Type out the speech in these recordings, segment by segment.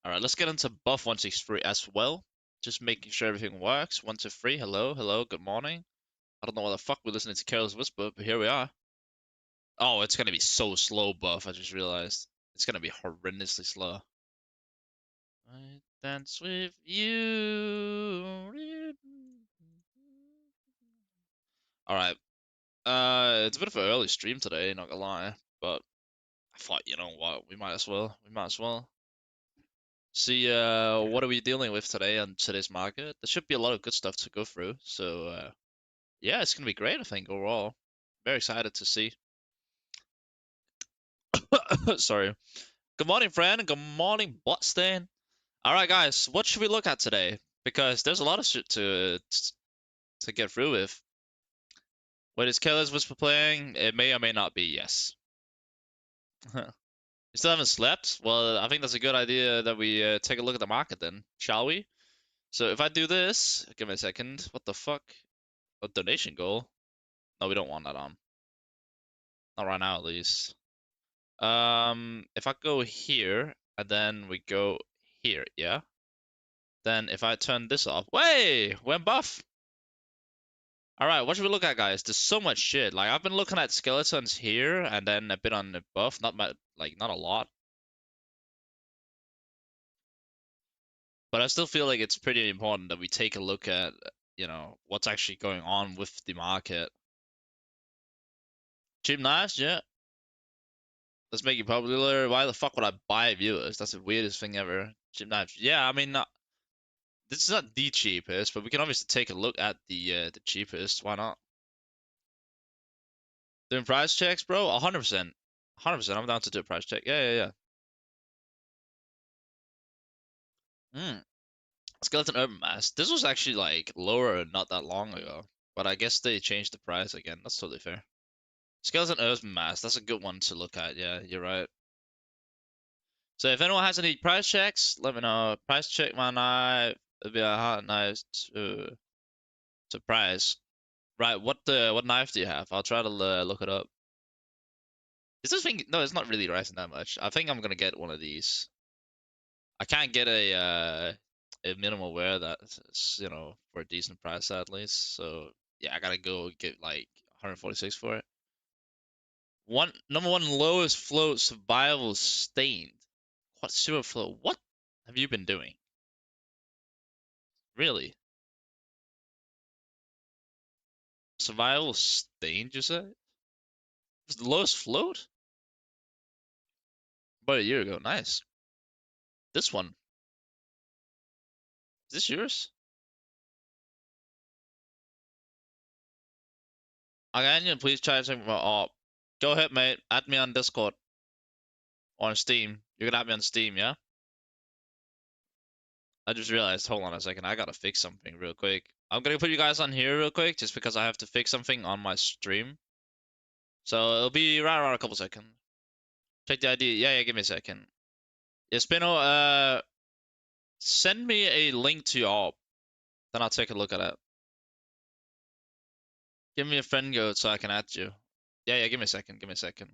All right, let's get into buff 163 as well. Just making sure everything works. 123, hello, hello, good morning. I don't know why the fuck we're listening to Careless Whisper, but here we are. Oh, it's gonna be so slow, buff. I just realized it's gonna be horrendously slow. I dance with you. All right. It's a bit of an early stream today, not gonna lie, but I thought, you know what, we might as well. We might as well. See, what are we dealing with today on today's market? There should be a lot of good stuff to go through. So, yeah, it's gonna be great, I think, overall. Very excited to see. Sorry. Good morning, friend. Good morning, Boston. All right, guys, what should we look at today? Because there's a lot of shit to get through with. What is Careless Whisper playing? It may or may not be, yes. You still haven't slept? Well, I think that's a good idea that we take a look at the market then, shall we? So if I do this, give me a second. What the fuck? A donation goal? No, we don't want that on. Not right now, at least. If I go here and then we go here, yeah. Then if I turn this off, way, we're buff. All right, what should we look at, guys? There's so much shit. Like I've been looking at skeletons here and then a bit on the buff, not much, like not a lot. But I still feel like it's pretty important that we take a look at, you know, what's actually going on with the market. Cheap knives, yeah. Let's make it popular. Why the fuck would I buy viewers? That's the weirdest thing ever. Cheap knives. Yeah, I mean, this is not the cheapest, but we can obviously take a look at the cheapest. Why not? Doing price checks, bro? 100%. 100%. I'm down to do a price check. Yeah, yeah, yeah. Skeleton Urban Mass. This was actually like lower not that long ago, but I guess they changed the price again. That's totally fair. Skeleton Urban Mass. That's a good one to look at. Yeah, you're right. So if anyone has any price checks, let me know. Price check my knife. It'd be a hot knife to price. Right, what knife do you have? I'll try to look it up. Is this thing? No, it's not really rising that much. I think I'm gonna get one of these. I can't get a minimal wear that's, you know, for a decent price at least. So yeah, I gotta go get like 146 for it. Number one lowest float survival stained. What super float? What have you been doing? Really? Survival stained, you said? Was the lowest float? About a year ago. Nice. This one. Is this yours? Again, please try to check my go ahead, mate. Add me on Discord or on Steam. You're gonna add me on Steam, yeah? I just realized, hold on a second, I gotta fix something real quick. I'm gonna put you guys on here real quick just because I have to fix something on my stream. So it'll be right around a couple seconds. Check the ID. Yeah, yeah, give me a second. Yeah, Spino, send me a link to your AWP, then I'll take a look at it. Give me a friend code so I can add you. Yeah, yeah, give me a second, give me a second.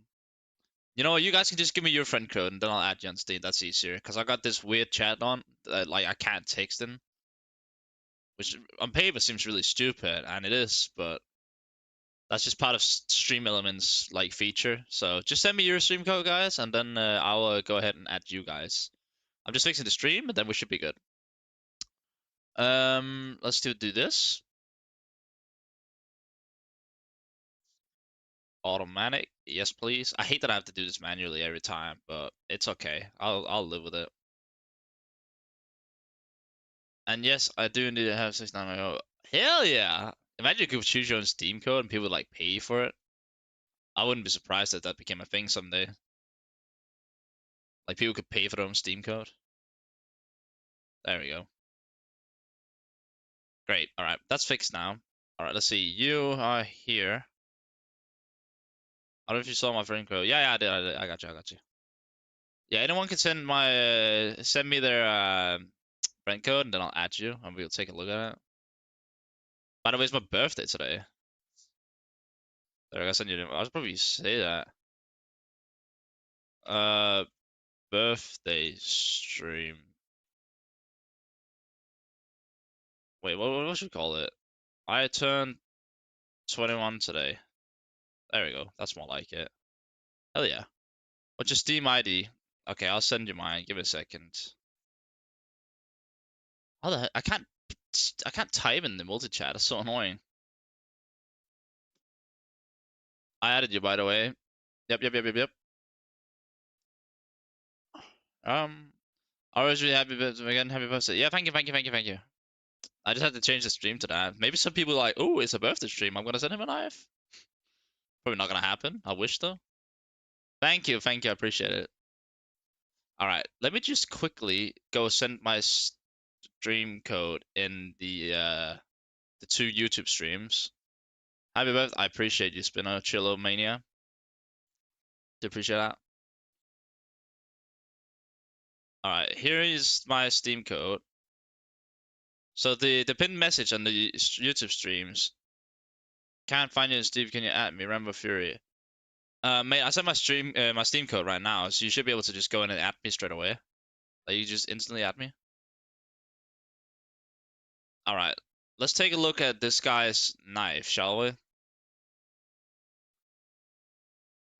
You know what, you guys can just give me your friend code and then I'll add you on Steam. That's easier. Because I got this weird chat on that, like, I can't text in. Which on paper seems really stupid, and it is, but that's just part of Stream Elements like feature. So just send me your stream code, guys, and then I'll go ahead and add you guys. I'm just fixing the stream, and then we should be good. Let's do this. Automatic, yes, please. I hate that I have to do this manually every time, but it's okay. I'll live with it. And yes, I do need to have 690. Hell yeah! Imagine you could choose your own Steam code and people would like pay you for it. I wouldn't be surprised if that became a thing someday. Like people could pay for their own Steam code. There we go. Great. All right, that's fixed now. All right, let's see. You are here. I don't know if you saw my friend code. Yeah, yeah, I did. I got you. I got you. Yeah, anyone can send me their friend code, and then I'll add you, and we'll take a look at it. By the way, it's my birthday today. There, I gotta send you. I should probably say that. Uh, birthday stream. Wait, what should we call it? I turned 21 today. There we go. That's more like it. Hell yeah. What's your Steam ID? Okay, I'll send you mine. Give it a second. How the heck? I can't type in the multi-chat. It's so annoying. I added you, by the way. Yep. I was really happy birthday again. Happy birthday. Yeah, thank you. I just had to change the stream to that. Maybe some people are like, oh, it's a birthday stream. I'm gonna send him a knife. Probably not gonna happen. I wish though. Thank you. I appreciate it. All right, let me just quickly go send my stream code in the two YouTube streams. Happy birthday! I appreciate you, Spinner Chillo Mania. Do appreciate that. All right, here is my Steam code. So the pinned message on the YouTube streams. Can't find you in Steve. Can you add me? Rambo Fury. Mate, I sent my Steam code right now, so you should be able to just go in and add me straight away. Like you just instantly add me. All right, let's take a look at this guy's knife, shall we? I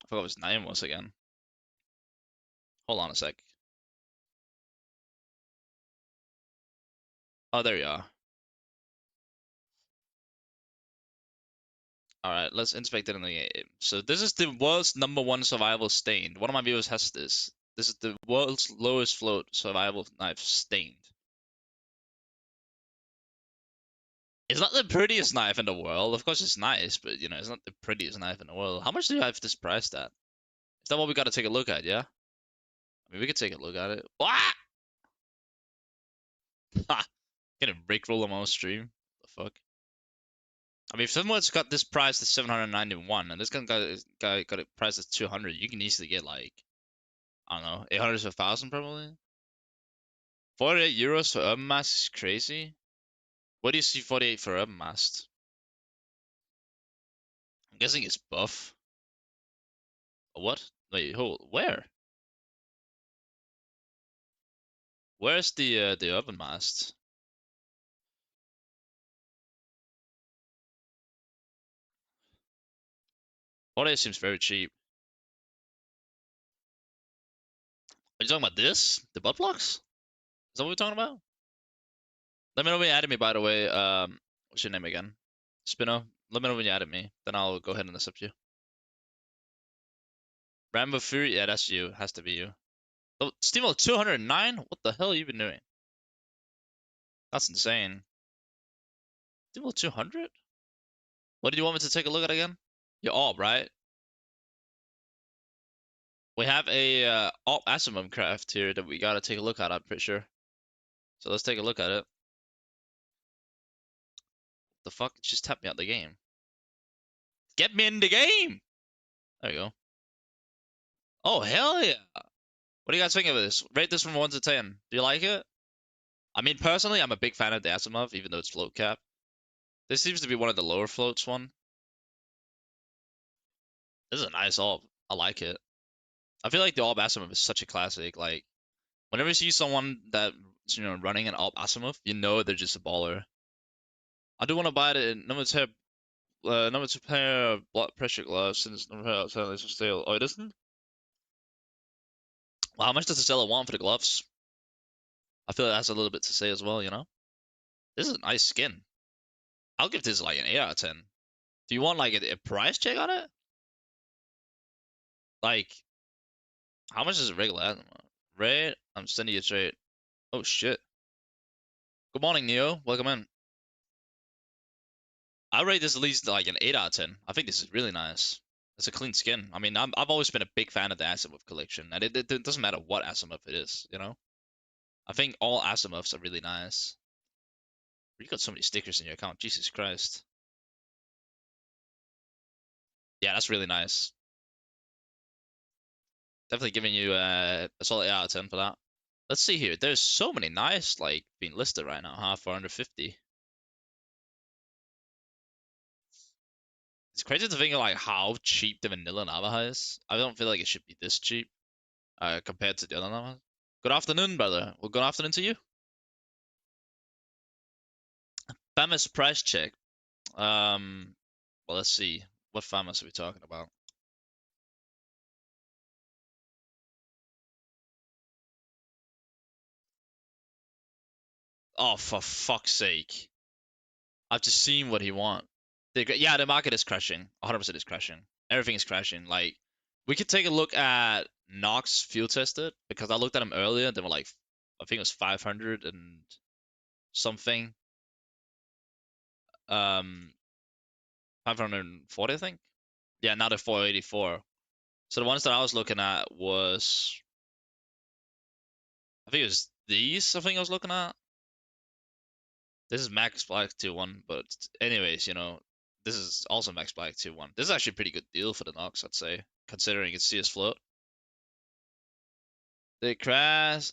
forgot what his name was again. Hold on a sec. Oh, there you are. All right, let's inspect it in the game. So this is the world's #1 survival stained. One of my viewers has this. This is the world's lowest float survival knife stained. It's not the prettiest knife in the world. Of course, it's nice, but you know, it's not the prettiest knife in the world. How much do you have this priced at? Is that what we got to take a look at? Yeah. I mean, we could take a look at it. What? Ha! Gonna rickroll him on stream. The fuck? I mean, if someone's got this priced at 791 and this guy got it priced at 200, you can easily get like, I don't know, 800 to 1,000 probably. 48 euros for Urban Mask is crazy. What do you see 48 for Urban Mask? I'm guessing it's buff. What? Wait, hold. Where? Where's the Urban Mask? 48 seems very cheap. Are you talking about this? The butt plugs? Is that what we're talking about? Let me know when you added me, by the way. What's your name again? Spino. Let me know when you added me. Then I'll go ahead and accept you. Rambo Fury? Yeah, that's you. Has to be you. Oh, Steamroll 209? What the hell have you been doing? That's insane. Steamroll 200? What did you want me to take a look at again? Your AWP, right? We have a AWP Asimov craft here that we gotta take a look at, I'm pretty sure. So let's take a look at it. The fuck? It just tapped me out the game. Get me in the game! There you go. Oh, hell yeah! What do you guys think of this? Rate this from 1 to 10. Do you like it? I mean, personally, I'm a big fan of the Asimov, even though it's float cap. This seems to be one of the lower floats one. This is a nice AWP. I like it. I feel like the AWP Asimov is such a classic. Like, whenever you see someone that, you know, running an AWP Asimov, you know they're just a baller. I do want to buy it in number two pair of blood pressure gloves since number pair outside is for sale. Oh, it isn't? Well, how much does the seller want for the gloves? I feel like that's a little bit to say as well, you know? This is a nice skin. I'll give this like an 8 out of 10. Do you want like a price check on it? Like, how much is a regular? Red? I'm sending you a trade. Oh shit. Good morning, Neo. Welcome in. I rate this at least like an 8 out of 10. I think this is really nice. It's a clean skin. I mean, I've always been a big fan of the Asimov collection, and it doesn't matter what Asimov it is, you know? I think all Asimovs are really nice. You got so many stickers in your account. Jesus Christ. Yeah, that's really nice. Definitely giving you a solid 8 out of 10 for that. Let's see here. There's so many nice, like, being listed right now, huh? 450. It's crazy to think of, like, how cheap the vanilla Navaja is. I don't feel like it should be this cheap compared to the other Navajas. Good afternoon, brother. Well, good afternoon to you. Famous price check. Well, let's see. What famous are we talking about? Oh, for fuck's sake! I've just seen what he want. Yeah, the market is crashing. 100% is crashing. Everything is crashing. Like, we could take a look at Knox field tested because I looked at them earlier. They were like, I think it was 500 and something. 540, I think. Yeah, now they're 484. So the ones that I was looking at was, I think it was these. I think I was looking at. This is Max Black 2-1, but anyways, this is also Max Black 2-1. This is actually a pretty good deal for the Knox, I'd say, considering it's CS float. They crash.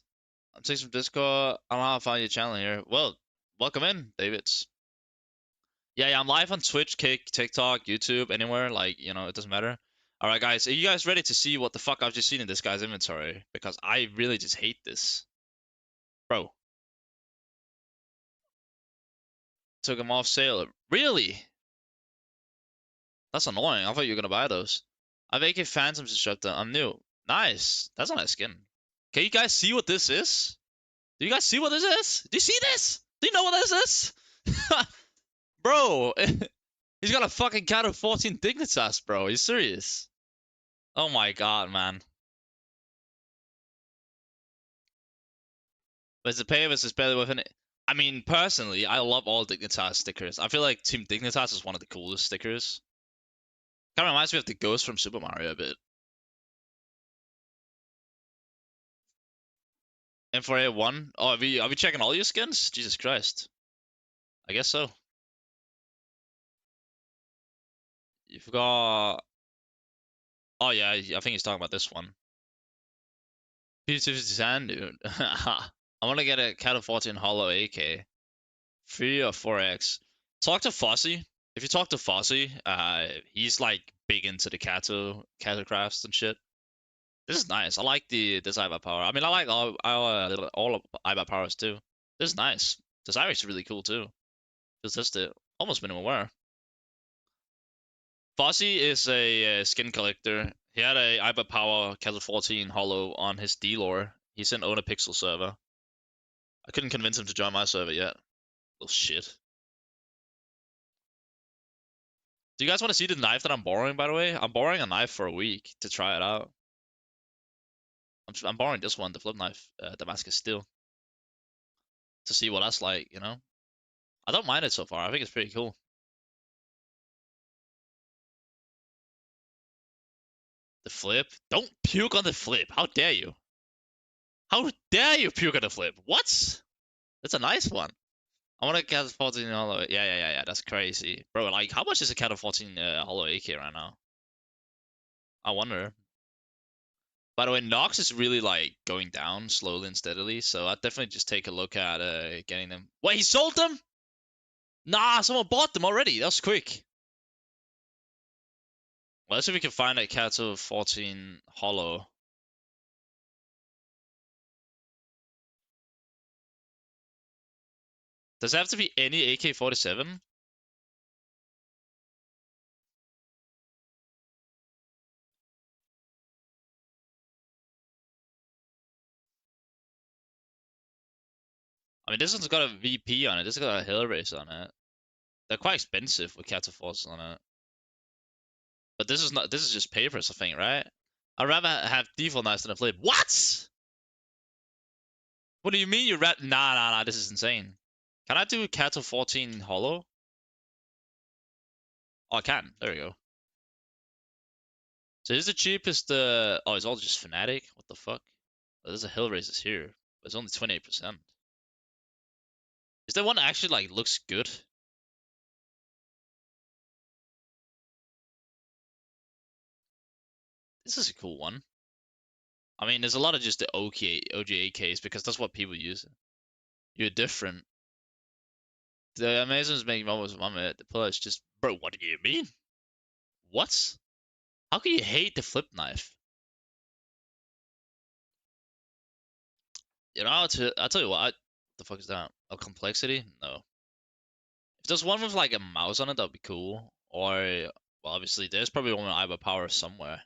I'm taking some Discord. I don't know how to find your channel here. Well, welcome in, Davids. Yeah, I'm live on Twitch, Kick, TikTok, YouTube, anywhere. Like, it doesn't matter. All right, guys, are you guys ready to see what the fuck I've just seen in this guy's inventory? Because I really just hate this. Bro, took him off sale. Really? That's annoying. I thought you were gonna buy those. I've AK Phantoms instructor. I'm new. Nice. That's a nice skin. Can you guys see what this is? Do you guys see what this is? Do you see this? Do you know what this is? Bro, he's got a fucking cat of 14 Dignitas, bro. Are you serious? Oh my god, man. But the Pavis is better with it. I mean, personally, I love all Dignitas stickers. I feel like Team Dignitas is one of the coolest stickers. Kind of reminds me of the Ghost from Super Mario a bit. M4A1. Oh, are we checking all your skins? Jesus Christ. I guess so. You've got. Oh yeah, I think he's talking about this one. P250 dude. I want to get a Cat 14 Hollow AK. 3 or 4x. Talk to Fossey. If you talk to Fossey, he's like big into the Kato crafts and shit. This is nice. I like this IBA power. I mean, I like all of IBA powers too. This is nice. This Irish is really cool too. Just the almost minimum wear. Fossey is a skin collector. He had a IBA power Kato 14 Hollow on his D-lore. He's in Own a Pixel server. I couldn't convince him to join my server yet. Little shit. Do you guys want to see the knife that I'm borrowing, by the way? I'm borrowing a knife for a week to try it out. I'm borrowing this one, the flip knife, Damascus Steel, to see what that's like. I don't mind it so far. I think it's pretty cool. The flip? Don't puke on the flip. How dare you? How dare you puke on the flip? What? That's a nice one. I want to Cat 14 Hollow. Yeah. That's crazy. Bro, like, how much is a Cat 14 Hollow AK right now? I wonder. By the way, Nox is really like going down slowly and steadily, so I'd definitely just take a look at getting them. Wait, he sold them? Nah, someone bought them already. That was quick. Well, let's see if we can find a Kato 14 Hollow. Does it have to be any AK-47? I mean, this one's got a VP on it. This has got a Hill Race on it. They're quite expensive with Kato 14s on it. But this is not. This is just papers, I think, right? I'd rather have default knives than a flip. What? What do you mean you rat? Nah. This is insane. Can I do Kato 14 Hollow? Oh, I can. There we go. So this is the cheapest. Oh, it's all just Fnatic. What the fuck? Oh, there's a Hill Races here, but it's only 28%. Is there one that actually like looks good? This is a cool one. I mean, there's a lot of just the OGAKs because that's what people use. You're different. The Amazons make moments of it. The pull is just, bro. What do you mean? What? How can you hate the flip knife? I'll tell you what. The fuck is that? A complexity? No. If there's one with like a mouse on it, that'd be cool. Or, well, obviously there's probably one with Iba Power somewhere.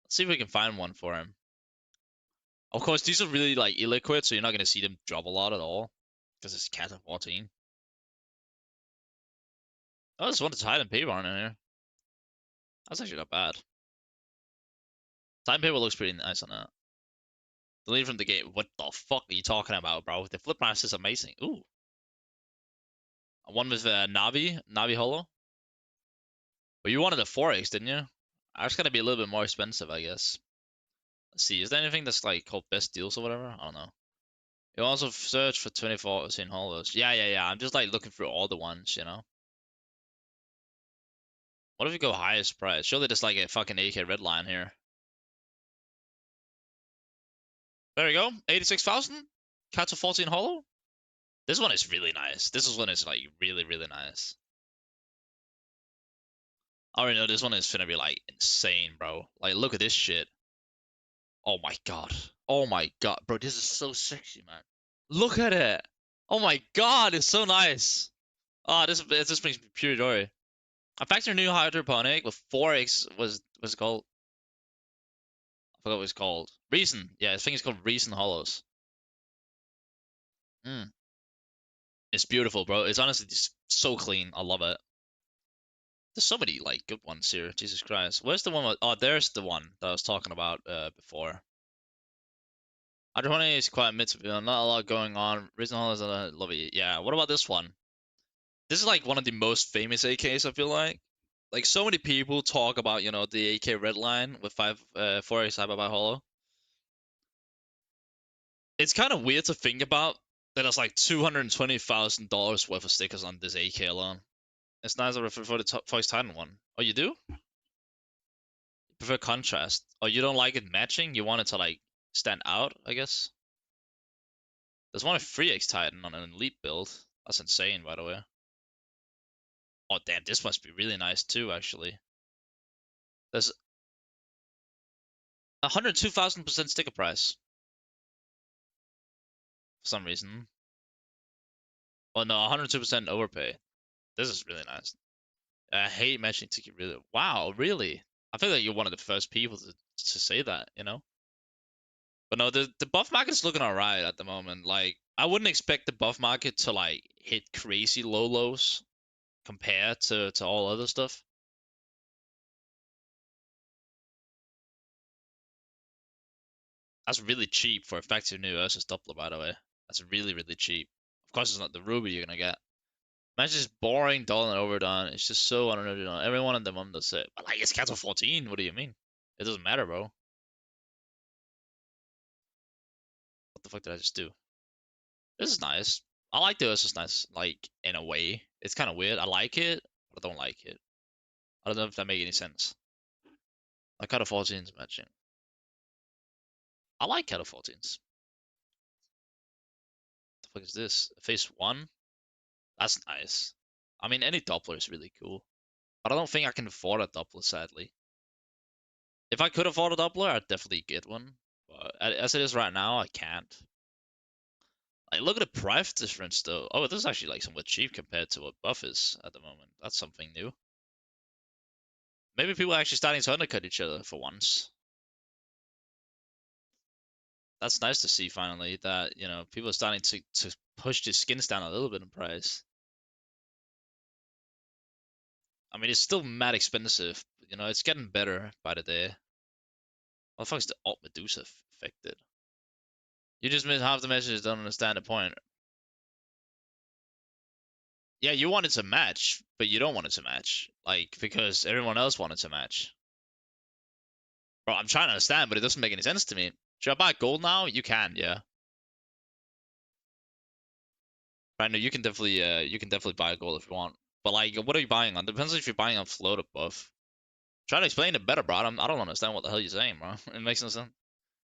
Let's see if we can find one for him. Of course, these are really like illiquid, so you're not gonna see them drop a lot at all, because it's cat of 14. Oh, there's one to Titan Paper on in here. That's actually not bad. Titan Paper looks pretty nice on that. Delete from the game. What the fuck are you talking about, bro? The flip mask is amazing. Ooh. One with Navi Holo. Well, you wanted a 4x, didn't you? That's gonna be a little bit more expensive, I guess. Let's see, is there anything that's like called best deals or whatever? I don't know. You also search for 24 in holos. Yeah. I'm just like looking through all the ones, you know? What if you go highest price? Surely there's like a fucking AK red line here. There we go. 86,000. Catch a 14 holo. This one is really nice. This one is like really, really nice. I already know this one is gonna be like insane, bro. Like, look at this shit. Oh my god. Oh my god. Bro, this is so sexy, man. Look at it. Oh my god, it's so nice. Ah, this brings me pure joy. I factored new hydroponic with 4x was it called? I forgot what it's called. Reason. Yeah, I think it's called Reason Hollows. Mm. It's beautiful, bro. It's honestly just so clean. I love it. There's so many like good ones here. Jesus Christ. Where's the one with, oh, there's the one that I was talking about before. Hydroponic is quite mid to not a lot going on. Reason Hollows love it. Yeah, what about this one? This is like one of the most famous AKs, I feel like. Like so many people talk about, the AK red line with 4x Cyber by Hollow. It's kind of weird to think about that there's like $220,000 worth of stickers on this AK alone. It's nicer for the Voice Titan one. Oh, you do? You prefer contrast. Oh, you don't like it matching? You want it to like stand out, I guess? There's one with 3x Titan on an elite build. That's insane, by the way. Oh, damn, this must be really nice too, actually. There's 102,000% sticker price for some reason. Well, no, 102% overpay. This is really nice. I hate matching ticket. Really, wow, really? I feel like you're one of the first people to say that, you know. But no, the buff market is looking alright at the moment. Like, I wouldn't expect the buff market to like hit crazy low lows compared to all other stuff. That's really cheap for effective new Ursus Doppler, by the way. That's really, really cheap. Of course, it's not the ruby you're gonna get. Imagine just boring, dull, and overdone. It's just so unoriginal. Every one of them does it. But like, it's Castle 14. What do you mean? It doesn't matter, bro. What the fuck did I just do? This is nice. I like the Ursus nice, like, in a way. It's kind of weird. I like it, but I don't like it. I don't know if that makes any sense. Like, Castle 14's matching. I like Castle 14s. What the fuck is this? Phase 1? That's nice. I mean, any Doppler is really cool. But I don't think I can afford a Doppler, sadly. If I could afford a Doppler, I'd definitely get one. But as it is right now, I can't. Like, look at the price difference, though. Oh, this is actually like somewhat cheap compared to what buff is at the moment. That's something new. Maybe people are actually starting to undercut each other for once. That's nice to see finally that, people are starting to push the skins down a little bit in price. I mean, it's still mad expensive. It's getting better by the day. What the fuck is the alt Medusa affected? You just missed half the messages, don't understand the point. Yeah, you wanted to match, but you don't want it to match. Like, because everyone else wanted to match. Bro, I'm trying to understand, but it doesn't make any sense to me. Should I buy gold now? You can, yeah. Right, no, you can definitely buy gold if you want. But like, what are you buying on? Depends if you're buying on float or buff. Try to explain it better, bro. I don't understand what the hell you're saying, bro. It makes no sense.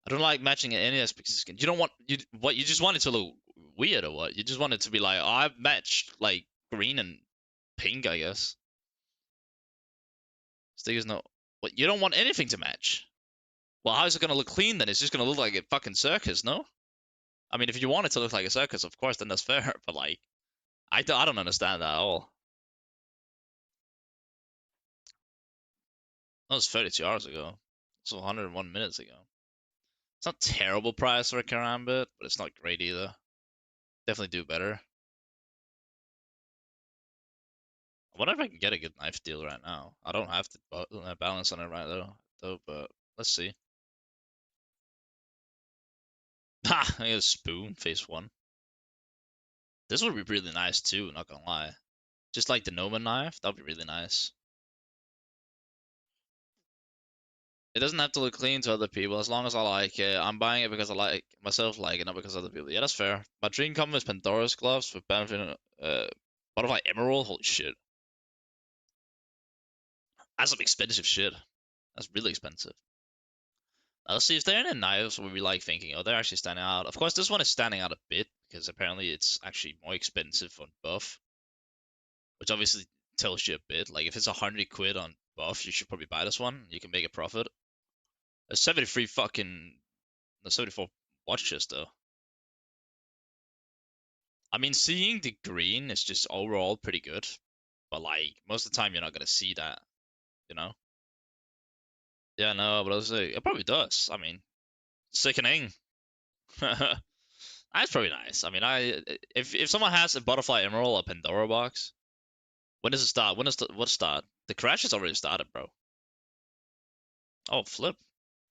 I don't like matching any aspects of skin. You don't want you just want it to look weird or what? You just want it to be like, oh, I've matched like green and pink, I guess. Stickers no. What? You don't want anything to match. Well, how is it gonna look clean then? It's just gonna look like a fucking circus, no? I mean, if you want it to look like a circus, of course, then that's fair. But like, I don't understand that at all. That was 32 hours ago. So 101 minutes ago. It's not terrible price for a Karambit, but it's not great either. Definitely do better. I wonder if I can get a good knife deal right now. I don't have to balance on it right though, but let's see. Ha! I get a spoon, phase one. This would be really nice too, not gonna lie. Just like the Noma knife, that'd be really nice. It doesn't have to look clean to other people as long as I like it. I'm buying it because I like myself like it, not because other people. Yeah, that's fair. My dream combo is Pandora's gloves with benefit butterfly emerald. Holy shit. That's some expensive shit. That's really expensive. Let's see if there are any knives where we like thinking, oh, they're actually standing out. Of course, this one is standing out a bit because apparently it's actually more expensive on buff, which obviously tells you a bit. Like if it's 100 quid on buff, you should probably buy this one. You can make a profit. A 73 fucking, no, 74 watch chest though. I mean, seeing the green is just overall pretty good, but like most of the time you're not gonna see that, you know? Yeah, no, but I was like, it probably does. I mean, sickening. That's probably nice. I mean, if someone has a butterfly emerald or Pandora box, when does it start? What start? The crash has already started, bro. Oh, flip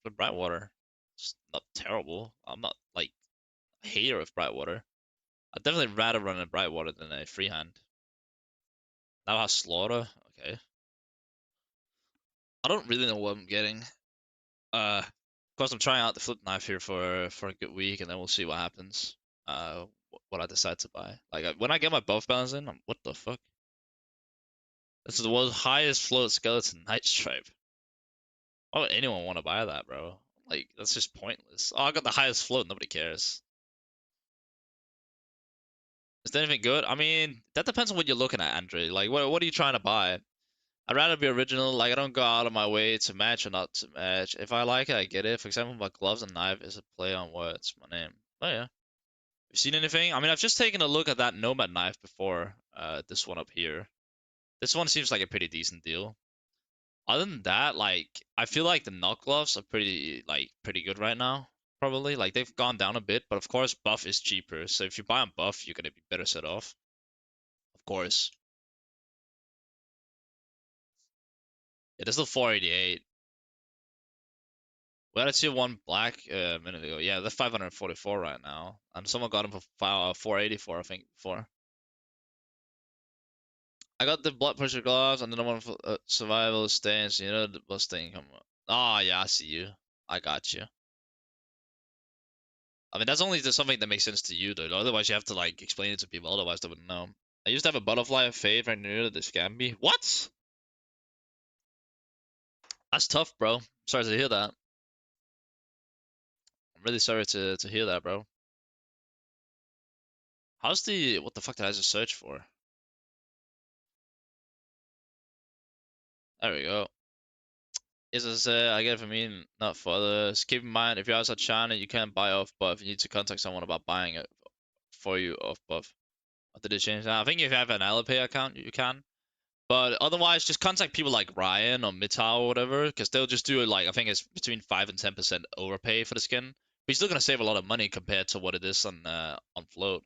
Brightwater. It's not terrible. I'm not like a hater of Brightwater. I'd definitely rather run a Brightwater than a freehand. Now has Slaughter. Okay. I don't really know what I'm getting. Of course, I'm trying out the flip knife here for a good week, and then we'll see what happens. What I decide to buy. Like when I get my buff balance in, what the fuck? This is the world's highest float skeleton night stripe. Why would anyone want to buy that, bro? Like that's just pointless. Oh, I got the highest float. Nobody cares. Is that anything good? I mean, that depends on what you're looking at, Andre. Like, what are you trying to buy? I'd rather be original. Like, I don't go out of my way to match or not to match. If I like it, I get it. For example, my gloves and knife is a play on words. My name. Oh yeah. You seen anything? I mean, I've just taken a look at that Nomad knife before. This one up here. This one seems like a pretty decent deal. Other than that, like, I feel like the knock gloves are pretty good right now. Probably like they've gone down a bit, but of course buff is cheaper. So if you buy on buff, you're gonna be better set off. Of course. It is still 488. We had a tier one black a minute ago. Yeah, they're 544 right now, and someone got him for 484, I think. Before I got the blood pressure gloves, and then the one for survival stance. You know the bus thing. Come on. Oh yeah, I see you. I got you. I mean, that's only just something that makes sense to you, though. Otherwise, you have to like explain it to people. Otherwise, they wouldn't know. I used to have a butterfly fade right near the Scamby. What? That's tough, bro. Sorry to hear that. I'm really sorry to hear that, bro. How's the what the fuck did I just search for? There we go. Is this I get it from me, not for others. Keep in mind, if you're outside China, you can't buy off buff. You need to contact someone about buying it for you off buff. Did they change that? I think if you have an Alipay account, you can. But otherwise, just contact people like Ryan or Mitao or whatever, because they'll just do it like I think it's between 5 and 10% overpay for the skin. But you're still gonna save a lot of money compared to what it is on float.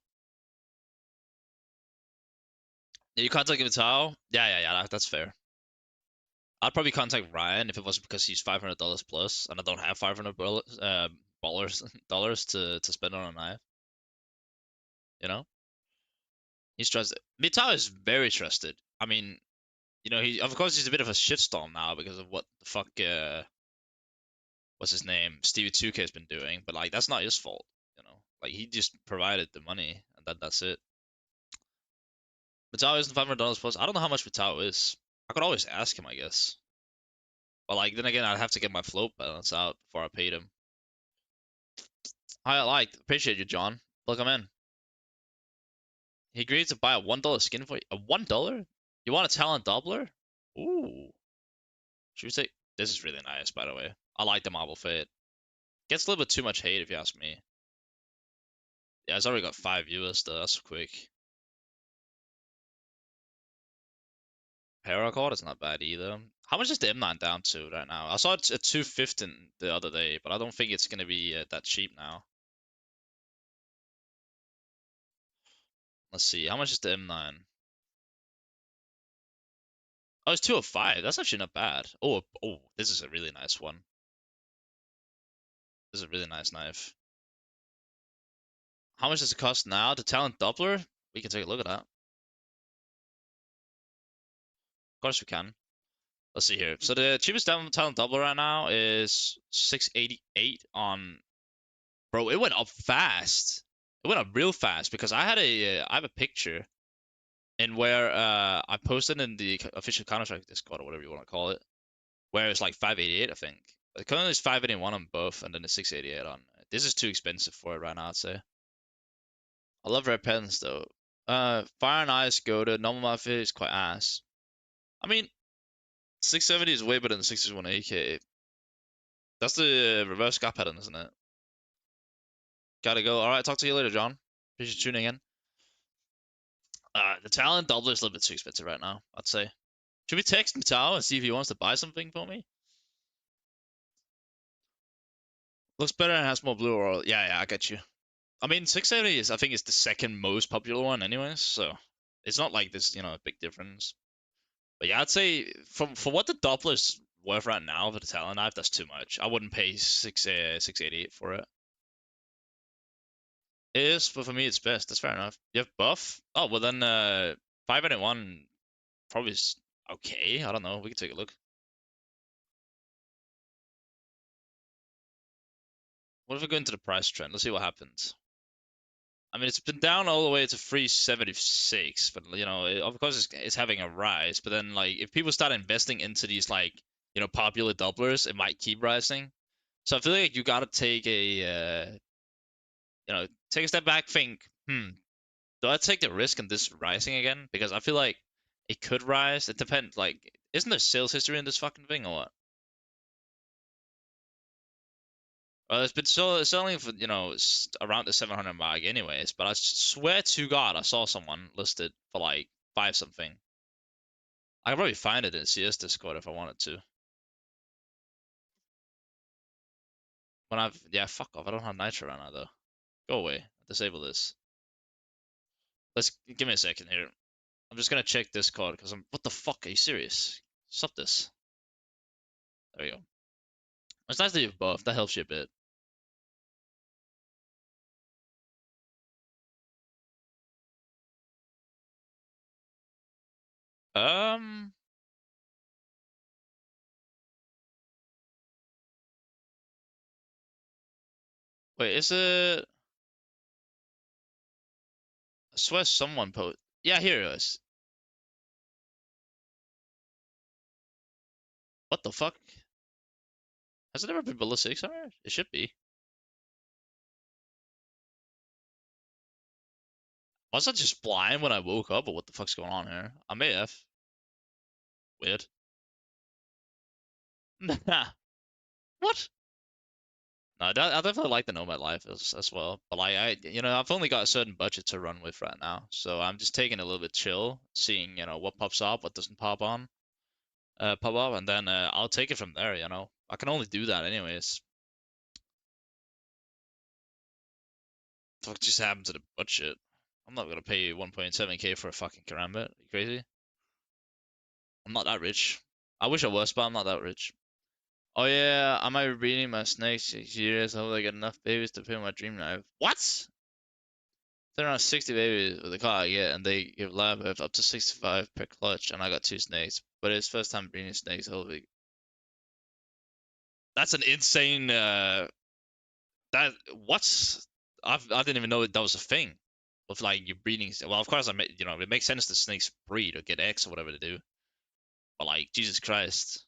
Yeah, you contact Mitao? Yeah, that's fair. I'd probably contact Ryan if it wasn't because he's $500 plus, and I don't have $500 dollars to spend on a knife. You know, he's trusted. Mitao is very trusted. I mean, he of course he's a bit of a shitstorm now because of what the fuck what's his name Stevie 2K has been doing, but like that's not his fault. Like he just provided the money and that's it. Mitao isn't $500 plus. I don't know how much Mitao is. I could always ask him, I guess. But like then again, I'd have to get my float balance out before I paid him. I appreciate you, John. Welcome in. He agreed to buy a $1 skin for you. A $1? You want a talent doubler? Ooh. Should we say this is really nice, by the way. I like the marble fade. Gets a little bit too much hate if you ask me. Yeah, it's already got 5 viewers though. That's quick. Paracord is not bad either. How much is the M9 down to right now? I saw it at 215 the other day, but I don't think it's gonna be that cheap now. Let's see. How much is the M9? Oh, it's 205. That's actually not bad. Oh, this is a really nice one. This is a really nice knife. How much does it cost now? The Talent Doubler? We can take a look at that. Of course we can. Let's see here. So the cheapest Talent Doubler right now is 688 on. Bro, it went up fast. It went up real fast because I have a picture in where I posted in the official Counter-Strike Discord or whatever you want to call it, where it's like 588, I think. The currently is 581 on both, and then it's 688 on. This is too expensive for it right now, I'd say. I love red pens though. Fire and Ice go to normal mafia is quite ass. I mean, 670 is way better than 661 AK. That's the reverse scat pattern, isn't it? Gotta go. All right, talk to you later, John. Appreciate you tuning in. The Talent Doubler is a little bit too expensive right now, I'd say. Should we text Matao and see if he wants to buy something for me? Looks better and has more blue oil. Yeah, I get you. I mean, 670 is, I think, is the second most popular one anyways, so it's not like this, a big difference. But yeah, I'd say for what the Doppler's worth right now for the Talon knife, that's too much. I wouldn't pay 688 for it. It is, but for me, it's best. That's fair enough. You have buff? Oh, well then, 581 probably is okay. I don't know. We can take a look. What if we go into the price trend? Let's see what happens. I mean, it's been down all the way to 376, but of course it's having a rise. But then, like, if people start investing into these popular doublers, it might keep rising. So I feel like you gotta take take a step back, think, do I take the risk in this rising again? Because I feel like it could rise. It depends. Like, isn't there sales history in this fucking thing or what? Well, it's been selling for around the 700 mark, anyways. But I swear to God, I saw someone listed for like five something. I could probably find it in CS Discord if I wanted to. Yeah, fuck off. I don't have nitro right now though. Go away. Disable this. Let's give me a second here. I'm just gonna check Discord because I'm. What the fuck? Are you serious? Stop this. There we go. It's nice that you have both. That helps you a bit. Um, wait, is it? I swear someone post. Yeah, here it is. What the fuck? Has it ever been below 600? It should be. Was I just blind when I woke up, or what the fuck's going on here? I may have. Weird. What? No, I definitely like the Nomad life as well. But like I've only got a certain budget to run with right now, so I'm just taking it a little bit chill, seeing what pops up, what doesn't pop up, and then I'll take it from there. I can only do that anyways. What just happened to the budget? I'm not gonna pay 1.7k for a fucking karambit. You crazy? I'm not that rich. I wish I was, but I'm not that rich. Oh yeah, I might be breeding my snakes 6 years. I hope I get enough babies to pay my dream knife. What? There are 60 babies with the car I get, and they give live birth up to 65 per clutch, and I got two snakes. But it's first time breeding snakes. Holy, that's an insane. That what's I didn't even know that was a thing. With like you breeding. Well, of course it makes sense that snakes breed or get eggs or whatever they do. But like Jesus Christ,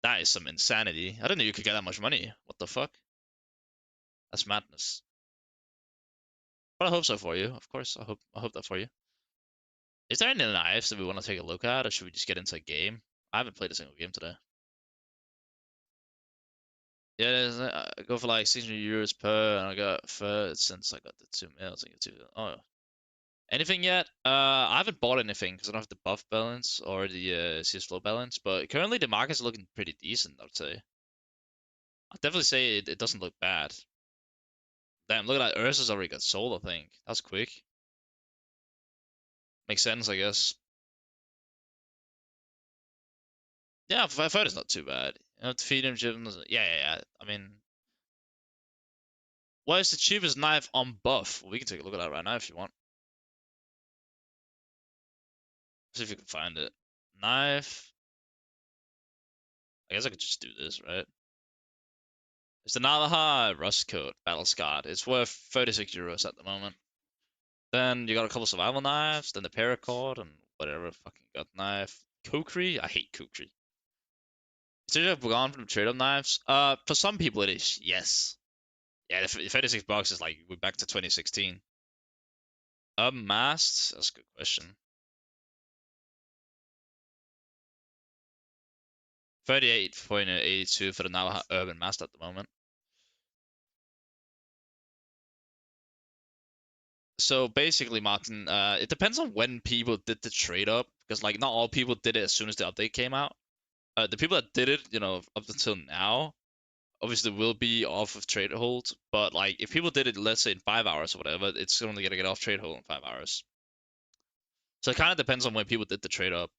that is some insanity. I didn't know you could get that much money. What the fuck? That's madness. But I hope so for you. Of course, I hope that for you. Is there any knives that we want to take a look at, or should we just get into a game? I haven't played a single game today. Yeah, I go for like 600 euros per, and I got third since I got the 2 mils. I get two. Oh, Anything yet? I haven't bought anything because I don't have the buff balance or the CS flow balance. But currently the market's looking pretty decent, I'd say. I'd definitely say it doesn't look bad. Damn, look at that. Ursa's already got sold, I think. That's quick. Makes sense, I guess. Yeah, I've heard it's not too bad. You know, to feed him, yeah. I mean, what is the cheapest knife on buff? We can take a look at that right now if you want. See if you can find it. Knife. I guess I could just do this, right? It's the Navaja Rust Coat Battle Scarred. It's worth 36 euros at the moment. Then you got a couple survival knives, then the paracord and whatever fucking gut knife. Kukri? I hate Kukri. Should have gone from trade-up knives? For some people it is, yes. Yeah, the 36 bucks is like we're back to 2016. Unmasked? That's a good question. 38.82 for the Navaja Urban Masked at the moment. So basically, Martin, it depends on when people did the trade up, because like not all people did it as soon as the update came out. The people that did it, you know, up until now, obviously will be off of trade hold. But like if people did it, let's say in 5 hours or whatever, it's only gonna get off trade hold in 5 hours. So it kind of depends on when people did the trade up.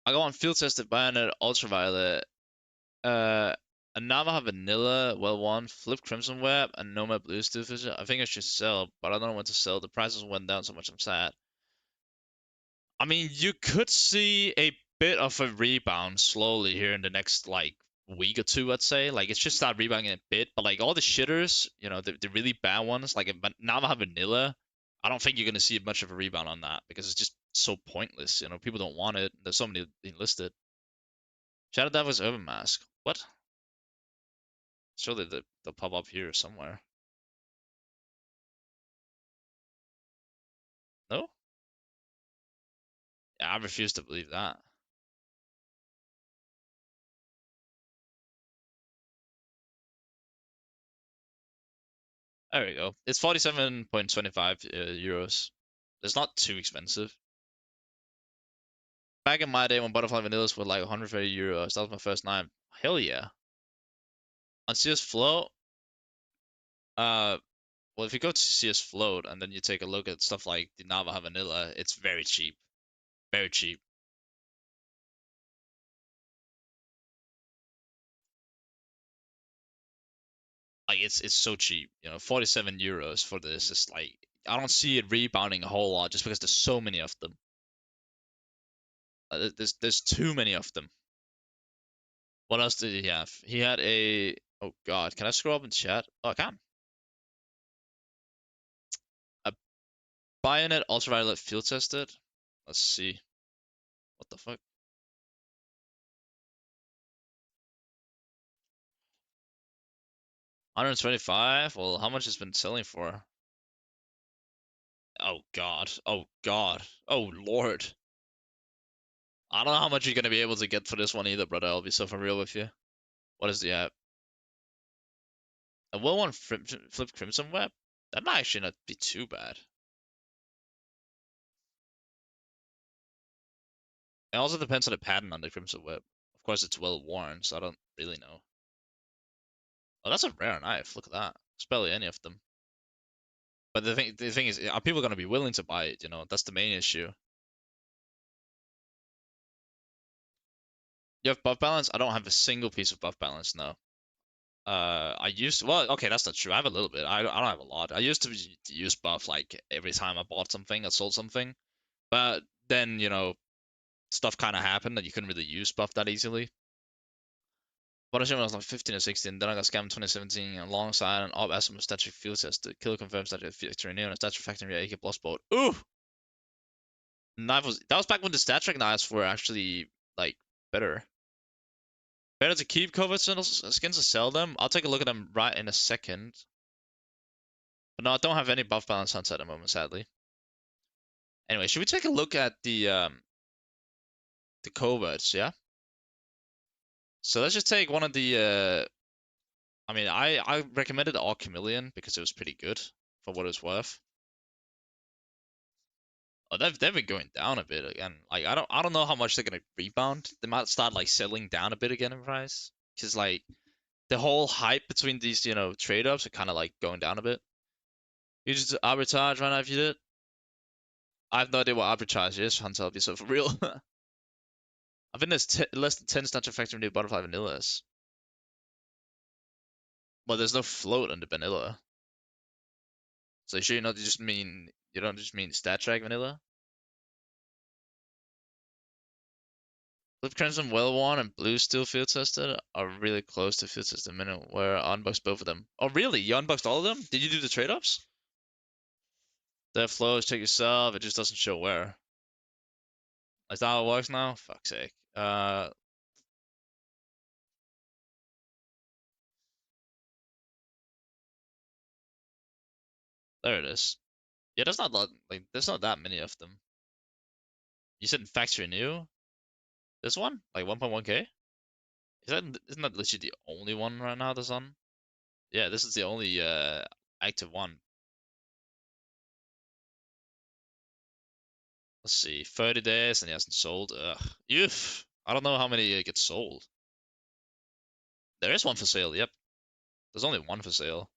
I go on field tested bayonet, ultraviolet, uh, a Navaja vanilla, well one, flip crimson web, and nomad blue steel vision. I think I should sell, but I don't know when to sell. The prices went down so much, I'm sad. I mean, you could see a bit of a rebound slowly here in the next like week or two, I'd say. Like it's just start rebounding a bit, but like all the shitters, you know, the really bad ones, like Navaja Vanilla, I don't think you're gonna see much of a rebound on that because it's just so pointless. You know, people don't want it. There's so many enlisted. Shadow Devil's Urban Mask. What? Surely they'll pop up here somewhere. No? Yeah, I refuse to believe that. There we go. It's 47.25 euros. It's not too expensive. Back in my day when Butterfly Vanillas were like 130 euros, that was my first time. Hell yeah. On CS Float, uh, well, if you go to CS Float and then you take a look at stuff like the Navaja Vanilla, it's very cheap. Very cheap. Like it's so cheap. You know, 47 euros for this. It's like I don't see it rebounding a whole lot just because there's so many of them. There's too many of them. What else did he have? He had a oh god, can I scroll up in chat? Oh, I can. A bayonet ultraviolet field tested. Let's see. What the fuck? 125? Well, how much has been selling for? Oh god. Oh god. Oh lord. I don't know how much you're gonna be able to get for this one either, brother. I'll be so for real with you. What is the app? A well one flip crimson web? That might actually not be too bad. It also depends on the pattern on the crimson web. Of course, it's well worn, so I don't really know. Oh, that's a rare knife. Look at that. There's barely any of them. But the thing is, are people gonna be willing to buy it? You know, that's the main issue. You have buff balance? I don't have a single piece of buff balance now. I used to, well, okay, that's not true. I have a little bit. I don't have a lot. I used to use buff like every time I bought something, I sold something. But then, you know, stuff kind of happened that you couldn't really use buff that easily. But I assume I was like 15 or 16. Then I got scammed in 2017 alongside an op estimate static field test. The killer confirms that factory new and a static factory AK plus bolt. Ooh! That was back when the static knives were actually like better. Better to keep covered skins to sell them. I'll take a look at them right in a second. But no, I don't have any buff balance hunts at the moment, sadly. Anyway, should we take a look at the coverts, yeah? So let's just take one of the I mean I recommended Chameleon because it was pretty good for what it's worth. Oh, they've been going down a bit again. Like I don't know how much they're gonna rebound. They might start like settling down a bit again in price, because like the whole hype between these trade ups are kind of like going down a bit. You just arbitrage right now if you did. I have no idea what arbitrage is, Hunter. I'll be so for real. I think there's less than 10 snatch effects when you do butterfly vanillas. Well, there's no float under vanilla. So you sure you don't just mean stat track vanilla? Flip Crimson well worn and blue still field tested are really close to field tested minimum where I unboxed both of them. Oh really? You unboxed all of them? Did you do the trade-offs? Their flows, check yourself, it just doesn't show where. Is that how it works now? Fuck's sake. There it is. Yeah, there's not like there's not that many of them. You said factory new? This one? Like 1.1k? Isn't that literally the only one right now that's on? Yeah, this is the only active one. Let's see, 30 days and he hasn't sold. Ugh. Oof. I don't know how many get sold. There is one for sale, yep. There's only one for sale.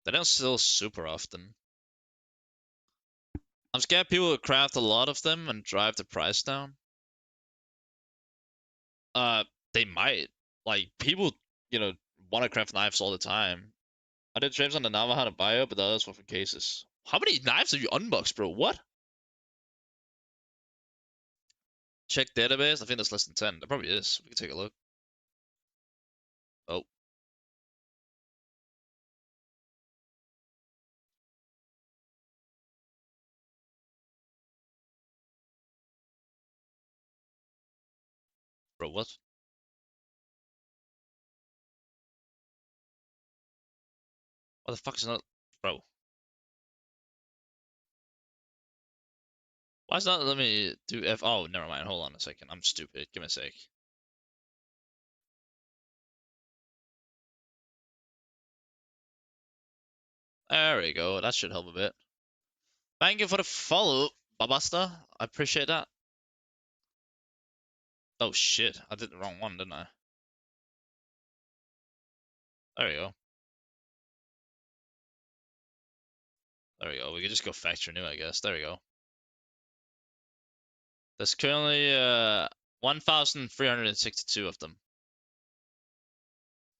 They don't sell super often. I'm scared people will craft a lot of them and drive the price down. Uh, they might. Like, people, want to craft knives all the time. I did streams on the Navajo and Bio, but the others were for cases. How many knives have you unboxed, bro? What? Check database. I think that's less than 10. There probably is. We can take a look. Oh, bro, what? What the fuck is not, bro? Why is that let me do F? Oh, never mind. Hold on a second. I'm stupid. Give me a sec. There we go. That should help a bit. Thank you for the follow, Babasta. I appreciate that. Oh shit, I did the wrong one, didn't I? There we go. There we go. We could just go factory new, I guess. There we go. There's currently 1,362 of them.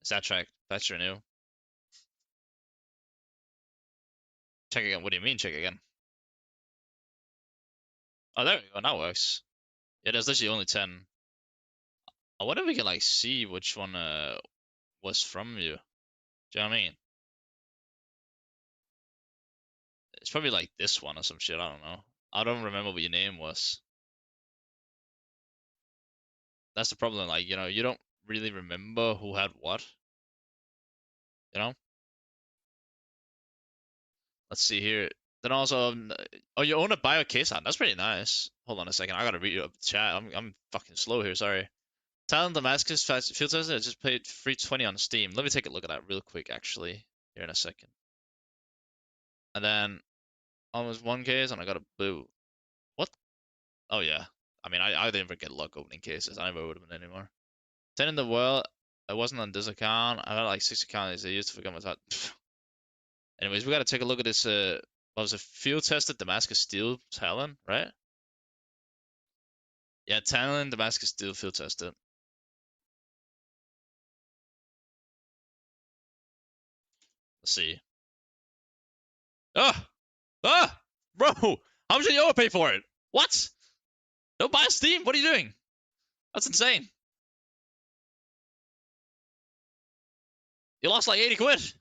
Is that track factory new? Check again. What do you mean check again? Oh, there we go. Now it works. Yeah, there's literally only 10. I wonder if we can like see which one was from you. Do you know what I mean? It's probably like this one or some shit. I don't know. I don't remember what your name was. That's the problem. Like, you don't really remember who had what. You know? Let's see here. Then also, oh, you own a bio case on. That's pretty nice. Hold on a second. I gotta read up the chat. I'm fucking slow here. Sorry. Talent Damascus field tester. I just paid 320 on Steam. Let me take a look at that real quick, actually, here in a second. And then almost one case, and I got a blue. What? Oh yeah. I mean, I didn't even get luck opening cases. I never would have been anymore. 10 in the world. I wasn't on this account. I got like 6 accounts I used to forget my thought. Anyways, we gotta take a look at this. What was it? Field tested Damascus Steel talent, right? Yeah, talent Damascus Steel field tested. Let's see. Ah, bro, how much did you overpay for it? What? Don't buy Steam. What are you doing? That's insane. You lost like 80 quid.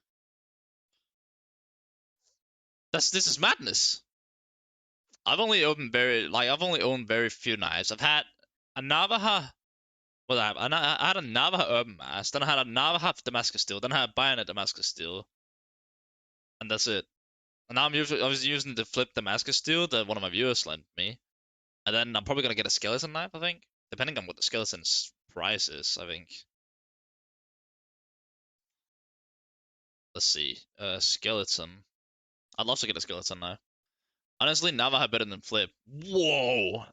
This is madness. I've only owned very few knives. I've had a Navajo. Well, I had a Navajo Urban Mass, then I had a Navajo Damascus Steel, then I had a Bayonet Damascus Steel, and that's it. And now I was using the flip Damascus Steel that one of my viewers lent me, and then I'm probably gonna get a skeleton knife, I think, depending on what the skeleton's price is. I think. Let's see, skeleton. I'd love to get a skeleton knife. Honestly, Navaja better than Flip. Whoa!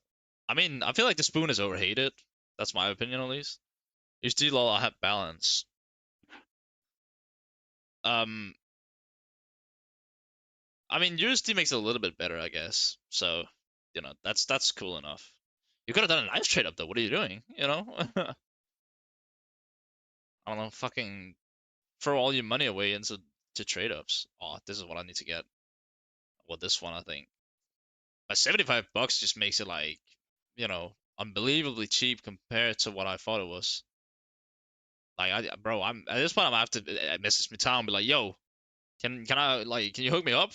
I mean, I feel like the spoon is overhated. That's my opinion, at least. You still have balance. Um, I mean, USD makes it a little bit better, I guess. So, that's cool enough. You could have done a nice trade up though. What are you doing? I don't know. Fucking throw all your money away into trade ups. Oh, this is what I need to get. Well, this one I think. But $75 just makes it like, unbelievably cheap compared to what I thought it was. Like, bro, I'm at this point I'm gonna have to message Mitan and be like, yo, can you hook me up?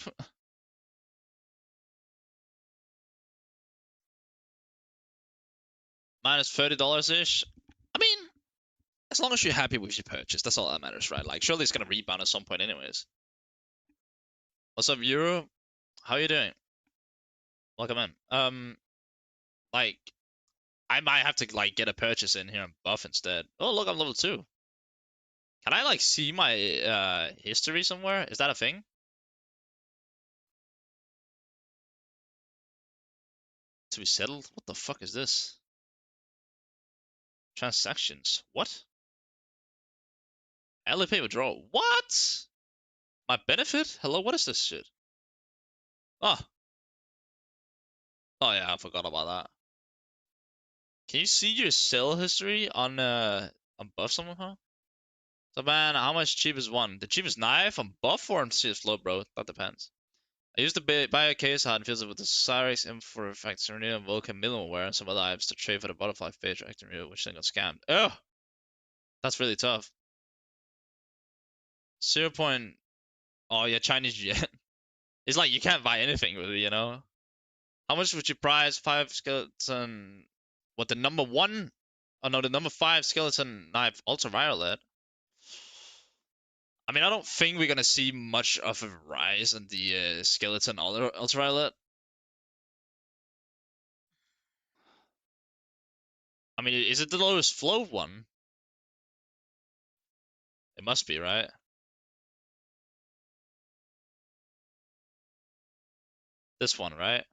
Minus $30 ish. I mean, as long as you're happy with your purchase, that's all that matters, right? Like, surely it's gonna rebound at some point, anyways. What's up, Euro? How you doing? Welcome in. Like, I might have to like get a purchase in here and buff instead. Oh, look, I'm level 2. Can I like see my history somewhere? Is that a thing? To be settled? What the fuck is this? Transactions. What? LFA withdrawal. What? My benefit? Hello, what is this shit? Oh. Oh yeah, I forgot about that. Can you see your sell history on buff somehow? So man, how much cheapest one? The cheapest knife on buff or on CS flow, bro? That depends. I used to buy a case hard and fills it with the Cyrix M for effects and Vulcan Millware and some other items to trade for the butterfly phage actor which then got scammed. Oh, that's really tough. 0. Oh yeah, Chinese yen. It's like you can't buy anything with it. How much would you price 5 skeleton? What the number one? Oh no, the number 5 skeleton knife ultraviolet. I mean, I don't think we're gonna see much of a rise in the skeleton ultraviolet. I mean, is it the lowest flow one? It must be, right? This one, right?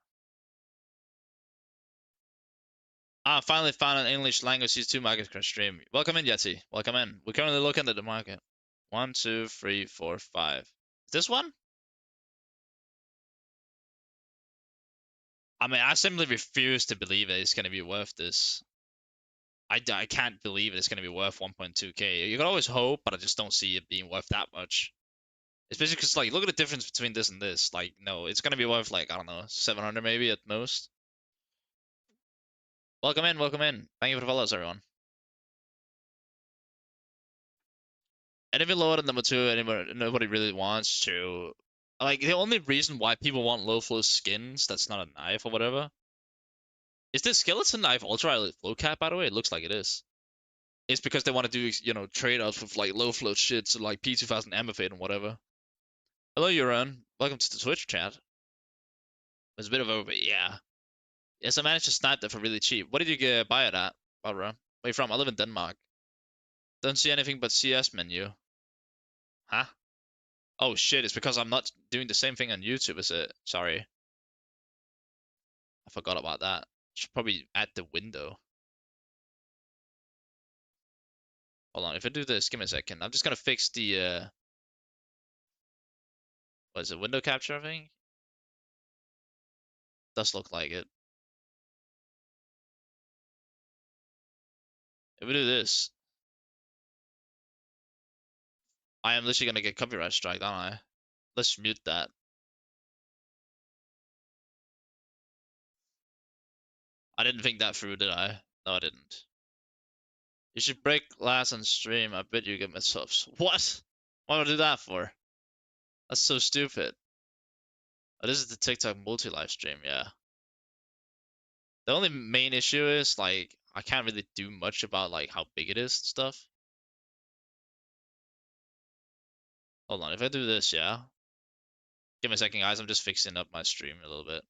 Ah, finally found an English language cs2 market crash stream. Welcome in, Yeti. Welcome in. We're currently looking at the market. 1, 2, 3, 4, 5. Is this one? I mean, I simply refuse to believe it's going to be worth this. I can't believe it's going to be worth 1.2k. You can always hope, but I just don't see it being worth that much. Especially because, like, look at the difference between this and this. Like, no, it's going to be worth, like, I don't know, 700 maybe at most. Welcome in, welcome in. Thank you for the follows, everyone. Anything lower than number 2, nobody really wants to. Like, the only reason why people want low flow skins that's not a knife or whatever. Is this skeleton knife ultra flow cap, by the way? It looks like it is. It's because they want to do, trade-offs with, like, low flow shit, so, like, P2000 Amorphate and whatever. Hello, Euron. Welcome to the Twitch chat. There's a bit of over, yeah. Yes, I managed to snipe that for really cheap. What did you buy it at, Barbara? Where are you from? I live in Denmark. Don't see anything but CS menu. Huh? Oh shit, it's because I'm not doing the same thing on YouTube, is it? Sorry. I forgot about that. Should probably add the window. Hold on, if I do this, give me a second. I'm just gonna fix the, what is it, window capture, I think? Does look like it. If we do this, I am literally gonna get copyright strike, don't I? Let's mute that. I didn't think that through, did I? No, I didn't. You should break glass on stream. I bet you get my subs. What? Why would I do that for? That's so stupid. Oh, this is the TikTok multi-live stream, yeah. The only main issue is, like, I can't really do much about, like, how big it is and stuff. Hold on, if I do this, yeah? Give me a second, guys. I'm just fixing up my stream a little bit.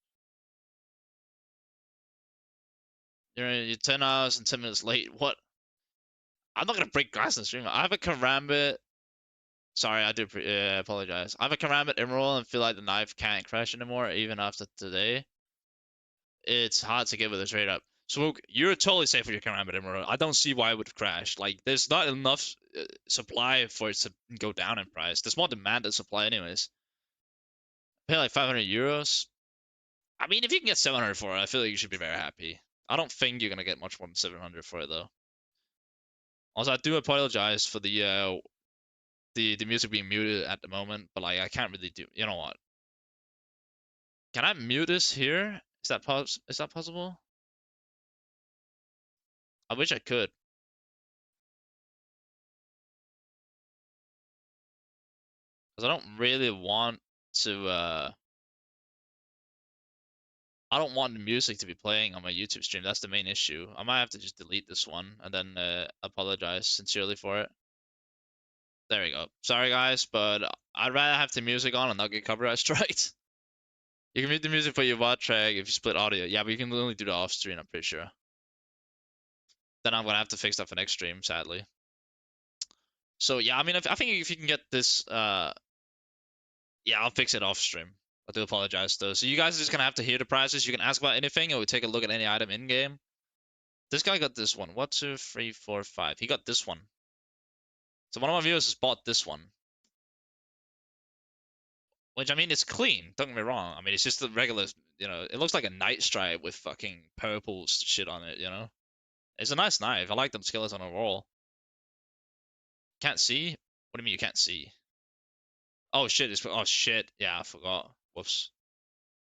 You're 10 hours and 10 minutes late. What? I'm not gonna break glass in the stream. I have a karambit. Sorry, I do apologize. I have a Karambit Emerald and feel like the knife can't crash anymore, even after today. It's hard to get with a trade up. Swook, you're totally safe with your Karambit Emerald. I don't see why it would crash. Like, there's not enough supply for it to go down in price. There's more demand than supply, anyways. Pay like 500 euros. I mean, if you can get 700 for it, I feel like you should be very happy. I don't think you're gonna get much more than 700 for it though. Also, I do apologize for the music being muted at the moment, but like I can't really do. You know what? Can I mute this here? Is that possible? I wish I could, because I don't really want to. I don't want the music to be playing on my YouTube stream. That's the main issue. I might have to just delete this one and then apologize sincerely for it. There we go. Sorry guys, but I'd rather have the music on and not get copyright striked. You can mute the music for your VOD track if you split audio. Yeah, but you can only do the off stream, I'm pretty sure. Then I'm gonna have to fix that for next stream, sadly. So yeah, I mean, I think if you can get this, yeah, I'll fix it off stream. I do apologize though. So you guys are just gonna have to hear the prices. You can ask about anything, or we take a look at any item in game. This guy got this one. 1, 2, 3, 4, 5. He got this one. So one of my viewers has bought this one. Which, I mean, it's clean. Don't get me wrong. I mean, it's just the regular, it looks like a night stripe with fucking purple shit on it, It's a nice knife. I like them skeleton overall. Can't see? What do you mean you can't see? Oh shit, oh shit. Yeah, I forgot. Whoops.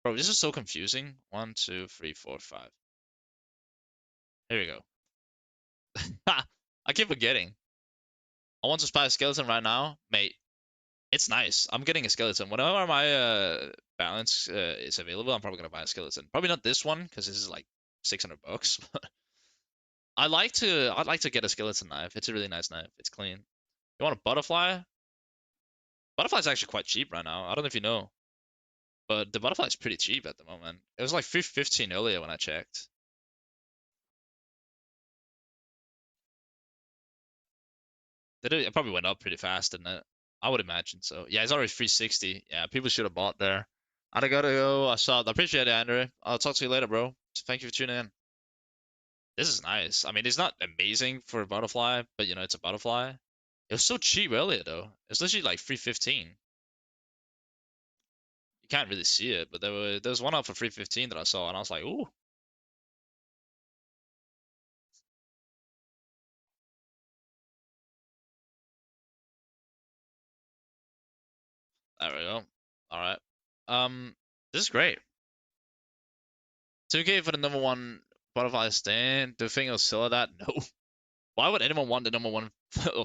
Bro, this is so confusing. 1, 2, 3, 4, 5. Here we go. I keep forgetting. I want to spy a skeleton right now. Mate, it's nice. I'm getting a skeleton. Whenever my balance is available, I'm probably gonna buy a skeleton. Probably not this one, because this is like 600 bucks. I'd like to get a skeleton knife. It's a really nice knife. It's clean. You want a butterfly? Butterfly's actually quite cheap right now. I don't know if you know, but the butterfly's pretty cheap at the moment. It was like 315 earlier when I checked. It probably went up pretty fast, didn't it? I would imagine so. Yeah, it's already 360. Yeah, people should have bought there. I gotta go. I saw. I appreciate it, Andrew. I'll talk to you later, bro. Thank you for tuning in. This is nice. I mean, it's not amazing for a butterfly, but it's a butterfly. It was so cheap earlier though. It's literally like 315. You can't really see it, but there was one up for 315 that I saw, and I was like, ooh. There we go. All right. This is great. 2K for the number one butterfly stand. Do you think it'll sell at that? No. Why would anyone want the number one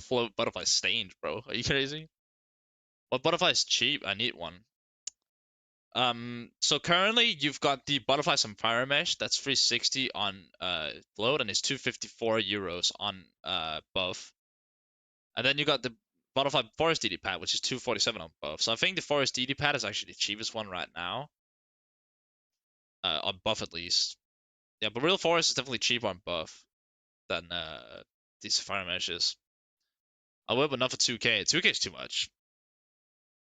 float butterfly stained, bro? Are you crazy? What butterfly is cheap? I need one. So currently you've got the butterfly sapphire mesh that's 360 on float and it's 254 euros on buff. And then you got the butterfly forest DD pad, which is 247 on buff. So I think the forest DD pad is actually the cheapest one right now. On buff at least. Yeah, but real forest is definitely cheaper on buff than these sapphire meshes. I would, but not for 2K. 2K is too much.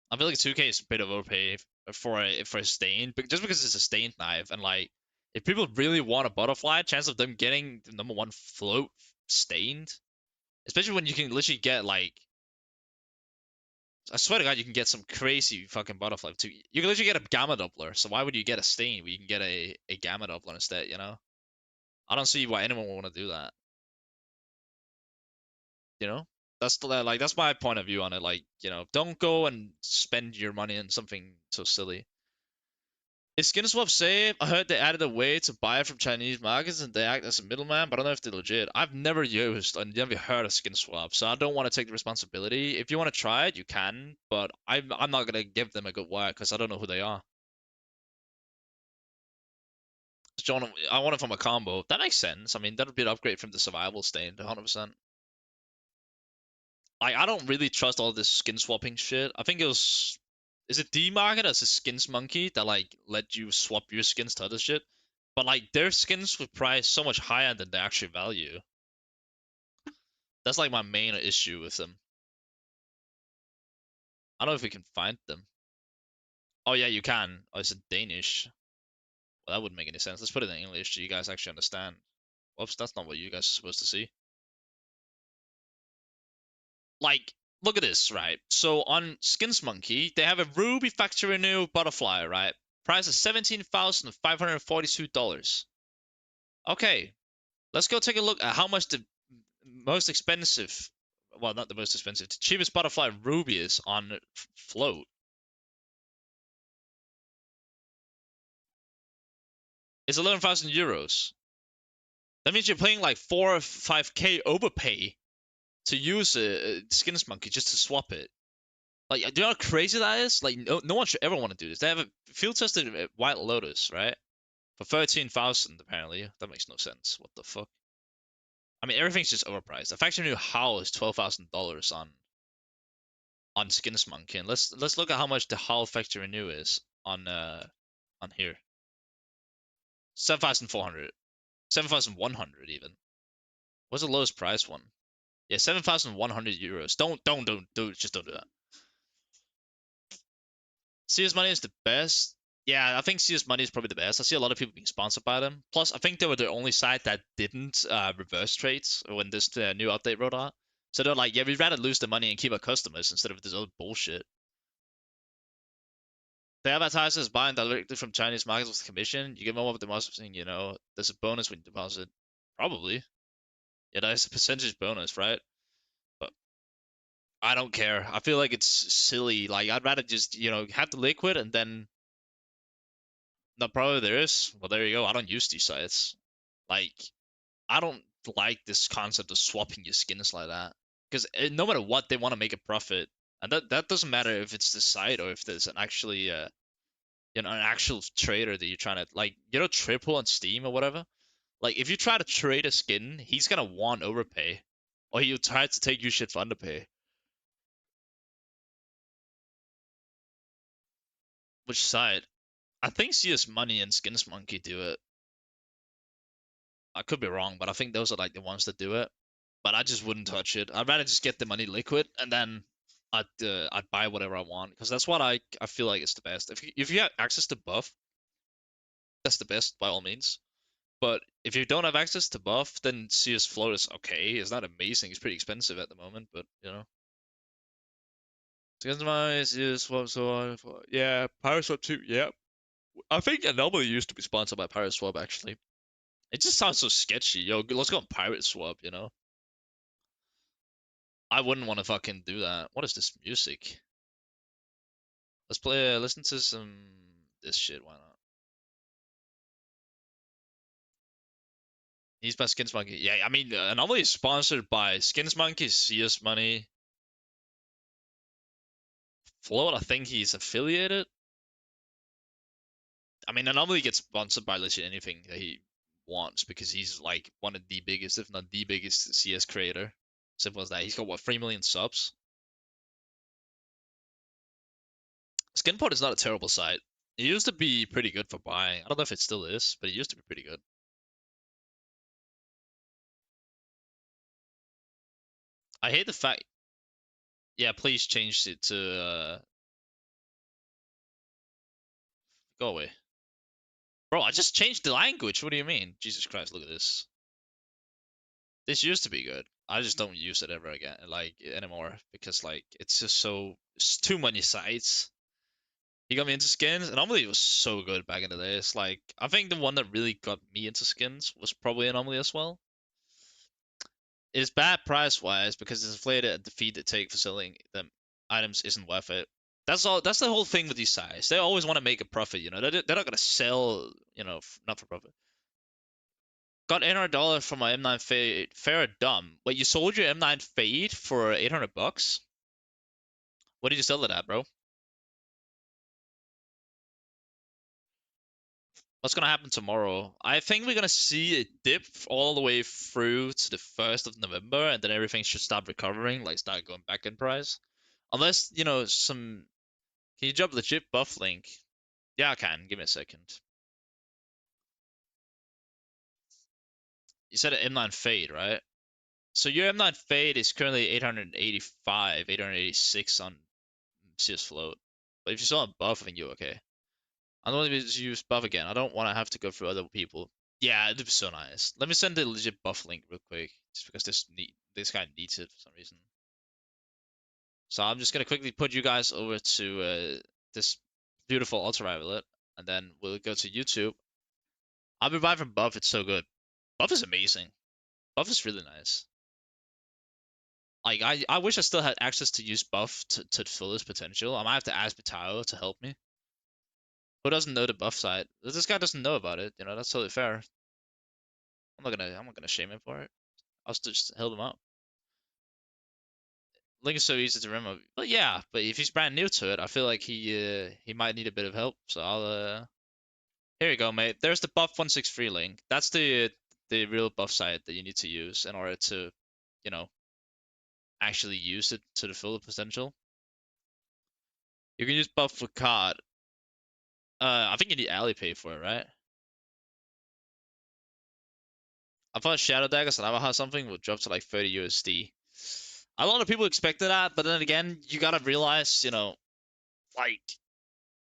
I feel like 2K is a bit of overpay for a stain, but just because it's a stained knife, and like if people really want a butterfly, chance of them getting the number one float stained, especially when you can literally get like, I swear to God, you can get some crazy fucking butterfly too. You can literally get a gamma doubler, so why would you get a stain where you can get a gamma doubler instead? I don't see why anyone would want to do that. You know, that's my point of view on it. Like, don't go and spend your money on something so silly. Is SkinSwap safe? I heard they added a way to buy from Chinese markets and they act as a middleman, but I don't know if they're legit. I've never used and never heard of SkinSwap, so I don't want to take the responsibility. If you want to try it, you can, but I'm not gonna give them a good whack because I don't know who they are. John, I want it from a combo. That makes sense. I mean, that would be an upgrade from the survival stain to 100%. Like, I don't really trust all this skin swapping shit. I think it was, is it D-Market as a skins monkey that like let you swap your skins to other shit? But like their skins were priced so much higher than their actual value. That's like my main issue with them. I don't know if we can find them. Oh yeah, you can. Oh, it's in Danish. Well, that wouldn't make any sense. Let's put it in English so you guys actually understand. Whoops, that's not what you guys are supposed to see. Like, look at this, right? So on Skins Monkey, they have a Ruby Factory New Butterfly, right? Price is $17,542. Okay, let's go take a look at how much the most expensive, well, not the most expensive, the cheapest butterfly ruby is on float. It's 11,000 euros. That means you're paying like 4 or 5k overpay to use a Skins Monkey just to swap it. Like, do you know how crazy that is? Like, no one should ever want to do this. They have a field tested White Lotus, right? For 13,000 apparently. That makes no sense. What the fuck? I mean, everything's just overpriced. The factory new Howl is $12,000 on Skins Monkey. And let's look at how much the Howl factory new is on here. 7,400. 7,100 even. What's the lowest price one? Yeah, 7,100 euros. Just don't do that. CS Money is the best. Yeah, I think CS Money is probably the best. I see a lot of people being sponsored by them. Plus, I think they were the only site that didn't reverse trades when this new update rolled out. So they're like, yeah, we'd rather lose the money and keep our customers instead of this other bullshit. The advertisers buying directly from Chinese markets with commission. You get more of the depositing, there's a bonus when you deposit. Probably. Yeah, that's a percentage bonus, right? But I don't care. I feel like it's silly. Like, I'd rather just, have the liquid and then. No, probably there is. Well, there you go. I don't use these sites. Like, I don't like this concept of swapping your skins like that. Because no matter what, they want to make a profit. And that doesn't matter if it's the site or if there's an actual trader that you're trying to, like, Triple on Steam or whatever. Like, if you try to trade a skin, he's gonna want overpay. Or he'll try to take you shit for underpay. Which side? I think CS Money and Skins Monkey do it. I could be wrong, but I think those are like the ones that do it. But I just wouldn't touch it. I'd rather just get the money liquid and then I'd buy whatever I want because that's what I feel like is the best. If you have access to buff, that's the best by all means. But if you don't have access to buff, then CS Float is okay. It's not amazing. It's pretty expensive at the moment, but Customize is swap so yeah, Pirate Swap too. Yeah, I think Anomaly used to be sponsored by Pirate Swap actually. It just sounds so sketchy. Yo, let's go on Pirate Swap. I wouldn't want to fucking do that. What is this music? Let's listen to some this shit. Why not? He's by Skins Monkey. Yeah, I mean, Anomaly is sponsored by Skins Monkey, CS Money, Float. I think he's affiliated. I mean, Anomaly gets sponsored by literally anything that he wants because he's like one of the biggest, if not the biggest, CS creator. Simple as that. He's got what 3 million subs. Skinpod is not a terrible site. It used to be pretty good for buying. I don't know if it still is, but it used to be pretty good. I hate the fact. Yeah, please change it to go away. Bro, I just changed the language. What do you mean? Jesus Christ, look at this. This used to be good. I just don't use it ever again, like anymore, because like it's too many sites. He got me into skins, and Anomaly was so good back in the day. It's like I think the one that really got me into skins was probably Anomaly as well. It's bad price wise because it's inflated and the fee they take for selling them items isn't worth it. That's all. That's the whole thing with these sites. They always want to make a profit. They're not gonna sell. Not for profit. Got $800 from my M9 Fade. Fair or dumb? Wait, you sold your M9 Fade for $800? What did you sell it at, bro? What's gonna happen tomorrow? I think we're gonna see a dip all the way through to the 1st of November, and then everything should start recovering, like start going back in price. Unless, some. Can you drop the chip buff link? Yeah, I can. Give me a second. You said an M9 Fade, right? So your M9 Fade is currently 885, 886 on CS float. But if you saw a buff, I think you're okay. I don't want to use buff again. I don't want to have to go through other people. Yeah, it'd be so nice. Let me send the legit buff link real quick, just because this guy needs it for some reason. So I'm just gonna quickly put you guys over to this beautiful ultraviolet, and then we'll go to YouTube. I'll be buying from buff. It's so good. Buff is amazing. Buff is really nice. Like I wish I still had access to use buff to its fullest potential. I might have to ask Bitao to help me. Who doesn't know the buff side? This guy doesn't know about it. You know, that's totally fair. I'm not gonna shame him for it. I'll just help him out. Link is so easy to remember. But yeah, but if he's brand new to it, I feel like he might need a bit of help. So I'll here you go, mate. There's the buff 163 link. That's the real buff site that you need to use in order to, you know, actually use it to the full potential. You can use buff for card. I think you need Alipay for it, right? I thought Shadow Daggers and Navaja something would drop to like 30 USD. A lot of people expected that, but then again, you gotta realize, you know, like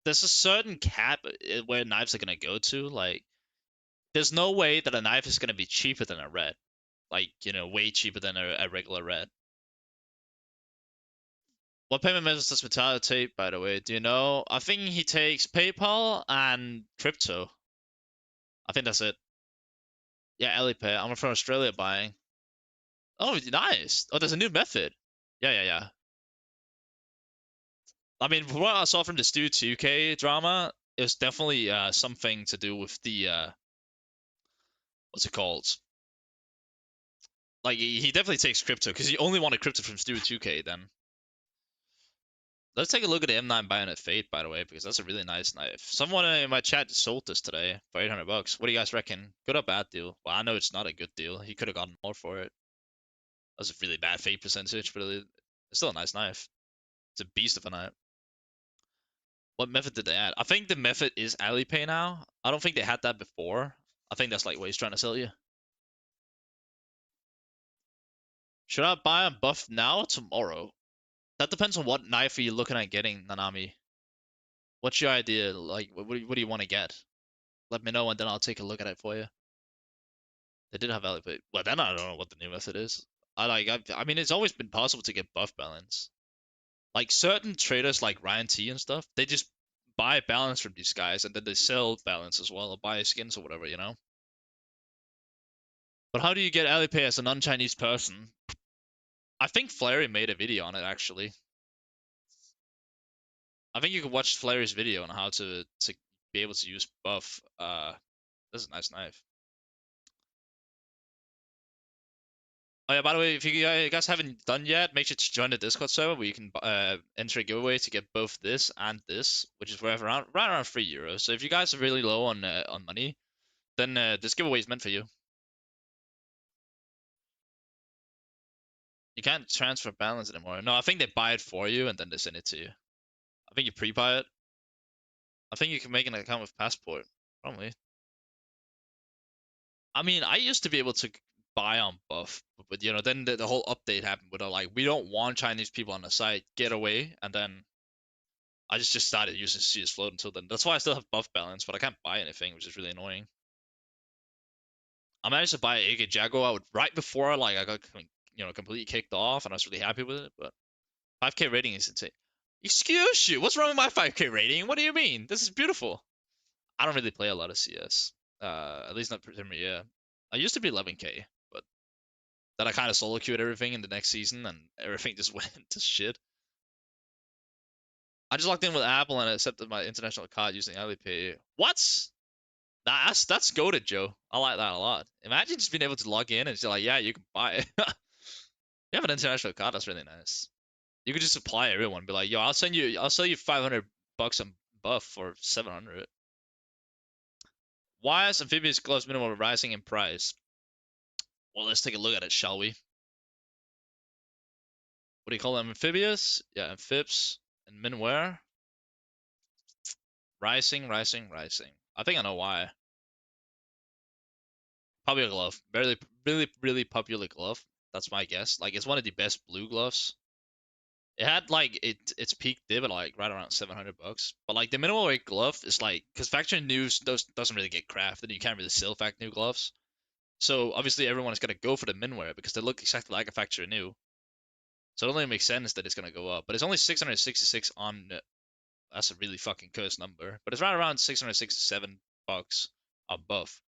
there's a certain cap where knives are gonna go to. Like, there's no way that a knife is gonna be cheaper than a red. Like, you know, way cheaper than a regular red. What payment methods does Metallic take, by the way? Do you know? I think he takes PayPal and crypto. I think that's it. Yeah, Alipay. I'm from Australia buying. Oh, nice. Oh, there's a new method. Yeah. I mean, from what I saw from the Stu 2K drama, it was definitely something to do with the what's it called? Like he definitely takes crypto because he only wanted crypto from Stu 2K. Then let's take a look at the M9 Bayonet Fate, by the way, because that's a really nice knife. Someone in my chat sold this today for 800 bucks. What do you guys reckon? Good or bad deal? Well, I know it's not a good deal. He could have gotten more for it. That's a really bad fate percentage, but it's still a nice knife. It's a beast of a knife. What method did they add? I think the method is Alipay now. I don't think they had that before. I think that's like what he's trying to sell you. Should I buy a buff now or tomorrow? That depends on what knife are you looking at getting, Nanami. What's your idea? Like, what do you want to get? Let me know and then I'll take a look at it for you. They did have Alipay. Well, then I don't know what the new method is. I mean, it's always been possible to get buff balance. Like certain traders like Ryan T and stuff, they just buy balance from these guys and then they sell balance as well or buy skins or whatever, you know? But how do you get Alipay as a non-Chinese person? I think Flary made a video on it actually. I think you could watch Flary's video on how to be able to use buff. This is a nice knife. Oh yeah, by the way, if you guys haven't done yet, make sure to join the Discord server where you can enter a giveaway to get both this and this, which is worth around right around €3. So if you guys are really low on money, then this giveaway is meant for you. You can't transfer balance anymore. No, I think they buy it for you and then they send it to you. I think you pre-buy it. I think you can make an account with Passport, probably. I mean, I used to be able to buy on buff, but you know, then the whole update happened where they're like, we don't want Chinese people on the site, get away, and then I just started using CS Float until then. That's why I still have buff balance, but I can't buy anything, which is really annoying. I managed to buy AK Jaguar right before like I got completely kicked off, and I was really happy with it. But 5K rating is insane. Excuse you, what's wrong with my 5K rating? What do you mean? This is beautiful. I don't really play a lot of CS, at least not Premier. I used to be 11K, but then I kind of solo queued everything in the next season, and everything just went to shit. I just logged in with Apple and accepted my international card using Alipay. What? That's goated, Joe. I like that a lot. Imagine just being able to log in and just like, yeah, you can buy it. You have an international card, that's really nice. You could just supply everyone, be like, yo, I'll sell you 500 bucks on buff for 700. Why is amphibious gloves minimum rising in price? Well, let's take a look at it, shall we? What do you call them? Amphibious? Yeah, amphibs and minwear. Rising. I think I know why. Popular glove. Really popular glove. That's my guess. Like, it's one of the best blue gloves. It had like its peak dip at like right around 700 bucks. But like the minimum weight glove is like because factory news doesn't really get crafted. You can't really sell factory new gloves. So obviously everyone is gonna go for the minwear because they look exactly like a factory new. So it only makes sense that it's gonna go up. But it's only 666 on. That's a really fucking cursed number. But it's right around 667 bucks on buff.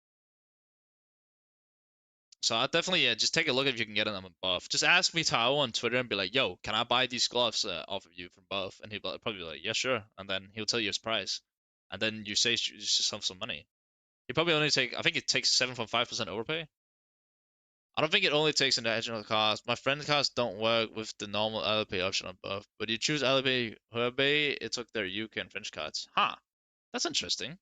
So I definitely just take a look if you can get them on buff. Just ask me Tao on Twitter and be like, "Yo, can I buy these gloves off of you from buff?" And he'll probably be like, "Yeah, sure." And then he'll tell you his price, and then you say you just have some money. He probably only take. I think it takes 7.5% overpay. I don't think it only takes into additional cost. My friend's cards don't work with the normal LP option on buff, but you choose LP Hebei, it took their UK and French cards. Huh, that's interesting.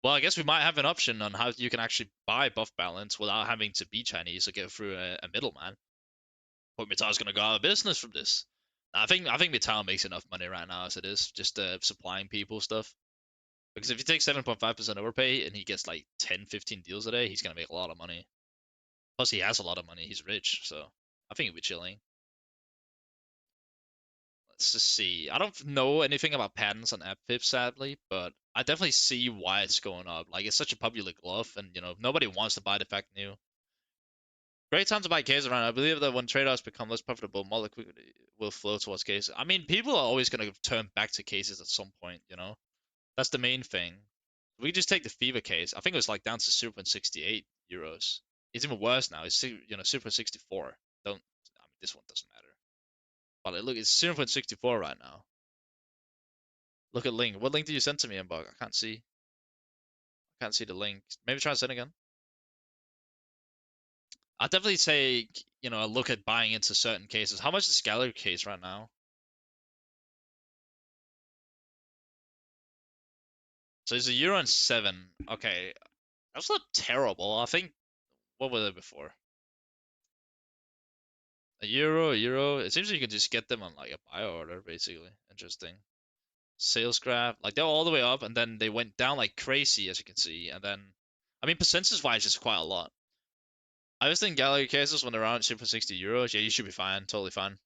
Well, I guess we might have an option on how you can actually buy buff balance without having to be Chinese or go through a middleman. But Mitar's gonna go out of business from this. I think Mitar makes enough money right now as it is, just supplying people stuff. Because if you take 7.5% overpay and he gets like 10, 15 deals a day, he's gonna make a lot of money. Plus, he has a lot of money. He's rich, so I think he'll be chilling. Let's just see. I don't know anything about patents on app pips, sadly, but I definitely see why it's going up. Like, it's such a popular glove, and nobody wants to buy the fact new. Great time to buy cases around. I believe that when trade-offs become less profitable, more liquidity will flow towards cases. I mean, people are always going to turn back to cases at some point. That's the main thing. We just take the Fever case. I think it was like down to 0.68 euros. It's even worse now. It's 0.64. Don't. I mean, this one doesn't matter. But look, it's 0.64 right now. Look at link. What link did you send to me, Mbug? I can't see. I can't see the link. Maybe try to send again. I'd definitely say, look at buying into certain cases. How much is Gallery case right now? So it's a euro and 7. Okay, that's not terrible. I think, what were they before? A euro. It seems like you can just get them on like a buy order, basically. Interesting. Sales graph, like they're all the way up, and then they went down like crazy, as you can see. And then, I mean, percentage wise, it's quite a lot. I was thinking gallery cases when they're around 60 euros. Yeah, you should be fine, totally fine.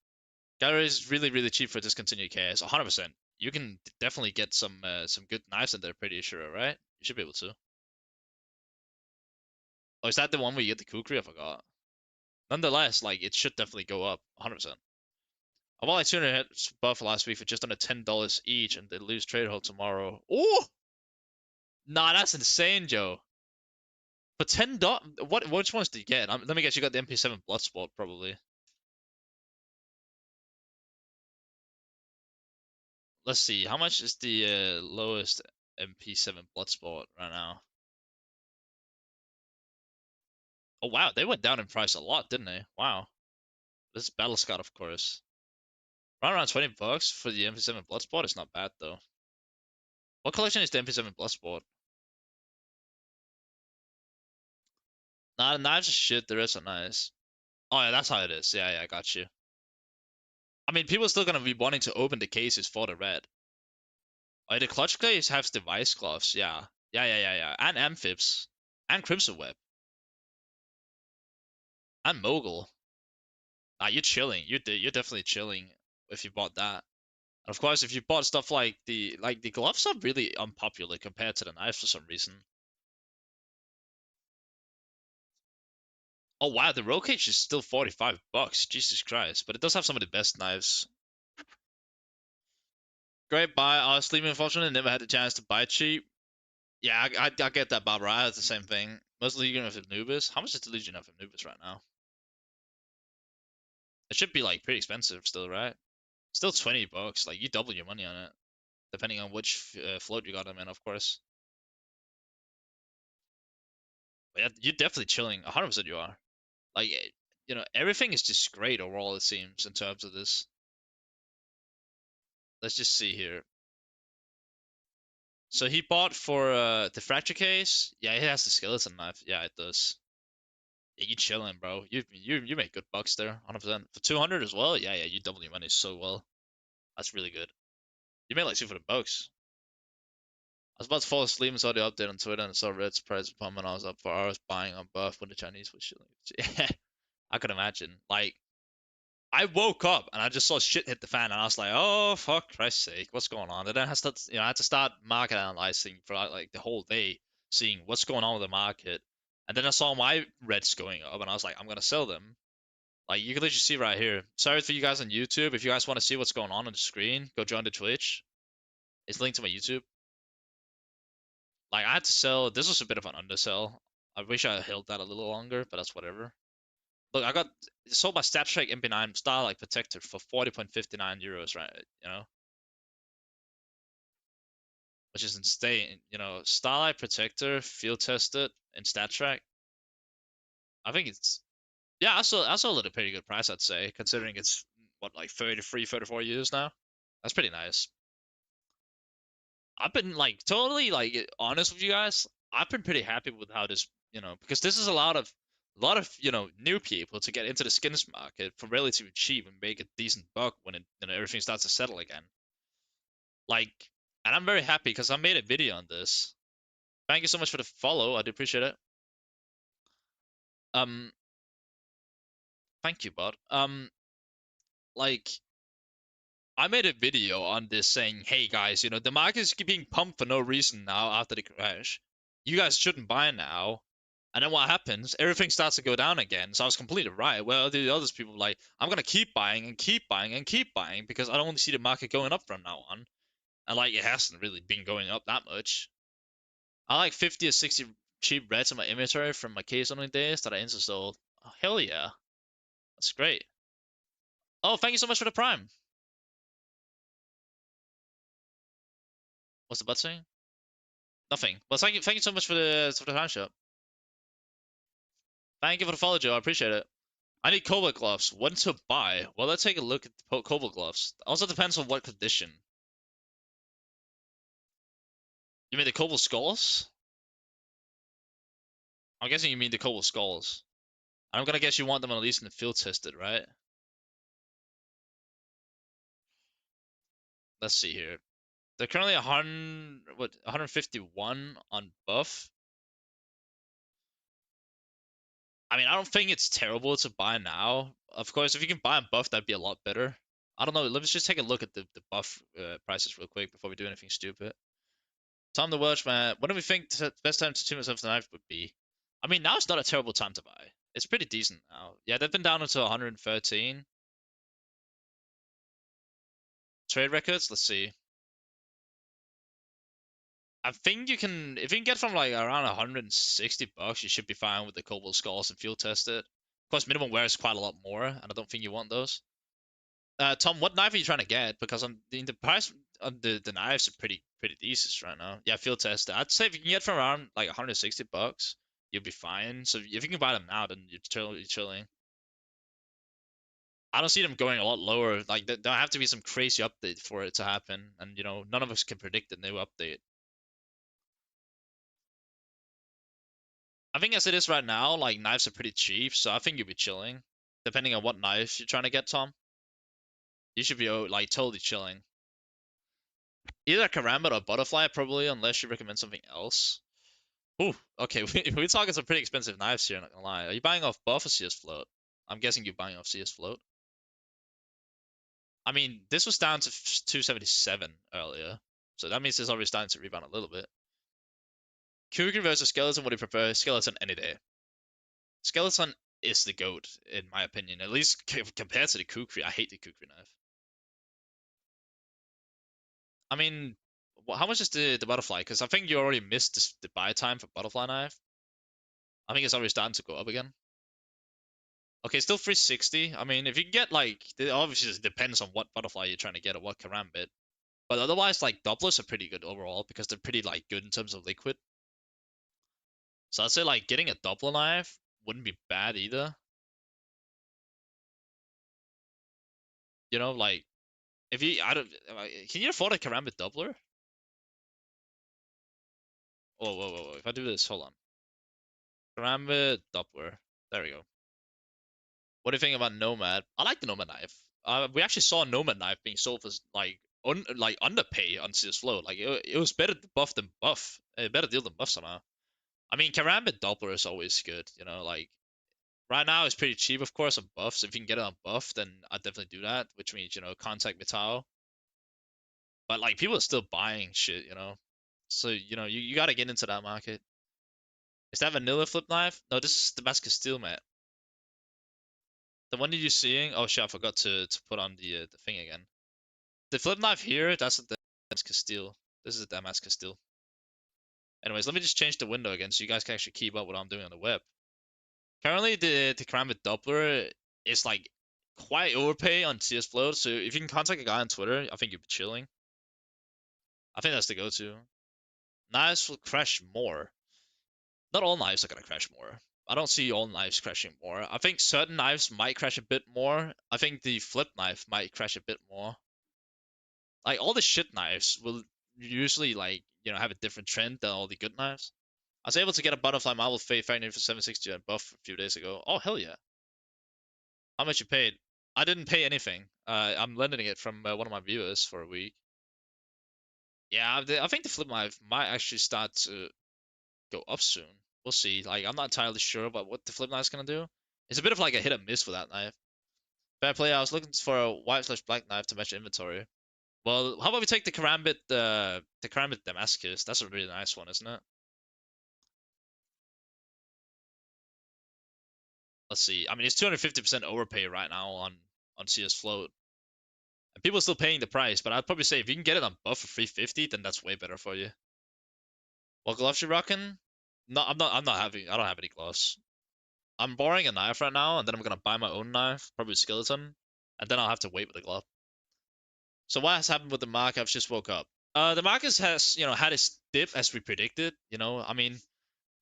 Gallery is really, really cheap for discontinued case. 100%. You can definitely get some good knives in there, pretty sure, right? You should be able to. Oh, is that the one where you get the kukri? I forgot. Nonetheless, like it should definitely go up 100%. I bought like 200 hits buff last week for just under $10 each, and they lose trade hold tomorrow. Oh, nah, that's insane, Joe. For $10, which ones did you get? Let me guess, you got the MP7 Bloodsport probably. Let's see, how much is the lowest MP7 Bloodsport right now? Oh wow, they went down in price a lot, didn't they? Wow. This is Battle Scout, of course. Around 20 bucks for the MP7 Bloodsport is not bad though. What collection is the MP7 Bloodsport? Nah, the knives are shit, the rest are nice. Oh yeah, that's how it is. Yeah, I got you. I mean, people are still gonna be wanting to open the cases for the red. Oh, the clutch case has device gloves, yeah. Yeah. And amphibs. And Crimson Web. And Mogul. Ah, you're chilling. You're definitely chilling if you bought that. And of course, if you bought stuff like the gloves are really unpopular compared to the knives for some reason. Oh wow, the roll cage is still 45 bucks. Jesus Christ. But it does have some of the best knives. Great buy. I was sleeping unfortunately, never had the chance to buy cheap. Yeah, I get that, Barbara. I had the same thing. Most Legion of Anubis. How much is the Legion of Anubis right now? It should be like pretty expensive still, right? Still 20 bucks. Like you double your money on it, depending on which float you got them in, of course. But yeah, you're definitely chilling. 100% you are. Like, everything is just great overall, it seems, in terms of this. Let's just see here. So he bought for the fracture case. Yeah, it has the skeleton knife. Yeah, it does. Yeah, you chilling, bro. You make good bucks there, 100%. For 200 as well. Yeah, you double your money so well. That's really good. You made like 200 bucks. I was about to fall asleep and saw the update on Twitter and saw Red's price pump and I was up for hours buying on buff when the Chinese was shilling. Yeah, I could imagine. Like I woke up and I just saw shit hit the fan, and I was like, "Oh fuck, Christ's sake, what's going on?" And then I had to start market analyzing for like the whole day, seeing what's going on with the market. And then I saw my reds going up, and I was like, "I'm gonna sell them." Like you can literally see right here. Sorry for you guys on YouTube. If you guys want to see what's going on the screen, go join the Twitch. It's linked to my YouTube. Like I had to sell. This was a bit of an undersell. I wish I held that a little longer, but that's whatever. Look, I got sold my StatStrike MP9 Starlight Protector for 40.59 euros, right? You know, which is insane. You know, Starlight Protector, field tested in StatTrack. I think it's yeah, I sold it at a pretty good price, I'd say, considering it's what like 33, 34 years now. That's pretty nice. I've been like totally like honest with you guys. I've been pretty happy with how this, because this is a lot of new people to get into the skins market for relatively cheap and make a decent buck when everything starts to settle again. Like, and I'm very happy because I made a video on this. Thank you so much for the follow. I do appreciate it. Um, thank you, bud. Like I made a video on this saying, hey guys, the market is being pumped for no reason now after the crash. You guys shouldn't buy now. And then what happens? Everything starts to go down again. So I was completely right. Well, the other people like, I'm gonna keep buying and keep buying and keep buying because I don't want to see the market going up from now on. And like it hasn't really been going up that much. I like 50 or 60 cheap reds in my inventory from my case only days that I installed. Oh, hell yeah. That's great. Oh, thank you so much for the prime. What's the bot saying? Nothing. Well, thank you so much for the time shot. Thank you for the follow, Joe. I appreciate it. I need Cobalt gloves. When to buy? Well, let's take a look at the Cobalt gloves. Also depends on what condition. You mean the Cobalt skulls? I'm guessing you mean the Cobalt skulls. I'm gonna guess you want them at least in the field tested, right? Let's see here. They're currently 151 on buff. I mean, I don't think it's terrible to buy now. Of course, if you can buy a buff, that'd be a lot better. I don't know. Let's just take a look at the buff prices real quick before we do anything stupid. Time to watch, man. When do we think the best time to tune myself to the knife would be? I mean, now it's not a terrible time to buy. It's pretty decent now. Yeah, they've been down until 113. Trade records, let's see. I think you can, if you can get from like around 160 bucks, you should be fine with the Cobalt Skulls and field test it. Of course, minimum wear is quite a lot more, and I don't think you want those. Tom, what knife are you trying to get? Because the price on the knives are pretty decent right now. Yeah, field test. I'd say if you can get from around like 160 bucks, you'll be fine. So if you can buy them now, then you're totally chilling. I don't see them going a lot lower. Like there'll have to be some crazy update for it to happen, and none of us can predict the new update. I think as it is right now, like knives are pretty cheap, so I think you'll be chilling. Depending on what knife you're trying to get, Tom, you should be like totally chilling. Either Karambit or Butterfly, probably, unless you recommend something else. Ooh, okay, we're talking some pretty expensive knives here, not gonna lie. Are you buying off Buff or CS Float? I'm guessing you're buying off CS Float. I mean, this was down to 277 earlier, so that means it's already starting to rebound a little bit. Kukri versus Skeleton, what do you prefer? Skeleton any day. Skeleton is the GOAT, in my opinion, at least compared to the Kukri. I hate the Kukri knife. I mean, how much is the Butterfly? Because I think you already missed the buy time for Butterfly knife. I think it's already starting to go up again. Okay, still 360. I mean, if you can get like, it obviously depends on what butterfly you're trying to get or what karambit. But otherwise, like doublers are pretty good overall because they're pretty like good in terms of liquid. So I'd say like getting a doubler knife wouldn't be bad either. Like if you, I don't, can you afford a karambit doubler? Whoa, whoa, whoa, whoa! If I do this, hold on. Karambit doubler. There we go. What do you think about Nomad? I like the Nomad knife. We actually saw a Nomad knife being sold for like underpay on CS Flow. Like it was better buff than buff. A better deal than buff somehow. I mean, Karambit Doppler is always good. Like Right now it's pretty cheap, of course, on buff. So if you can get it on buff, then I'd definitely do that. Which means contact Mitao. But like people are still buying shit, So you gotta get into that market. Is that vanilla flip knife? No, this is Damascus steel, mate. The one that you're seeing. Oh shit, I forgot to put on the thing again. The flip knife here, that's the Damascus steel. This is a Damascus steel. Anyways, let me just change the window again so you guys can actually keep up what I'm doing on the web. Currently, the Karambit Doppler is like quite overpay on CS Float, so if you can contact a guy on Twitter, I think you'll be chilling. I think that's the go-to. Knives will crash more. Not all knives are gonna crash more. I don't see all knives crashing more. I think certain knives might crash a bit more. I think the flip knife might crash a bit more. Like all the shit knives will usually have a different trend than all the good knives. I was able to get a butterfly marble fade factory for 760 and buff a few days ago. Oh hell yeah! How much you paid? I didn't pay anything. I'm lending it from one of my viewers for a week. Yeah, I think the flip knife might actually start to go up soon. We'll see. Like I'm not entirely sure about what the flip knife's gonna do. It's a bit of like a hit and miss for that knife. Bad play. I was looking for a white/black knife to match inventory. Well, how about we take the Karambit Damascus? That's a really nice one, isn't it? Let's see. I mean, it's 250% overpay right now on CS Float. And people are still paying the price, but I'd probably say if you can get it on buff for 350, then that's way better for you. What gloves you rocking? No, I'm not having. I don't have any gloves. I'm borrowing a knife right now, and then I'm gonna buy my own knife, probably skeleton, and then I'll have to wait with the glove. So what has happened with the market? I've just woke up. The market has had its dip as we predicted. I mean,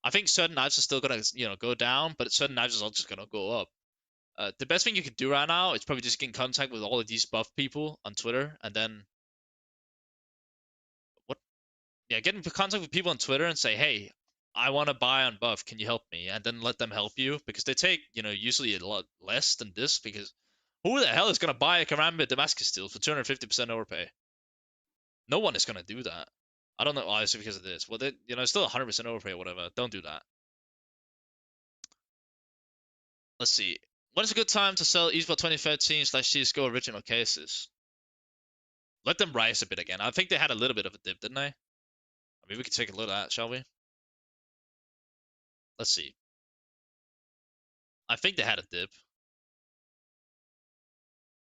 I think certain knives are still gonna go down, but certain knives are also just gonna go up. The best thing you can do right now is probably just get in contact with all of these buff people on Twitter, and then what? Yeah, get in contact with people on Twitter and say, hey, I want to buy on buff. Can you help me? And then let them help you because they take usually a lot less than this because who the hell is gonna buy a Karambit Damascus steel for 250% overpay? No one is gonna do that. I don't know why. It's because of this. Well, it's still 100% overpay or whatever. Don't do that. Let's see. When is a good time to sell esports 2013/CSGO original cases? Let them rise a bit again. I think they had a little bit of a dip, didn't they? I mean, we can take a look at that, shall we? Let's see. I think they had a dip.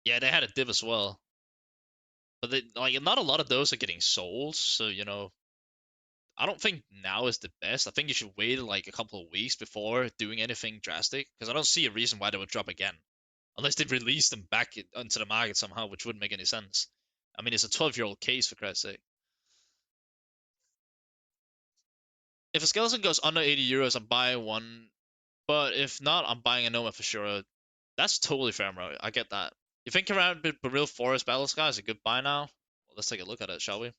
Yeah, they had a dip as well. But not a lot of those are getting sold, so I don't think now is the best. I think you should wait like a couple of weeks before doing anything drastic, because I don't see a reason why they would drop again. Unless they release them back into the market somehow, which wouldn't make any sense. I mean, it's a 12-year-old case, for Christ's sake. If a skeleton goes under 80 euros, I'm buying one. But if not, I'm buying a Noma for sure. That's totally fair, bro. I get that. You think around Baril Forest Battle Sky is a good buy now? Well, let's take a look at it, shall we?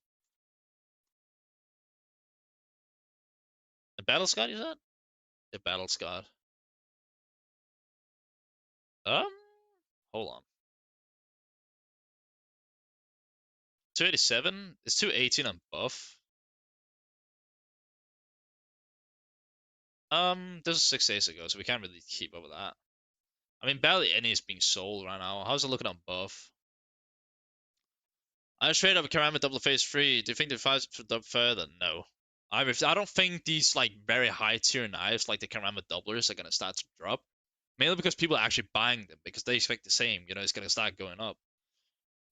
A Battle Sky, you said? A Battle Sky. Um, hold on. 287? It's 218 on buff. This was 6 days ago, so we can't really keep up with that. I mean, barely any is being sold right now. How's it looking on buff? I straight up Karambit double phase 3. Do you think the fights up further? No. I don't think these like very high tier knives like the Karambit doublers are gonna start to drop. Mainly because people are actually buying them because they expect the same. It's gonna start going up.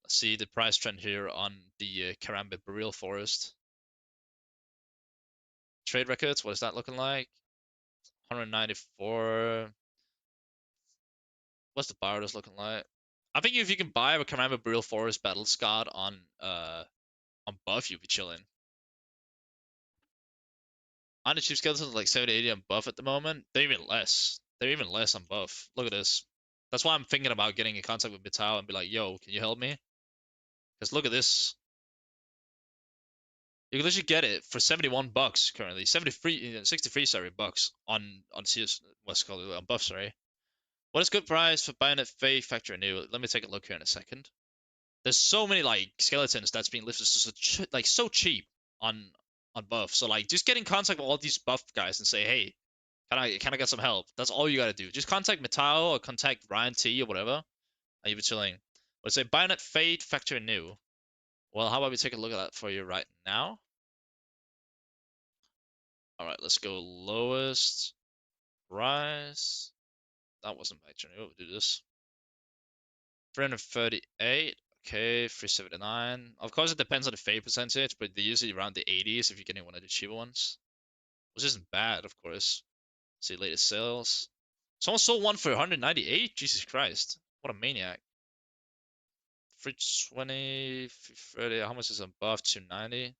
Let's see the price trend here on the Karambit Baril Forest. Trade records, what is that looking like? 194. What's the Bardos looking like? I think if you can buy a Karambit Baril Forest Battle Scarred on buff, you'll be chilling. On the cheap skeletons like 70, 80 on buff at the moment. They're even less. They're even less on buff. Look at this. That's why I'm thinking about getting in contact with Mitao and be like, yo, can you help me? Because look at this. You can literally get it for 71 bucks currently. 63, sorry, bucks on CS, what's it called, on buff, sorry. What is good price for buying it Fae Factory New? Let me take a look here in a second. There's so many like skeletons that's being listed so cheap on buff. So like just get in contact with all these buff guys and say, hey, Can I get some help? That's all you gotta do. Just contact Metal or contact Ryan T or whatever, and you'll be chilling. Let's say Bayonet Fade Factory New. Well, how about we take a look at that for you right now? All right, let's go lowest price. That wasn't Factory New. We'll do this. 338. Okay, 379. Of course, it depends on the fade percentage, but they're usually around the 80s if you're getting one of the cheaper ones, which isn't bad, of course. See latest sales. Someone sold one for 198. Jesus Christ, what a maniac! 320, 330. How much is above 290?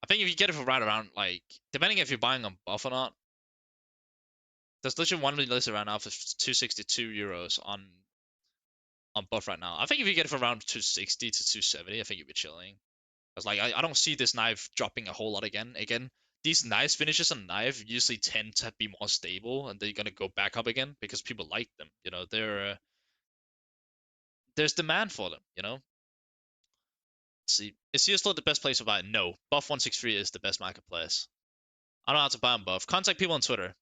I think if you get it for right around, like, depending if you're buying on buff or not, there's literally one listed right now for 262 euros on buff right now. I think if you get it for around 260 to 270, I think you'd be chilling. Because like I don't see this knife dropping a whole lot again. These nice finishes on knife usually tend to be more stable, and they're gonna go back up again because people like them. You know, there's demand for them. You know. Let's see, is CS the best place to buy? No, Buff 163 is the best marketplace. I don't know how to buy on Buff. Contact people on Twitter.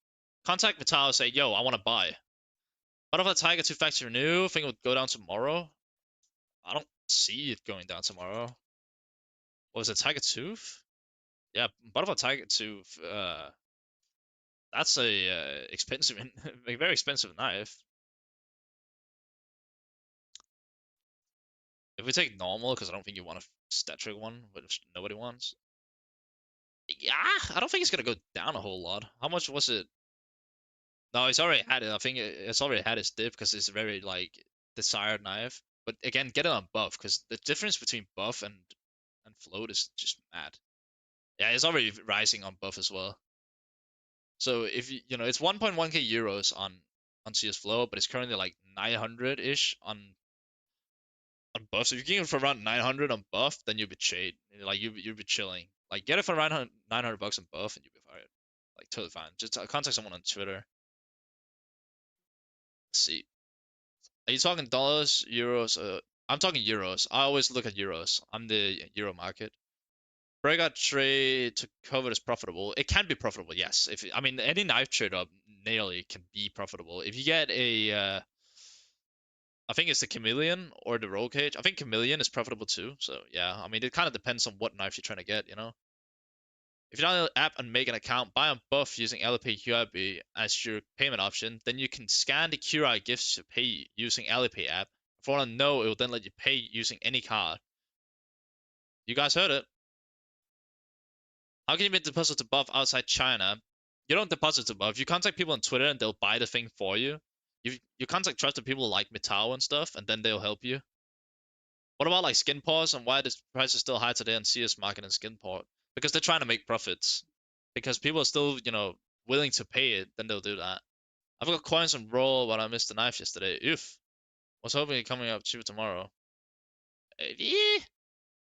Contact Vital. Say, yo, I want to buy. What if a Tiger 2 Factory New? I think it would go down tomorrow. I don't see it going down tomorrow. What was it, Tiger Tooth? Yeah, Butterfly Tiger Tooth. That's a expensive, a very expensive knife. If we take normal, because I don't think you want a static one, which nobody wants. Yeah, I don't think it's gonna go down a whole lot. How much was it? No, it's already had it. I think it's already had its dip because it's a very like desired knife. But again, get it on buff because the difference between buff and float is just mad. Yeah, it's already rising on buff as well. So if you know it's 1.1k euros on CS Flow, but it's currently like 900 ish on buff. So if you're getting it for around 900 on buff, then you'll be shade. Like you'll be chilling. Like get it for around 900 bucks on buff, and you'll be fine. Like totally fine. Just contact someone on Twitter. Let's see. Are you talking dollars, euros? I'm talking euros. I always look at euros. I'm the euro market. Breakout trade to cover is profitable. It can be profitable, yes. If I mean any knife trade up nearly can be profitable. If you get a, I think it's the chameleon or the roll cage. I think chameleon is profitable too. So yeah, I mean it kind of depends on what knife you're trying to get, you know. If you download the app and make an account, buy on Buff using Alipay QRB as your payment option, then you can scan the QR gifts to pay using Alipay app. If you want to know, it will then let you pay using any card. You guys heard it. How can you make deposit to Buff outside China? You don't deposit to Buff. You contact people on Twitter and they'll buy the thing for you. You contact trusted people like Mitao and stuff, and then they'll help you. What about like skin pores and why the price is still high today on CS market and skin port? Because they're trying to make profits. Because people are still, you know, willing to pay it, then they'll do that. I've got coins on roll, but I missed the knife yesterday. Oof. Was hoping it coming up cheaper tomorrow. Yeah.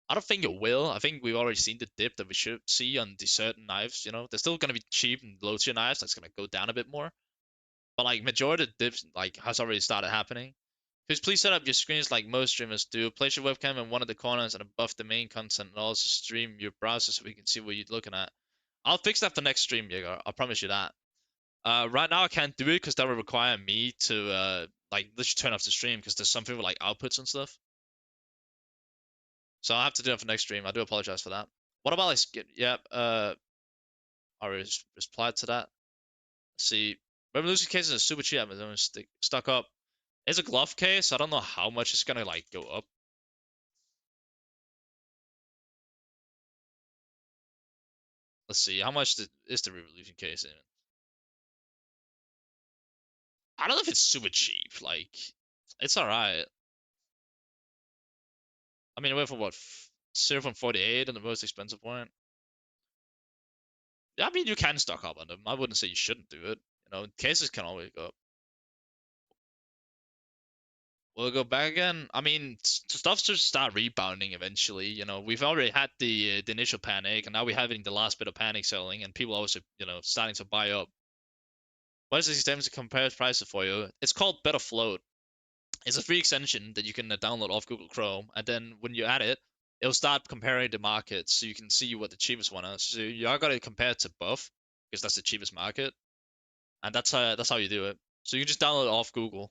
I don't think it will. I think we've already seen the dip that we should see on the certain knives. You know, they're still gonna be cheap and low tier knives. That's gonna go down a bit more. But like majority of the dips like has already started happening. Please set up your screens like most streamers do. Place your webcam in one of the corners and above the main content, and also stream your browser so we can see what you're looking at. I'll fix that for next stream, Jaeger. I promise you that. Right now I can't do it because that would require me to like literally turn off the stream because there's something with like outputs and stuff. So I'll have to do it for next stream. I do apologize for that. What about like skip? Yeah, I replied to that. Let's see. Revolution case is a super cheap Amazon stuck up. It's a glove case. I don't know how much it's gonna like go up. Let's see. How much is the revolution case in? I don't know if it's super cheap. Like, it's alright. I mean, it went from what 0 from 48 and the most expensive point. Yeah, I mean, you can stock up on them. I wouldn't say you shouldn't do it. You know, cases can always go up. Will it go back again? I mean, stuff should start rebounding eventually. You know, we've already had the initial panic, and now we're having the last bit of panic selling, and people also, you know, starting to buy up. What is the system to compare prices for you? It's called Better Float. It's a free extension that you can download off Google Chrome, and then when you add it, it'll start comparing the markets, so you can see what the cheapest one is. So you are gonna compare to Buff because that's the cheapest market. and that's how you do it. So you can just download it off Google.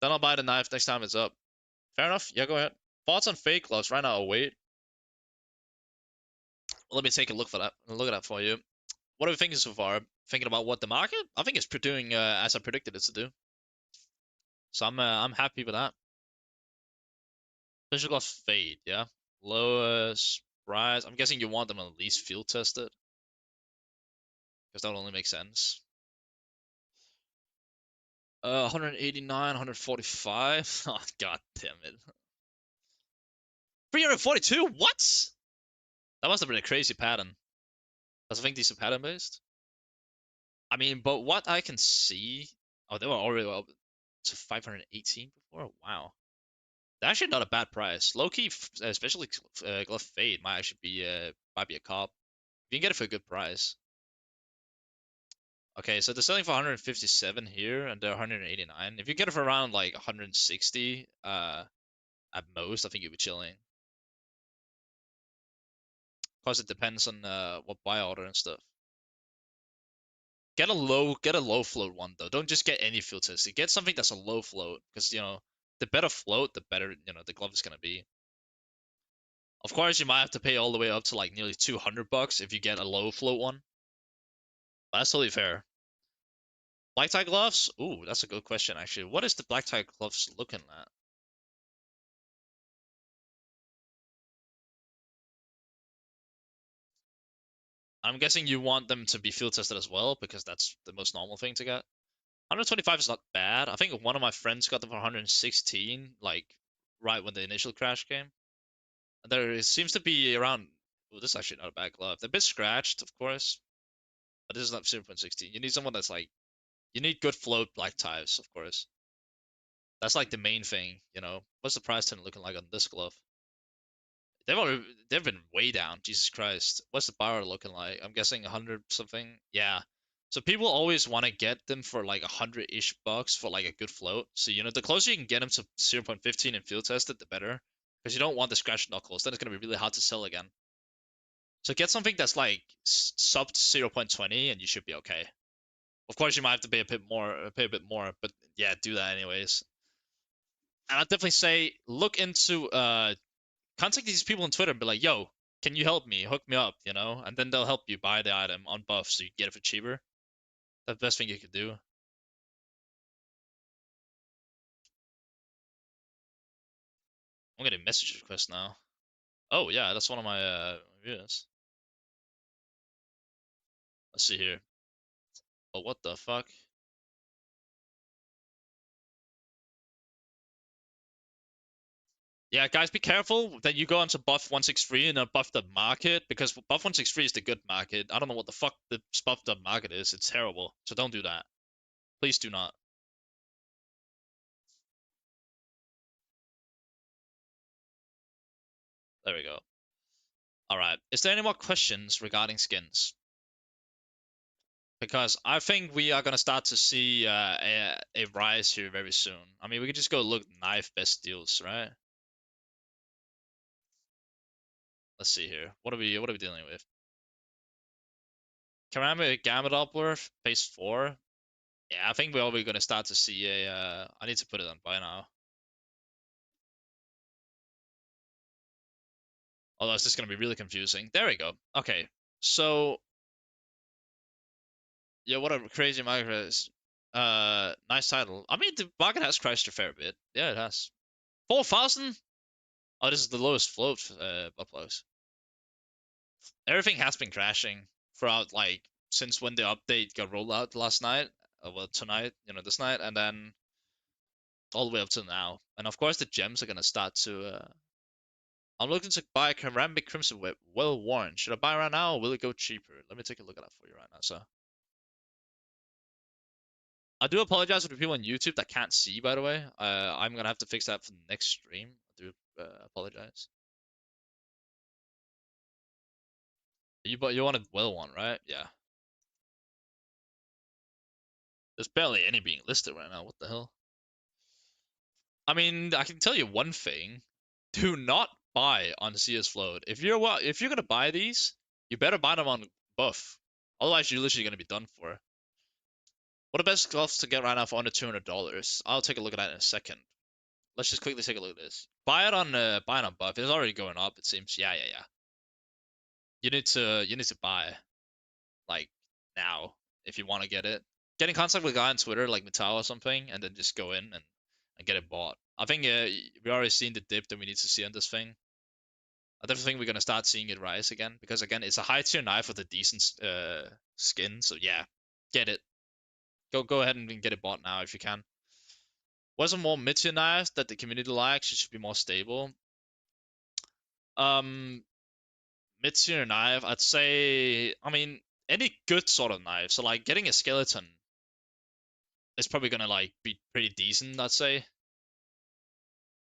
Then I'll buy the knife next time it's up. Fair enough. Yeah, go ahead. Thoughts on fake gloves right now? Oh, wait. Let me take a look for that. Look at that for you. What are we thinking so far? Thinking about what the market? I think it's doing as I predicted it to do. So I'm happy with that. Visual gloves fade, yeah. Lowest price. I'm guessing you want them at least field tested because that would only make sense. 189, 145. Oh, god damn it. 342? What? That must have been a crazy pattern. Because I think these are pattern based. I mean, but what I can see. Oh, they were already up to 518 before? Wow. That's actually not a bad price. Low key, especially glove fade might actually be a cop. You can get it for a good price. Okay, so they're selling for 157 here, and they're 189. If you get it for around like 160, at most, I think you'll be chilling. Of course, it depends on what buy order and stuff. Get a low float one though. Don't just get any field test. Get something that's a low float, because the better float, the better the glove is gonna be. Of course, you might have to pay all the way up to like nearly $200 if you get a low float one. But that's totally fair. Black tie gloves? Ooh, that's a good question actually. What is the black tie gloves looking at? I'm guessing you want them to be field tested as well because that's the most normal thing to get. 125 is not bad. I think one of my friends got them for 116, like right when the initial crash came. And there seems to be around. Oh, this is actually not a bad glove. They're a bit scratched, of course, but this is not 0.16. You need someone that's like, you need good float black ties, of course. That's like the main thing. What's the price tag looking like on this glove? They've been way down. Jesus Christ. What's the bar looking like? I'm guessing 100 something. Yeah. So people always want to get them for like 100-ish bucks for like a good float. So the closer you can get them to 0.15 and field tested, the better. Because you don't want the scratch knuckles. Then it's gonna be really hard to sell again. So get something that's like sub 0.20 and you should be okay. Of course, you might have to pay a bit more, but yeah, do that anyways. And I'd definitely say look into contact these people on Twitter and be like, yo, can you help me? Hook me up. And then they'll help you buy the item on buff so you get it for cheaper. That's the best thing you could do. I'm getting message requests now. Oh yeah, that's one of my viewers. Let's see here. Oh, what the fuck? Yeah, guys, be careful that you go into buff 163 and buff the market, because buff 163 is the good market. I don't know what the fuck the buffed up market is. It's terrible. So don't do that. Please do not. There we go. All right. Is there any more questions regarding skins? Because I think we are gonna start to see a rise here very soon. I mean, we could just go look knife best deals, right? Let's see here. What are we dealing with? Ceramic Gamma Doppler, phase 4. Yeah, I think we're already gonna start to see a. I need to put it on by now. Although it's just gonna be really confusing. There we go. Okay, so yeah, what a crazy market is. Nice title. I mean, the market has crashed a fair bit. Yeah, it has. 4,000. Oh, this is the lowest float uploads. Everything has been crashing throughout, like, since when the update got rolled out last night. Well, tonight, this night, and then all the way up to now. And of course, the gems are gonna start to. I'm looking to buy a ceramic crimson whip, well worn. Should I buy right now, or will it go cheaper? Let me take a look at that for you right now. So, I do apologize to the people on YouTube that can't see. By the way, I'm gonna have to fix that for the next stream. I do apologize. You want a well one, right? Yeah. There's barely any being listed right now. What the hell? I mean, I can tell you one thing: do not buy on CS Float. If you're gonna buy these, you better buy them on buff. Otherwise, you're literally gonna be done for. What are the best gloves to get right now for under $200? I'll take a look at that in a second. Let's just quickly take a look at this. Buy it on buff. It's already going up, it seems. Yeah. You need to buy like now if you want to get it. Get in contact with a guy on Twitter like Metal or something, and then just go in and get it bought. I think we already seen the dip that we need to see on this thing. I definitely think we're gonna start seeing it rise again because again, it's a high tier knife with a decent skin. So yeah, get it. Go ahead and get it bought now if you can. What are some more mid tier knives that the community likes? It should be more stable. Um, Mid tier knife, I'd say. I mean, any good sort of knife. So like getting a skeleton is probably gonna like be pretty decent. I'd say.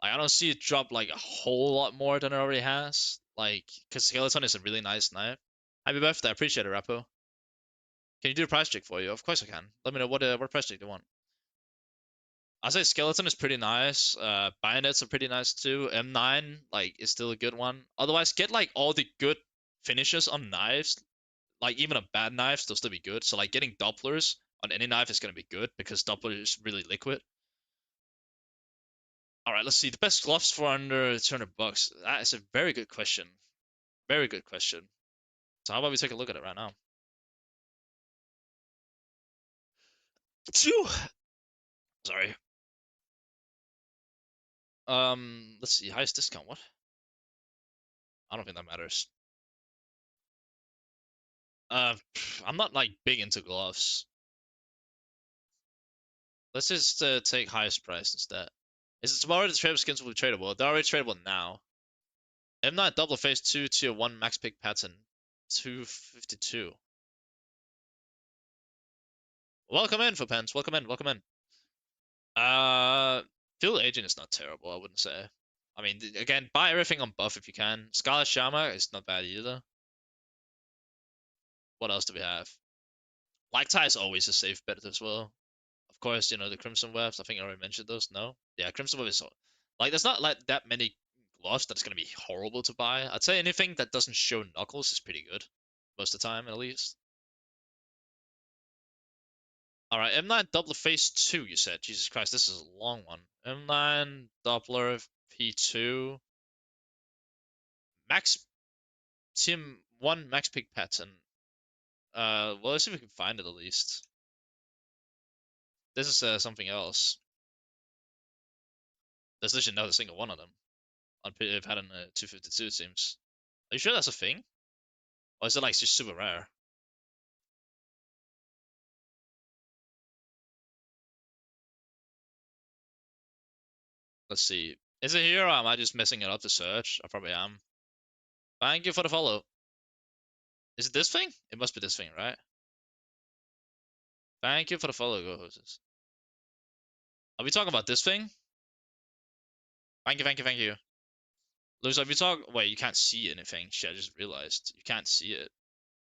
Like I don't see it drop like a whole lot more than it already has. Like, cause skeleton is a really nice knife. Happy birthday, I appreciate it, Rappo. Can you do a price check for you? Of course I can. Let me know what price check do you want. I say skeleton is pretty nice. Bayonets are pretty nice too. M9 like is still a good one. Otherwise, get like all the good finishes on knives. Like even a bad knife will still be good. So like getting Dopplers on any knife is gonna be good because Doppler is really liquid. All right, let's see the best gloves for under 200 bucks. That is a very good question. Very good question. So how about we take a look at it right now? Phew. Sorry. Let's see. Highest discount. What? I don't think that matters. I'm not like big into gloves. Let's just take highest price instead. Is it tomorrow the tradable skins will be tradable? They're already tradable now. M9 double face 2 tier 1 max pick pattern 252. Welcome in for pens. Welcome in. Welcome in. Field agent is not terrible. I wouldn't say. I mean, again, buy everything on buff if you can. Scarlet Shama is not bad either. What else do we have? Black Tie is always a safe bet as well. Of course, you know, the Crimson Webs. I think I already mentioned those. No? Yeah, Crimson Web is like there's not like that many gloves that's gonna be horrible to buy. I'd say anything that doesn't show knuckles is pretty good. Most of the time at least. Alright, M9 Doppler Phase 2, you said. Jesus Christ, this is a long one. M9 Doppler P2. Max Team 1 Max Pick Pattern. Well, let's see if we can find it at least. This is something else. There's literally not a single one of them on pattern 252, it seems. Are you sure that's a thing? Or is it like just super rare? Let's see. Is it here or am I just messing it up to search? I probably am. Thank you for the follow. Is it this thing? It must be this thing, right? Thank you for the follow, go hosts. Are we talking about this thing? Thank you, thank you, thank you. Lose, are we talking? Wait, you can't see anything. Shit, I just realized. You can't see it.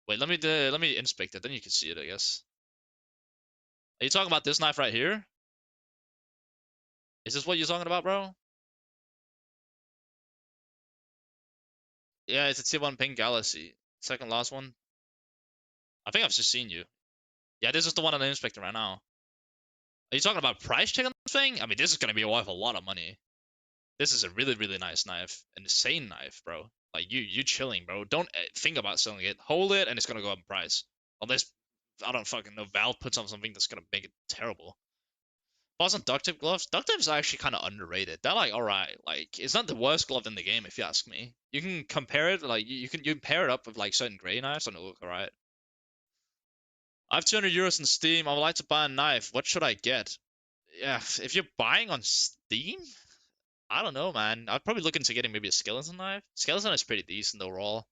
Wait, let me inspect it, then you can see it, I guess. Are you talking about this knife right here? Is this what you're talking about, bro? Yeah, it's a tier 1 pink galaxy. Second last one. I think I've just seen you. Yeah, this is the one I'm inspecting right now. Are you talking about price check on this thing? I mean, this is gonna be worth a lot of money. This is a really, really nice knife. An insane knife, bro. Like, you chilling, bro. Don't think about selling it. Hold it, and it's gonna go up in price. Unless, I don't fucking know, Valve puts on something that's gonna make it terrible. Boss on duct tape gloves. Duct tape is actually kind of underrated. They're like, alright. Like, it's not the worst glove in the game, if you ask me. You can compare it, like, you can pair it up with, like, certain gray knives, and it'll look alright. I have 200 euros in Steam. I would like to buy a knife. What should I get? Yeah, if you're buying on Steam, I don't know, man. I'd probably look into getting maybe a skeleton knife. Skeleton is pretty decent overall.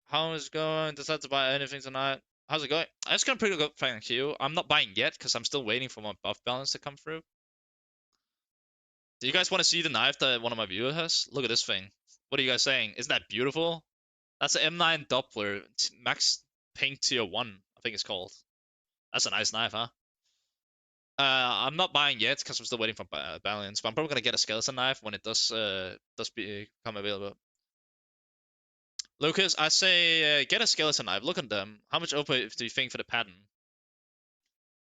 How is it going? Decide to buy anything tonight? How's it going? It's going pretty good, thank you. I'm not buying yet because I'm still waiting for my buff balance to come through. Do you guys want to see the knife that one of my viewers has? Look at this thing. What are you guys saying? Isn't that beautiful? That's an M9 Doppler Max Pink Tier 1, I think it's called. That's a nice knife, huh? I'm not buying yet because I'm still waiting for balance, but I'm probably gonna get a skeleton knife when it does become available. Lucas, I say get a skeleton knife. Look at them. How much OP do you think for the pattern?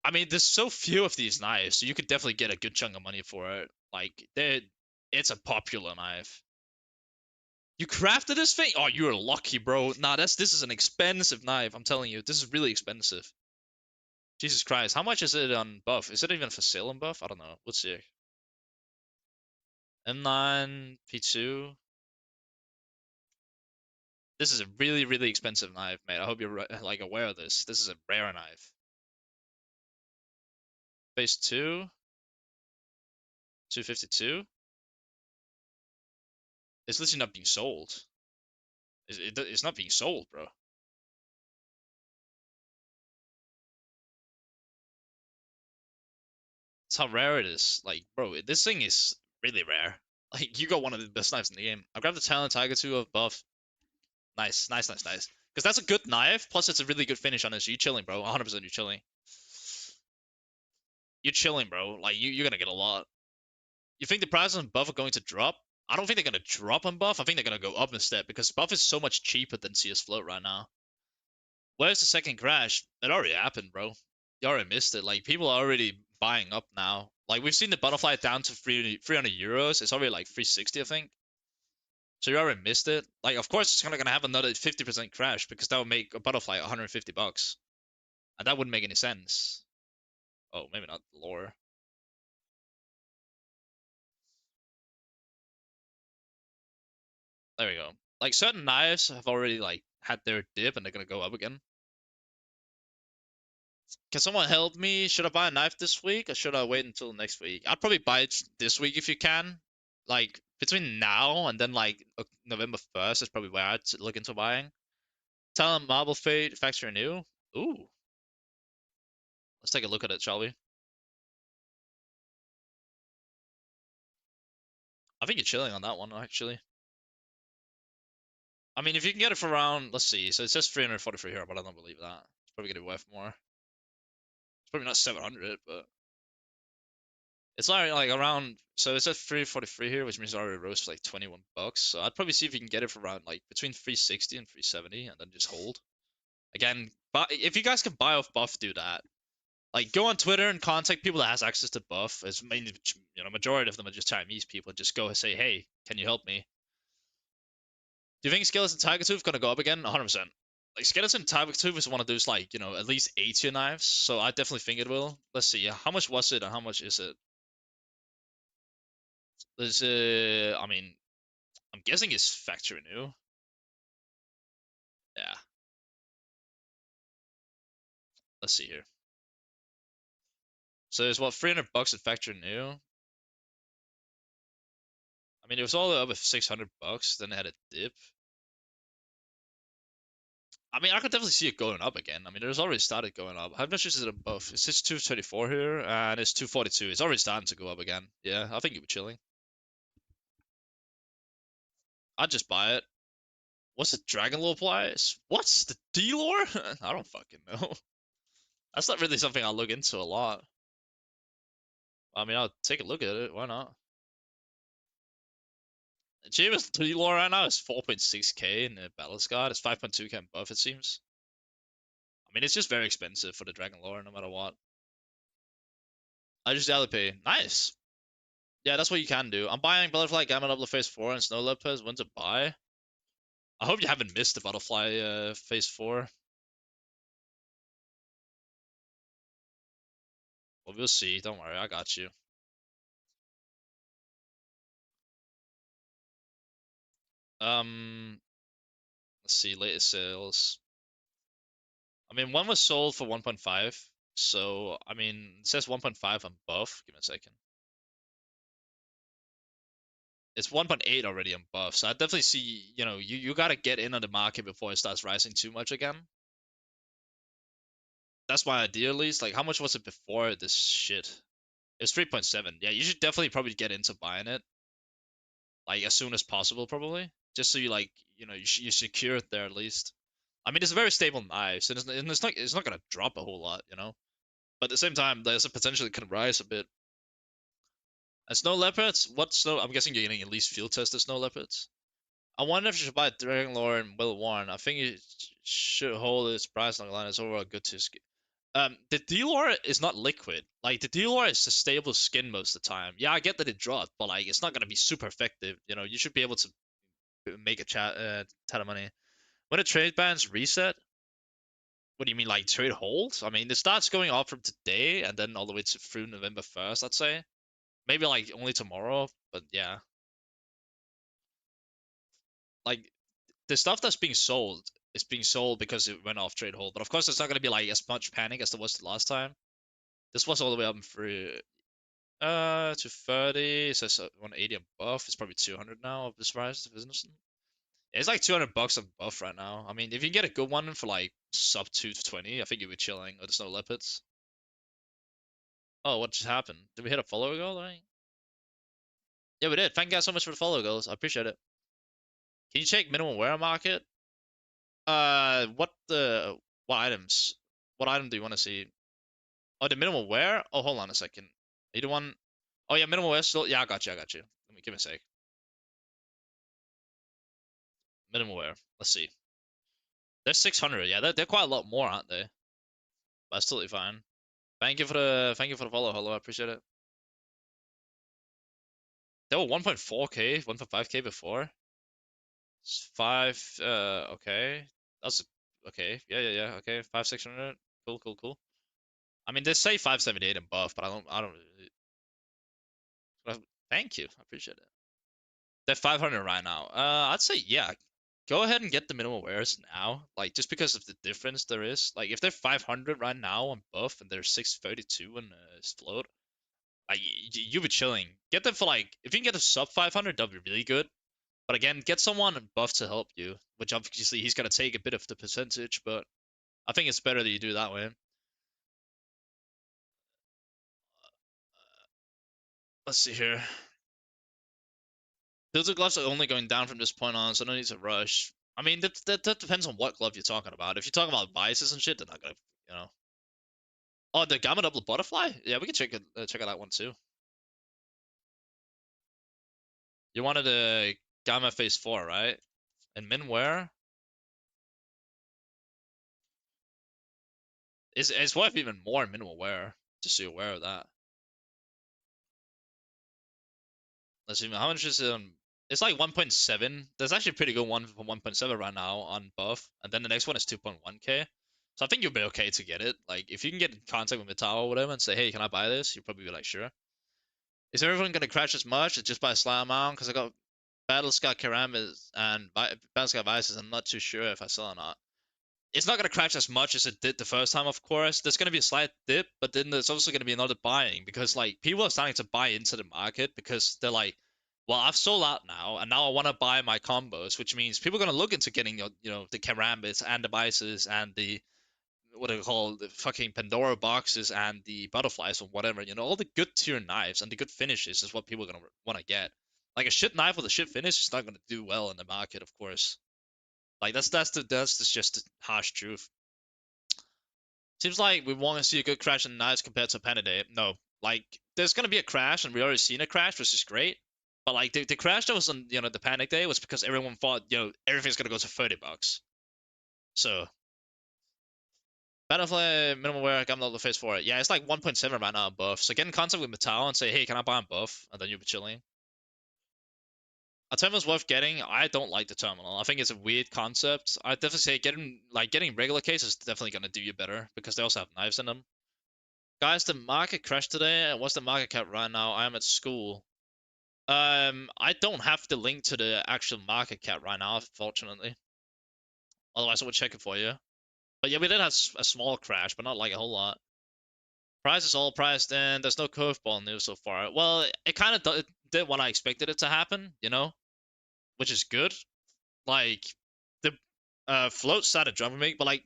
I mean, there's so few of these knives, so you could definitely get a good chunk of money for it. Like, it's a popular knife. You crafted this thing? Oh, you're lucky, bro. Nah, this is an expensive knife. I'm telling you, this is really expensive. Jesus Christ, how much is it on buff? Is it even for sale on buff? I don't know. Let's see. M9 P2. This is a really, really expensive knife, mate. I hope you're like aware of this. This is a rare knife. Phase 2, 252. It's literally not being sold. It's not being sold, bro. That's how rare it is. Like, bro, this thing is really rare. Like, you got one of the best knives in the game. I grabbed the Talon Tiger 2 of buff. Nice, nice, nice, nice. Because that's a good knife, plus it's a really good finish on it. So you chilling, bro. 100% you chilling. You're chilling, bro. Like, you're gonna get a lot. You think the prices on buff are going to drop? I don't think they're gonna drop on buff. I think they're gonna go up instead because buff is so much cheaper than CS float right now. Where's the second crash? It already happened, bro. You already missed it. Like, people are already buying up now. Like, we've seen the butterfly down to 300 euros. It's already like 360, I think. So you already missed it. Like, of course, it's gonna have another 50% crash because that would make a butterfly 150 bucks, and that wouldn't make any sense. Oh, maybe not lore. There we go. Like, certain knives have already like had their dip and they're gonna go up again. Can someone help me? Should I buy a knife this week or should I wait until next week? I'd probably buy it this week if you can. Like, between now and then like November 1st is probably where I'd look into buying. Tell them Marble Fate Factory New. Ooh, let's take a look at it, shall we? I think you're chilling on that one actually. I mean, if you can get it for around, let's see. So it says 343 here, but I don't believe that. It's probably gonna be worth more. It's probably not 700, but it's like around. So it says 343 here, which means it already rose for like 21 bucks. So I'd probably see if you can get it for around like between 360 and 370, and then just hold. Again, but if you guys can buy off buff, do that. Like, go on Twitter and contact people that has access to buff. It's mainly, majority of them are just Chinese people. Just go and say, hey, can you help me? Do you think Skeleton Tiger Tooth gonna go up again? 100%. Like, Skeleton Tiger Tooth is one of those, like, at least A-tier knives, so I definitely think it will. Let's see, how much was it and how much is it? There's, I mean, I'm guessing it's factory new. Yeah, let's see here. So it's what, 300 bucks at factory new? I mean, it was all up with 600 bucks, then it had a dip. I mean, I could definitely see it going up again. I mean, it has already started going up. How much is it above? It says 224 here, and it's 242. It's already starting to go up again. Yeah, I think you'll be chilling. I'd just buy it. What's the Dragon Lore price? What's the D lore? I don't fucking know. That's not really something I'll look into a lot. I mean, I'll take a look at it. Why not? Cheapest D lore right now is 4.6k in the Battle Scar. It's 5.2k in buff, it seems. I mean, it's just very expensive for the Dragon Lore, no matter what. I just pay. Nice. Yeah, that's what you can do. I'm buying Butterfly Gamma Doubler Phase 4 and Snow Leopards. When to buy? I hope you haven't missed the Butterfly Phase 4. Well, we'll see. Don't worry, I got you. Let's see, latest sales. I mean, one was sold for 1.5. So, I mean, it says 1.5 on buff. Give me a second. It's 1.8 already on buff. So I definitely see, you got to get in on the market before it starts rising too much again. That's my idea, at least. Like, how much was it before this shit? It's 3.7. Yeah, you should definitely probably get into buying it, like, as soon as possible, probably. Just so you secure it there at least. I mean, it's a very stable knife, so it's not gonna drop a whole lot. But at the same time, there's a potential it can rise a bit. And snow leopards? What snow? I'm guessing you're getting at least field tested snow leopards. I wonder if you should buy Dragon Lore and Will Warren. I think it should hold its price on the line. It's overall good to the D-Lore is not liquid. Like the D-Lore is a stable skin most of the time. Yeah, I get that it dropped, but like it's not gonna be super effective. You know, you should be able to make a ton of money. When the trade bans reset, what do you mean like trade holds? I mean, it starts going off from today and then all the way to through November 1st, I'd say. Maybe like only tomorrow, but yeah. Like the stuff that's being sold is being sold because it went off trade hold. But of course, it's not gonna be like as much panic as there was the last time. This was all the way up through to 30. It says 180 above. It's probably 200 now of this price, isn't it? It's like 200 bucks above right now. I mean, if you can get a good one for like sub 220, I think you'll be chilling. Oh, there's no leopards. Oh, what just happened? Did we hit a follower goal? Like, yeah, we did. Thank you guys so much for the follow goals. I appreciate it. Can you check minimum wear market? What items? What item do you want to see? Oh, the minimal wear? Oh, hold on a second. You the one? Oh yeah, minimal wear still. Yeah, I got you. I got you. Let me give me a sec. Minimal wear. Let's see. They're 600. Yeah, they're quite a lot more, aren't they? That's totally fine. Thank you for the follow. Hello, I appreciate it. They were 1.4k, 1.5k before. It's five. Okay. That's okay. Yeah. Okay, 5,600. Cool. I mean, they say 578 and buff, but I don't. Thank you. I appreciate it. They're 500 right now. I'd say yeah. Go ahead and get the minimal wares now. Like just because of the difference there is. Like if they're 500 right now on buff and they're 632 on float, like you be chilling. Get them for like if you can get a sub 500, that'd be really good. But again, get someone buff to help you, which obviously he's gonna take a bit of the percentage, but I think it's better that you do that way. Let's see here. Those gloves are only going down from this point on, so no need to rush. I mean, that depends on what glove you're talking about. If you're talking about biases and shit, they're not gonna, you know. Oh, the Gamma Double Butterfly? Yeah, we can check out that one too. You wanted the Gamma Phase 4, right? And Minware is worth even more in minimal wear. Just so you're aware of that. Let's see, how much is it on? It's like 1.7. There's actually a pretty good one for 1.7 right now on buff, and then the next one is 2.1k. So I think you'll be okay to get it. Like if you can get in contact with Metal or whatever and say, hey, can I buy this? You'll probably be like, sure. Is everyone gonna crash as much? It's just by a slight amount because I got Battle Scar Karamis and Battle Scar Vices. I'm not too sure if I sell or not. It's not going to crash as much as it did the first time, of course. There's going to be a slight dip, but then there's also going to be another buying because like people are starting to buy into the market because they're like, well, I've sold out now, and now I want to buy my combos, which means people are going to look into getting the Karambits and the Bices and the what do they call the fucking Pandora boxes and the butterflies or whatever. All the good tier knives and the good finishes is what people are going to want to get. Like a shit knife with a shit finish is not going to do well in the market, of course. Like that's just the harsh truth. Seems like we want to see a good crash in knives compared to Panda Day. No, like there's gonna be a crash, and we already seen a crash, which is great. But like the crash that was on the Panic Day was because everyone thought everything's gonna go to $30. So Battlefly minimum wear, I'm not the face for it. Yeah, it's like 1.7 right now on buff. So get in contact with Metal and say, hey, can I buy on buff? And then you'll be chilling. A terminal's worth getting. I don't like the terminal. I think it's a weird concept. I'd definitely say getting regular case is definitely gonna do you better because they also have knives in them. Guys, the market crashed today. What's the market cap right now? I am at school. I don't have the link to the actual market cap right now, fortunately. Otherwise, I would check it for you. But yeah, we did have a small crash, but not like a whole lot. Price is all priced in. There's no curveball news so far. Well, it kind of did what I expected it to happen, which is good. Like the float started jumping me, but like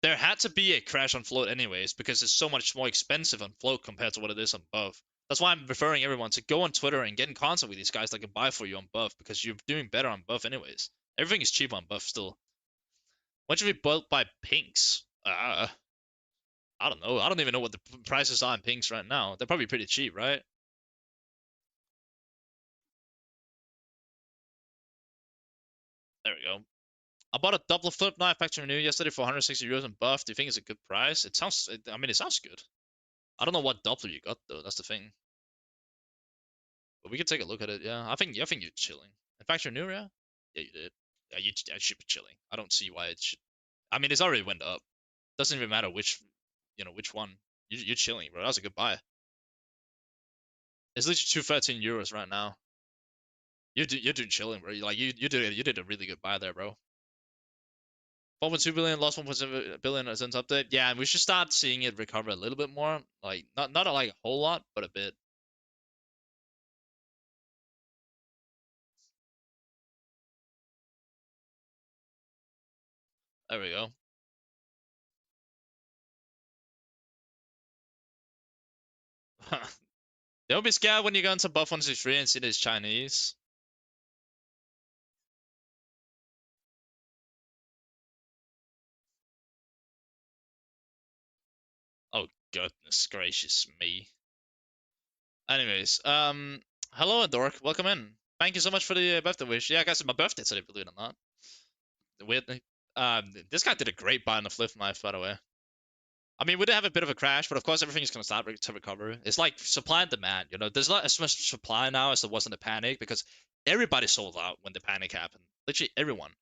there had to be a crash on float anyways because it's so much more expensive on float compared to what it is on buff. That's why I'm referring everyone to go on Twitter and get in contact with these guys that can buy for you on buff because you're doing better on buff anyways. Everything is cheap on buff still. When should we buy pinks? I don't know. I don't even know what the prices are on pinks right now. They're probably pretty cheap, right? There we go. I bought a double flip knife factory new yesterday for 160 euros in buff. Do you think it's a good price? It sounds. I mean, it sounds good. I don't know what double you got though. That's the thing. But we can take a look at it. Yeah, I think you're chilling. In factory new, yeah. Yeah, you did. Yeah, you should be chilling. I don't see why it should. I mean, it's already went up. Doesn't even matter which one. You're chilling, bro. That was a good buy. It's literally 213 euros right now. You're doing chilling, bro. You did a really good buy there, bro. 1.2 billion, lost 1.7 billion since update. Yeah, and we should start seeing it recover a little bit more. Like not like a whole lot, but a bit. There we go. Don't be scared when you go into buff 163 and see this Chinese. Oh goodness gracious me. Anyways, hello Dork, welcome in. Thank you so much for the birthday wish. Yeah, guys, it's my birthday today, believe it or not. Weirdly. This guy did a great buy on the flip knife, by the way. I mean, we did have a bit of a crash, but of course everything's gonna start to recover. It's like supply and demand, you know. There's not as much supply now as there was in the panic because everybody sold out when the panic happened. Literally everyone.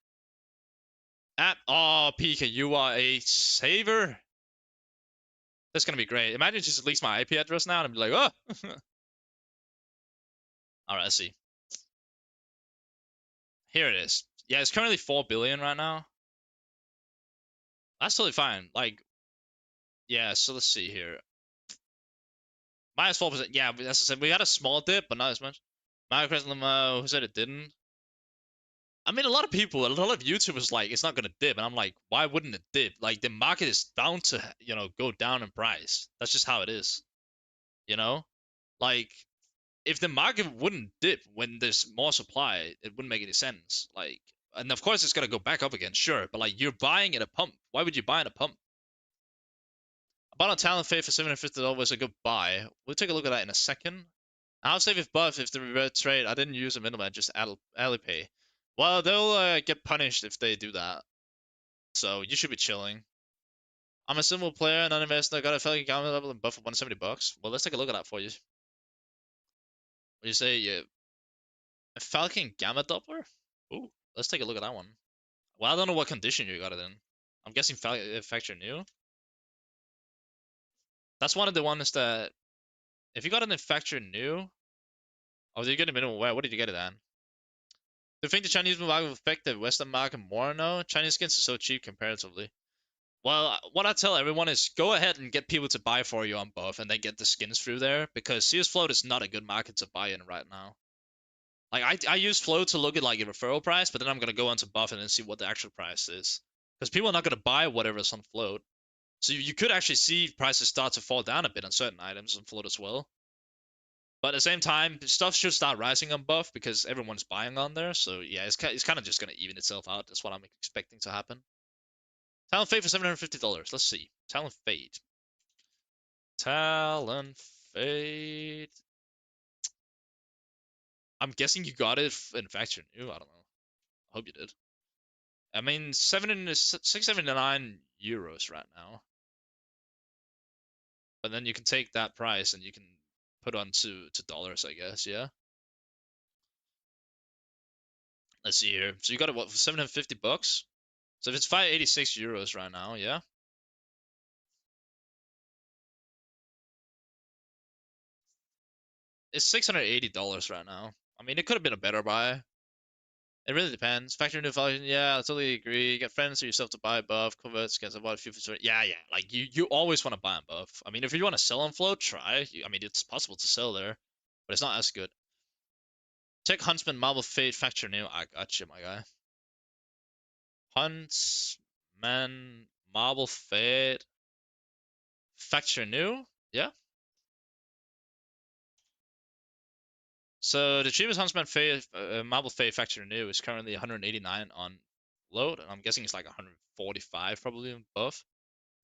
Oh, PK, you are a saver. That's gonna be great. Imagine just leaks my IP address now and I'm like, oh. All right, let's see. Here it is. Yeah, it's currently 4 billion right now. That's totally fine. Like, yeah. So let's see here. Minus 4%. Yeah, as I said, we had a small dip, but not as much. Minecraft Limo, who said it didn't? I mean, a lot of people, a lot of YouTubers like it's not gonna dip, and I'm like, why wouldn't it dip? Like the market is bound to, go down in price. That's just how it is, you know. Like if the market wouldn't dip when there's more supply, it wouldn't make any sense. Like, and of course it's gonna go back up again, sure, but like you're buying at a pump. Why would you buy at a pump? I bought on Talent Fade for $750 was a good buy. We'll take a look at that in a second. I'll save if buff if the revert trade. I didn't use a middleman, just Alipay. Well, they'll get punished if they do that. So you should be chilling. I'm a simple player, non investor, got a Falcon Gamma level and buff for 170 bucks. Well, let's take a look at that for you. What do you say? A Falcon Gamma Doppler? Ooh, let's take a look at that one. Well, I don't know what condition you got it in. I'm guessing factory new. That's one of the ones that if you got it in factory new, oh, did you get a minimum wear? What did you get it in? Do you think the Chinese market will affect the Western market more? No, Chinese skins are so cheap comparatively. Well, what I tell everyone is go ahead and get people to buy for you on buff and then get the skins through there because CS Float is not a good market to buy in right now. Like I use Float to look at like a referral price, but then I'm gonna go onto buff and then see what the actual price is because people are not gonna buy whatever's on Float. So you could actually see prices start to fall down a bit on certain items on Float as well. But at the same time, stuff should start rising on buff because everyone's buying on there. So yeah, it's kind of just gonna even itself out. That's what I'm expecting to happen. Talent Fade for $750. Let's see. Talent Fade. Talent Fade. I'm guessing you got it in Factory New. I don't know. I hope you did. I mean, 679 euros right now. But then you can take that price and you can put on to dollars, I guess. Yeah. Let's see here. So you got it what for 750 bucks? So if it's 586 euros right now, yeah. It's $680 right now. I mean, it could have been a better buy. It really depends. Factory new volume, yeah, I totally agree. Get friends or yourself to buy buff, converts, get about a few for yeah, yeah. Like you always want to buy on buff. I mean, if you want to sell on float, try. I mean, it's possible to sell there, but it's not as good. Check Huntsman Marble Fate Factory new. I got you, my guy. Huntsman Marble Fate Factory new. Yeah. So the cheapest Huntsman Fate Marble Fate Factory new is currently 189 on load, and I'm guessing it's like 145 probably on buff.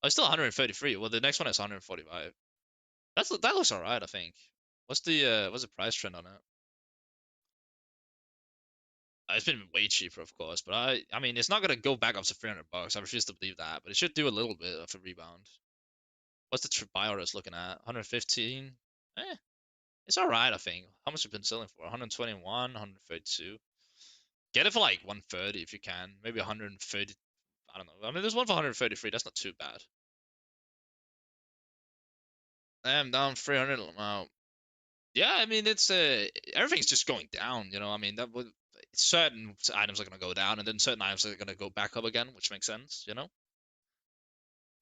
Oh, it's still 133. Well, the next one is 145. That looks alright, I think. What's the price trend on it? It's been way cheaper, of course, but I mean, it's not gonna go back up to 300 bucks. I refuse to believe that, but it should do a little bit of a rebound. What's the buy orders looking at? 115. It's all right, I think. How much have you been selling for? 121, 132. Get it for like 130 if you can. Maybe 130. I don't know. I mean, there's one for 133. That's not too bad. I'm down 300. Yeah, I mean, it's everything's just going down. I mean, that would certain items are gonna go down, and then certain items are gonna go back up again, which makes sense.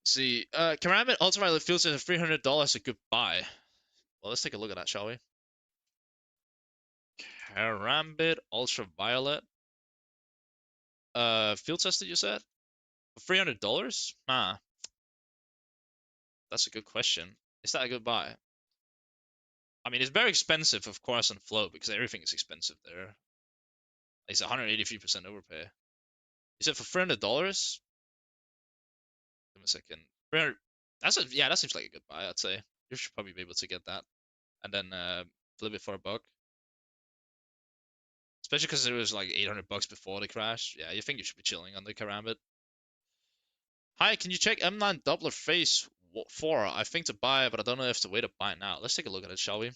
See, Karambit ultimately feels as $300 a good buy. Well, let's take a look at that, shall we? Karambit Ultraviolet. Field tested, you said? For $300? Nah, that's a good question. Is that a good buy? I mean, it's very expensive, of course, on float because everything is expensive there. It's 183% overpay. You said for $300? Give me a second. 300. Yeah, that seems like a good buy. I'd say you should probably be able to get that, and then flip it for a buck. Especially because it was like 800 bucks before the crash. Yeah, you think you should be chilling on the Karambit. Hi, can you check M9 Doppler Phase 4? I think to buy, but I don't know if to wait to buy now. Let's take a look at it, shall we?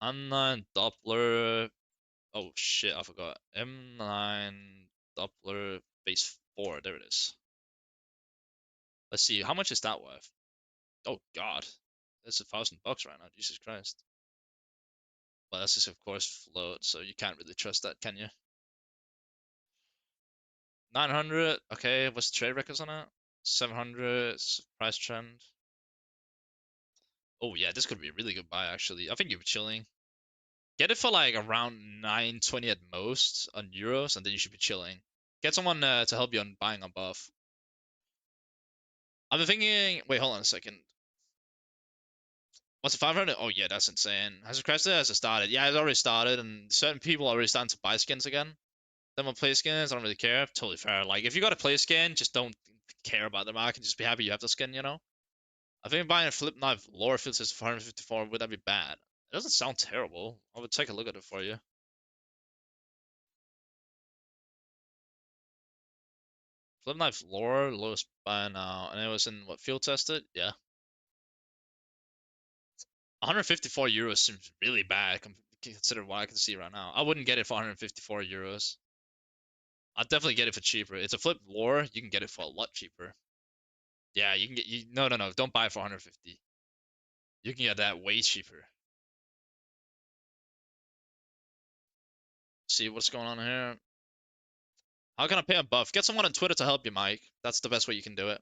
M9 Doppler. Oh shit, I forgot. M9 Doppler Phase 4. There it is. Let's see, how much is that worth? Oh god, that's $1,000 right now. Jesus Christ. Well, this is of course float, so you can't really trust that, can you? 900. Okay, what's the trade records on it? 700. Price trend. Oh yeah, this could be a really good buy actually. I think you're chilling. Get it for like around 920 at most on euros, and then you should be chilling. Get someone to help you on buying on buff. I've been thinking. Wait, hold on a second. What's it, 500? Oh yeah, that's insane. Has it crashed? Has it started? Yeah, it's already started, and certain people are already starting to buy skins again. Then we'll play skins. I don't really care. Totally fair. Like if you got to play skin, just don't care about the market. Just be happy you have the skin. I think buying a flip knife lower filters for 154 would that be bad? It doesn't sound terrible. I would take a look at it for you. Flip knife lower, lowest buy now, and it was in what field tested? Yeah. 154 euros seems really bad considering what I can see right now. I wouldn't get it for 154 euros. I'd definitely get it for cheaper. It's a flip lore, you can get it for a lot cheaper. Yeah, you can get no, don't buy it for 150. You can get that way cheaper. See what's going on here. How can I pay a buff? Get someone on Twitter to help you, Mike. That's the best way you can do it.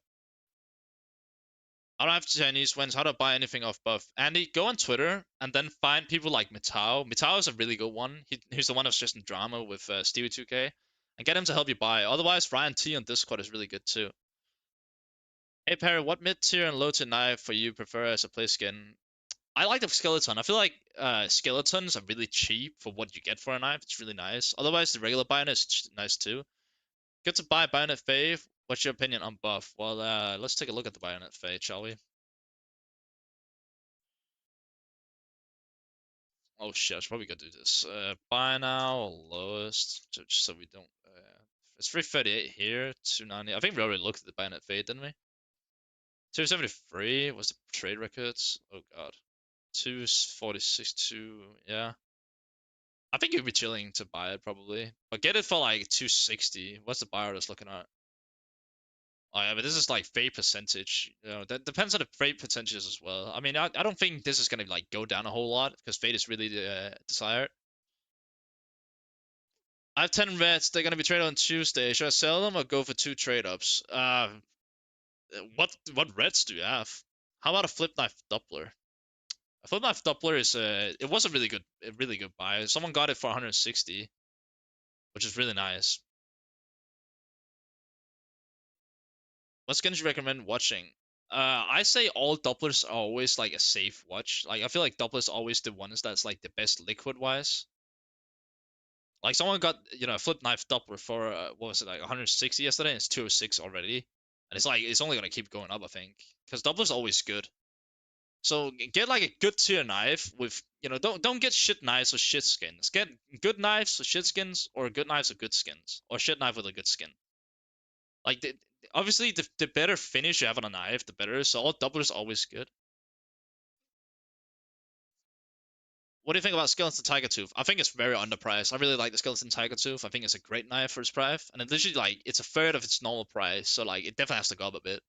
I don't have Chinese wins. How to buy anything off buff? Andy, go on Twitter and then find people like Mitao. Mitao is a really good one. He's the one that's just in drama with Stevie 2K. And get him to help you buy. Otherwise, Ryan T on Discord is really good too. Hey Perry, what mid tier and low tier knife for you prefer as a play skin? I like the skeleton. I feel like skeletons are really cheap for what you get for a knife. It's really nice. Otherwise, the regular bayonet is nice too. Good to buy bayonet fave. What's your opinion on buff? Well, let's take a look at the bayonet fade, shall we? Oh shit, I should probably go do this. Buy now, lowest, just so we don't. It's 338 here, 290. I think we already looked at the bayonet fade, didn't we? 273 was the trade records. Oh god. 246, 2. Yeah. I think you'd be chilling to buy it probably. But get it for like 260. What's the buyer that's looking at? Oh yeah, but this is like fade percentage. That depends on the fade percentages as well. I mean, I don't think this is gonna like go down a whole lot because fade is really desired. I have 10 reds. They're gonna be traded on Tuesday. Should I sell them or go for 2 trade ups? What reds do you have? How about a flip knife Doppler? A flip knife Doppler is it was a really good buy. Someone got it for 160, which is really nice. What skins do you recommend watching? I say all Dopplers are always like a safe watch. Like I feel like Dopplers are always the ones that's like the best liquid wise. Like someone got a flip knife Doppler for what was it like 160 yesterday, and it's 206 already, and it's like it's only gonna keep going up I think because Doppler's always good. So get like a good tier knife with, don't get shit knives with shit skins. Get good knives with shit skins, or good knives with good skins, or shit knife with a good skin. Like obviously the better finish you have on a knife, the better. So all doubler is always good. What do you think about Skeleton Tiger Tooth? I think it's very underpriced. I really like the Skeleton Tiger Tooth. I think it's a great knife for its price, and it literally like it's a third of its normal price. So like it definitely has to go up a bit.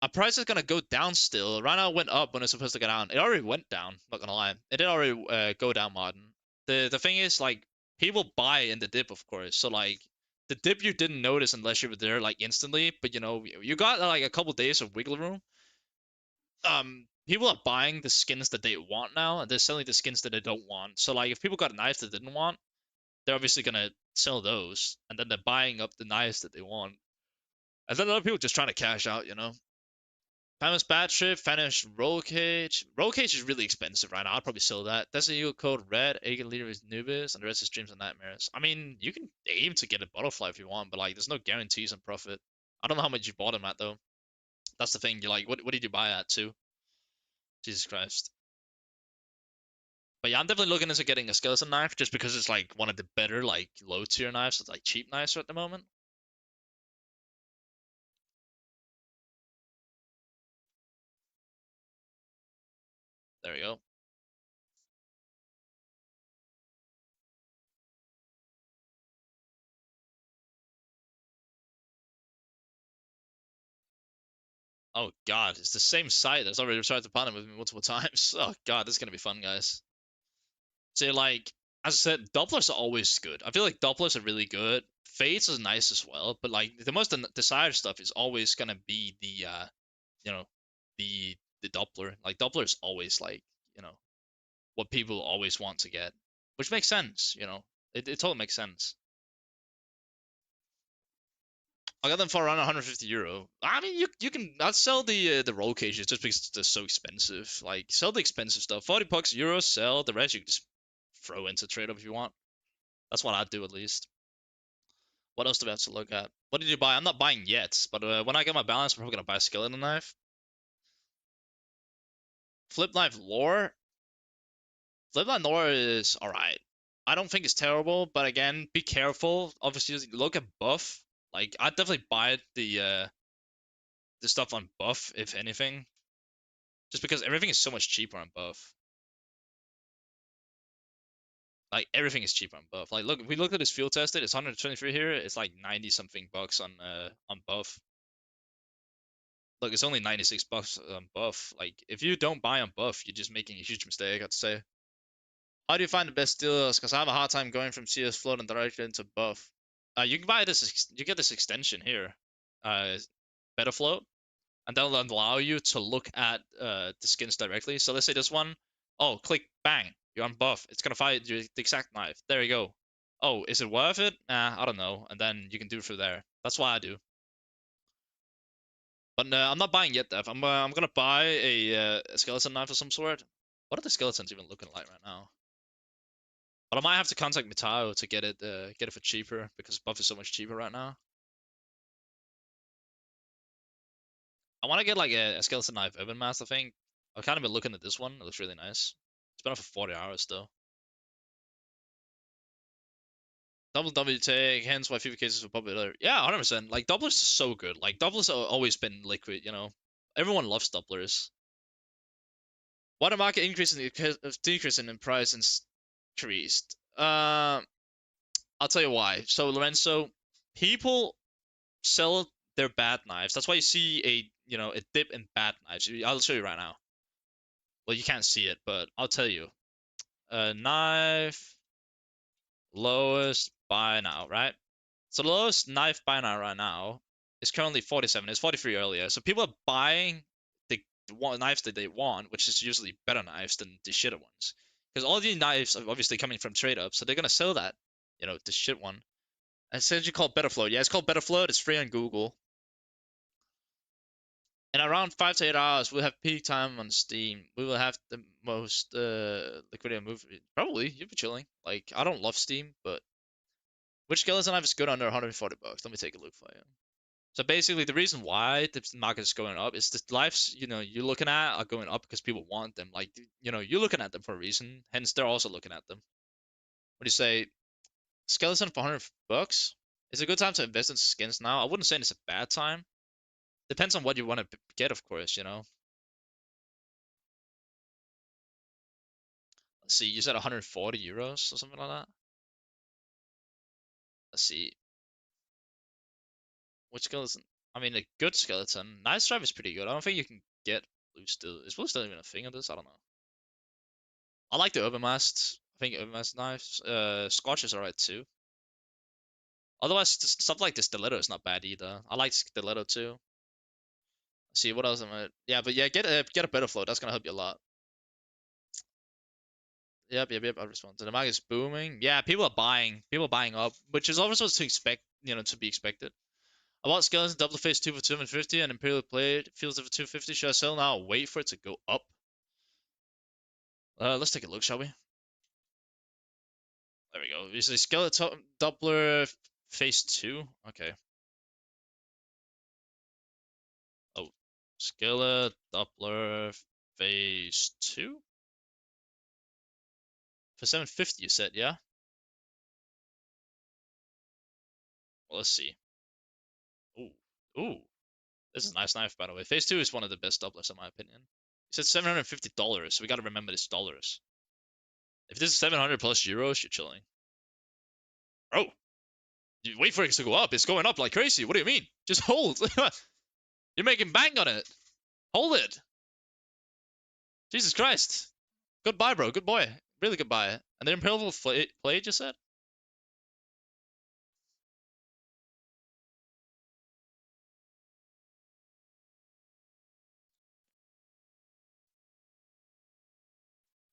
Our price is gonna go down still. Right now it went up when it's supposed to go down. It already went down. Not gonna lie, it did already go down, Martin. The thing is like people buy in the dip, of course. So like the dip you didn't notice unless you were there like instantly. But you got like a couple days of wiggle room. People are buying the skins that they want now, and they're selling the skins that they don't want. So like if people got a knife they didn't want, they're obviously gonna sell those, and then they're buying up the knives that they want. And then other people just trying to cash out. Famous Bad Trip, Fanish Roll Cage. Roll Cage is really expensive right now. I'd probably sell that. Destiny Eagle Code Red, Aegon Leader is Nubis, and the rest is Dreams and Nightmares. I mean, you can aim to get a butterfly if you want, but like, there's no guarantees on profit. I don't know how much you bought them at though. That's the thing. You're like, what did you buy at too? Jesus Christ. But yeah, I'm definitely looking into getting a skeleton knife just because it's like one of the better like low tier knives, like cheap knives at the moment. There we go. Oh god, it's the same site that's already tried to partner with me multiple times. Oh god, this is gonna be fun, guys. So like, as I said, Dopplers are always good. I feel like Dopplers are really good. Fades is nice as well, but like the most desired stuff is always gonna be you know, the Doppler. Like Doppler is always like, you know, what people always want to get, which makes sense. It totally makes sense. I got them for around 150 euro. I mean, you can. I'd sell the roll cages just because they're so expensive. Like, sell the expensive stuff. 40 bucks euros. Sell the rest. You can just throw into trade up if you want. That's what I'd do at least. What else do we have to look at? What did you buy? I'm not buying yet, but when I get my balance, I'm probably gonna buy a skeleton knife. Flip knife lore. Flip knife lore is alright. I don't think it's terrible, but again, be careful. Obviously, look at buff. Like, I'd definitely buy the stuff on buff, if anything, just because everything is so much cheaper on buff. Like everything is cheaper on buff. Like look, if we look at this field tested, it's 123 here. It's like 90 something bucks on buff. Look, it's only 96 bucks on buff. Like if you don't buy on buff, you're just making a huge mistake, I'd say. How do you find the best deals? Because I have a hard time going from CS float and directly into buff. You can buy this. You get this extension here, Better Float, and that'll allow you to look at the skins directly. So let's say this one, oh, click, bang, you're on buff. It's gonna fire you the exact knife. There you go. Oh, is it worth it? I don't know. And then you can do it through there. That's what I do. But I'm not buying yet, Dev. I'm gonna buy a skeleton knife of some sort. What are the skeletons even looking like right now? But I might have to contact Mitao to get it for cheaper because buff is so much cheaper right now. I want to get like a skeleton knife urban mask. I think I've kind of been looking at this one. It looks really nice. It's been up for 40 hours still. Double W take, hence why FIFA cases were popular. Yeah, 100%. Like doublers are so good. Like doublers have always been liquid. Everyone loves doublers. Why the market increasing decreasing in price and increased? I'll tell you why. So Lorenzo, people sell their bad knives. That's why you see a dip in bad knives. I'll show you right now. Well, you can't see it, but I'll tell you. Knife lowest buy now, right? So the lowest knife buy now right now is currently 47. It's 43 earlier. So people are buying the knives that they want, which is usually better knives than the shitter ones. Because all these knives are obviously coming from trade up, so they're gonna sell the shit one. And it's actually called Better Float. Yeah, it's called Better Float. It's free on Google. In around 5 to 8 hours, we'll have peak time on Steam. We will have the most liquidity movie. Probably, you'll be chilling. Like, I don't love Steam, but which skeleton knife is good under 140 bucks? Let me take a look for you. So basically, the reason why the market is going up is the lives you're looking at are going up because people want them. Like you're looking at them for a reason. Hence, they're also looking at them. What do you say? Skeleton for $100? It's a good time to invest in skins now. I wouldn't say it's a bad time. Depends on what you want to get, of course. Let's see. You said 140 euros or something like that. Let's see. Which skeleton? I mean, a good skeleton. Nice drive is pretty good. I don't think you can get blue still. Is blue still even a thing of this? I don't know. I like the Overmast. I think Overmast nice. Scorch is alright too. Otherwise, stuff like the Stiletto is not bad either. I like Stiletto too. Let's see what else am I? Yeah, but yeah, get a better flow. That's gonna help you a lot. Yep. I respond. The market is booming. Yeah, people are buying. People are buying up, which is also to expect. To be expected. I bought Skeleton double face 2 for 250 and Imperial Blade Fields for 250. Should I sell now or wait for it to go up? Let's take a look, shall we? There we go. Is a Skeleton Doppler phase 2? Okay. Oh, Skeleton Doppler phase 2? For 750 you said, yeah? Well, let's see. Ooh. Ooh. This is a nice knife, by the way. Phase 2 is one of the best doublers, in my opinion. He said $750, so we gotta remember this dollars. If this is 700 plus euros, you're chilling. Bro, you wait for it to go up. It's going up like crazy. What do you mean? Just hold. You're making bank on it. Hold it. Jesus Christ. Goodbye, bro. Good boy. Really goodbye. And the Imperial Blade, you said?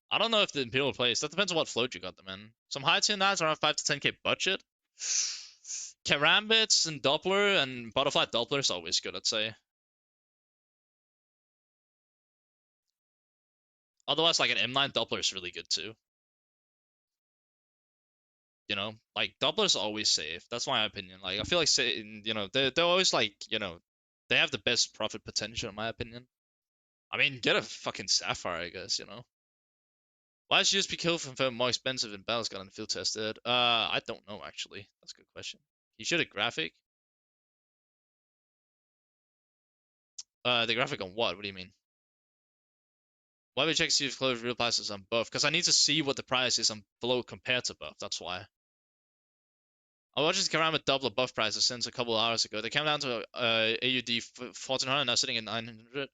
I don't know if the Imperial plays. That depends on what float you got them in. Some high tier knives around 5 to 10k budget. Karambits and Doppler and Butterfly Doppler is always good, I'd say. Otherwise, like an M9 Doppler is really good too. Like Doppler's always safe. That's my opinion. Like I feel like they're always like they have the best profit potential in my opinion. I mean, get a fucking Sapphire, I guess. Why is USP kill confirmed more expensive than Battle's gun and field tested? I don't know actually. That's a good question. You should have graphic. The graphic on what? What do you mean? Why would you check to see if close real prices on buff? Because I need to see what the price is on below compared to buff. That's why. I watched this Karama double buff prices since a couple of hours ago. They came down to AUD 1400, now sitting at 900.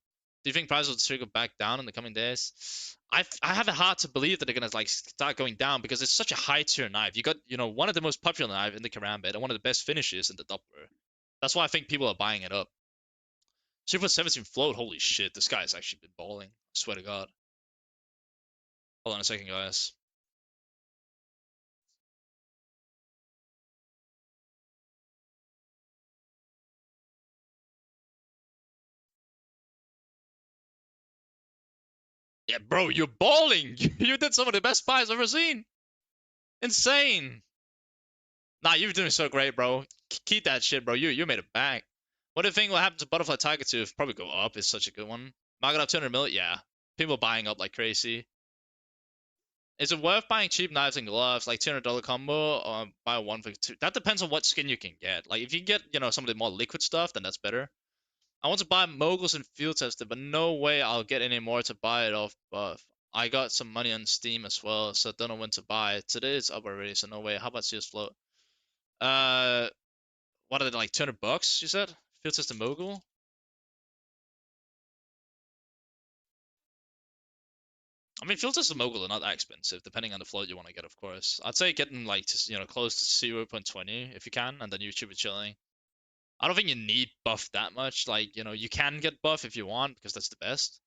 Do you think prices will trigger back down in the coming days? I have it hard to believe that they're gonna like start going down because it's such a high tier knife. You got one of the most popular knife in the Karambit and one of the best finishes in the Doppler. That's why I think people are buying it up. Super 17 float. Holy shit, this guy's actually been balling. I swear to God. Hold on a second, guys. Yeah, bro, you're balling. You did some of the best buys I've ever seen. Insane. Nah, you're doing so great, bro. Keep that shit, bro. You made it back. What do you think will happen to Butterfly Tiger 2? Probably go up. It's such a good one. Market up 200 mil? Yeah. People buying up like crazy. Is it worth buying cheap knives and gloves, like $200 combo, or buy one for two? That depends on what skin you can get. Like, if you can get, some of the more liquid stuff, then that's better. I want to buy moguls and field tested, but no way I'll get any more to buy it off buff. I got some money on Steam as well, so I don't know when to buy. Today it's up already, so no way. How about CS Float? Uh, what are they, like $200? You said field test and mogul. I mean, field test and mogul are not that expensive, depending on the float you want to get, of course. I'd say getting like close to 0.20 if you can, and then you should be chilling. I don't think you need buff that much. Like you can get buff if you want because that's the best.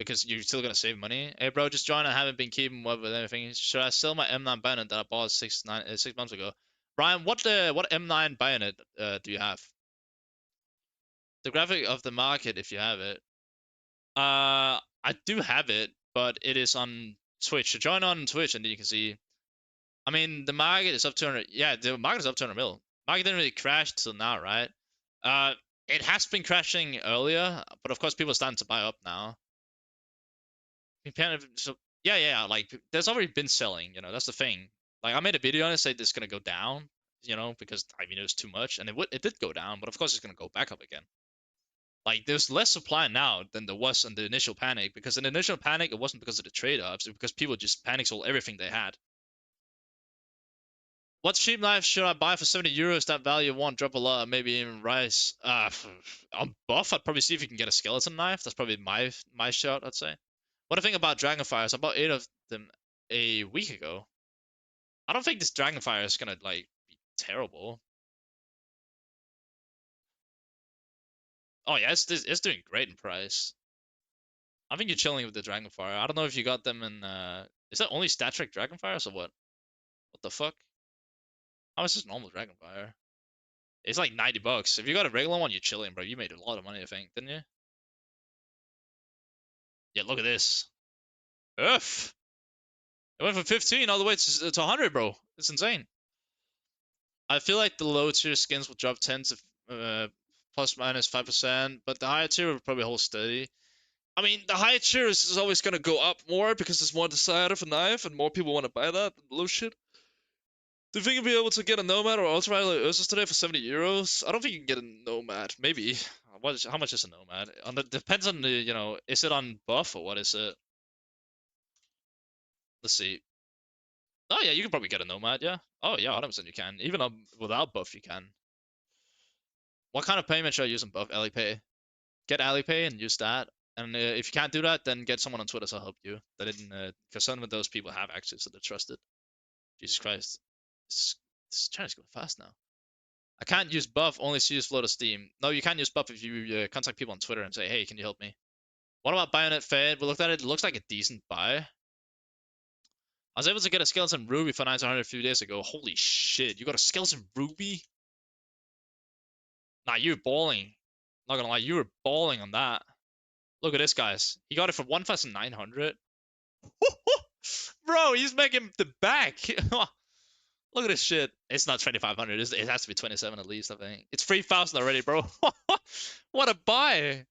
Because you're still gonna save money. Hey bro, just join. I haven't been keeping up with anything. Should I sell my M9 bayonet that I bought 6 months ago? Brian, what M9 bayonet do you have? The graphic of the market, if you have it. I do have it, but it is on Twitch. So join on Twitch, and then you can see. I mean, the market is up 200. Yeah, the market is up 200 mil. Market didn't really crash till now, right? It has been crashing earlier, but of course people are starting to buy up now. So yeah, like there's already been selling, that's the thing. Like I made a video on it, say this is gonna go down, because I mean it was too much, and it did go down, but of course it's gonna go back up again. Like there's less supply now than there was in the initial panic, because in the initial panic it wasn't because of the trade-offs, it was because people just panic sold everything they had. What cheap knife should I buy for 70 euros? That value won't drop a lot, maybe even rise. On buff, I'd probably see if you can get a skeleton knife. That's probably my shot, I'd say. What do you think about dragonfires? I bought 8 of them a week ago. I don't think this dragonfire is gonna like be terrible. Oh yeah, it's doing great in price. I think you're chilling with the dragonfire. I don't know if you got them in. Is that only static dragonfires or what? What the fuck? How much is normal dragonfire? It's like 90 bucks. If you got a regular one, you're chilling, bro. You made a lot of money, I think, didn't you? Yeah, look at this. Oof. It went from 15 all the way to 100, bro. It's insane. I feel like the low tier skins will drop 10 to plus minus 5%, but the higher tier will probably hold steady. I mean, the higher tier is always going to go up more because there's more desire for knife and more people want to buy that than the low shit. Do you think you'll be able to get a Nomad or Ultraviolet Ursus today for 70 euros? I don't think you can get a Nomad. Maybe. How much is a Nomad? Depends on is it on buff or what is it? Let's see. Oh yeah, you can probably get a Nomad, yeah. Oh yeah, 100% you can. Even without buff, you can. What kind of payment should I use on buff? Alipay. Get Alipay and use that. And if you can't do that, then get someone on Twitter to help you. That didn't, because some of those people have access, so they're trusted. Jesus Christ, this China's going fast now. I can't use buff, only use flow to Steam. No, you can't use buff if you contact people on Twitter and say, hey, can you help me? What about Bayonet Fed? We looked at it. It looks like a decent buy. I was able to get a Skeleton Ruby for 900 a few days ago. Holy shit, you got a Skeleton Ruby? Nah, you were balling. Not gonna lie, you were balling on that. Look at this, guys. He got it for 1,900. Bro, he's making the back. Look at this shit. It's not 2,500. It has to be 27 at least, I think. It's 3,000 already, bro. What a buy.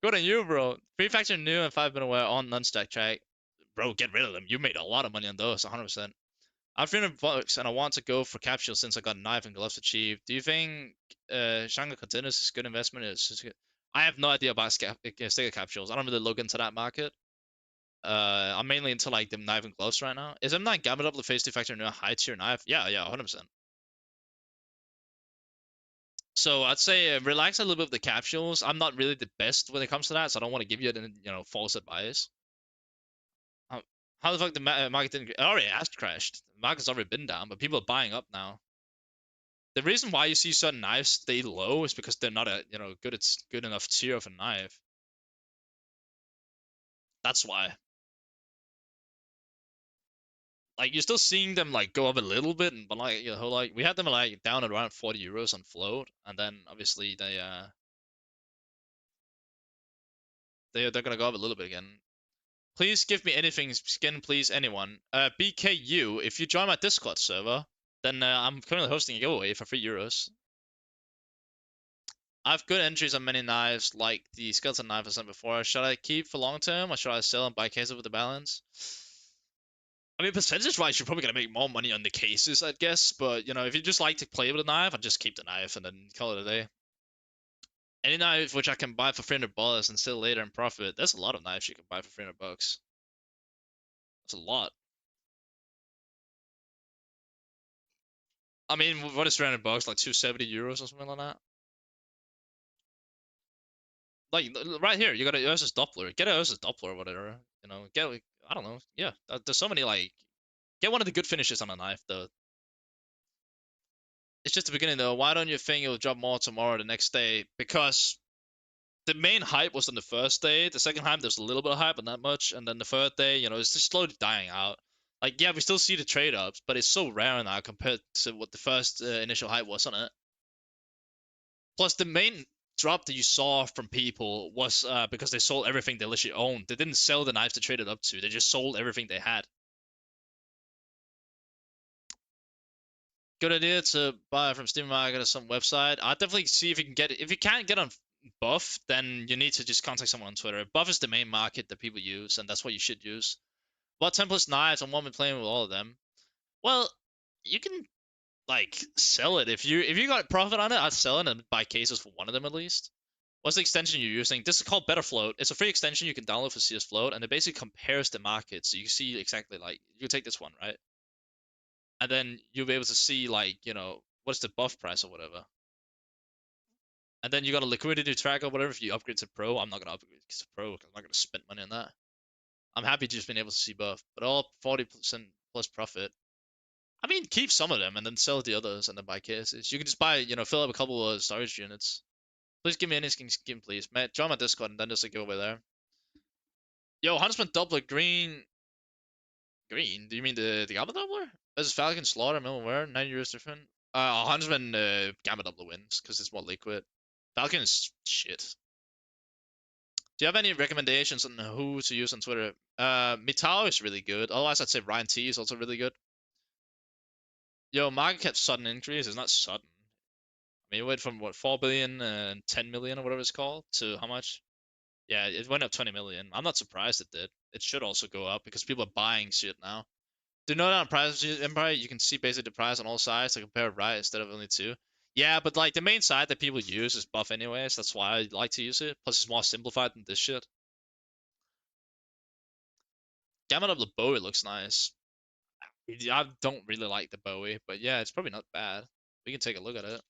Good on you, bro. Free factor new and 5 minute aware on non-stack track. Bro, get rid of them. You made a lot of money on those, 100%. I'm 300 bucks and I want to go for capsules since I got a knife and gloves achieved. Do you think Shanghai containers is a good investment? I have no idea about sticker capsules. I don't really look into that market. I'm mainly into like the knife and gloves right now. Is M9 Gamma Double the phase 2 factor in a high tier knife? Yeah, 100%. So I'd say relax a little bit with the capsules. I'm not really the best when it comes to that, so I don't want to give you false advice. How the fuck the market didn't? It already has crashed. The market's already been down, but people are buying up now. The reason why you see certain knives stay low is because they're not a good enough tier of a knife. That's why. Like you're still seeing them like go up a little bit, but like like we had them like down at around 40 euros on float, and then obviously they're gonna go up a little bit again. Please give me anything skin, please, anyone. BKU, if you join my Discord server, then I'm currently hosting a giveaway for 3 euros. I have good entries on many knives, like the skeleton knife I sent before. Should I keep for long term, or should I sell and buy cases with the balance? I mean, percentage-wise, you're probably gonna make more money on the cases, I'd guess. But if you just like to play with a knife, I'd just keep the knife and then call it a day. Any knife which I can buy for 300 dollars and sell later and profit. There's a lot of knives you can buy for 300 bucks. That's a lot. I mean, what is 300 bucks? Like 270 euros or something like that. Like right here, you got a Ursus Doppler. Get a Ursus Doppler or whatever. Get I don't know. Yeah, there's so many like get one of the good finishes on a knife though. It's just the beginning though. Why don't you think it'll drop more tomorrow or the next day? Because the main hype was on the first day. The second hype, there's a little bit of hype, but not much. And then the third day, it's just slowly dying out. Like, yeah, we still see the trade-ups, but it's so rare now compared to what the first initial hype was on it. Plus, the main drop that you saw from people was because they sold everything they literally owned. They didn't sell the knives they traded up to. They just sold everything they had. Good idea to buy from Steam Market or some website. I'll definitely see if you can get it. If you can't get on Buff, then you need to just contact someone on Twitter. Buff is the main market that people use, and that's what you should use. What 10 plus knives? I want to be playing with all of them. Well, you can like sell it if you got profit on it. I'd sell it and buy cases for one of them at least. What's the extension you're using? This is called Better Float. It's a free extension you can download for CS Float, and it basically compares the market. So you can see exactly like you take this one, right? And then you'll be able to see like, what's the buff price or whatever. And then you got a liquidity tracker or whatever if you upgrade to Pro. I'm not gonna upgrade to Pro because I'm not gonna spend money on that. I'm happy just being able to see buff, but all 40% plus profit. I mean, keep some of them and then sell the others and then buy cases. You can just buy, fill up a couple of storage units. Please give me any skin, please. Mate, join my Discord and then there's a giveaway there. Yo, Huntsman Doubler green. Green? Do you mean the Gamma Doubler? This Falcon Slaughter, Middleware, 9 euros different. Huntsman Gamma Doubler wins because it's more liquid. Falcon is shit. Do you have any recommendations on who to use on Twitter? Mitao is really good. Otherwise, I'd say Ryan T is also really good. Yo, market cap sudden increase is not sudden. I mean, it went from what 4 billion and 10 million or whatever it's called to how much? Yeah, it went up 20 million. I'm not surprised it did. It should also go up because people are buying shit now. Do you know that on Price Empire you can see basically the price on all sides to compare right instead of only two? Yeah, but like the main side that people use is buff anyways. That's why I like to use it. Plus, it's more simplified than this shit. Gamma of the Bowie looks nice. I don't really like the Bowie, but yeah, it's probably not bad. We can take a look at it.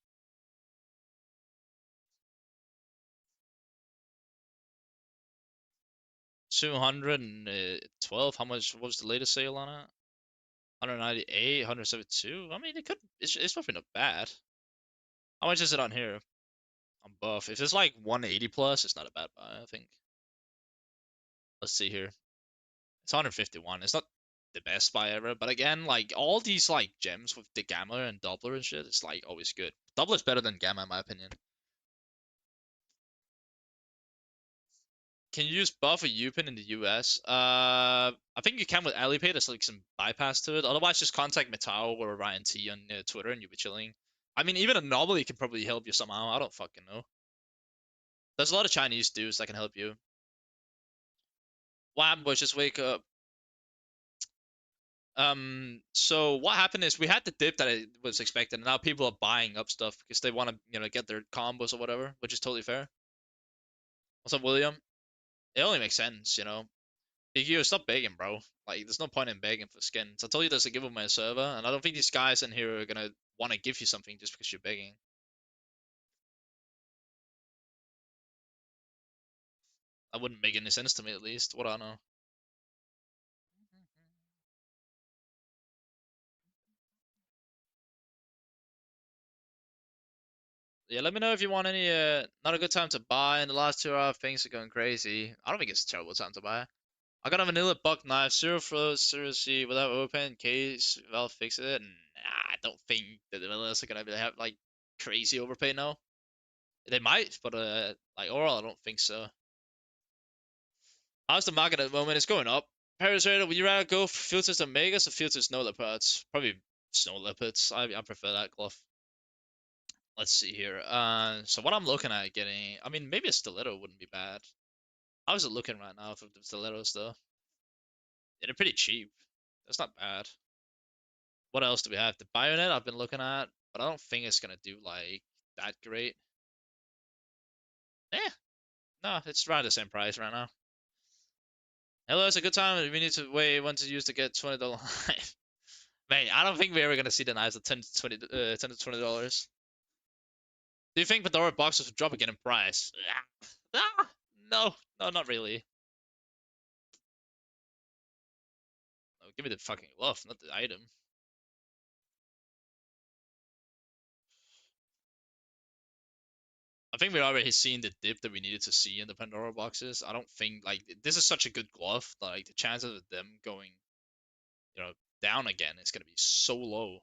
212. How much? What was the latest sale on it? 198, 172. I mean, it could. It's probably not bad. How much is it on here? On buff. If it's like 180 plus, it's not a bad buy. I think. Let's see here. It's 151. It's not the best buy ever, but again, like all these like gems with the Gamma and Doubler and shit, it's like always good. Doubler's better than Gamma in my opinion. Can you use buff or UPIN in the US? I think you can with Alipay. There's like some bypass to it. Otherwise, just contact Metao or Ryan T on Twitter and you'll be chilling. I mean, even Anomaly can probably help you somehow. I don't fucking know. There's a lot of Chinese dudes that can help you. What boys? Just wake up. So what happened is we had the dip that it was expected, and now people are buying up stuff because they want to, get their combos or whatever, which is totally fair. What's up, William? It only makes sense. You stop begging, bro. Like, there's no point in begging for skins. I told you there's a giveaway server, and I don't think these guys in here are gonna want to give you something just because you're begging. That wouldn't make any sense to me, at least. What do I know? Yeah, let me know if you want any. Not a good time to buy. In the last 2 hours, things are going crazy. I don't think it's a terrible time to buy. I got a vanilla buck knife, zero flow, zero C, without open case. Valve fix it. Nah, I don't think the vanillas are gonna have like crazy overpay now. They might, but like overall, I don't think so. How's the market at the moment? It's going up. Parasite, would you rather go for filters and megas or filters snow leopards? Probably snow leopards. I prefer that glove. Let's see here. So what I'm looking at getting, I mean, maybe a stiletto wouldn't be bad. How's it looking right now for the stilettos though? Yeah, they're pretty cheap. That's not bad. What else do we have? The bayonet I've been looking at, but I don't think it's gonna do like that great. Eh, no, it's around the same price right now. Hello, it's a good time. We need to wait when to use to get $20. Mate, I don't think we're ever gonna see the knives at 10 to $20. Do you think Pandora boxes will drop again in price? Ah, no, no, not really. No, give me the fucking glove, not the item. I think we're already seeing the dip that we needed to see in the Pandora boxes. I don't think like this is such a good glove. Like the chances of them going, you know, down again is gonna be so low.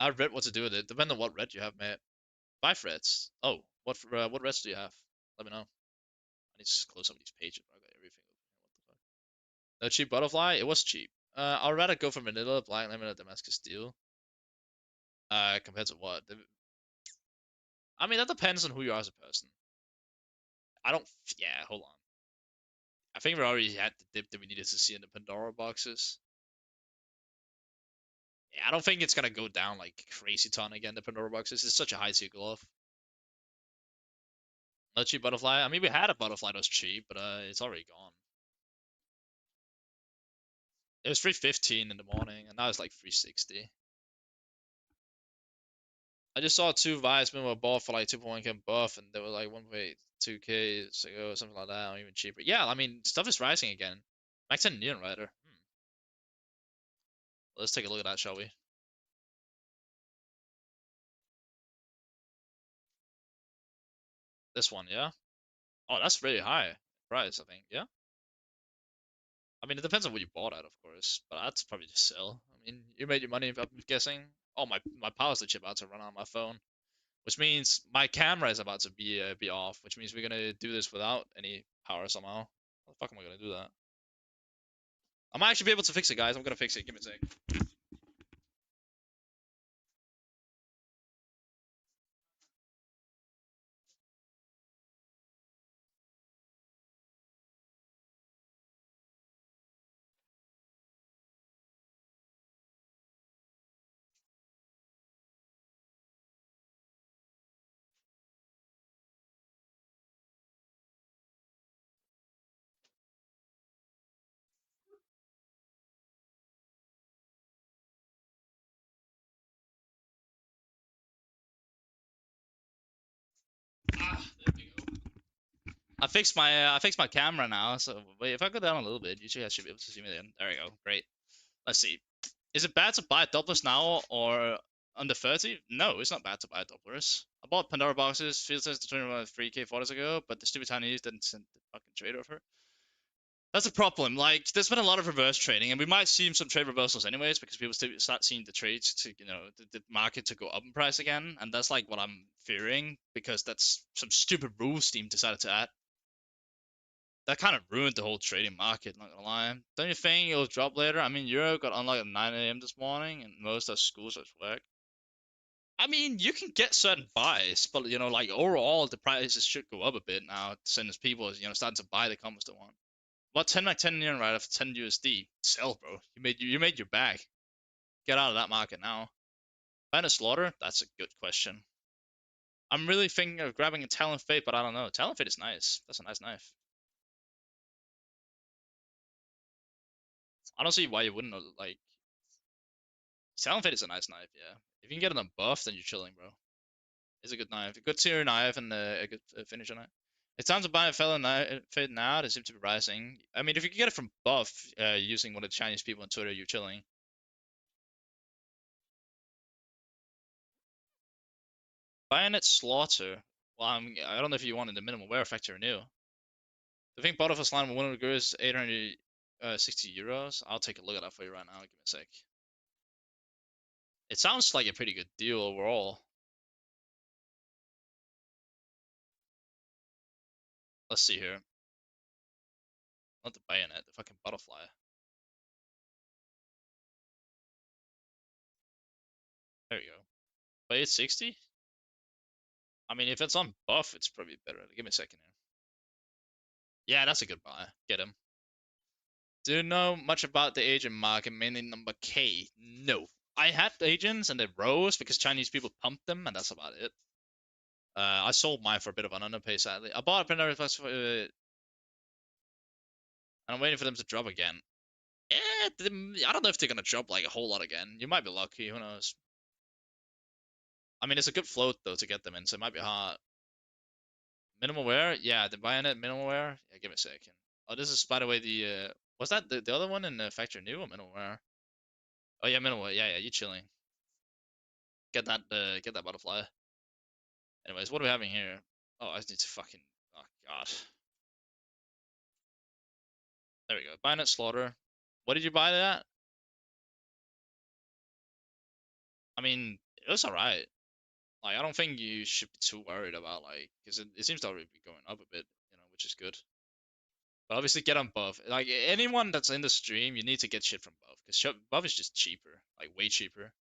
I read what to do with it. Depending on what red you have, mate. 5 reds. Oh, what reds do you have? Let me know. I need to close some of these pages. I got everything open. What the fuck? No cheap butterfly? It was cheap. I'd rather go for Manila, Black Lemon, or Damascus Steel. Compared to what? I mean, that depends on who you are as a person. I don't. Yeah, hold on. I think we already had the dip that we needed to see in the Pandora boxes. Yeah, I don't think it's gonna go down like crazy ton again. The Pandora boxes. It's such a high tier glove. Not cheap butterfly. I mean, we had a butterfly that was cheap, but it's already gone. It was 315 in the morning, and now it's like 360. I just saw two Weissman were bought for like 2.1k buff, and they were like 1.2k ago, or something like that, or even cheaper. Yeah, I mean, stuff is rising again. Max 10 Neon Rider. Let's take a look at that, shall we? This one, yeah? Oh, that's really high price, I think. Yeah? I mean, it depends on what you bought at, of course, but that's probably just sell. I mean, you made your money, I'm guessing. Oh, my power switch about to run on my phone, which means my camera is about to be off, which means we're gonna do this without any power somehow. How the fuck am I gonna do that? I might actually be able to fix it, guys. I'm gonna fix it. Give me a sec. There we go. I fixed my camera now. So wait, if I go down a little bit, you guys should be able to see me then. There we go. Great. Let's see. Is it bad to buy doublers now or under 30? No, it's not bad to buy doublers. I bought Pandora boxes, field test to 3k photos ago, but the stupid Chinese didn't send the fucking trade over. That's a problem. Like, there's been a lot of reverse trading, and we might see some trade reversals anyways because people start seeing the trades to, the market to go up in price again, and that's like what I'm fearing because that's some stupid rule Steam decided to add. That kind of ruined the whole trading market, not gonna lie. Don't you think it'll drop later? I mean, Euro got unlocked at 9 a.m. this morning, and most of schools are work. I mean, you can get certain buys, but like overall, the prices should go up a bit now since people, starting to buy the combos they want. What 10 like 10 yen right after 10 USD? Sell, bro. You made your bag. Get out of that market now. Find a slaughter? That's a good question. I'm really thinking of grabbing a Talon Fate, but I don't know. Talon Fate is nice. That's a nice knife. I don't see why you wouldn't like. Talon Fate is a nice knife, yeah. If you can get it on buff, then you're chilling, bro. It's a good knife. A good tier knife and a good finish on it. It's time to buy a fellow Fate now. They seem to be rising. I mean, if you can get it from buff using one of the Chinese people on Twitter, you're chilling. Bayonet Slaughter. Well, I don't know if you wanted the minimum wear factor or new. I think bottom of a slime with one of the girls 860 euros. I'll take a look at that for you right now. Give me a sec. It sounds like a pretty good deal overall. Let's see here. Not the bayonet, the fucking butterfly. There we go. But 860? I mean, if it's on buff, it's probably better. Give me a second here. Yeah, that's a good buy. Get him. Do you know much about the agent market, mainly number K? No. I had agents and they rose because Chinese people pumped them, and that's about it. I sold mine for a bit of an underpay, sadly. I bought a Pandora Plus for, and I'm waiting for them to drop again. I don't know if they're gonna drop like a whole lot again. You might be lucky. Who knows? I mean, it's a good float though to get them in, so it might be hard. Minimal wear? Yeah, the bayonet minimal wear. Yeah, give me a second. Oh, this is by the way the was that the other one in the factory new or minimal wear? Oh yeah, minimal wear. Yeah, yeah, you chilling. Get that butterfly. Anyways, what are we having here? Oh, I just need to fucking. Oh god. There we go. Bayonet slaughter. What did you buy that? I mean, it was alright. Like, I don't think you should be too worried about like, because it seems to already be going up a bit, which is good. But obviously get on Buff. Like anyone that's in the stream, you need to get shit from Buff because Buff is just cheaper, like way cheaper.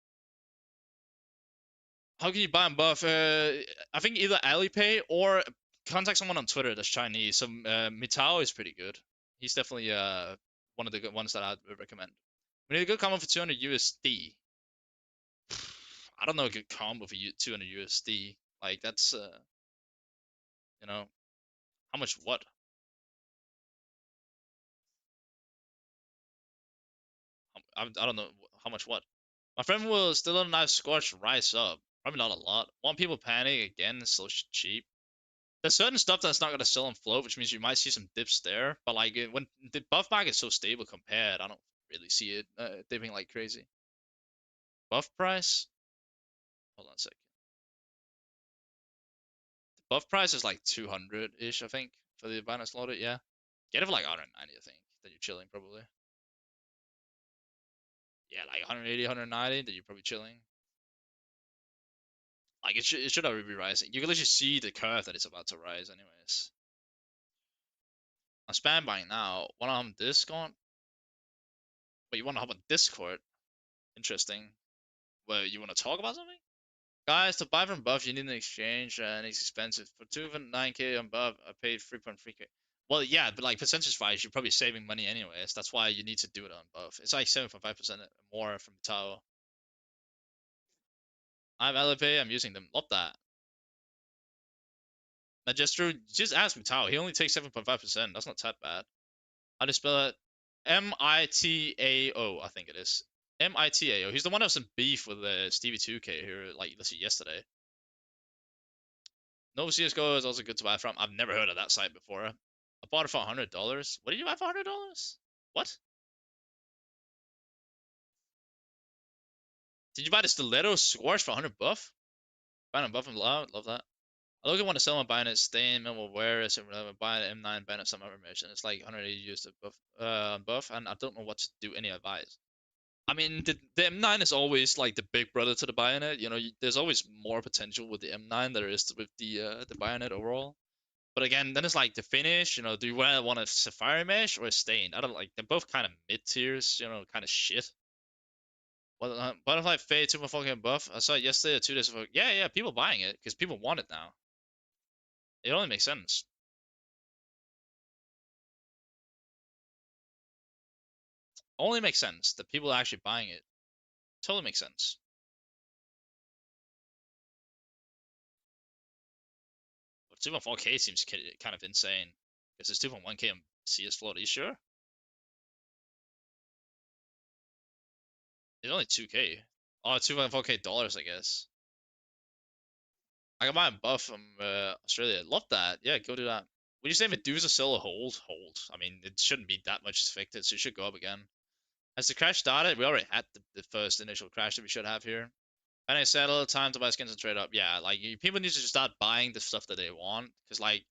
How can you buy on Buff? I think either Alipay or contact someone on Twitter that's Chinese. So Mitao is pretty good. He's definitely one of the good ones that I'd recommend. We need a good combo for 200 USD. I don't know a good combo for 200 USD. Like that's you know, how much what? I don't know how much what. My friend will still let a nice scorch rise up. Probably not a lot. Want people panic again? It's so cheap. There's certain stuff that's not gonna sell and float, which means you might see some dips there. But like when the buff market is so stable compared, I don't really see it dipping like crazy. Buff price? Hold on a sec. The buff price is like 200 ish, I think, for the Binance loaded. Yeah, get it for like 190, I think. Then you're chilling probably. Yeah, like 180, 190. Then you're probably chilling. Like it should already be rising. You can literally see the curve that it's about to rise, anyways. I'm spam buying now. Wanna hop on Discord? But you wanna hop on Discord? Interesting. Well, you wanna talk about something? Guys, to buy from Buff, you need an exchange, and it's expensive. For 2.9k on Buff, I paid 3.3k. Well, yeah, but like percentage-wise, you're probably saving money anyways. That's why you need to do it on Buff. It's like 7.5% more from Tao. I have Alipay, I'm using them. Love that. Now, just ask Tao. He only takes 7.5%. That's not that bad. How do you spell it? Mitao, I think it is. Mitao. He's the one that was in beef with Stevie 2K here, like, let's see, yesterday. Nova CSGO is also good to buy from. I've never heard of that site before. I bought it for $100. What did you buy for $100? What? Did you buy the Stiletto Scorch for 100 buff? Buying a buff and loud? Love that. I look at want to sell my buying it, Stain, and will wear it, and buying an M9, buying it some other mission. It's like 180 US buff, and I don't know what to do any advice. I mean, the M9 is always like the big brother to the Bayonet. You know, there's always more potential with the M9 than there is with the Bayonet overall. But again, then it's like the finish. You know, do you want a Safari Mesh or a Stain? I don't like. They're both kind of mid tiers. You know, kind of shit. Butterfly Fade 2.4k buff. I saw it yesterday or 2 days ago. Yeah, yeah, people buying it because people want it now. It only makes sense. Only makes sense that people are actually buying it. Totally makes sense. 2.4k seems kind of insane. Because it's 2.1k on CS float. Are you sure? It's only 2k. Oh, 2.4k dollars, I guess. I got my buff from Australia. Love that. Yeah, go do that. Would you say Medusa still a hold? Hold. I mean, it shouldn't be that much affected, so it should go up again. Has the crash started? We already had the first initial crash that we should have here. And I settle, time to buy skins and trade up. Yeah, like people need to just start buying the stuff that they want. Because, like,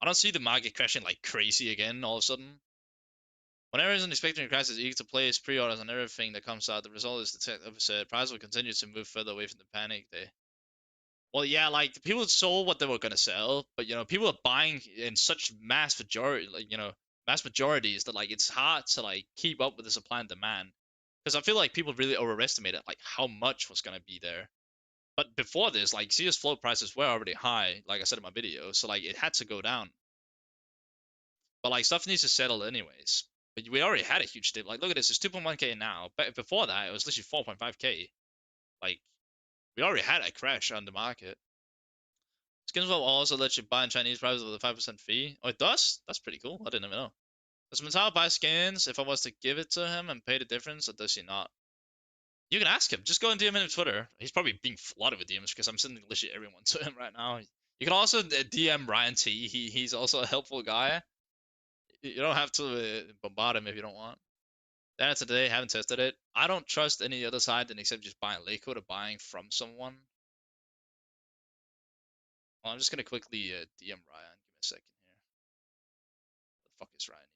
I don't see the market crashing like crazy again all of a sudden. Whenever is an expecting crash is eager to place pre-orders on everything that comes out, the result is the opposite. Price will continue to move further away from the panic. Well, yeah, like people sold what they were gonna sell, but you know, people are buying in such mass majority, like mass majorities that like it's hard to like keep up with the supply and demand. Because I feel like people really overestimated like how much was gonna be there. But before this, like CS float prices were already high, like I said in my video, so like it had to go down. But like stuff needs to settle anyways. But we already had a huge dip. Like look at this, it's 2.1k now. But before that, it was literally 4.5k. Like we already had a crash on the market. Skins will also let you buy in Chinese prices with a 5% fee. Oh, it does? That's pretty cool. I didn't even know. Does Mattel buy skins if I was to give it to him and pay the difference, or does he not? You can ask him. Just go and DM him on Twitter. He's probably being flooded with DMs because I'm sending literally everyone to him right now. You can also DM Ryan T. He's also a helpful guy. You don't have to bombard him if you don't want. That's today. Haven't tested it. I don't trust any other side than except just buying Lakewood or buying from someone. Well, I'm just gonna quickly DM Ryan. Give me a second here. What the fuck is Ryan even?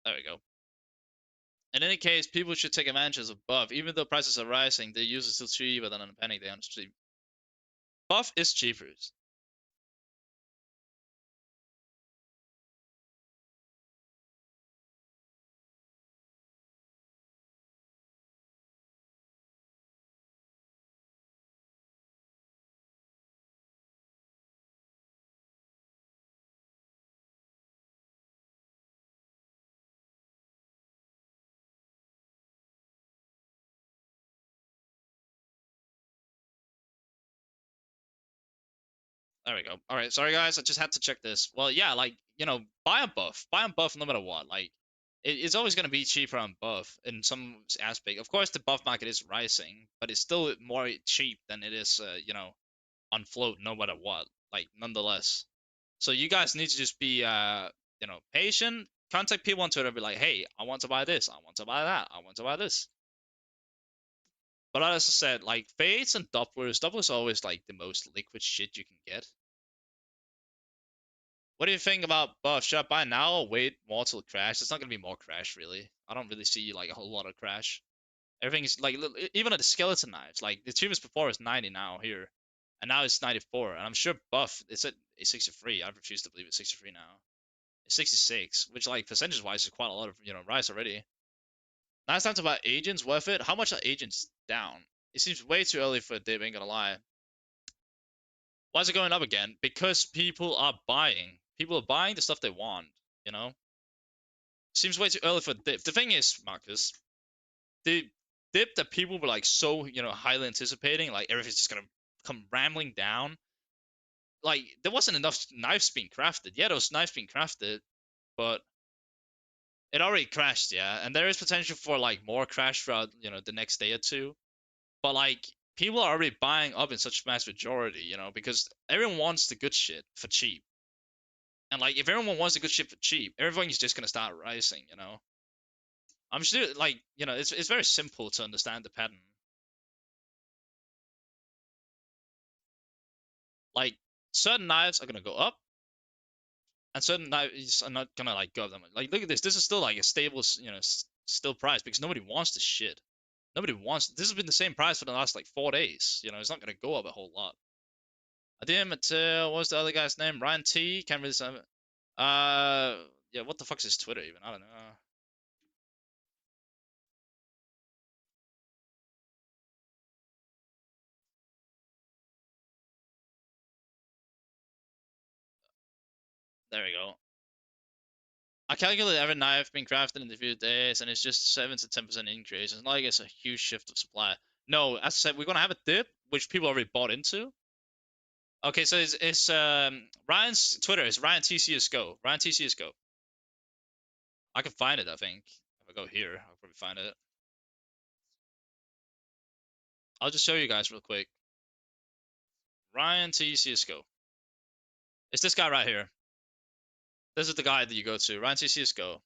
There we go. In any case, people should take advantage of buff. Even though prices are rising, the use is still cheaper than on a penny day on the street. Buff is cheaper. There we go. All right, sorry guys, I just had to check this. Well, yeah, like buy on buff no matter what. Like, it's always gonna be cheaper on buff in some aspect. Of course, the buff market is rising, but it's still more cheap than it is, on float no matter what. Like, nonetheless. So you guys need to just be, patient. Contact people on Twitter, be like, hey, I want to buy this, I want to buy that, I want to buy this. But as I said, like fades and doublers are always like the most liquid shit you can get. What do you think about buff? Should I buy now or wait more till crash? It's not gonna be more crash really. I don't really see like a whole lot of crash. Everything is like even at the skeleton knives, like the cheapest before is 90 now here, and now it's 94. And I'm sure buff it's at 63. I refuse to believe it's 63 now. It's 66, which like percentage wise is quite a lot of rise already. Now it's time to buy agents. Worth it? How much are agents down? It seems way too early for a dip. Ain't gonna lie. Why is it going up again? Because people are buying. People are buying the stuff they want. You know. Seems way too early for the dip. The thing is, Marcus, the dip that people were like so highly anticipating, like everything's just gonna come rambling down. Like there wasn't enough knives being crafted. Yeah, there was knives being crafted, but it already crashed. Yeah, and there is potential for like more crash throughout the next day or two. But like people are already buying up in such mass majority, because everyone wants the good shit for cheap. And like if everyone wants the good shit for cheap, everything's just gonna start rising. I'm sure like it's very simple to understand the pattern. Like certain knives are gonna go up, and certain knives are not gonna like go up that much. Like look at this. This is still like a stable, still price because nobody wants this shit. Nobody wants. This has been the same price for the last like 4 days. It's not gonna go up a whole lot. I didn't Mateo. What's the other guy's name? Ryan T. Can't really say. Yeah. What the fuck's his Twitter even? I don't know. There we go. I calculated every knife being crafted in the few days, and it's just 7 to 10% increase. It's not like it's a huge shift of supply. No, as I said, we're gonna have a dip, which people already bought into. Okay, so it's Ryan's Twitter is Ryan TCSGO. Ryan TCSGO. I can find it. I think if I go here, I'll probably find it. I'll just show you guys real quick. Ryan TCSGO. It's this guy right here. This is the guy that you go to. Ryan TCSGO.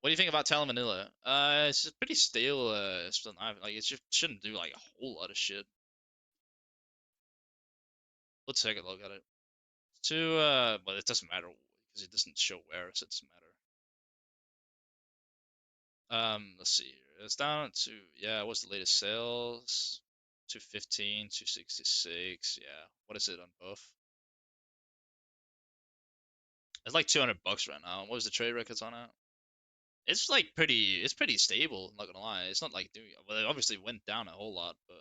What do you think about Talon Manila? It's just pretty stale. Like it just shouldn't do like a whole lot of shit. Let's take a look at it. But it doesn't matter because it doesn't show where, so it doesn't matter. Let's see here. It's down to yeah. What's the latest sales? 215, 266. Yeah. What is it on both? It's like $200 right now. What was the trade records on it? It's like pretty. It's pretty stable. Not gonna lie. It's not like doing. Well, it obviously went down a whole lot, but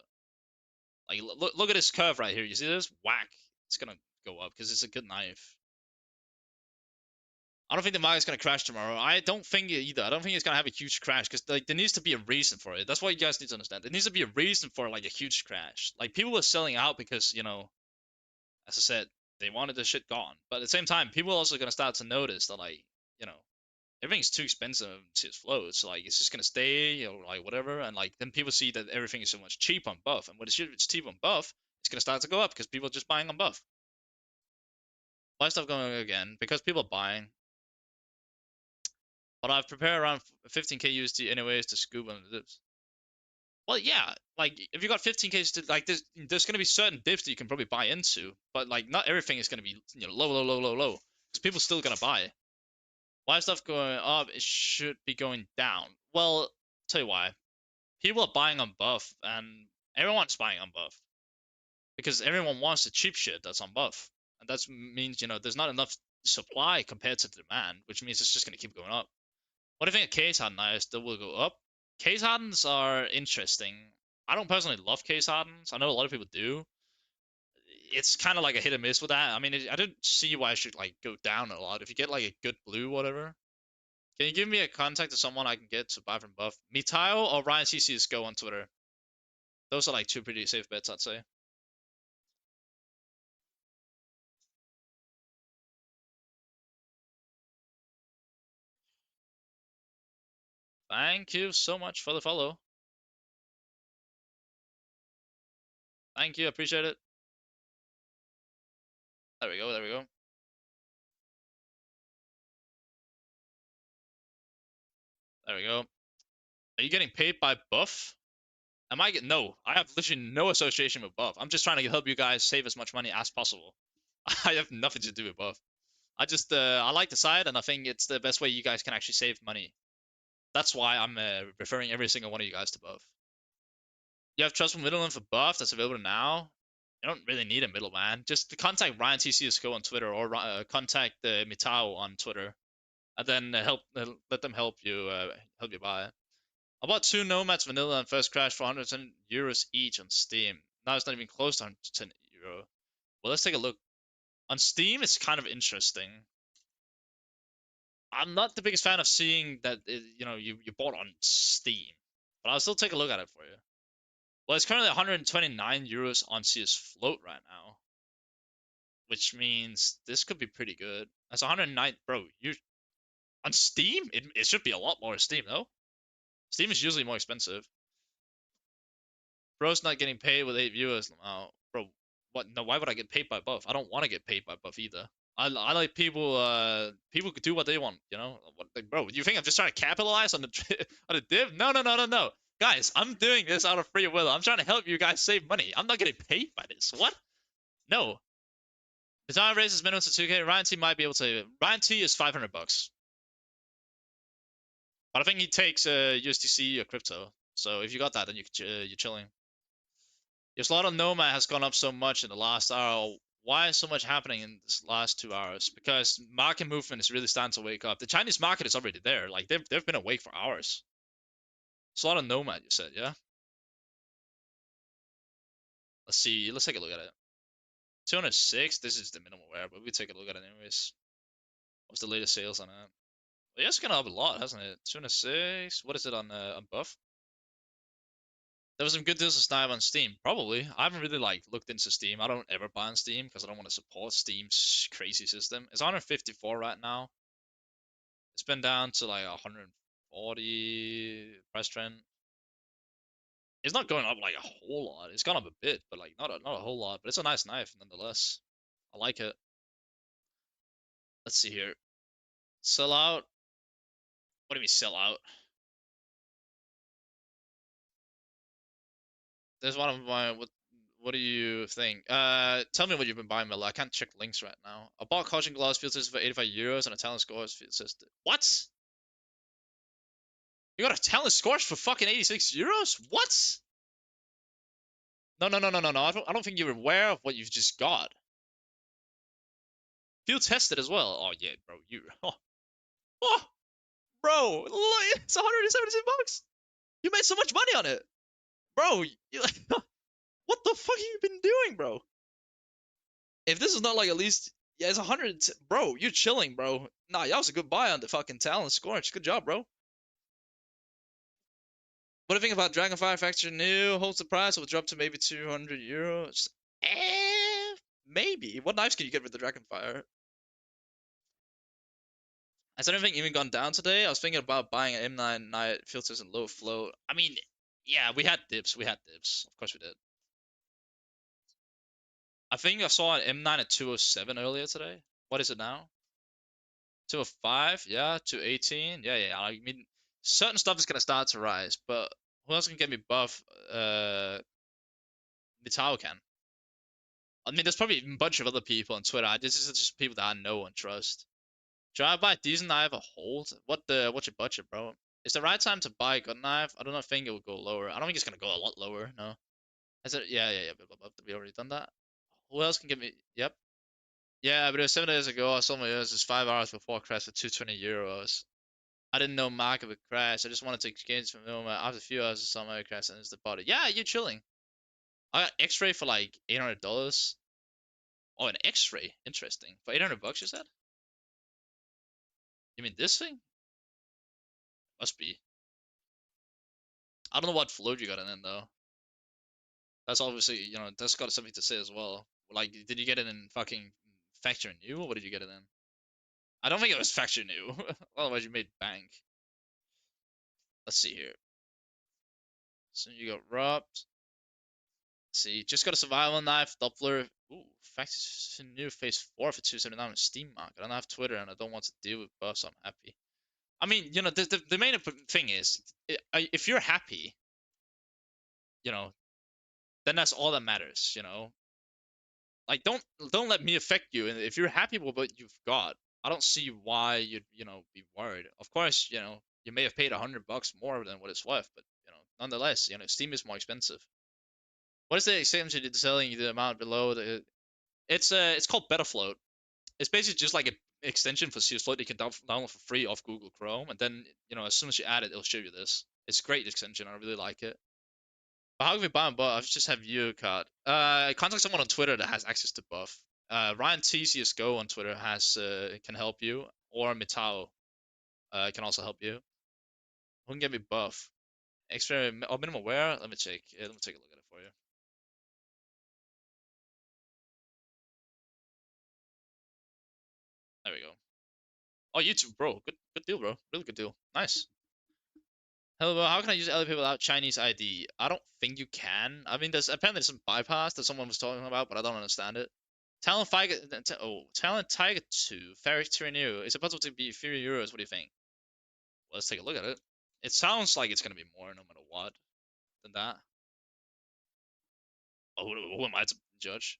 like look at this curve right here. You see this? Whack. It's gonna go up because it's a good knife. I don't think the market's gonna crash tomorrow. I don't think it either. I don't think it's gonna have a huge crash because like there needs to be a reason for it. That's what you guys need to understand. There needs to be a reason for like a huge crash. Like people are selling out because as I said, they wanted the shit gone. But at the same time, people are also gonna start to notice that like everything's too expensive to float. So like it's just gonna stay or like whatever. And like then people see that everything is so much cheap on buff, and when it's cheap on buff, it's gonna start to go up because people are just buying on buff. Why stuff going again? Because people are buying. But I've prepared around 15k USD anyways to scoop on the dips. Well, yeah, like if you got 15k, like there's gonna be certain dips that you can probably buy into, but like not everything is gonna be low, low, low, low, low, because people still gonna buy. Why is stuff going up? It should be going down. Well, tell you why. People are buying on buff, and everyone's buying on buff because everyone wants the cheap shit that's on buff, and that means there's not enough supply compared to demand, which means it's just gonna keep going up. What if a case harden is still will go up? Case hardens are interesting. I don't personally love case hardens. I know a lot of people do. It's kind of like a hit or miss with that. I mean, I don't see why I should like go down a lot. If you get like a good blue, whatever. Can you give me a contact of someone I can get to buy from buff? Mitayo or Ryan cs2 on Twitter. Those are like two pretty safe bets, I'd say. Thank you so much for the follow. Thank you, appreciate it. There we go, there we go. There we go. Are you getting paid by buff? Am I getting? No, I have literally no association with buff. I'm just trying to help you guys save as much money as possible. I have nothing to do with buff. I just I like the site, and I think it's the best way you guys can actually save money. That's why I'm referring every single one of you guys to buff. You have trustful middleman for buff that's available now. You don't really need a middleman. Just contact Ryan TCSCO on Twitter or contact Mitao on Twitter, and then let them help you buy. I bought two Nomads Vanilla and First Crash for 110 euros each on Steam. Now it's not even close to 110 euro. Well, let's take a look. On Steam, it's kind of interesting. I'm not the biggest fan of seeing that you bought on Steam, but I'll still take a look at it for you. Well, it's currently 129 euros on CS Float right now, which means this could be pretty good. That's 109, bro. You on Steam? It should be a lot more on Steam, though. Steam is usually more expensive. Bro's not getting paid with 8 viewers. Oh, bro, what? No, why would I get paid by buff? I don't want to get paid by buff either. I like people could do what they want, like, bro, you think I'm just trying to capitalize on the on the div? No, no, no, no, no. Guys, I'm doing this out of free will. I'm trying to help you guys save money. I'm not getting paid by this. What? No. Bazaar raises minimum to 2K. Ryan T might be able to. Ryan T is 500 bucks. But I think he takes USDC or crypto. So if you got that, then you're chilling. Your slot on Nomad has gone up so much in the last hour. Why is so much happening in this last 2 hours? Because market movement is really starting to wake up. The Chinese market is already there. Like they've been awake for hours. Slot on Nomad, you said, yeah? Let's see. Let's take a look at it. 206. This is the minimal wear, but we take a look at it anyways. What's the latest sales on it? Well, yeah, it's gone up a lot, hasn't it? 206. What is it on buff? There was some good deals of Snipe on Steam. Probably. I haven't really looked into Steam. I don't ever buy on Steam because I don't want to support Steam's crazy system. It's 154 right now. It's been down to like 140 price trend. It's not going up like a whole lot. It's gone up a bit, but like not a whole lot. But it's a nice knife nonetheless. I like it. Let's see here. Sell out. What do you mean sell out? There's one of my what do you think? Tell me what you've been buying, Miller. I can't check links right now. I bought caution glass field system for 85 euros and a talent scores field system. What? You got a talent scores for fucking 86 euros? What? No, no, no, no, no, no. I don't think you're aware of what you've just got. Field tested as well. Oh yeah, bro. Oh, bro. Look, it's 176 bucks. You made so much money on it, bro. What the fuck have you been doing, bro? If this is not like at least, yeah, it's 100, bro. You're chilling, bro. Nah, y'all was a good buy on the fucking talent scorch. Good job, bro. What do you think about Dragonfire Factory New? Holds the price, will drop to maybe 200 euros. Maybe. What knives can you get with the Dragonfire? Has anything even gone down today? I was thinking about buying an M9 Night filters and low flow. I mean, yeah, we had dips. We had dips. Of course we did. I think I saw an M9 at 207 earlier today. What is it now? 205? Yeah, 218. Yeah, yeah. I mean, certain stuff is gonna start to rise, but who else can get me buff? Mitao can. I mean, there's probably a bunch of other people on Twitter. This is just people that I know and trust. Should I buy a decent knife or hold? What's your budget, bro? Is the right time to buy a good knife? I don't think it will go lower. I don't think it's gonna go a lot lower. No. Is it? Yeah. We already done that. Who else can give me? Yep. Yeah, but it was 7 days ago. I sold my ears just 5 hours before crash for 220 euros. I didn't know market would crash. I just wanted to exchange from moment. After a few hours, I saw my crash and it's the body. Yeah, you're chilling. I got X-ray for like $800. Oh, an X-ray. Interesting. For 800 bucks, you said? You mean this thing? Must be. I don't know what float you got in though. That's obviously, that's got something to say as well. Like, did you get it in fucking factory new, or what did you get it in? I don't think it was factory new. Otherwise, you made bank. Let's see here. So you got robbed. See, just got a survival knife, Doppler. Ooh, factory new phase 4 for 279 on Steam market. I don't have Twitter and I don't want to deal with buffs, so I'm happy. I mean, the main thing is, if you're happy, you know, then that's all that matters. Like, don't let me affect you. And if you're happy with what you've got, I don't see why you'd be worried. Of course, you may have paid $100 more than what it's worth, but nonetheless, Steam is more expensive. What is the exchange you did selling the amount below the? It's called Betafloat. It's basically just like an extension for cs2 that you can download for free off Google Chrome, and then as soon as you add it, it'll show you this. It's a great extension. I really like it. But how can we buy a buff? I just have you card. Contact someone on Twitter that has access to buff. Ryan T cs2 on Twitter can help you, or Mitao can also help you. Who can get me buff? Extra or minimum wear? Let me check. Yeah, let me take a look at it for you. There we go. Oh, YouTube, bro. Good deal, bro. Really good deal. Nice. Hello, how can I use LP without Chinese ID? I don't think you can. I mean, there's apparently some bypass that someone was talking about, but I don't understand it. Talent Tiger 2, Ferric Tyrannu. Is it possible to be 3 euros? What do you think? Well, let's take a look at it. It sounds like it's gonna be more no matter what than that. Oh, who am I to judge?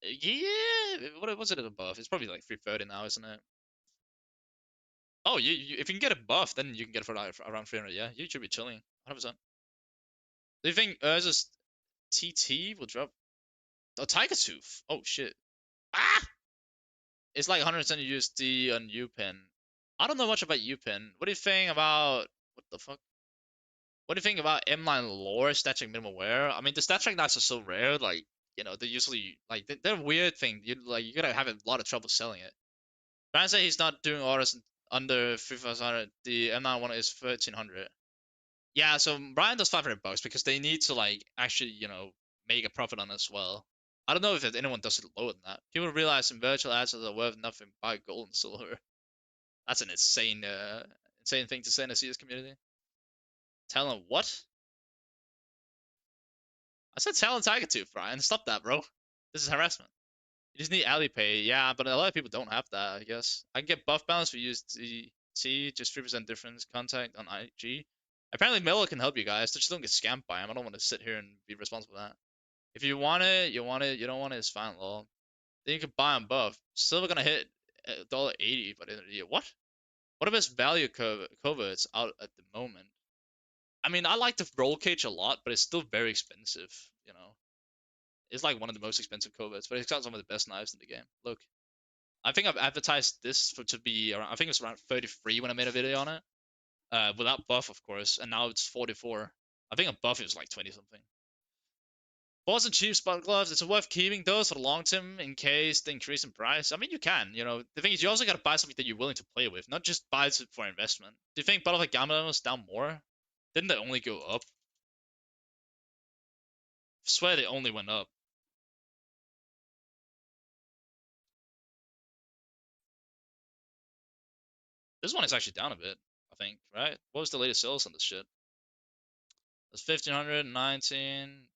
Yeah, what was it above? It's probably like 330 now, isn't it? Oh, if you can get it buff, then you can get it for like around 300. Yeah, you should be chilling. 100%. Do you think Urza's TT will drop? Oh, Tiger Tooth. Oh shit. Ah! It's like 100% USD on UPen. I don't know much about UPen. What do you think about what the fuck? What do you think about M-line lore stat check minimal wear? I mean, the stat check knives are so rare. Like, they're usually like they're a weird thing. You gotta have a lot of trouble selling it. Brian said he's not doing orders under 3,500. The M9 one is 1,300. Yeah, so Brian does $500 because they need to like actually make a profit on it as well. I don't know if anyone does it lower than that. People realize in virtual assets are worth nothing but gold and silver. That's an insane thing to say in the CS community. Talent what? I said Talent Tiger Tooth, Brian. Stop that, bro. This is harassment. You just need Alipay, yeah, but a lot of people don't have that, I guess. I can get buff balance for USDT, just 3% difference, contact on IG. Apparently Miller can help you guys, just don't get scammed by him. I don't want to sit here and be responsible for that. If you want it, you want it. You don't want it, it's fine, lol. Then you can buy on buff. Silver gonna hit $1.80 by the end of the year. What? What are best value coverts out at the moment? I mean, I like the roll cage a lot, but it's still very expensive. It's like one of the most expensive coverts, but it's got some of the best knives in the game. Look, I think I've advertised this to be around. I think it's around 33 when I made a video on it, without buff, of course, and now it's 44. I think a buff is like 20 something. Bought cheap spot gloves. It's worth keeping those for the long term in case they increase in price. I mean, you can. The thing is, you also got to buy something that you're willing to play with, not just buy it for investment. Do you think Battlefield Gamma was down more? Didn't they only go up? I swear they only went up. This one is actually down a bit, I think, right? What was the latest sales on this shit? It's 1,519.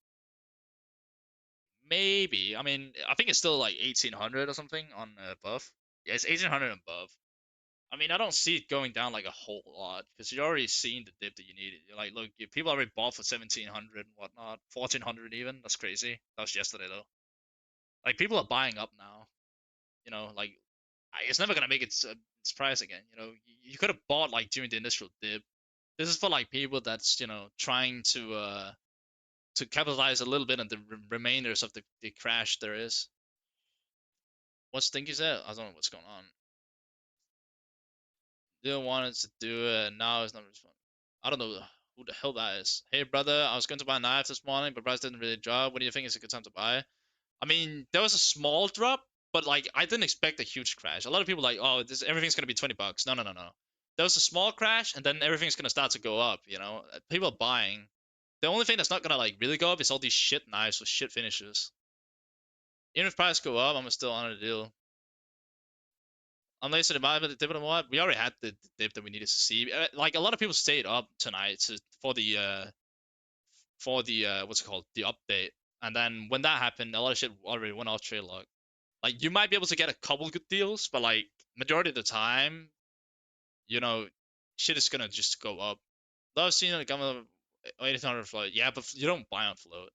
Maybe. I mean, I think it's still like 1,800 or something on buff. Yeah, it's 1,800 above. I mean, I don't see it going down like a whole lot because you're already seeing the dip that you needed. You're like, look, people already bought for 1,700 and whatnot, 1,400 even. That's crazy. That was yesterday though. Like people are buying up now. Like it's never gonna make it its price again. You could have bought like during the initial dip. This is for like people that's trying to capitalize a little bit on the remainders of the crash there is. What Stinky said? I don't know what's going on. Didn't want to do it. Now it's not responding. I don't know who the hell that is. Hey brother, I was going to buy a knife this morning, but price didn't really drop. What do you think is a good time to buy? I mean, there was a small drop, but like I didn't expect a huge crash. A lot of people like, oh, everything's gonna be $20. No, no, no, no. There was a small crash, and then everything's gonna start to go up. People are buying. The only thing that's not gonna like really go up is all these shit knives with shit finishes. Even if prices go up, I'm still on a deal. Unless the buy the dividend what we already had the dip that we needed to see. Like a lot of people stayed up tonight for the what's it called, the update, and then when that happened, a lot of shit already went off trade log. Like you might be able to get a couple good deals, but like majority of the time, you know, shit is gonna just go up. I've seen like I'm 1800 float. Yeah, but you don't buy on float.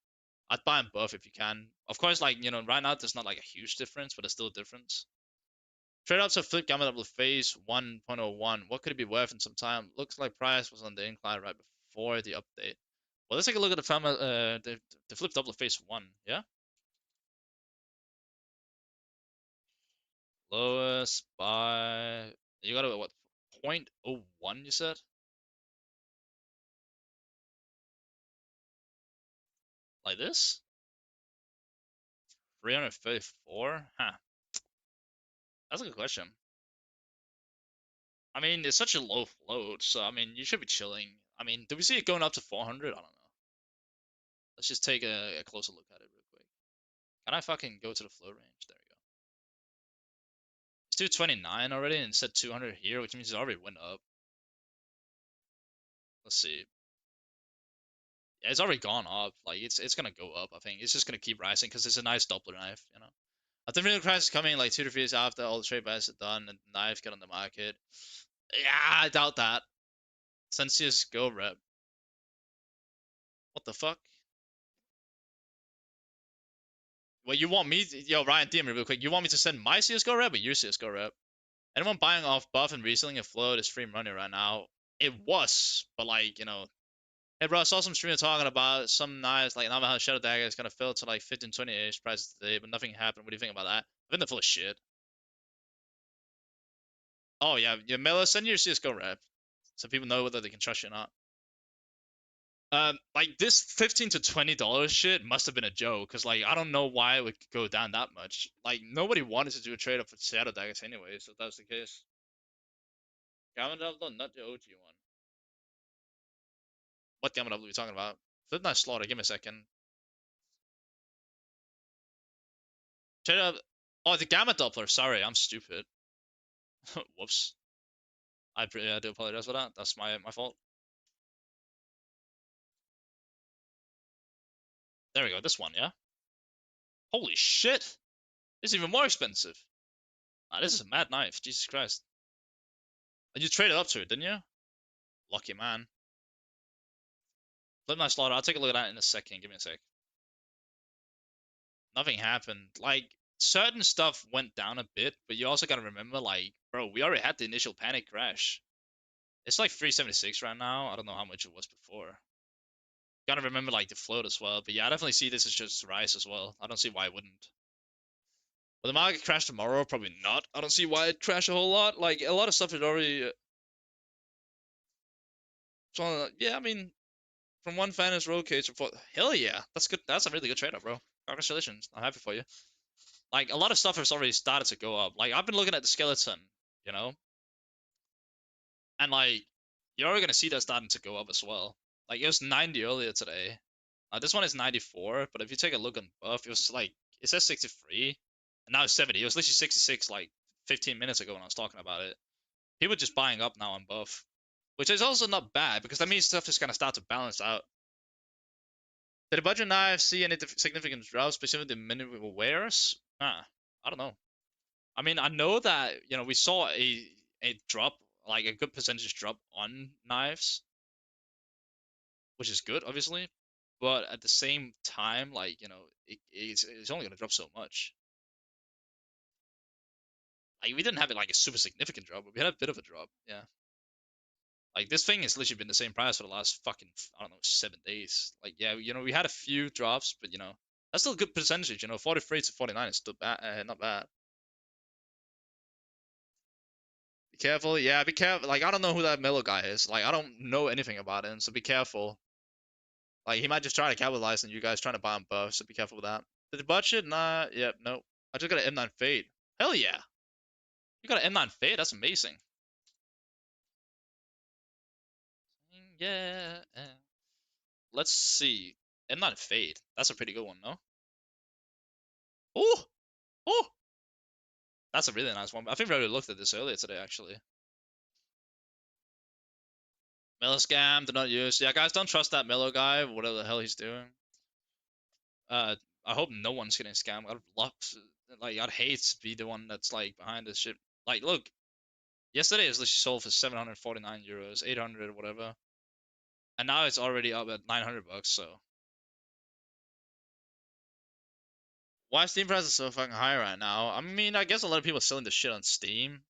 I'd buy on buff if you can. Of course, like right now there's not like a huge difference, but there's still a difference. Trade ups of flip gamma double phase 1.01. What could it be worth in some time? Looks like price was on the incline right before the update. Well, let's take a look at the flip double phase 1. Yeah, lowest by you got a what 0.01 you said? Like this? 334? Huh. That's a good question. I mean, it's such a low float, so I mean, you should be chilling. I mean, do we see it going up to 400? I don't know. Let's just take a closer look at it real quick. Can I fucking go to the float range? There we go. It's 229 already and said 200 here, which means it already went up. Let's see. Yeah, it's already gone up. Like, it's gonna go up, I think. It's just gonna keep rising because it's a nice Doppler knife. I think the price is coming like 2 to 3 years after all the trade buys are done and the knives get on the market. Yeah, I doubt that. Send CSGO rep. What the fuck? Well, you want me to, yo, Ryan, DM me real quick. You want me to send my CSGO rep or your CSGO rep? Anyone buying off buff and reselling a float is free money right now. It was, but like, hey bro, I saw some streamer talking about some knives like Navajo Shadow Dagger is gonna fill to like 15, 20-ish prices today, but nothing happened. What do you think about that? I think they're full of shit. Oh yeah, Mela, send your CSGO rep so people know whether they can trust you or not. Like this $15 to $20 shit must have been a joke, cause like I don't know why it would go down that much. Like nobody wanted to do a trade up for Shadow Daggers anyway, so if that's the case. Gamma Double, not the OG one. What Gamma Double are we talking about? Flip Knife Slaughter, give me a second. Trade up. Oh, the Gamma Doppler. Sorry, I'm stupid. Whoops. I do apologize for that. That's my fault. There we go. This one, yeah. Holy shit! This is even more expensive. Ah, this is a mad knife. Jesus Christ. And you traded up to it, didn't you? Lucky man. Flip Knife Slaughter. I'll take a look at that in a second. Give me a sec. Nothing happened. Like, certain stuff went down a bit, but you also gotta remember, like, bro, we already had the initial panic crash. It's like 376 right now. I don't know how much it was before. Gotta remember, like, the float as well. But yeah, I definitely see this as just rise as well. I don't see why it wouldn't. Will the market crash tomorrow? Probably not. I don't see why it crash a whole lot. Like, a lot of stuff is already... So, yeah, I mean, from one fan is roll cage report. Hell yeah. That's good. That's a really good trade-up, bro. Congratulations. I'm happy for you. Like, a lot of stuff has already started to go up. Like, I've been looking at the skeleton, you know? And, like, you're already going to see that starting to go up as well. Like, it was 90 earlier today. This one is 94, but if you take a look on buff, it was like, it says 63, and now it's 70. It was literally 66 like 15 minutes ago when I was talking about it. People just buying up now on buff, which is also not bad because that means stuff is going to start to balance out. Did the budget knife see any significant drops, specifically the minimal wares? I don't know. I mean, I know that, we saw a drop, like a good percentage drop on knives, which is good, obviously. But at the same time, like, it's only going to drop so much. Like we didn't have it like a super significant drop, but we had a bit of a drop. Yeah. Like this thing has literally been the same price for the last fucking I don't know 7 days. Like yeah, we had a few drops, but that's still a good percentage. 43 to 49 is still bad, not bad. Be careful, yeah, be careful. Like I don't know who that Melo guy is. Like I don't know anything about him, so be careful. Like he might just try to capitalize on you guys trying to buy him buff, so be careful with that. Did the budget? Nah, yep, nope. I just got an M9 fade. Hell yeah, you got an M9 fade. That's amazing. Yeah. Let's see. M9 fade. That's a pretty good one, no? Oh, oh, that's a really nice one. I think we already looked at this earlier today, actually. Miller scam, do not use. Yeah, guys, don't trust that Miller guy, whatever the hell he's doing. I hope no one's getting scammed. I'd love, like, I'd hate to be the one that's like behind this shit. Like, look, yesterday it was literally sold for 749 euros, 800 or whatever, and now it's already up at 900 bucks. So why Steam prices so fucking high right now? I mean, I guess a lot of people are selling the shit on Steam.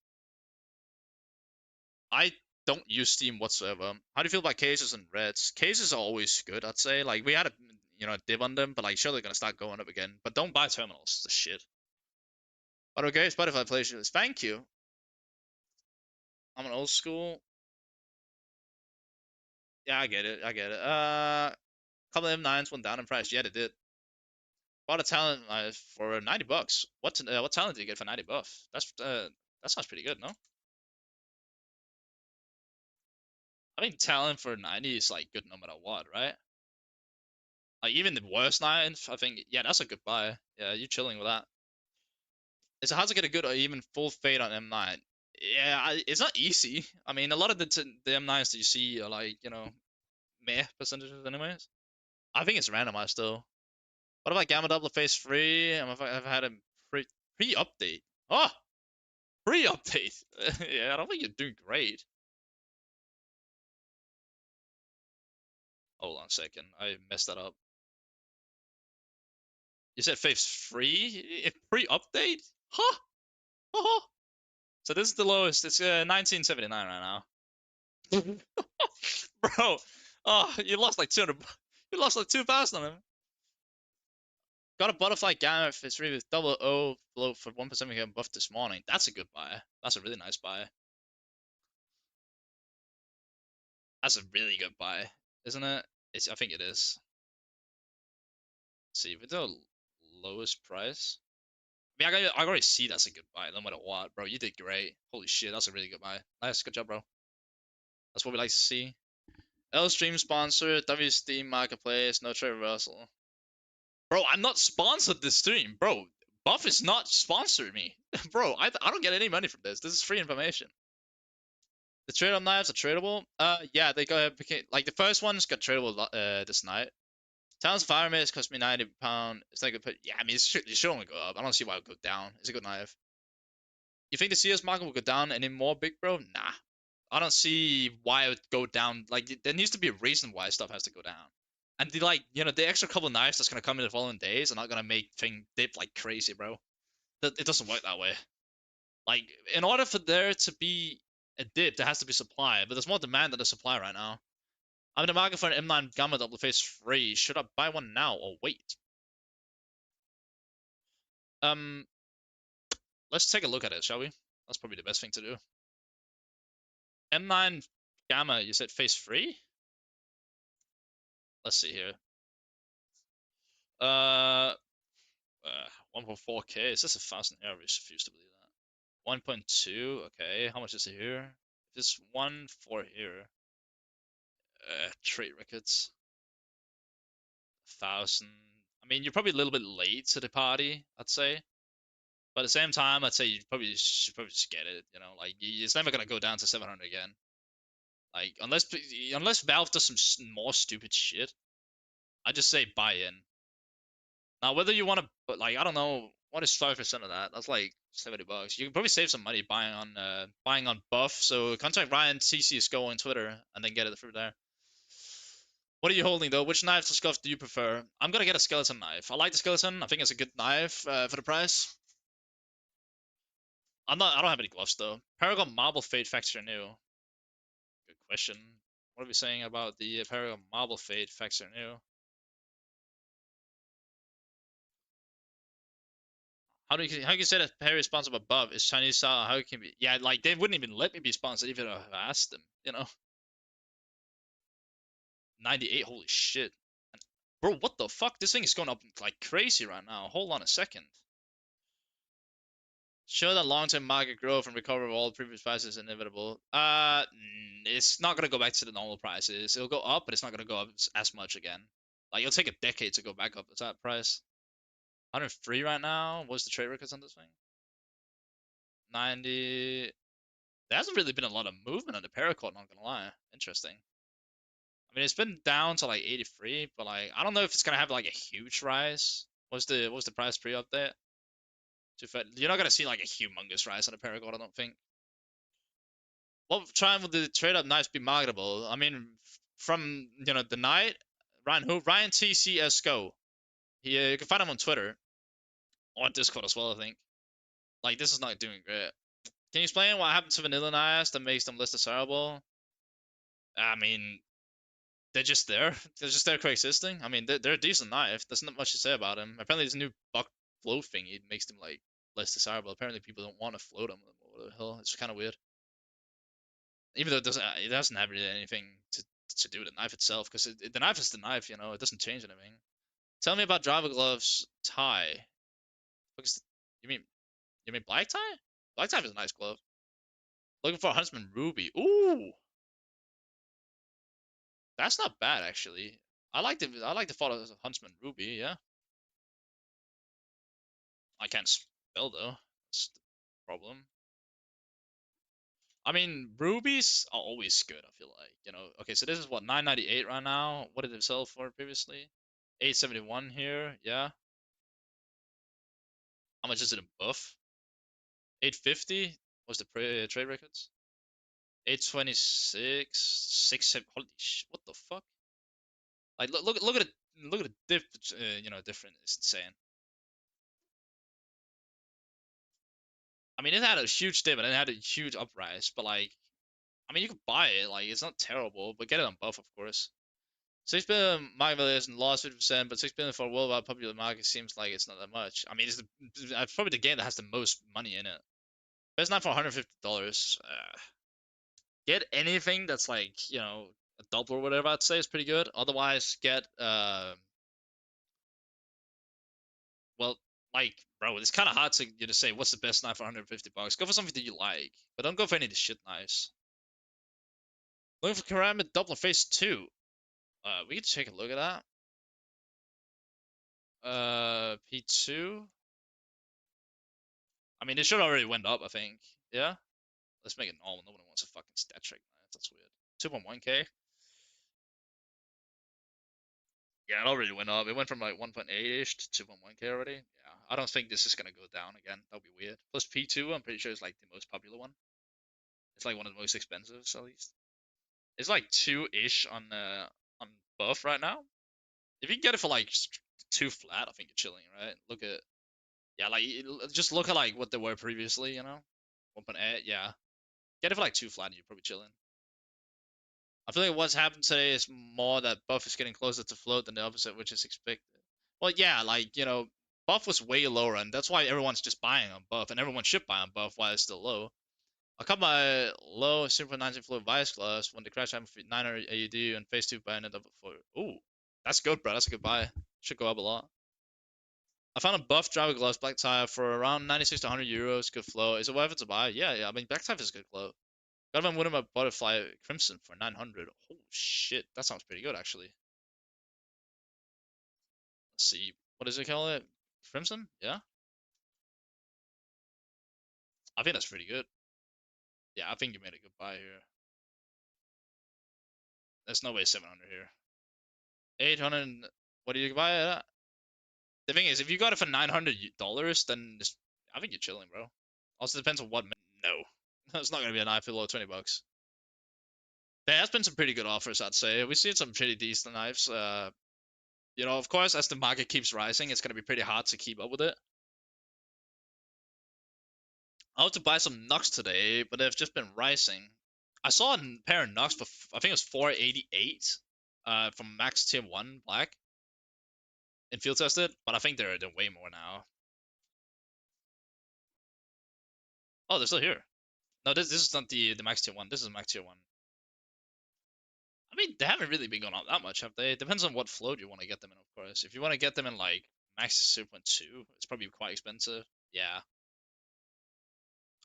I don't use Steam whatsoever. How do you feel about cases and reds? Cases are always good, I'd say. Like we had a dip on them, but like sure they're gonna start going up again. But don't buy terminals. The shit. But okay, Spotify playlist. Thank you. I'm an old school. Yeah, I get it. I get it. Couple of M9s went down in price. Yeah, they did. Bought a talent for 90 bucks. What talent did you get for 90 buff? That sounds pretty good, no? I think talent for 90 is like good no matter what, right? Like even the worst nines, I think yeah, that's a good buy. Yeah, you chilling with that. It's hard to get a good or even full fade on M9. Yeah, it's not easy. I mean, a lot of the M9s that you see are like meh percentages, anyways. I think it's randomized though. What about Gamma Double Phase 3? I've had a pre-update. Oh, pre-update. Yeah, I don't think you're doing great. Hold on a second. I messed that up. You said Phase 3? Pre-update? Huh? Oh. So this is the lowest. It's 1979 right now. Bro, oh, you lost like 200. You lost like 2,000 on him. Got a butterfly gamma if it's really with double O float for 1% we get buff this morning. That's a good buy. That's a really nice buy. That's a really good buy, isn't it? I think it is. Let's see, with the lowest price. I mean, I already see that's a good buy, no matter what, bro. You did great. Holy shit, that's a really good buy. Nice, good job, bro. That's what we like to see. L stream sponsor, W Steam Marketplace, no trade reversal. Bro, I'm not sponsored this stream, bro. Buff is not sponsoring me, bro. I don't get any money from this. This is free information. The trade on knives are tradable. Yeah, they got like the first ones got tradable this night. Talon's fire mace cost me £90. It's not good. Yeah, I mean, it should only go up. I don't see why it would go down. It's a good knife. You think the CS market will go down anymore, big bro? Nah. I don't see why it would go down. Like, there needs to be a reason why stuff has to go down. And the extra couple knives that's gonna come in the following days are not gonna make thing dip like crazy, bro. It doesn't work that way. Like, in order for there to be a dip, there has to be supply, but there's more demand than the supply right now. I'm in the market for an M9 Gamma Double Phase 3. Should I buy one now or wait? Um, let's take a look at it, shall we? That's probably the best thing to do. M9 Gamma, you said Phase 3? Let's see here. Uh, 1.4k. Is this 1,000 here? I refuse to believe that. 1.2. Okay, how much is it here? Just 1.4 here. Trade records. 1,000. I mean, you're probably a little bit late to the party, I'd say. But at the same time, I'd say you probably should just get it. Like it's never gonna go down to 700 again. Like unless Valve does some more stupid shit, I just say buy in. Now whether you want to, but like I don't know, what is 5% of that? That's like $70. You can probably save some money buying on buff. So contact Ryan cs2 on Twitter and then get it through there. What are you holding though? Which knife to scuff do you prefer? I'm gonna get a skeleton knife. I like the skeleton. I think it's a good knife for the price. I don't have any gloves though. Paragon Marble Fade Factor new. Good question. What are we saying about the Paragon Marble Fade Factor new? How can you say that Perry is sponsored above is Chinese style? How can be? Yeah, like they wouldn't even let me be sponsored even if I asked them. You know, 98. Holy shit, bro! What the fuck? This thing is going up like crazy right now. Hold on a second. Show that long-term market growth and recovery of all previous prices is inevitable. It's not gonna go back to the normal prices. It'll go up, but it's not gonna go up as much again. Like it'll take a decade to go back up to that price. 103 right now. What's the trade records on this thing? 90. There hasn't really been a lot of movement on the paracord, not gonna lie. Interesting. I mean, it's been down to like 83, but like I don't know if it's gonna have like a huge rise. What's the price pre-update? You're not gonna see like a humongous rise on the paracord, I don't think. What time would the trade up nights be marketable? I mean, from the night, Ryan T C S Go. You can find him on Twitter or on Discord as well. I think. Like this is not doing great. Can you explain what happened to Vanilla Nias that makes them less desirable? I mean, they're just there. They're just there coexisting. I mean, they're a decent knife. There's not much to say about them. Apparently, this new buck float thing it makes them like less desirable. Apparently, people don't want to float them. What the hell? It's kind of weird. Even though it doesn't have really anything to do with the knife itself, because the knife is the knife. It doesn't change anything. Tell me about driver gloves tie. Because you mean black tie? Black tie is a nice glove. Looking for a Huntsman Ruby. Ooh, that's not bad actually. I like the thought of Huntsman Ruby. Yeah, I can't spell though. That's the problem. I mean, rubies are always good. I feel like Okay, so this is what 998 right now. What did it sell for previously? 871 here. Yeah. How much is it in buff? 850 was the trade records. 826, 67. Holy shit! What the fuck? Like, look at it. Look at the difference. It's insane. I mean, it had a huge dip and it had a huge uprise, but like, I mean, you could buy it. Like, it's not terrible, but get it on buff, of course. 6 billion market valuation lost 50%, but 6 billion for a worldwide popular market seems like it's not that much. I mean, it's probably the game that has the most money in it. Best knife for $150. Get anything that's like a double or whatever. I'd say is pretty good. Otherwise, get well, like bro, it's kind of hard to say what's the best knife for $150. Go for something that you like, but don't go for any of the shit knives. Looking for ceramic Doppler Phase 2. We can take a look at that. P2. I mean, it should already went up, I think. Yeah. Let's make it normal. No one wants a fucking stat trick knife. That's weird. 2.1k. Yeah, it already went up. It went from like 1.8-ish to 2.1k already. Yeah, I don't think this is gonna go down again. That would be weird. Plus P2, I'm pretty sure is like the most popular one. It's like one of the most expensive, at least. It's like 2-ish on buff right now. If you can get it for like 2 flat, I think you're chilling, right? Look at Yeah, like just look at like what they were previously, 1.8, yeah. Get it for like 2 flat and you're probably chilling. I feel like what's happened today is more that buff is getting closer to float than the opposite, which is expected. Well, yeah, like, buff was way lower, and that's why everyone's just buying on buff, and everyone should buy on buff while it's still low. I cut my low 0.19 float vice gloves when the crash happened for 900 AUD and phase 2 buy ended up for. Ooh, that's good, bro. That's a good buy. Should go up a lot. I found a buff driver gloves black tire for around 96 to 100 euros. Good flow. Is it worth it to buy? Yeah, yeah. I mean, black tire is a good flow. Got one of my butterfly crimson for 900. Oh shit, that sounds pretty good actually. Let's see, what does it call it? Crimson? Yeah, I think that's pretty good. Yeah, I think you made a good buy here. There's no way 700 here. 800. What do you buy it at? The thing is, if you got it for $900, then I think you're chilling, bro. Also depends on what. No, it's not gonna be a knife below $20. There has been some pretty good offers, I'd say. We've seen some pretty decent knives. Of course, as the market keeps rising, it's gonna be pretty hard to keep up with it. I hope to buy some Nux today, but they've just been rising. I saw a pair of Nux for I think it was 488 from max tier 1 black in field tested, but I think they're way more now. Oh, they're still here. No, this is not the max tier 1. This is max tier 1. I mean, they haven't really been going up that much, have they? It depends on what float you want to get them in, of course. If you want to get them in like max 0.2, it's probably quite expensive. Yeah.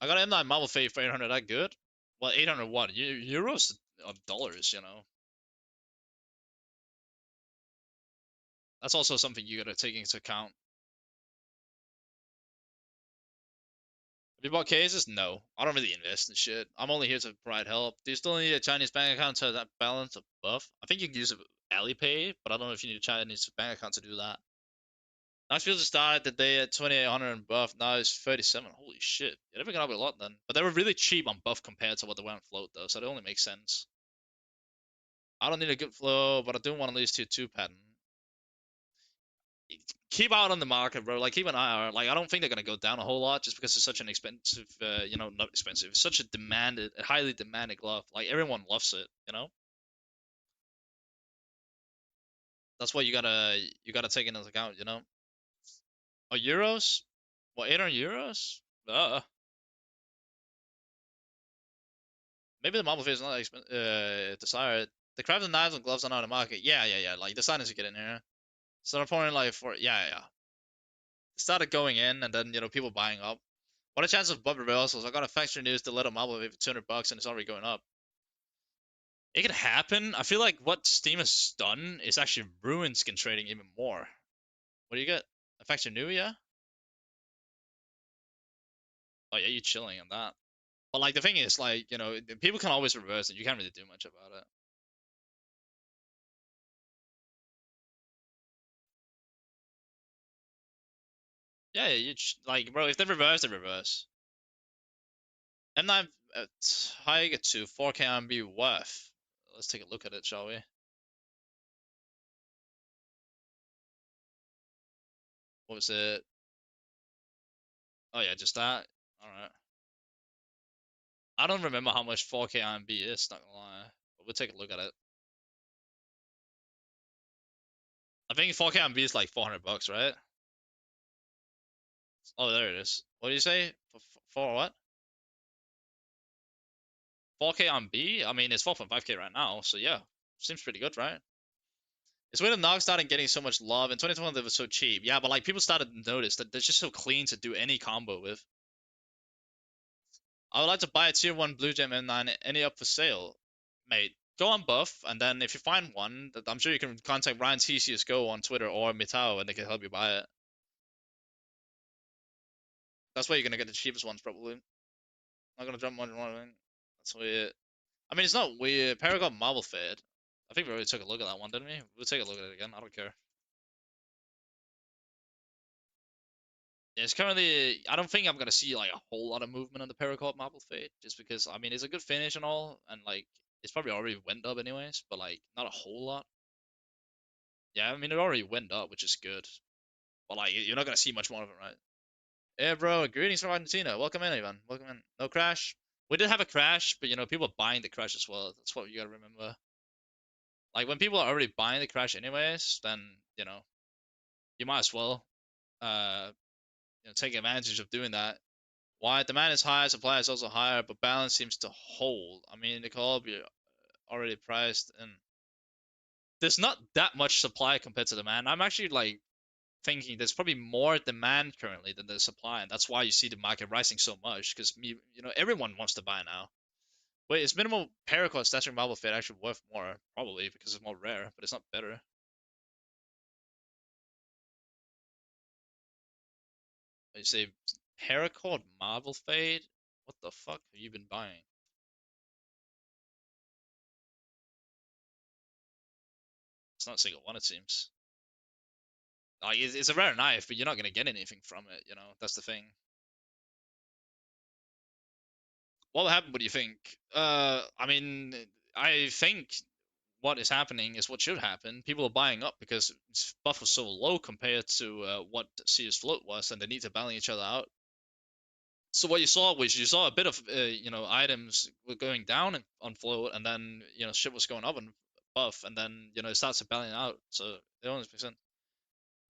I got M9 Marble Fade for 800. That good? Well, 800 what? Euros of dollars, you know. That's also something you gotta take into account. Have you bought cases? No. I don't really invest in shit. I'm only here to provide help. Do you still need a Chinese bank account to that balance above? I think you can use Alipay, but I don't know if you need a Chinese bank account to do that. Knoxville just started the day at 2,800 and buff. Now it's 37. Holy shit. Yeah, they've been up a lot then. But they were really cheap on buff compared to what they were on float though, so it only makes sense. I don't need a good flow, but I do want at least tier 2 pattern. Keep out on the market, bro. Like keep an eye out. Like I don't think they're gonna go down a whole lot just because it's such an expensive, not expensive. It's such a highly demanded glove. Like everyone loves it, you know. That's what you gotta take into account, you know. Oh, euros? What, 800 euros? Maybe the marble face is not desired. The crafted knives and gloves are not on the market. Yeah. Like the sign is to get in here. So the point like for yeah. It started going in, and then people buying up. What a chance of above reversals. I got a factory news to let a marble for 200 bucks, and it's already going up. It could happen. I feel like what Steam has done is actually ruined skin trading even more. What do you get? A factory new, yeah? Oh yeah, you chilling on that. But like the thing is, like people can always reverse it. You can't really do much about it. Yeah, like bro, if they reverse, they reverse. M9 high get to 4K RMB worth. Let's take a look at it, shall we? What was it? Oh yeah, just that. All right. I don't remember how much 4K RMB is. Not gonna lie, but we'll take a look at it. I think 4K RMB is like 400 bucks, right? Oh, there it is. What do you say? For what? 4K RMB? I mean, it's 4.5K right now, so yeah, seems pretty good, right? It's when the Nog started getting so much love. In 2021, they were so cheap. Yeah, but like people started to notice that they're just so clean to do any combo with. I would like to buy a tier 1 Blue Gem M9. Any up for sale? Mate, go on Buff, and then if you find one, I'm sure you can contact Ryan cs2 on Twitter or Mitao, and they can help you buy it. That's where you're gonna get the cheapest ones, probably. Not gonna jump much more. That's weird. I mean, it's not weird. Paragon Marble Fade. I think we already took a look at that one, didn't we? We'll take a look at it again. I don't care. Yeah, it's currently. I don't think I'm gonna see like a whole lot of movement on the Paracord Marble Fade, just because I mean it's a good finish and all, and like it's probably already went up anyways, but like not a whole lot. Yeah, I mean it already went up, which is good, but like you're not gonna see much more of it, right? Yeah, bro. Greetings from Argentina. Welcome in, Ivan. Welcome in. No crash. We did have a crash, but people are buying the crash as well. That's what you gotta remember. Like when people are already buying the crash anyways, then you might as well uh take advantage of doing that. Why demand is high, supply is also higher, but balance seems to hold. I mean, they could all be already priced, and there's not that much supply compared to demand. I'm actually like thinking there's probably more demand currently than the supply, and that's why you see the market rising so much because everyone wants to buy now. Wait, is minimal paracord stationary marble fit actually worth more? Probably because it's more rare, but it's not better. You say paracord marble fade? What the fuck have you been buying? It's not a single one, it seems. Like it's a rare knife, but you're not gonna get anything from it. That's the thing. What will happen? What do you think? I mean, I think what is happening is what should happen. People are buying up because buff was so low compared to what CS float was, and they need to balance each other out. So what you saw was you saw a bit of items were going down on float, and then shit was going up on buff, and then it starts to balance out. So it only makes sense.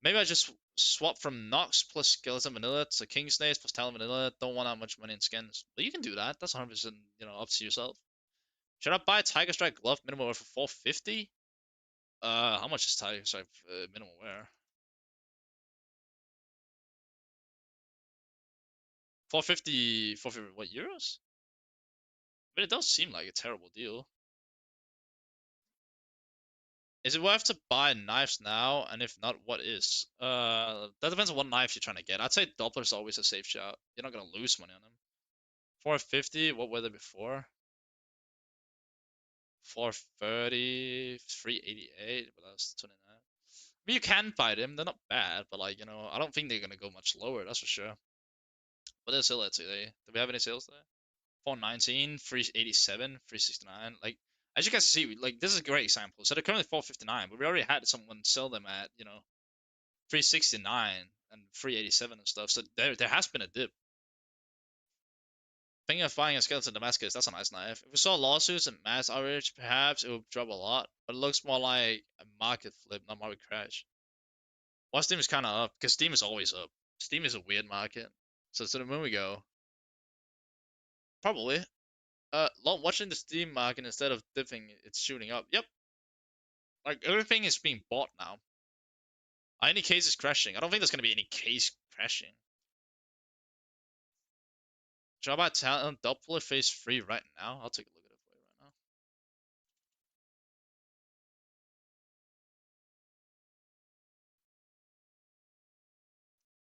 Maybe I just swap from Nox plus Skeleton Vanilla to King Snakes plus Talon Vanilla. Don't want that much money in skins, but you can do that. That's 100% up to yourself. Should I buy Tiger Strike Glove minimum wear for 450? How much is Tiger Strike minimum wear? 450, 450, what, euros? But it does seem like a terrible deal. Is it worth to buy knives now? And if not, what is? That depends on what knife you're trying to get. I'd say Doppler's always a safe shot. You're not gonna lose money on them. 450, what were they before? 430, 388, but that's 29. I mean, you can fight him. They're not bad, but like, I don't think they're gonna go much lower, that's for sure. But they're still at today. Do we have any sales today? 419, 387, 369. Like, as you guys see, like, this is a great example. So they're currently 459, but we already had someone sell them at, 369 and 387 and stuff. So there has been a dip. Thinking of buying a skeleton Damascus, that's a nice knife. If we saw lawsuits and mass outrage, perhaps it would drop a lot, but it looks more like a market flip, not market crash. Well, Steam is kind of up, because Steam is always up. Steam is a weird market. So to the moon we go. Probably. Watching the Steam market instead of dipping, it's shooting up. Yep. Like, everything is being bought now. Any case is crashing. I don't think there's going to be any case crashing. Should I buy Talent Doppler phase 3 right now? I'll take a look at it for you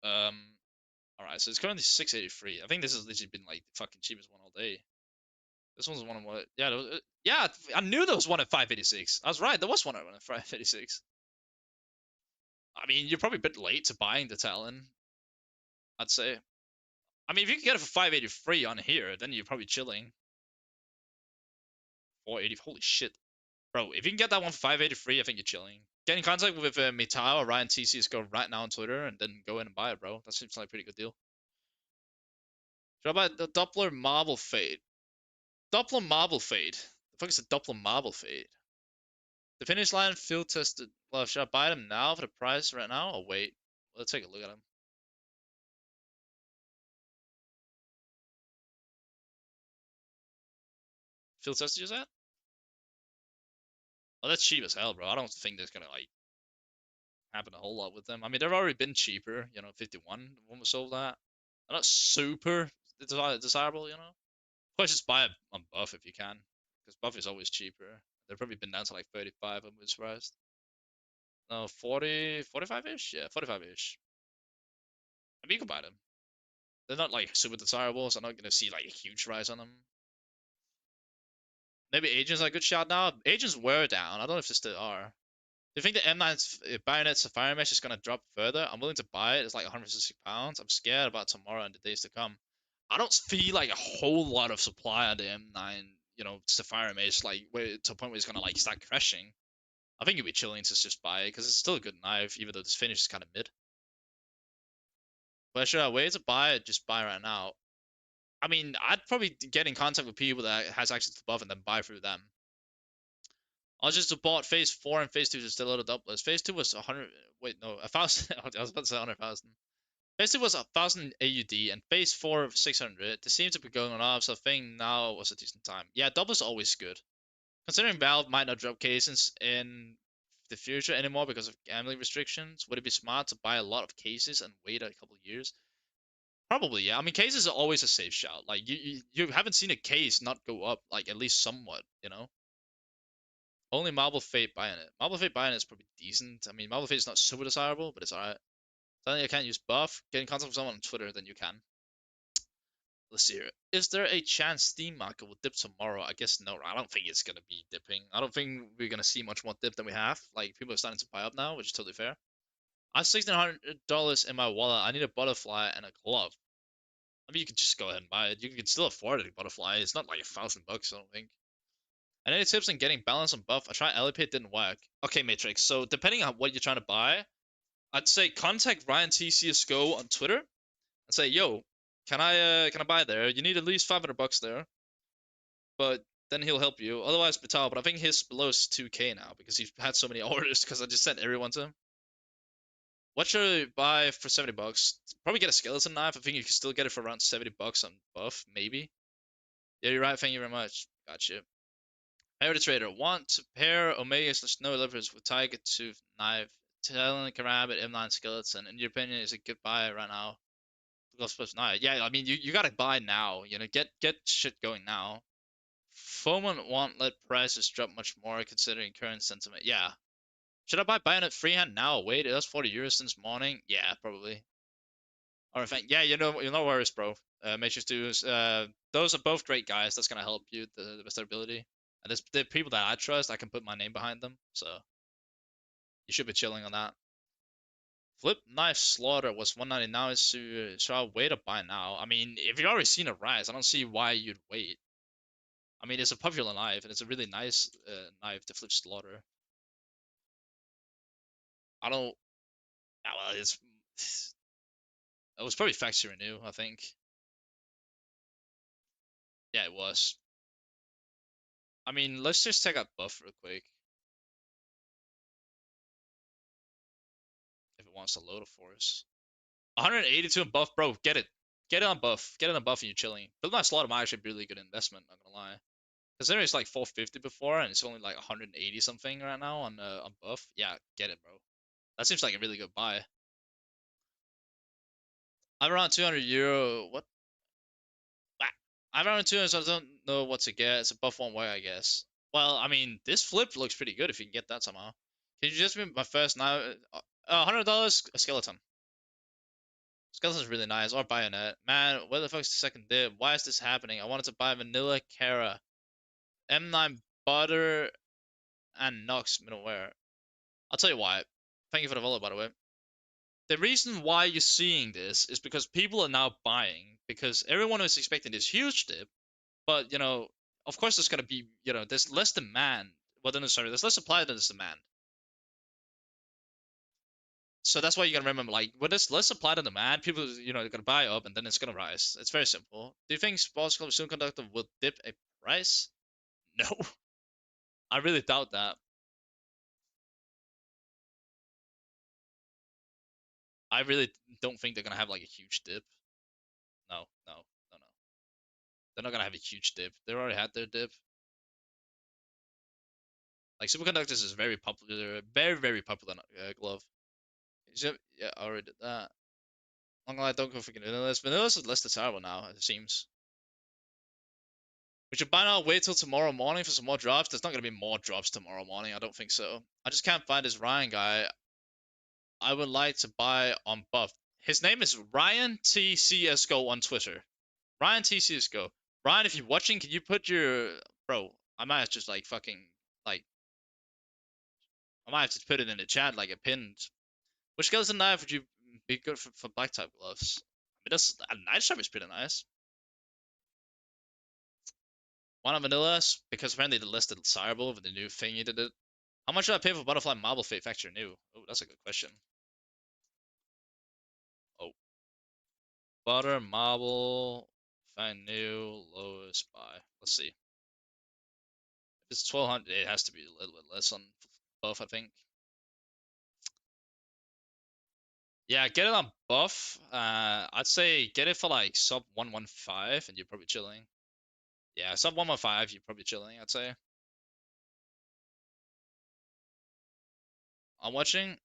right now. Alright, so it's currently 683. I think this has literally been like the fucking cheapest one all day. This one's one of what? Yeah, yeah, I knew there was one at 586. I was right, there was one at 586. I mean, you're probably a bit late to buying the Talon, I'd say. I mean, if you can get it for 583 on here, then you're probably chilling. 480, holy shit. Bro, if you can get that one for 583, I think you're chilling. Get in contact with Mitai or Ryan TCS right now on Twitter, and then go in and buy it, bro. That seems like a pretty good deal. Should I buy the Doppler Marble Fade? Doppler Marble Fade. The fuck is a Doppler Marble Fade? The finish line field tested. Well, should I buy them now for the price right now, or wait? Let's take a look at them. Field tested, you said? Oh, that's cheap as hell, bro. I don't think there's gonna like happen a whole lot with them. I mean, they've already been cheaper. 51 when we sold that. They're not super desirable, Of course, just buy it on buff if you can, because buff is always cheaper. They've probably been down to like 35. I'm surprised. No, 40, 45-ish? Yeah, 45-ish. I mean, you can buy them. They're not like super desirable, so I'm not gonna see like a huge rise on them. Maybe agents are a good shot now. Agents were down. I don't know if they still are. Do you think the M9's Bayonet Sapphire Mesh is gonna drop further? I'm willing to buy it. It's like 160 pounds. I'm scared about tomorrow and the days to come. I don't feel like a whole lot of supply on the M9, Sapphire Mesh, like to a point where it's gonna like start crashing. I think you'd be chilling to just buy it because it's still a good knife, even though this finish is kind of mid. But should I wait to buy it? Just buy right now. I mean, I'd probably get in contact with people that has access to buff and then buy through them. I just bought phase 4 and phase 2 is still a little doublers. Phase 2 was 100. Wait, no, 1,000. I was about to say 100,000. Phase 2 was 1,000 AUD and phase 4 600. They seem to be going off, so I think now was a decent time. Yeah, doubles always good. Considering Valve might not drop cases in the future anymore because of gambling restrictions, would it be smart to buy a lot of cases and wait a couple of years? Probably, yeah. I mean, cases are always a safe shout. Like you haven't seen a case not go up, like at least somewhat. Only Marble Fate buying it. Marble Fate buying it is probably decent. I mean, Marble Fate is not super desirable, but it's alright. Then you can't use buff. Get in contact with someone on Twitter, then you can. Let's see here. Is there a chance Steam market will dip tomorrow? I guess no. I don't think it's gonna be dipping. I don't think we're gonna see much more dip than we have. Like people are starting to buy up now, which is totally fair. I have $1,600 in my wallet. I need a butterfly and a glove. I mean, you could just go ahead and buy it. You can still afford a butterfly. It's not like $1,000, I don't think. And any tips on getting balance on buff? I tried Elipate, didn't work. Okay, Matrix. So depending on what you're trying to buy, I'd say contact Ryan T CSGO on Twitter and say, yo, can I buy there? You need at least 500 bucks there, but then he'll help you. Otherwise, Vital. But I think his below is 2K now because he's had so many orders. Because I just sent everyone to him. What should I buy for 70 bucks? Probably get a skeleton knife. I think you can still get it for around 70 bucks on buff, maybe. Yeah, you're right. Thank you very much. Gotcha. Rarity trader. Want to pair Omega /No levers with Tiger Tooth knife. Talon Karabit M9 skeleton. In your opinion, is it good buy right now? Yeah, I mean you gotta buy now. You know, get shit going now. Foreman won't let prices drop much more considering current sentiment. Yeah. Should I buy Bayonet freehand now? Wait, it was 40 euros since morning. Yeah, probably. Alright, thank. Yeah, no worries, bro. Matrix 2 those are both great guys. That's gonna help you the best of their ability. And there's the people that I trust. I can put my name behind them, so you should be chilling on that. Flip knife slaughter was 190 now. Should I wait or buy now? I mean, if you've already seen a rise, I don't see why you'd wait. I mean, it's a popular knife, and it's a really nice knife to flip slaughter. I don't. Yeah, well, it was probably factory new, I think. Yeah, it was. I mean, let's just check out buff real quick if it wants to load a force. 182 in buff, bro. Get it. Get it on buff. Get it on buff and you're chilling. Build my slaughter might actually be a really good investment, not gonna lie. Considering it's like 450 before and it's only like 180 something right now on buff. Yeah, get it, bro. That seems like a really good buy. I'm around 200 euro. What? Ah, I'm around 200, so I don't know what to get. It's a buff one way, I guess. Well, I mean, this flip looks pretty good if you can get that somehow. Can you just be my first now? $100 a skeleton. Skeleton's really nice. Or bayonet. Man, where the fuck's the second dip? Why is this happening? I wanted to buy vanilla Kara, M9 butter, and Nox middleware. I'll tell you why. Thank you for the follow, by the way. The reason why you're seeing this is because people are now buying because everyone was expecting this huge dip, but of course there's gonna be there's less demand. Well, then sorry, there's less supply than there's demand. So that's why you gotta remember, like, when there's less supply than demand, people are gonna buy up and then it's gonna rise. It's very simple. Do you think sports club conductor will dip a price? No, I really doubt that. I really don't think they're gonna have like a huge dip. No, no, no, no. They're not gonna have a huge dip. They already had their dip. Like superconductors is very popular, very very popular glove. Yeah, I already did that. Long line, don't go for vanillas. Vanillas is less desirable now, it seems. We should buy now. Wait till tomorrow morning for some more drops. There's not gonna be more drops tomorrow morning. I don't think so. I just can't find this Ryan guy. I would like to buy on buff. His name is Ryan TCSGO on Twitter. Ryan TCSGO. Ryan, if you're watching, can you put your bro? I might have just like fucking like I might have to put it in the chat like a pinned. Which skeleton knife would you be good for black type gloves? I mean, that's a night stripe is pretty nice. One on vanillas because apparently the list is desirable with the new thing you did it. How much should I pay for butterfly marble fate factory new? Oh, that's a good question. Oh, butter marble find new lowest buy. Let's see. If it's 1200, it has to be a little bit less on buff, I think. Yeah, get it on buff. I'd say get it for like sub 115 and you're probably chilling. Yeah, sub 115, you're probably chilling, I'd say. I'm watching.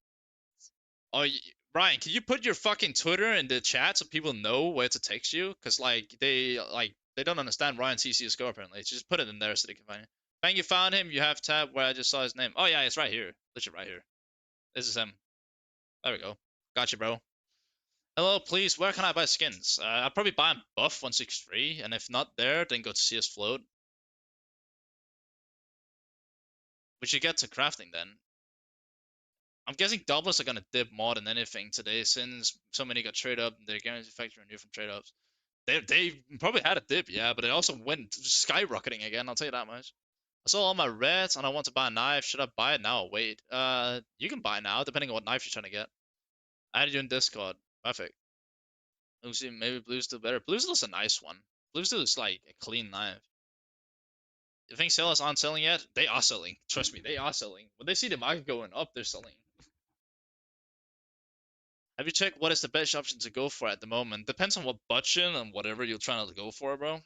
Oh, Ryan, can you put your fucking Twitter in the chat so people know where to text you? Cause they don't understand Ryan CCSGO apparently. Just put it in there so they can find it. Bang, you found him. You have tab where I just saw his name. Oh yeah, it's right here. Literally right here. This is him. There we go. Gotcha, bro. Hello, please. Where can I buy skins? I'll probably buy a buff 163, and if not there, then go to CS Float. We should get to crafting then. I'm guessing doublers are gonna dip more than anything today since so many got trade up and they're guaranteed factor renew from trade ups. They probably had a dip, yeah, but it also went skyrocketing again, I'll tell you that much. I saw all my reds and I want to buy a knife. Should I buy it now or wait? You can buy it now, depending on what knife you're trying to get. I added you in Discord. Perfect. We'll see, maybe blue steel better. Blue steel's a nice one. Blue steel is like a clean knife. You think sellers aren't selling yet? They are selling. Trust me, they are selling. When they see the market going up, they're selling. Have you checked what is the best option to go for at the moment? Depends on what budget and whatever you're trying to go for, bro.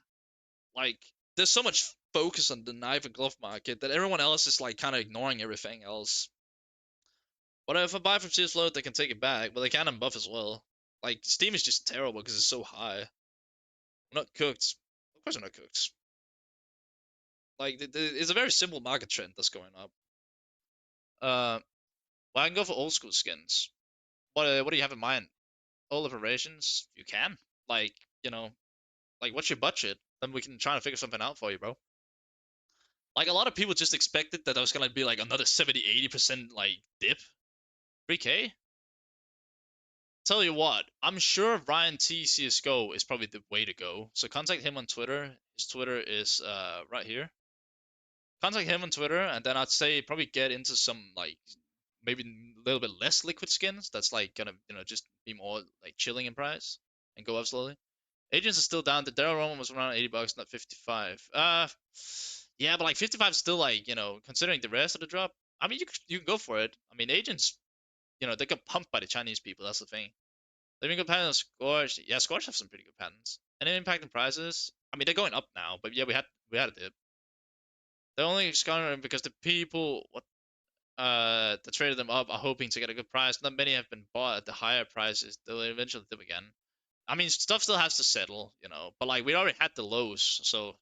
Like, there's so much focus on the knife and glove market that everyone else is like kind of ignoring everything else. But if I buy from CS Float, they can take it back, but they can on buff as well. Like, Steam is just terrible because it's so high. We're not cooked. Of course, we're not cooked. Like, it's a very simple market trend that's going up. Uh, well, I can go for old school skins. What do you have in mind? Old operations? You can. Like, you know, like what's your budget? Then we can try to figure something out for you, bro. Like a lot of people just expected that there was gonna be like another 70-80% like dip. 3K? Tell you what, I'm sure Ryan T CS:GO is probably the way to go. So contact him on Twitter. His Twitter is right here. Contact him on Twitter, and then I'd say probably get into some like maybe a little bit less liquid skins. That's like gonna just be more like chilling in price and go up slowly. Agents are still down. The Daryl Roman was around 80 bucks, not 55. Yeah, but like 55 is still like considering the rest of the drop. I mean, you can go for it. I mean, agents, they got pumped by the Chinese people. That's the thing. Living good patterns, Scorch. Yeah, Scorch have some pretty good patterns. And impact in prices. I mean, they're going up now, but yeah, we had a dip. They're only scoring because the people that traded them up are hoping to get a good price. Not many have been bought at the higher prices. They'll eventually dip again. I mean, stuff still has to settle, but like we already had the lows, so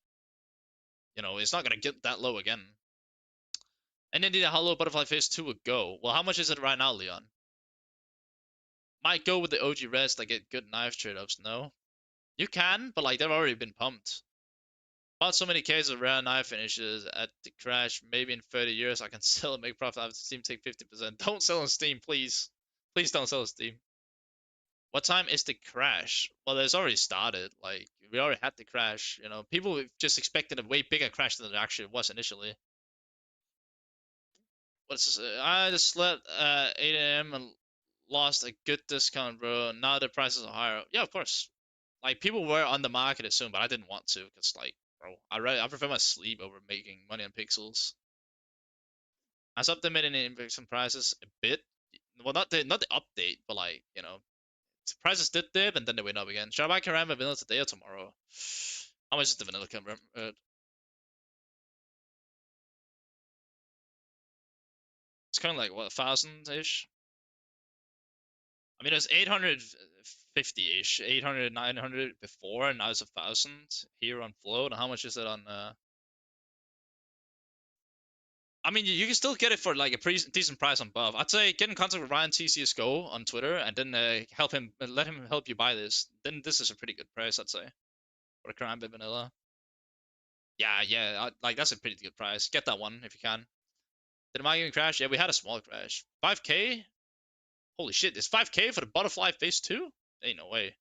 it's not gonna get that low again. And indeed, how low butterfly phase 2 would go. Well, how much is it right now, Leon? Might go with the OG rest, like get good knife trade-offs. No, you can, but like they've already been pumped. Bought so many cases of rare knife finishes at the crash. Maybe in 30 years I can sell and make profit. I have Steam take 50%. Don't sell on Steam, please. Please don't sell on Steam. What time is the crash? Well, it's already started. Like we already had the crash. People just expected a way bigger crash than it actually was initially. What's this? I just slept at 8 a.m. and lost a good discount, bro. Now the prices are higher. Yeah, of course. Like people were on the market soon, but I didn't want to because, like, bro, I prefer my sleep over making money on pixels. I stopped the index and prices a bit. Well, not the update, but like prices did dip and then they went up again. Should I buy Karamba vanilla today or tomorrow? How much is the vanilla Karamba? It's kind of like what 1,000-ish. I mean, it was 850-ish, 800, 900 before, and now it's 1,000 here on float. And how much is it on? I mean, you can still get it for like a pretty decent price on buff. I'd say get in contact with Ryan TCSGO on Twitter and then let him help you buy this. Then this is a pretty good price, I'd say, for a Karambit Vanilla. Yeah, yeah, like that's a pretty good price. Get that one if you can. Did the market even crash? Yeah, we had a small crash. 5K? Holy shit, it's 5K for the Butterfly Phase 2? Ain't no way.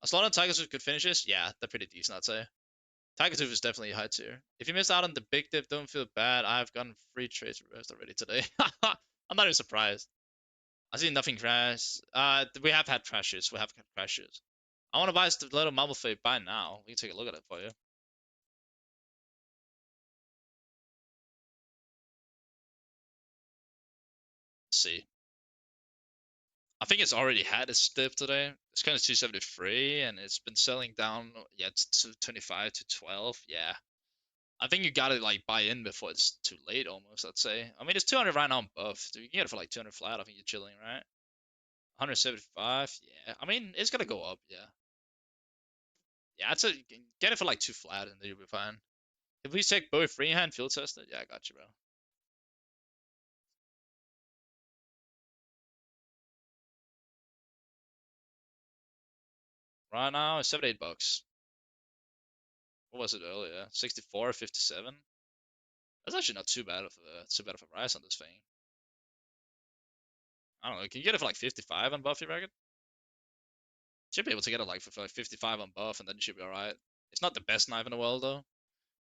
A slot on Tigers with good finishes? Yeah, they're pretty decent, I'd say. Tiger Tooth is definitely a high tier. If you missed out on the big dip, don't feel bad. I've gotten free trades reversed already today. I'm not even surprised. I see nothing crash. We have had crashes. We have had crashes. I want to buy this little marble fade. Buy now. We can take a look at it for you. Let's see. I think it's already had its dip today. It's kind of 273, and it's been selling down. Yeah, it's 25 to 12. Yeah, I think you gotta like buy in before it's too late almost, I'd say. I mean, it's 200 right now on buff. So you can get it for like 200 flat. I think you're chilling, right? 175. Yeah, I mean, it's gonna go up. Yeah, yeah. I'd say get it for like 2 flat, and then you'll be fine. If we take both freehand field tested, yeah, I got you, bro. Right now, it's 78 bucks. What was it earlier? 64, 57. That's actually not too bad of a price on this thing. I don't know. Can you get it for like 55 on buff, you reckon? Should be able to get it like for like 55 on buff, and then you should be alright. It's not the best knife in the world though.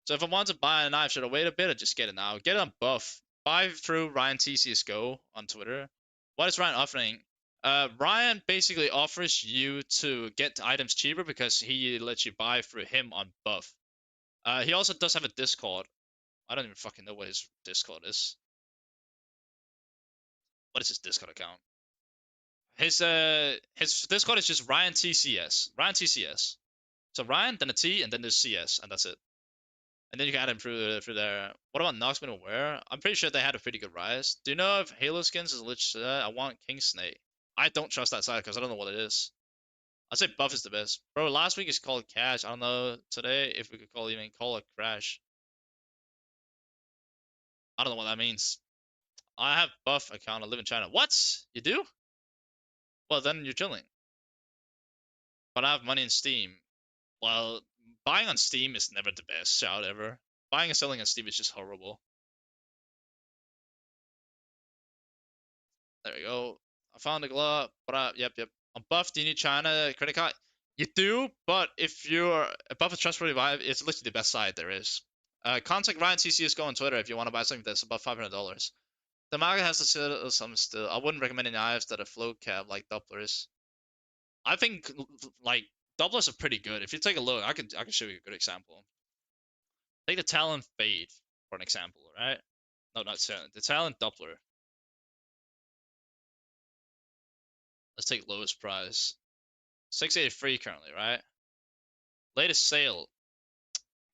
So if I want to buy a knife, should I wait a bit or just get it now? Get it on buff. Buy through Ryan TCSGO on Twitter. What is Ryan offering? Ryan basically offers you to get items cheaper because he lets you buy through him on buff. He also does have a Discord. I don't even fucking know what his Discord is. What is his Discord account? His Discord is just Ryan TCS. Ryan TCS. So Ryan, then a T, and then there's CS, and that's it. And then you can add him through there. What about Noxman Aware? I'm pretty sure they had a pretty good rise. Do you know if Halo Skins is legit? I want King Snake. I don't trust that side because I don't know what it is. I'd say Buff is the best. Bro, last week is called Cash. I don't know today if we could call it Crash. I don't know what that means. I have Buff account. I live in China. What? You do? Well, then you're chilling. But I have money in Steam. Well, buying on Steam is never the best shout ever. Buying and selling on Steam is just horrible. There we go. I found a glove. But yep. On Buff, do you need China credit card? You do, but if you're Buff is trustworthy vibe, it's literally the best site there is. Contact Ryan CCSGO on Twitter if you want to buy something that's above $500. The market has to sell some still. I wouldn't recommend any knives that are float cap like Dopplers. I think like Dopplers are pretty good. If you take a look, I can show you a good example. Take the Talon Fade for an example, right? No, not Talon. The Talon Doppler. Let's take lowest price. 683 currently, right? Latest sale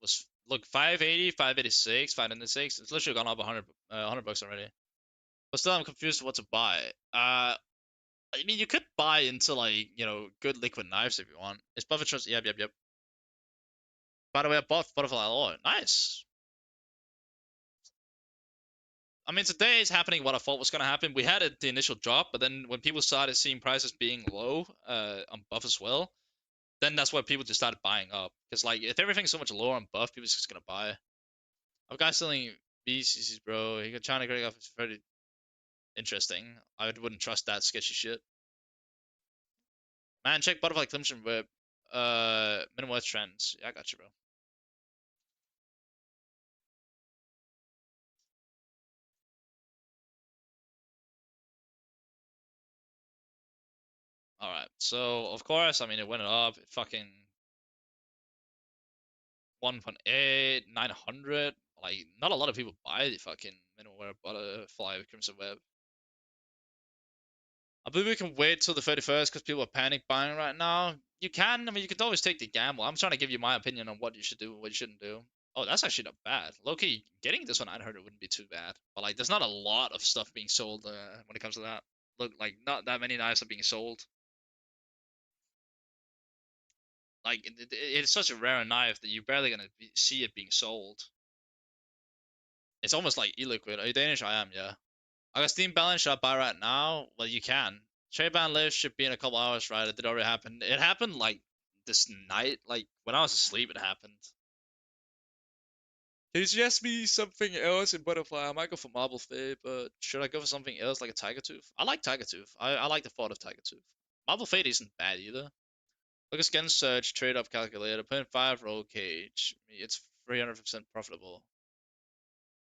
was look 580, 586, 596. It's literally gone up 100 bucks already. But still, I'm confused what to buy. I mean, you could buy into like good liquid knives if you want. It's Buffett Trust. Yep. By the way, I bought Butterfly Alloy. Nice. I mean, today is happening what I thought was gonna happen. We had the initial drop, but then when people started seeing prices being low on Buff as well, then that's why people just started buying up. Because like if everything's so much lower on Buff, people just gonna buy. I've got selling BCCs, bro. He got China getting off. It's very interesting. I wouldn't trust that sketchy shit. Man, check Butterfly Clemson Web. Minimum worth trends. Yeah, I got you, bro. All right. So of course, I mean, it went up. It fucking 1.8, 900. Like, not a lot of people buy the fucking minimum wear butterfly Crimson Web. I believe we can wait till the 31st because people are panic buying right now. You can. I mean, you could always take the gamble. I'm trying to give you my opinion on what you should do and what you shouldn't do. Oh, that's actually not bad. Low-key, getting this one 900 wouldn't be too bad. But, like, there's not a lot of stuff being sold when it comes to that. Look, like, not that many knives are being sold. Like, it's such a rare knife that you're barely going to see it being sold. It's almost like illiquid. Are you Danish? I am, yeah. I got Steam balance. Should I buy right now? Well, you can. Trade ban live should be in a couple hours, right? It did already happen. It happened like this night. Like when I was asleep, it happened. Can you suggest me something else in Butterfly? I might go for Marble Fade, but should I go for something else like a Tiger Tooth? I like Tiger Tooth. I like the thought of Tiger Tooth. Marble Fade isn't bad either. Look at Skin Search, trade up calculator, 0.5 roll cage. It's 300% profitable.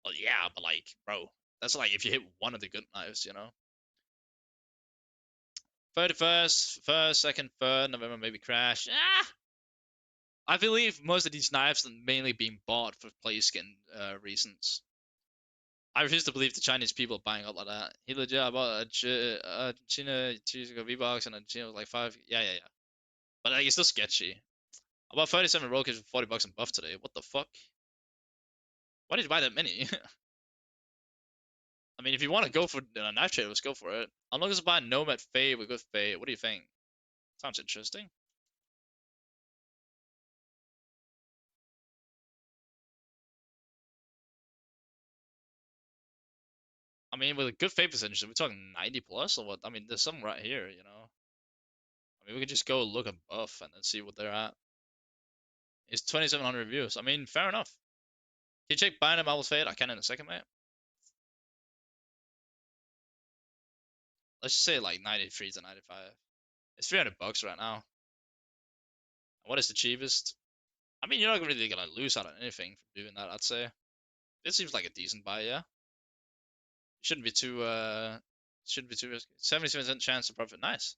Well, yeah, but like, bro, that's like if you hit one of the good knives, 31st, 1st, 2nd, 3rd, November, maybe crash. I believe most of these knives are mainly being bought for play skin reasons. I refuse to believe the Chinese people are buying up like that. He legit I bought a China 2 V-Box and a China was like 5. Yeah. But like, it's still sketchy. I bought 37 roll kits for 40 bucks in buff today. What the fuck? Why did you buy that many? I mean, if you want to go for a knife trade, let's go for it. I'm looking to buy Nomad Fade with good Fade. What do you think? Sounds interesting. I mean, with a good Fade percentage, are we talking 90 plus or what? I mean, there's some right here. I mean, we could just go look at buff and then see what they're at. It's 2,700 reviews. I mean, fair enough. Can you check Binding Marvel's Fade? I can in a second, mate. Let's just say like 93 to 95. It's 300 bucks right now. What is the cheapest? I mean, you're not really gonna lose out on anything from doing that, I'd say. It seems like a decent buy, yeah. Shouldn't be too Shouldn't be too risky. 77% chance of profit. Nice.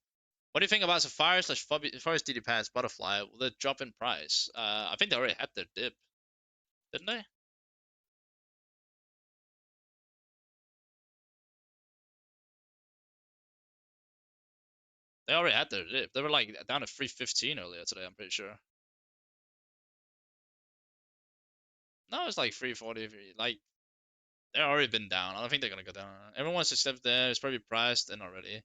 What do you think about Sapphire slash Forest DD Pass Butterfly? Will it drop in price? I think they already had their dip, didn't they? They already had their dip. They were like down to 315 earlier today, I'm pretty sure. No, it's like 340. Like, they've already been down. I don't think they're gonna go down. Everyone wants to step there. It's probably priced in already.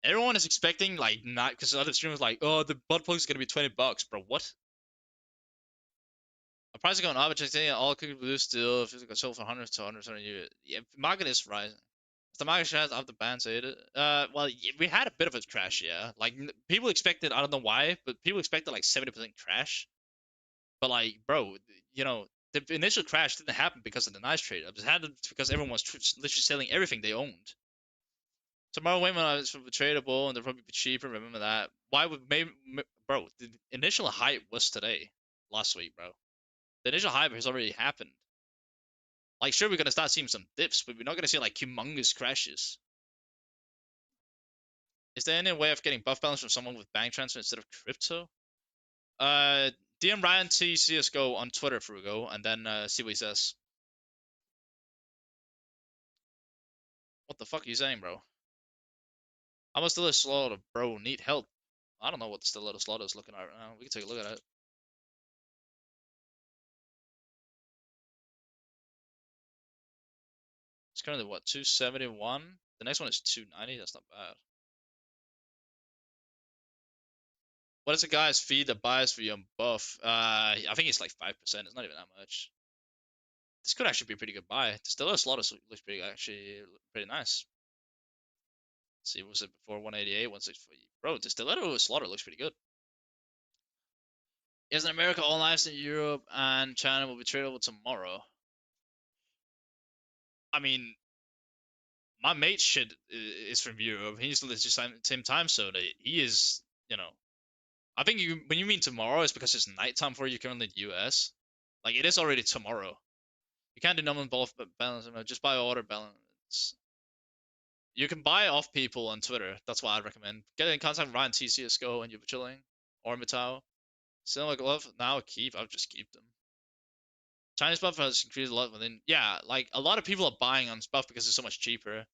Everyone is expecting like not because other streamers like, oh, the butt plug is gonna be $20, bro. What? The price is going up. Just saying all cookie blue still physical sold for 100 to 170. Yeah, market is rising. The market shares of the band said it. Well, we had a bit of a crash, yeah. Like people expected, I don't know why, but people expected like 70% crash. But like, bro, you know, the initial crash didn't happen because of the nice trade ups. It happened because everyone was literally selling everything they owned. Tomorrow, when it's tradable and they'll probably be cheaper. Remember that. Why would maybe, bro? The initial hype was today, last week, bro. The initial hype has already happened. Like, sure, we're gonna start seeing some dips, but we're not gonna see like humongous crashes. Is there any way of getting buff balance from someone with bank transfer instead of crypto? Uh, DM Ryan T CS:GO on Twitter, Frugo, and then see what he says. What the fuck are you saying, bro? I'm a still slaughter, bro. Need help. I don't know what the stiletto slaughter is looking at right now. We can take a look at it. It's currently what, 271? The next one is 290. That's not bad. What is the guy's fee that buys for you on buff? I think it's like 5%. It's not even that much. This could actually be a pretty good buy. The stiletto slaughter looks pretty actually pretty nice. Let's see, what was it before 188, 164? Bro, the stiletto slaughter looks pretty good. Yes, in America, all knives in Europe and China will be tradable tomorrow. I mean, my mate shit is from Europe. He's the same time zone. He is, you know. I think when you mean tomorrow, it's because it's nighttime for you currently in the US. Like it is already tomorrow. You can't do nominal both balance. Just buy order balance. You can buy off people on Twitter. That's what I'd recommend. Get in contact with Ryan TCSGO and you'll be chilling. Or Mitao. Cinema glove now keep. I'll just keep them. Chinese buff has increased a lot within. Yeah, like a lot of people are buying on buff because it's so much cheaper.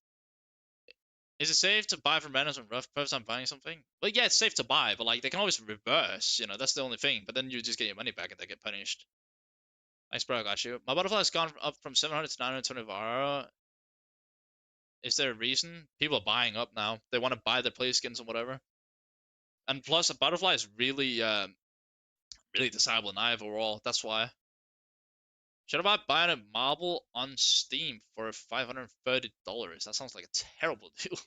Is it safe to buy from randoms when rough first time buying something? Well, yeah, it's safe to buy, but like they can always reverse. You know, that's the only thing. But then you just get your money back and they get punished. Nice, bro. I got you. My butterfly has gone up from 700 to 920 Vara. Is there a reason? People are buying up now. They want to buy their play skins and whatever. And plus, a butterfly is really, really desirable knife overall. That's why. Should I buy a marble on Steam for $530? That sounds like a terrible deal.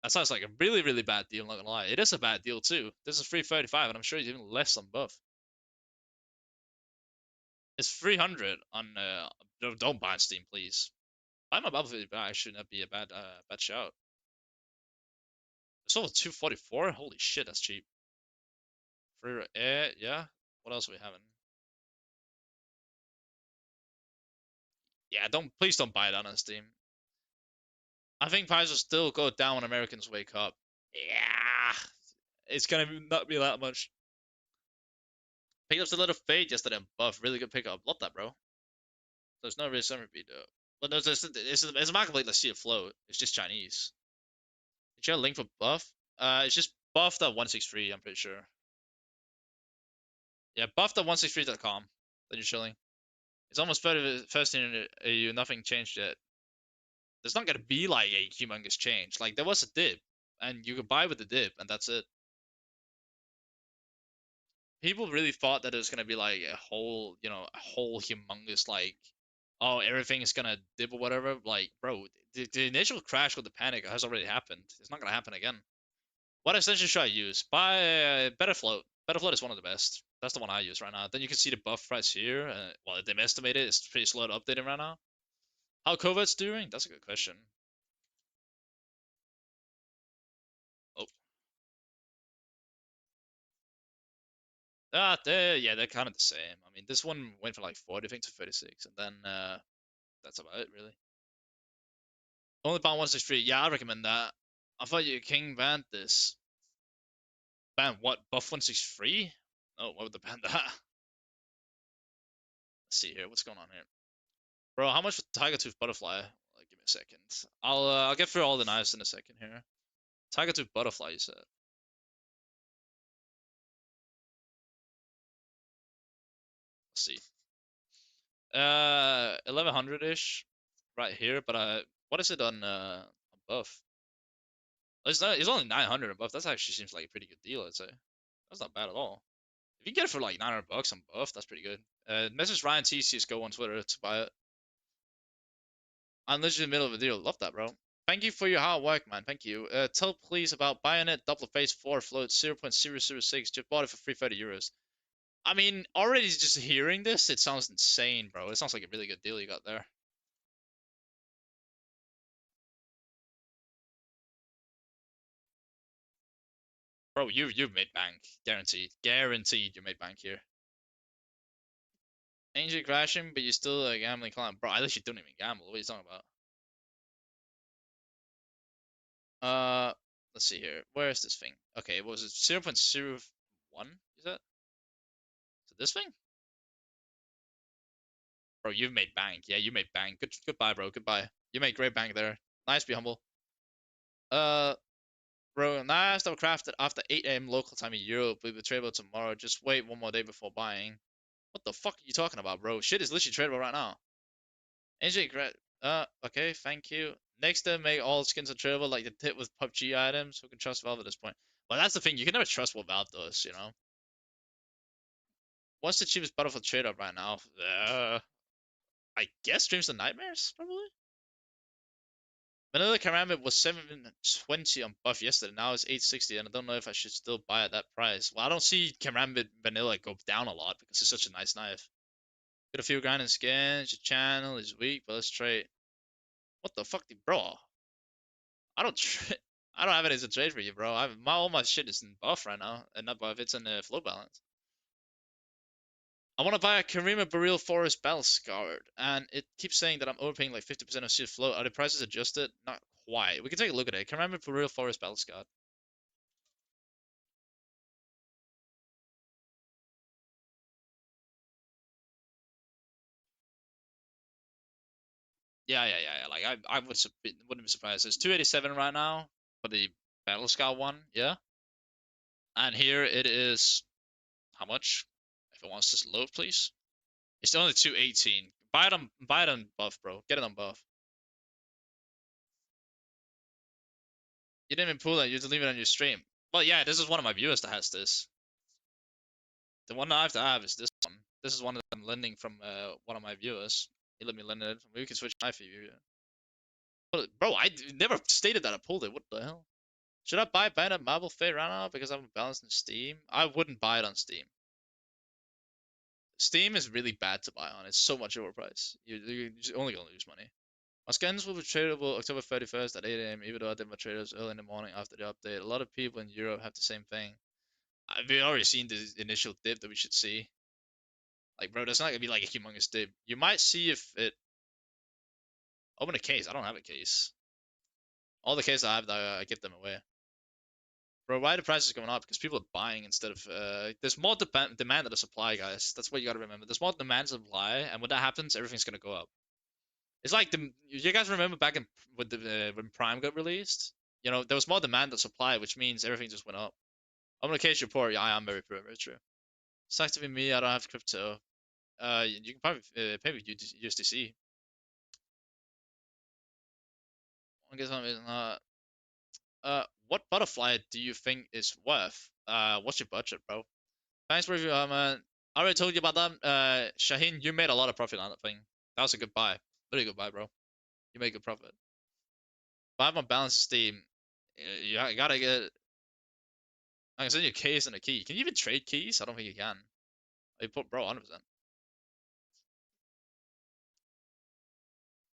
That sounds like a really, really bad deal, I'm not gonna lie. It is a bad deal too. This is 335, and I'm sure it's even less on buff. It's 300 on don't buy on Steam, please. Buy my bubble back should not be a bad shout. It's over 244? Holy shit, that's cheap. Free air, yeah. What else are we having? Yeah, please don't buy that on Steam. I think prices will still go down when Americans wake up. Yeah, it's gonna not be that much. Picked up a little fade yesterday and buff. Really good pickup. Love that, bro. There's no reason to be though. But it's a marketplace. Let's see it float. It's just Chinese. Did you have a link for buff? It's just buffed at 163. I'm pretty sure. Yeah, buffed at 163.com. Then you're chilling. It's almost first in AU. Nothing changed yet. There's not gonna be like a humongous change. Like there was a dip, and you could buy with the dip, and that's it. People really thought that it was gonna be like a whole, a whole humongous like, oh, everything is gonna dip or whatever. Like, bro, the initial crash with the panic has already happened. It's not gonna happen again. What extension should I use? Buy Better Float. Better Float is one of the best. That's the one I use right now. Then you can see the buff price here. Well, they estimated it's pretty slow to update it right now. How COVID's doing? That's a good question. Oh, yeah, they're kind of the same. I mean, this one went from like 40, I think, to 36, and then that's about it, really. Only ban 163. Yeah, I recommend that. I thought you king banned this. Ban what? Buff 163? Oh, why would they ban that? Let's see here. What's going on here? Bro, how much for Tiger Tooth Butterfly? Give me a second. I'll get through all the knives in a second here. Tiger Tooth Butterfly, you said. Let's see. 1100-ish right here, but what is it on buff? It's only 900 on buff. That actually seems like a pretty good deal, I'd say. That's not bad at all. If you get it for like 900 bucks on buff, that's pretty good. Message Ryan T cs2 on Twitter to buy it. I'm literally in the middle of a deal. Love that, bro. Thank you for your hard work, man. Thank you. Tell please about Bayonet Double Phase 4 float 0.006. Just bought it for 330 euros. I mean, already just hearing this, it sounds insane, bro. It sounds like a really good deal you got there. Bro, you've made bank. Guaranteed. Guaranteed you made bank here. Angel crashing, but you're still a gambling client. Bro, at least you don't even gamble. What are you talking about? Let's see here. Where is this thing? Okay, what was it? 0.01? Is that? Is it this thing? Bro, you've made bank. Yeah, you made bank. Goodbye, bro. Goodbye. You made great bank there. Nice, be humble. Uh, Bro, nice double crafted after 8 a.m. local time in Europe. We'll be tradable tomorrow. Just wait one more day before buying. What the fuck are you talking about, bro? Shit is literally tradable right now. NJ, okay, thank you. Next time, make all skins are tradable like the tip with PUBG items. Who can trust Valve at this point? Well, that's the thing. You can never trust what Valve does, you know? What's the cheapest Battlefield trade up right now? I guess Dreams of Nightmares, probably? Vanilla Karambit was 720 on buff yesterday. Now it's 860, and I don't know if I should still buy at that price. Well, I don't see Karambit Vanilla go down a lot because it's such a nice knife. Get a few grinding skins. Your channel is weak, but let's trade. What the fuck, bro? I don't trade. I don't have any to trade for you, bro. All my shit is in buff right now, and not buff. It's in the flow balance. I want to buy a Karima Baril Forest Battle Scarred, and it keeps saying that I'm overpaying like 50% of sheer float. Are the prices adjusted? Not quite. We can take a look at it. Karima Baril Forest Battle Scarred. Yeah. Like I wouldn't be surprised. It's 287 right now for the Battle Scout one, yeah. And here it is. How much? If it wants to load, please. It's only 218. Buy it on buff, bro. Get it on buff. You didn't even pull it. You just leave it on your stream. Well, yeah, this is one of my viewers that has this. The one I have to have is this one. This is one that I'm lending from one of my viewers. He let me lend it. We can switch knife for you. But, bro, I never stated that I pulled it. What the hell? Should I buy Bandit Marble Fate right now because I'm balanced in Steam? I wouldn't buy it on Steam. Steam is really bad to buy on. It's so much overpriced. You're only gonna lose money. My skins will be tradable October 31st at 8 a.m. even though I did my traders early in the morning after the update. A lot of people in Europe have the same thing. We've already seen the initial dip that we should see. Like, bro, that's not gonna be like a humongous dip. You might see if it. Open a case. I don't have a case. All the cases I have, I give them away. Bro, why are the prices going up? Because people are buying instead of. There's more demand than the supply, guys. That's what you gotta remember. There's more demand than supply, and when that happens, everything's gonna go up. It's like the. You guys remember back in when Prime got released? You know, there was more demand than supply, which means everything just went up. I'm gonna case report. Yeah, I am very poor, very true. Sucks to be me. I don't have crypto. You can probably pay with USDC. I guess I'm not. What butterfly do you think is worth? What's your budget, bro? Thanks for review, man. I already told you about that. Shaheen, you made a lot of profit on that thing. That was a good buy. Really good buy, bro. You made good profit. But I have my balance Steam. You gotta get. I can send you a case and a key. Can you even trade keys? I don't think you can. You put, bro, 100%.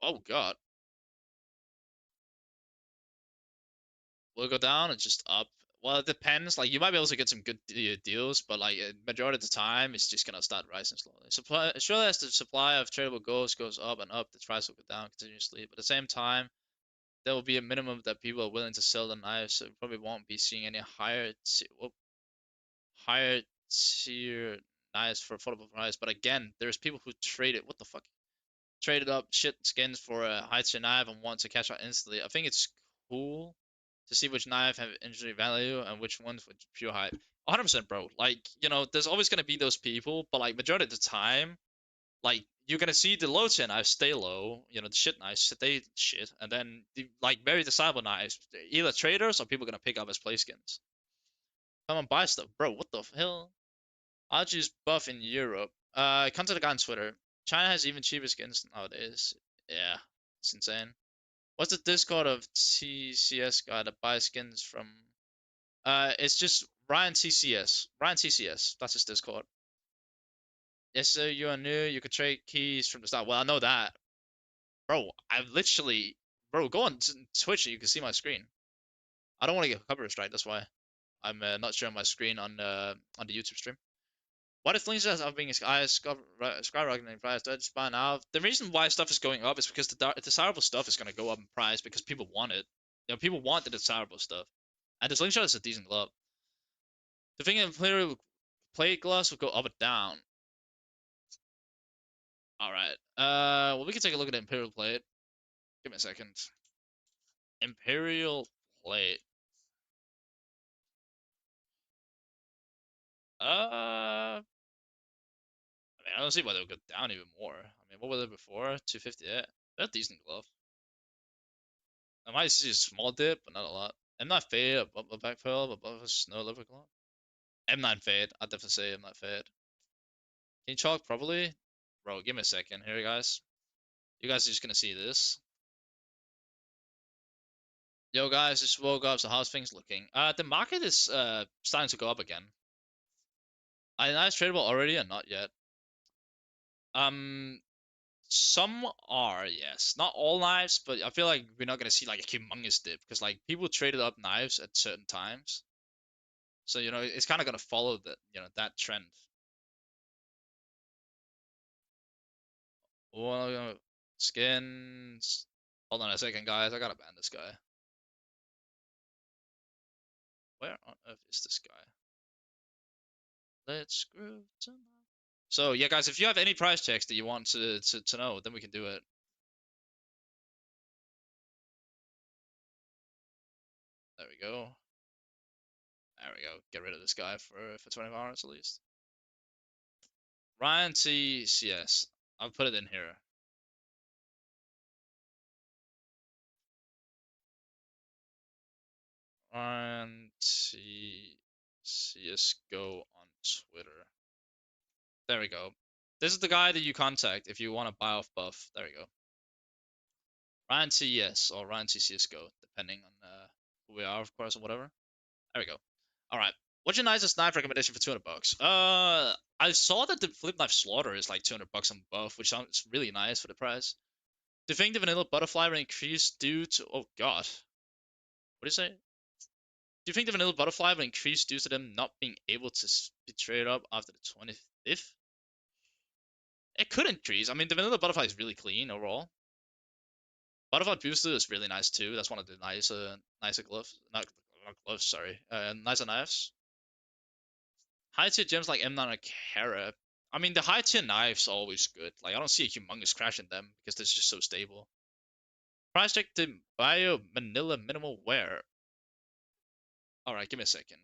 Oh god. Will it go down? It's just up. Well, it depends. Like you might be able to get some good deals, but like majority of the time, it's just gonna start rising slowly. Supply, surely as the supply of tradable goals goes up and up, the price will go down continuously. But at the same time, there will be a minimum that people are willing to sell the knives, so we probably won't be seeing any higher tier knives for affordable price. But again, there's people who trade it. What the fuck? Traded up shit skins for a high tier knife and want to cash out instantly. I think it's cool to see which knife have injury value and which ones with pure hype. 100%, bro. Like, there's always gonna be those people, but like majority of the time, like you're gonna see the low tier knives stay low, the shit knives stay shit, and then the like very desirable knives, either traders or people gonna pick up as play skins. Come on, buy stuff, bro. What the hell? I'll choose buff in Europe. Contact the guy on Twitter. China has even cheaper skins nowadays. Yeah, it's insane. What's the Discord of TCS guy that buys skins from? It's just Ryan TCS. Ryan TCS. That's his Discord. Yes, sir. You are new. You could trade keys from the start. Well, I know that, bro. Bro, go on Twitch and you can see my screen. I don't want to get copyright strike. That's why I'm not showing my screen on the YouTube stream. What if things are being skyrocketing in price? Just buy now. The reason why stuff is going up is because the desirable stuff is going to go up in price because people want it. People want the desirable stuff. And the slingshot is a decent glove. The thing in plate gloves will go up or down. Alright. Well, we can take a look at the Imperial plate. Give me a second. Imperial plate. I mean, I don't see why they would go down even more. I mean, what were they before? 258. They're a decent glove. I might see a small dip, but not a lot. M9 fade above the backfill, above a snow liver glove. M9 fade. I'd definitely say M9 fade. King chalk probably. Bro, give me a second here, guys. You guys are just gonna see this. Yo, guys, just woke up. So how's things looking? The market is starting to go up again. I know it's tradable already or not yet. Um, some are, yes. Not all knives, but I feel like we're not gonna see like a humongous dip because like people traded up knives at certain times. So it's kind of gonna follow that trend. Well, skins. Hold on a second, guys. I gotta ban this guy. Where on earth is this guy? Let's groove tonight. So yeah, guys, if you have any price checks that you want to know, then we can do it. There we go. There we go. Get rid of this guy for 24 hours at least. Ryan TCS. I'll put it in here. Ryan TCS go on Twitter. There we go. This is the guy that you contact if you want to buy off buff. There we go. Ryan TCS or Ryan TCS go, depending on who we are, of course, or whatever. There we go. All right. What's your nicest knife recommendation for 200 bucks? I saw that the flip knife slaughter is like 200 bucks on buff, which sounds really nice for the price. Do you think the vanilla butterfly will increase due to? Oh god, what do you say? Do you think the vanilla butterfly will increase due to them not being able to be traded up after the 25th? It could increase. I mean, the vanilla butterfly is really clean overall. Butterfly booster is really nice too. That's one of the nicer gloves, not gloves, sorry, nicer knives. High tier gems like M9 or Kara. I mean, the high tier knives are always good. Like, I don't see a humongous crash in them because they're just so stable. Price check the Bio Manila minimal wear. Alright, give me a second.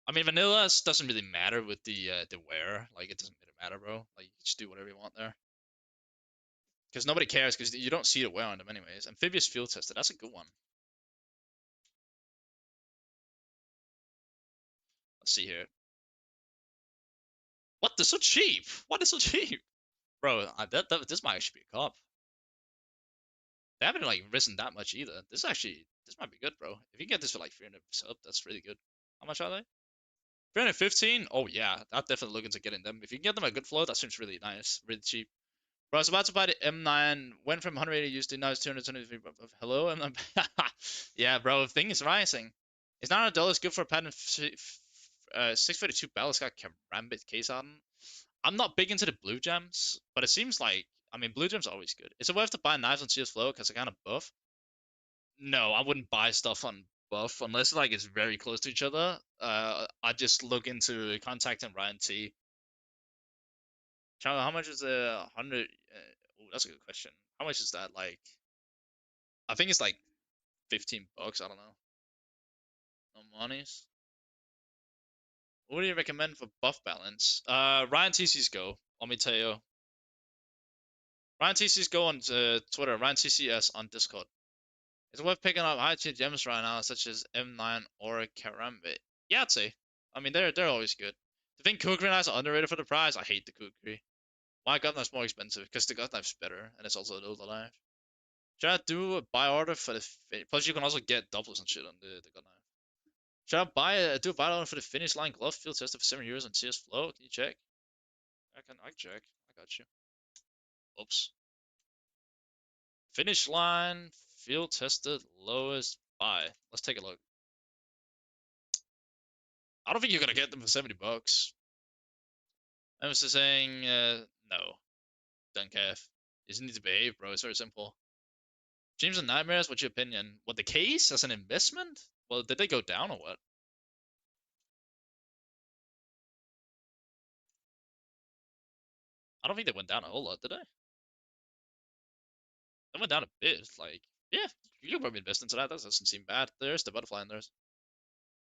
I mean, vanilla doesn't really matter with the wear. Like, it doesn't really matter, bro. Like, you just do whatever you want there. Because nobody cares because you don't see the wear on them anyways. Amphibious field tester. That's a good one. Let's see here. What? They're so cheap. What is so cheap? Bro, this might actually be a cop. They haven't like risen that much either. This might be good, bro. If you get this for like 300 sub, that's really good. How much are they? 315? Oh yeah, I'm definitely looking to getting them. If you can get them a good flow, that seems really nice, really cheap. Bro, I was about to buy the M9, went from 180 USD, now it's 223. Hello, M9. Yeah, bro, thing is rising. Is $9 good for a pattern 652 ballast got Karambit case on? I'm not big into the blue gems, but it seems like, I mean, blue gems are always good. Is it worth to buy knives on CS Flow because they're kind of buff? No, I wouldn't buy stuff on buff unless like it's very close to each other. I'd just look into Contact and Ryan T. How much is a 100? Oh, that's a good question. How much is that? Like, I think it's like $15. I don't know. No monies. What do you recommend for buff balance? Ryan TC's Go. Let me tell you. Ryan TC's Go on Twitter. Ryan TCS on Discord. It's worth picking up high tier gems right now, such as M9 or Karambit. Yeah, I'd say. I mean, they're always good. Do you think Kukri knives are underrated for the price? I hate the Kukri. My gut knife's more expensive because the gut knife's better and it's also a older knife. Should I do a buy order for the plus you can also get doubles and shit on the gut knife. Should I do a buy order for the finish line glove field tested for €7 on CS Flow? Can you check? I can check. I got you. Oops. Finish line field tested lowest buy. Let's take a look. I don't think you're gonna get them for $70. I'm just saying no. Don't care. You just need to behave, bro. It's very simple. Dreams and Nightmares, what's your opinion? What, the case as an investment? Well, did they go down or what? I don't think they went down a whole lot, did they? They went down a bit. Like, yeah, you could probably invest into that. That doesn't seem bad. There's the butterfly in there.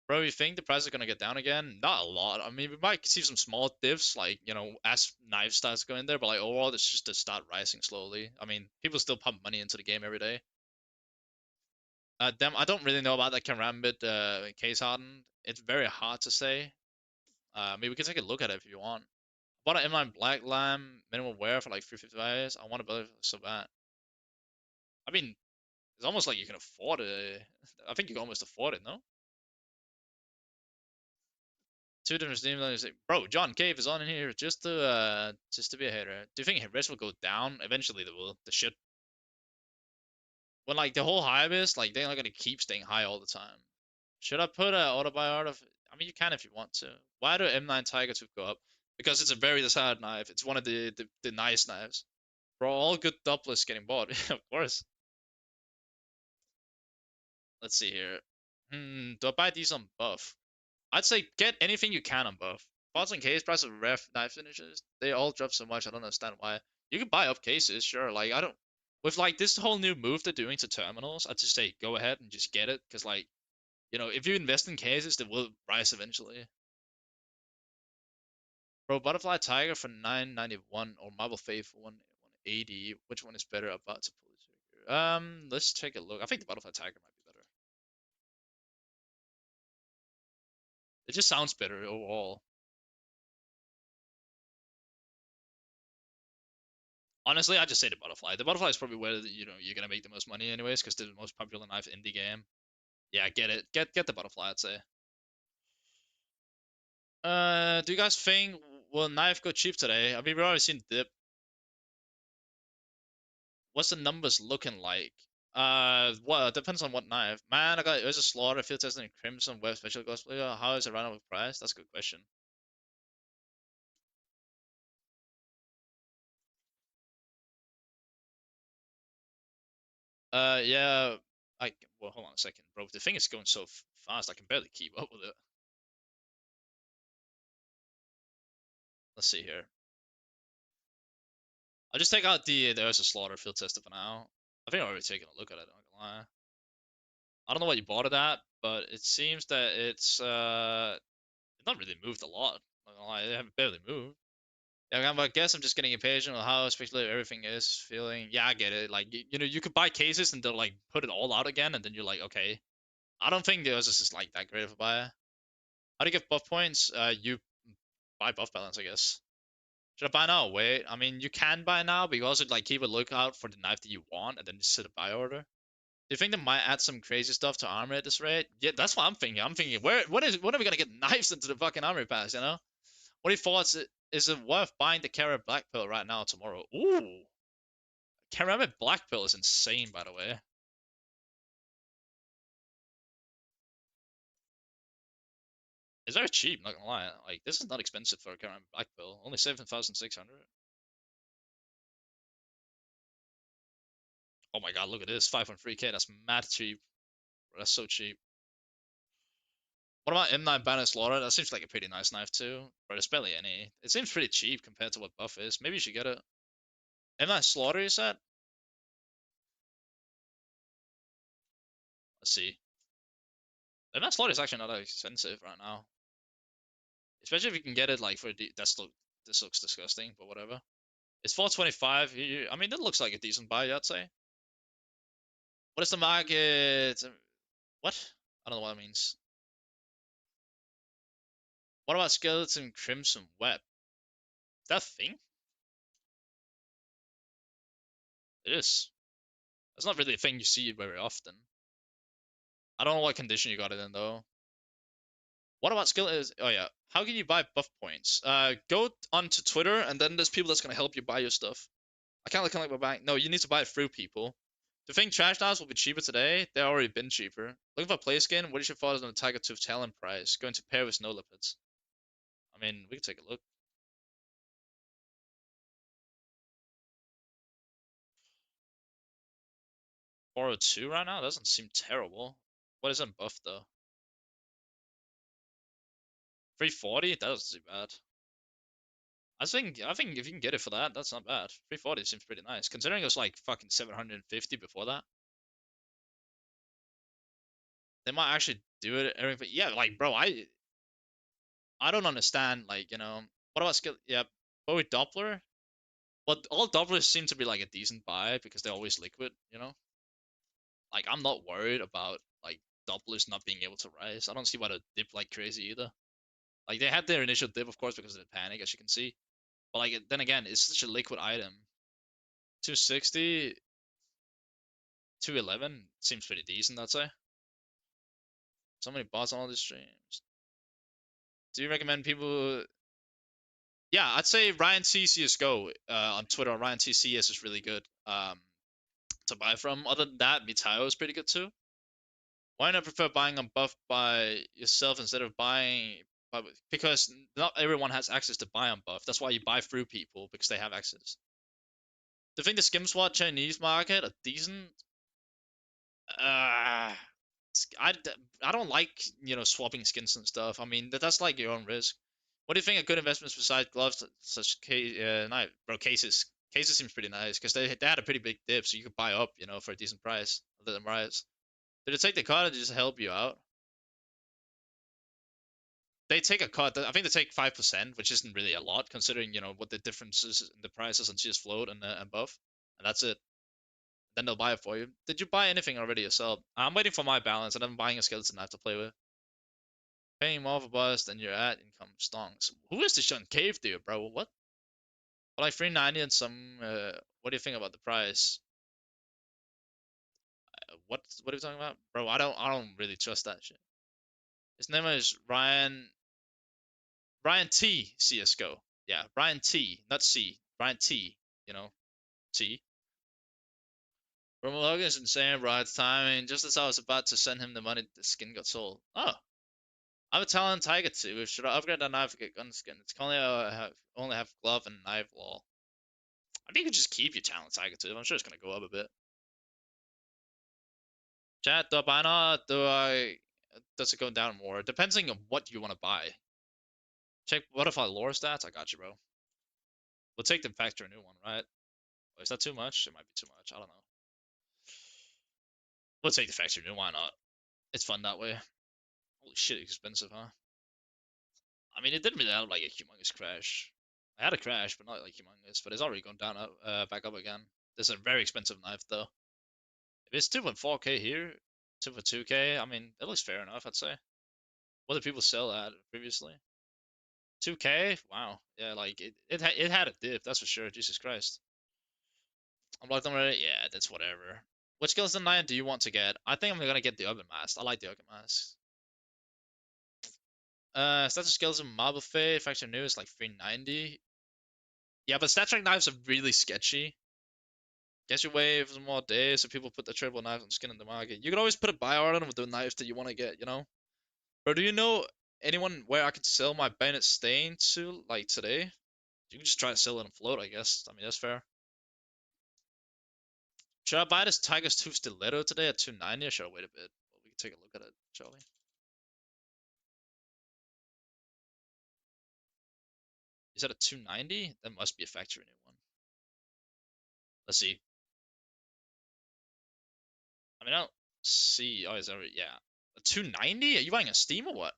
Bro, you think the price is gonna get down again? Not a lot. I mean, we might see some small dips, like, you know, as knife starts going there, but like overall, it's just to start rising slowly. I mean, people still pump money into the game every day. I don't really know about that Karambit case hardened. It's very hard to say. I mean, we can take a look at it if you want. Bought an M9 Black Lamb minimum wear for like 350 I want to buy it so bad. I mean, it's almost like you can afford it. I think you can almost afford it, no? Two different Steam like, bro, John Cave is on in here just to be a hater. Do you think hit rates will go down? Eventually they will. They should. When like the whole hype is like they're not gonna keep staying high all the time. Should I put a auto buy out of? I mean, you can if you want to. Why do M9 Tiger 2 go up? Because it's a very desired knife. It's one of the nice knives. Bro, all good doublets getting bought. Of course. Let's see here. Do I buy these on buff? I'd say get anything you can on buff. Pots and case price of ref knife finishes, they all drop so much. I don't understand why. You can buy up cases, sure. Like I don't. With like this whole new move they're doing to terminals, I'd just say go ahead and just get it, because like, you know, if you invest in cases, they will rise eventually. Bro, Butterfly Tiger for 991 or Marble Faith for 180. Which one is better? About to pull the trigger. Let's take a look. I think the Butterfly Tiger might be better. It just sounds better overall. Honestly, I just say the Butterfly. The Butterfly is probably where you're gonna make the most money anyways, because they're the most popular knife in the game. Yeah, get it. Get the Butterfly, I'd say. Do you guys think will knife go cheap today? I mean, we've already seen dip. What's the numbers looking like? Well, it depends on what knife. Man, I got there's a slaughter, field testing, crimson, web special cosplayer. How is it run with price? That's a good question. Yeah. Well, hold on a second, bro. The thing is going so fast, I can barely keep up with it. Let's see here. I'll just take out there's a slaughter field tester for now. I think I've already taken a look at it, I'm not gonna lie. I don't know what you bought it at, but it seems that it's not really moved a lot. I'm not gonna lie, they haven't barely moved. Yeah, I guess I'm just getting impatient with how speculative everything is feeling. Yeah, I get it. Like you know, you could buy cases and they'll like put it all out again, and then you're like, okay. I don't think the is just like that great of a buy. How do you get buff points? You buy buff balance, I guess. Should I buy now? Wait, I mean, you can buy now, but you also like keep a lookout for the knife that you want, and then just set a buy order. Do you think they might add some crazy stuff to armor at this rate? Yeah, that's what I'm thinking. I'm thinking, when are we gonna get knives into the fucking armor pass? You know? What are your thoughts? Is it worth buying the carrot black pill right now or tomorrow? Ooh, Ceramic black pill is insane, by the way. It's very cheap, not gonna lie. Like, this is not expensive for a ceramic black pill. Only 7,600. Oh my god, look at this. 5.3k. That's mad cheap. That's so cheap. What about M9 Banner Slaughter? That seems like a pretty nice knife too. But it's barely any. It seems pretty cheap compared to what buff is. Maybe you should get it. M9 Slaughter, you said? Let's see. M9 Slaughter is actually not that expensive right now. Especially if you can get it like for this looks disgusting, but whatever. It's 425. I mean, that looks like a decent buy, I'd say. What is the market? What? I don't know what that means. What about Skeleton Crimson Web? Is that a thing? It is. That's not really a thing you see very often. I don't know what condition you got it in though. What about skill? Oh yeah, how can you buy buff points? Go onto Twitter and then there's people that's gonna help you buy your stuff. I can't look like my bank. No, you need to buy it through people. Do you think trash knives will be cheaper today? They've already been cheaper. Looking for a play skin? What is your thoughts on the Tiger Tooth Talon price? Going to pair with snow leopards. I mean, we can take a look. 402 right now? Doesn't seem terrible. What is on buff though? 340? That doesn't seem bad. I think if you can get it for that, that's not bad. 340 seems pretty nice. Considering it was like fucking 750 before that. They might actually do it every yeah, like bro, I don't understand, like, what about skill yeah, Bowie Doppler? Well, all Dopplers seem to be like a decent buy because they're always liquid. Like I'm not worried about like Dopplers not being able to rise. I don't see why they dip like crazy either. Like they had their initial dip of course because of the panic as you can see. But like then again, it's such a liquid item. 260, 211 seems pretty decent, I'd say. So many bots on all these streams. Do you recommend people? Yeah, I'd say Ryan T CS:GO on Twitter. Ryan T CS is really good to buy from. Other than that, Mitayo is pretty good too. Why not prefer buying on buff by yourself instead of buying? Because not everyone has access to buy on buff. That's why you buy through people because they have access. Do you think the skim swap Chinese market are decent? Uh, I, I don't like swapping skins and stuff. I mean that's like your own risk. What do you think of good investments besides gloves such case bro cases? Cases seems pretty nice because they had a pretty big dip, so you could buy up for a decent price. Other than rise, did it take the cut or just help you out? They take a cut. I think they take 5%, which isn't really a lot considering what the difference is in the prices on CS float and above, and that's it. Then they'll buy it for you. Did you buy anything already yourself? I'm waiting for my balance, and I'm buying a skeleton knife to play with. Paying more for bust than your ad income stonks. Who is this Sean Cave dude, bro? What? But like 390 and some. What do you think about the price? What are you talking about, bro? I don't really trust that shit. His name is Ryan. Ryan T CS:GO. Yeah, Ryan T, not C. Ryan T. You know T. Roman Logan's insane, bro. It's timing. Just as I was about to send him the money, the skin got sold. Oh, I'm a Talon Tiger too. Should I upgrade that knife to get gun skin? It's only have glove and knife wall. I think you could just keep your Talon Tiger too. I'm sure it's gonna go up a bit. Chat, do I buy not? Does it go down more? Depending on what you want to buy. Check what if I lore stats? I got you, bro. We'll take the factor new one, right? Oh, is that too much? It might be too much. I don't know. We'll take the factor new. Why not? It's fun that way. Holy shit, expensive, huh? I mean, it didn't really have like a humongous crash. I had a crash, but not like humongous. But it's already gone down back up again. This is a very expensive knife though. If it's 2.4k here, 2.2k, I mean, it looks fair enough, I'd say. What did people sell at previously? 2k? Wow. Yeah, like it had a dip, that's for sure. Jesus Christ. I'm locked on Reddit. Yeah, that's whatever. Which skeleton knight do you want to get? I think I'm gonna get the Urban Mask. I like the Urban Mask. Statue skeleton Marble Fade, Factor New is like 390. Yeah, but stature knives are really sketchy. Guess you wait for some more days so people put the triple knives and skin in the market. You can always put a buy order on with the knives that you want to get, you know? Bro, do you know anyone where I could sell my Bennett stain to, like, today? You can just try to sell it on float, I guess. I mean, that's fair. Should I buy this Tigers 2 Stiletto today at 290 or should I wait a bit? Well, we can take a look at it, shall we? Is that a 290? That must be a factory new one. Let's see. I mean, I don't see. Oh, is that right? Yeah. A 290? Are you buying a Steam or what?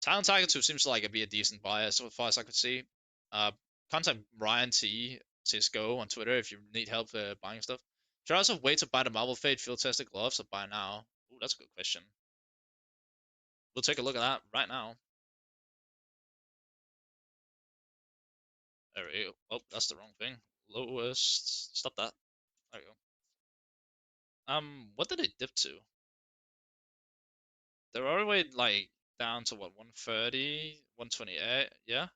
Talon Tiger 2 seems like it'd be a decent buy as far as I could see. Uh, Contact Ryan T cs2 on Twitter if you need help buying stuff. Should I also wait to buy the Marvel Fate field tested gloves or buy now? Ooh, that's a good question. We'll take a look at that right now. There we go. Oh, that's the wrong thing. Lowest. Stop that. There we go. What did it dip to? They're all the way like down to what 130, 128. Yeah.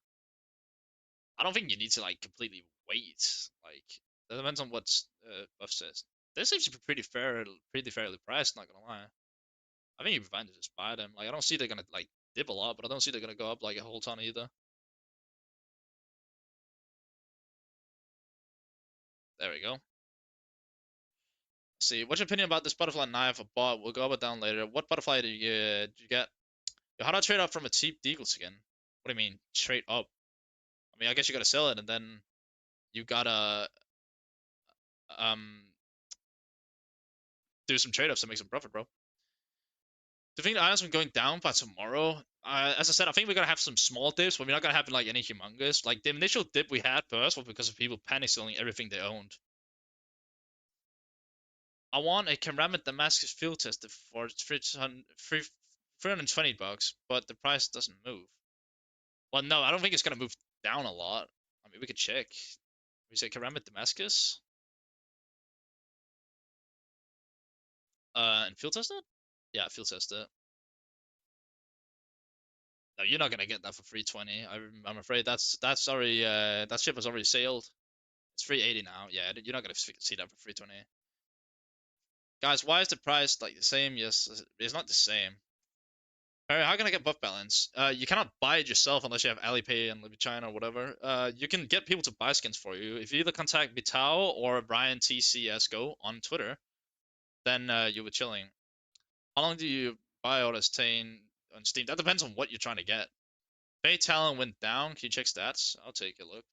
I don't think you need to like completely wait. Like that depends on what Buff says. This seems to be pretty fairly priced. Not gonna lie. I think you'd be fine to just buy them. Like I don't see they're gonna like dip a lot, but I don't see they're gonna go up like a whole ton either. There we go. See, what's your opinion about this butterfly knife I bought? We'll go up or down later. What butterfly did you get? Yo, how do I trade up from a cheap Deagle skin? What do you mean trade up? I mean, I guess you gotta sell it and then you gotta um do some trade ups to make some profit, bro. Do you think the items been going down by tomorrow? As I said, I think we're gonna have some small dips, but we're not gonna have like any humongous. Like the initial dip we had first was because of people panic selling everything they owned. I want a ceramic Damascus field tester for 320 bucks, but the price doesn't move. Well, no, I don't think it's gonna move down a lot. I mean, we could check. We say ceramic Damascus, and field test it. Yeah, field test it. No, you're not gonna get that for 320. I'm afraid that's already that ship has already sailed. It's 380 now. Yeah, you're not gonna see that for 320. Guys, why is the price like the same? Yes, it's not the same. Alright, how can I get buff balance? You cannot buy it yourself unless you have Alipay and live in China or whatever. You can get people to buy skins for you. If you either contact Bitao or Brian TCSGO on Twitter, then you'll be chilling. How long do you buy all this on Steam? That depends on what you're trying to get. Pay Talon went down. Can you check stats? I'll take a look.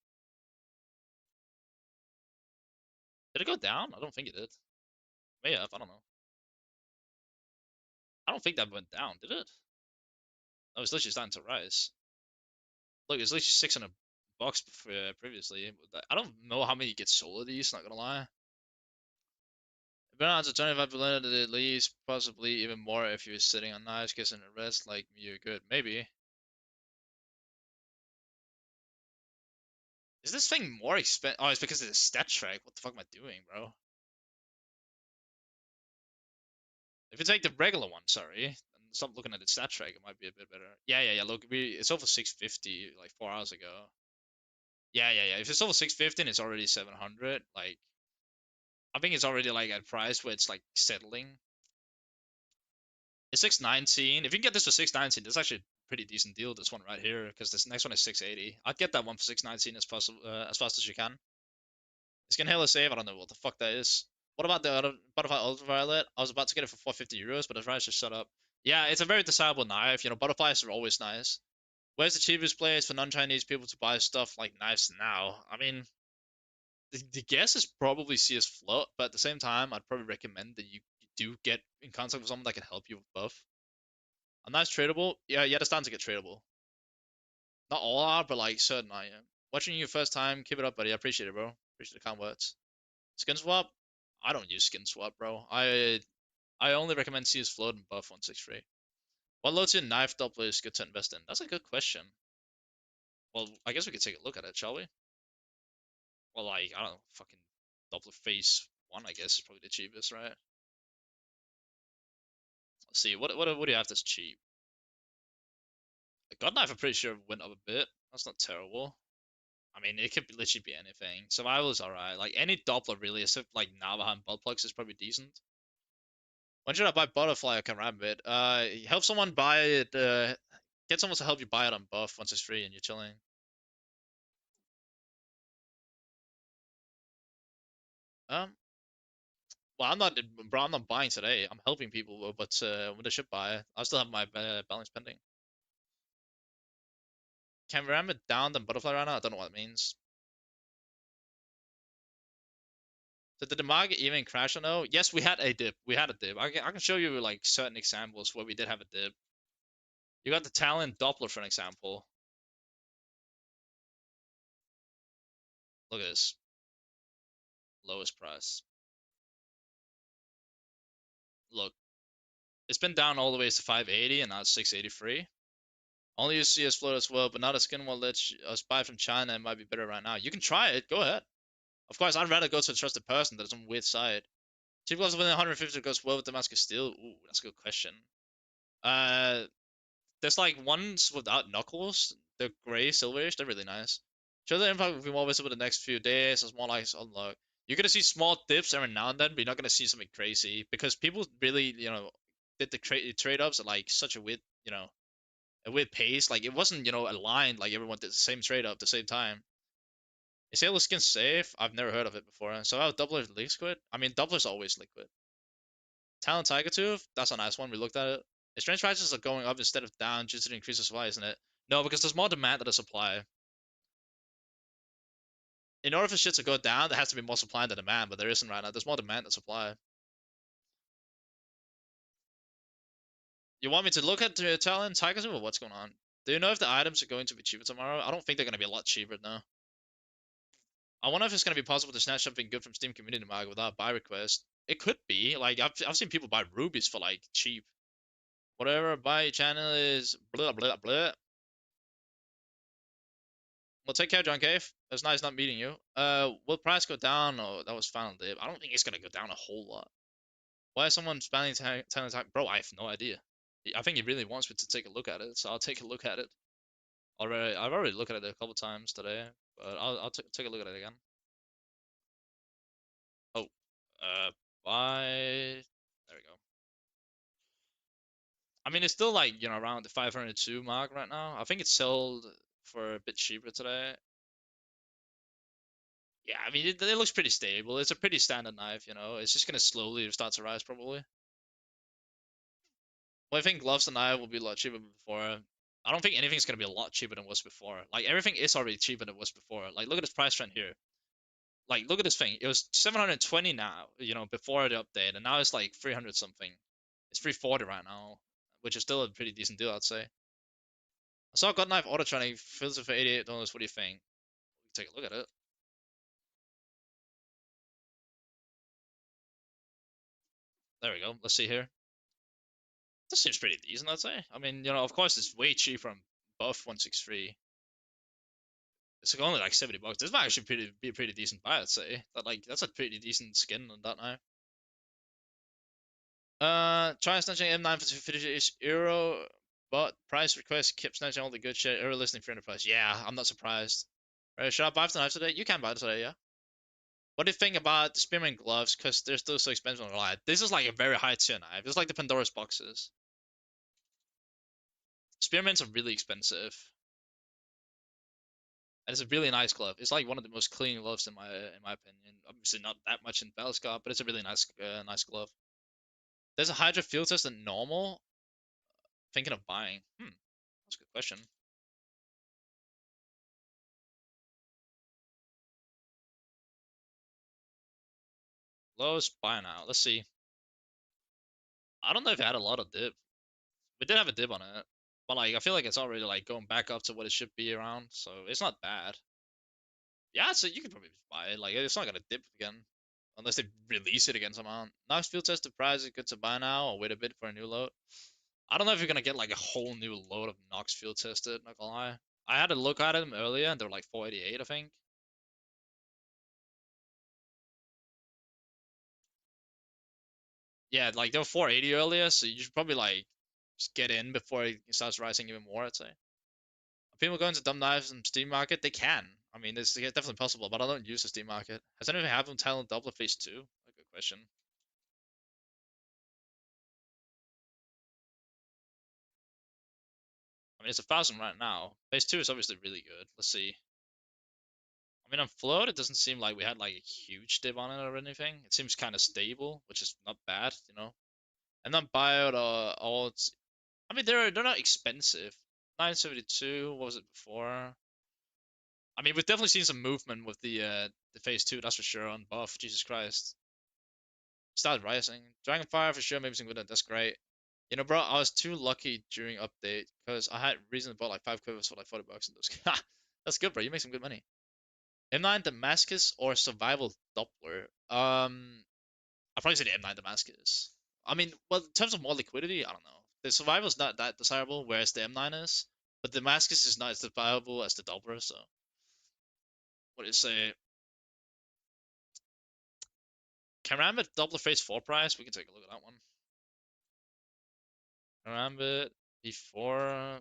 Did it go down? I don't think it did. May have. I don't know. I don't think that went down, did it? Oh, it's literally starting to rise. Look, it's literally 600 bucks previously. I don't know how many get sold of these, not gonna lie. Been on to 25 billion at least, possibly even more if you're sitting on knives, kissing a rest like me, you're good. Maybe. Is this thing more expensive? Oh, it's because it's a stat track. What the fuck am I doing, bro? If you take the regular one, sorry, and stop looking at the stat track, it might be a bit better. Yeah. Look, it's over 650 like 4 hours ago. Yeah. If it's over 650 and it's already 700, like I think it's already like at a price where it's like settling. It's 619. If you can get this for 619, that's actually a pretty decent deal. This one right here, because this next one is 680. I'd get that one for 619 as possible, as fast as you can. It's gonna hella save. I don't know what the fuck that is. What about the other Butterfly Ultraviolet? I was about to get it for 450 euros, but the price just shut up. Yeah, it's a very desirable knife. You know, butterflies are always nice. Where's the cheapest place for non-Chinese people to buy stuff like knives now? I mean, the guess is probably CS Float, but at the same time, I'd probably recommend that you do get in contact with someone that can help you with buff. A nice tradable? Yeah, the stands get tradable. Not all are, but like certain are, yeah. Watching you first time, keep it up, buddy. I appreciate it, bro. Appreciate the kind words. Skin swap? I don't use skin swap, bro. I only recommend CS Float and buff 163. What loads in knife doubler is good to invest in? That's a good question. Well, I guess we could take a look at it, shall we? Well, like, I don't know, fucking Doppler Phase 1, I guess, is probably the cheapest, right? Let's see, what do you have that's cheap? The God Knife, I'm pretty sure went up a bit. That's not terrible. I mean, it could literally be anything. Survival is alright. Like any Doppler really, except like Navaja and Buttplugs is probably decent. When should I buy Butterfly or Karambit? Help someone buy it. Get someone to help you buy it on buff once it's free and you're chilling. Um, well, I'm not, bro. I'm not buying today. I'm helping people, but when they should buy, I still have my balance pending. Can Karambit down than Butterfly right now? I don't know what it means. Did the market even crash or no? Yes, we had a dip. We had a dip. I can show you like certain examples where we did have a dip. You got the Talon Doppler for an example. Look at this. Lowest price. Look, it's been down all the way to 580 and now it's 683. Only use CS float as well, but not a skin will let us buy from China. It might be better right now. You can try it. Go ahead. Of course, I'd rather go to a trusted person than some weird site. Cheap gloves within 150 goes well with Damascus Steel. Ooh, that's a good question. Uh, there's like ones without knuckles. They're gray, silverish. They're really nice. Sure, the impact will be more visible the next few days as more likes unlock. You're gonna see small dips every now and then, but you're not gonna see something crazy because people really, did the trade ups at like such a weird, a weird pace. Like it wasn't, aligned. Like everyone did the same trade up at the same time. Is Halo skin safe? I've never heard of it before. So how Doubler liquid? I mean, Doubler's always liquid. Talon Tiger Tooth? That's a nice one. We looked at it. Exchange prices are going up instead of down due to the increase of supply, isn't it? No, because there's more demand than the supply. In order for shit to go down, there has to be more supply than demand, but there isn't right now. There's more demand than supply. You want me to look at the Italian Tigers or what's going on? Do you know if the items are going to be cheaper tomorrow? I don't think they're going to be a lot cheaper now. I wonder if it's going to be possible to snatch something good from Steam Community Mag without buy request. It could be. Like, I've seen people buy rubies for, like, cheap. Whatever buy channel is blah, blah, blah. Well, take care, John Cave. It was nice not meeting you. Will price go down? Oh, that was final dip. I don't think it's going to go down a whole lot. Why is someone spamming telling time? Bro, I have no idea. I think he really wants me to take a look at it, so I'll take a look at it. I've already looked at it a couple times today, but I'll take a look at it again. Oh, buy. There we go. I mean, it's still like around the 502 mark right now. I think it's sold for a bit cheaper today. Yeah, I mean, it looks pretty stable. It's a pretty standard knife, It's just gonna slowly start to rise probably. Well, I think gloves and knife will be a lot cheaper than before. I don't think anything's gonna be a lot cheaper than it was before. Like everything is already cheaper than it was before. Like look at this price trend here. Like look at this thing. It was 720 now, before the update, and now it's like 300 something. It's 340 right now, which is still a pretty decent deal, I'd say. I saw God Knife Auto Training filter for $88. What do you think? Take a look at it. There we go. Let's see here. This seems pretty decent, I'd say. I mean, of course it's way cheaper on Buff 163. It's only like $70. This might actually be a pretty decent buy, I'd say. That's a pretty decent skin on that knife. Try snatching M9 for 50 euro, but price request keep snatching all the good shit. Euro listing 300 price. Yeah, I'm not surprised. Right, should I buy the knife today? You can buy it today, yeah. What do you think about the spearmint gloves? Because they're still so expensive on the line. This is like a very high tier knife. It's like the Pandora's boxes. Spearmints are really expensive. And it's a really nice glove. It's like one of the most clean gloves in my opinion. Obviously not that much in Valscott, but it's a really nice glove. There's a Hydra field test in normal. Thinking of buying. That's a good question. Lowest buy now. Let's see. I don't know if it had a lot of dip. We did have a dip on it, but like I feel like it's already like going back up to what it should be around, so it's not bad. Yeah, so you can probably buy it. Like it's not gonna dip again unless they release it again somehow. Nox field tested price is good to buy now or wait a bit for a new load. I don't know if you're gonna get like a whole new load of Nox field tested. Not gonna lie. I had a look at them earlier and they were like 488, I think. Yeah, like they were 480 earlier, so you should probably like just get in before it starts rising even more. I'd say. Are people going to dumb knives in Steam Market? They can. I mean, it's definitely possible, but I don't use the Steam market. Has anyone happened Talent Double Phase 2? A good question. I mean, it's 1,000 right now. Phase 2 is obviously really good. Let's see. I mean, on float, it doesn't seem like we had like a huge dip on it or anything. It seems kind of stable, which is not bad, you know. And then buyout, all it's. I mean, they're not expensive. 972. What was it before? I mean, we've definitely seen some movement with the phase 2. That's for sure. On buff, Jesus Christ. Started rising. Dragonfire for sure. Maybe some good. That's great. You know, bro, I was too lucky during update because I had recently bought like 5 quivers for like $40 in those. That's good, bro. You make some good money. M9 Damascus or Survival Doppler? I'd probably say the M9 Damascus. I mean, well, in terms of more liquidity, I don't know. The Survival's not that desirable, whereas the M9 is. But the Damascus is not as desirable as the Doppler, so what do you say? Karambit Doppler Phase 4 price? We can take a look at that one. Karambit before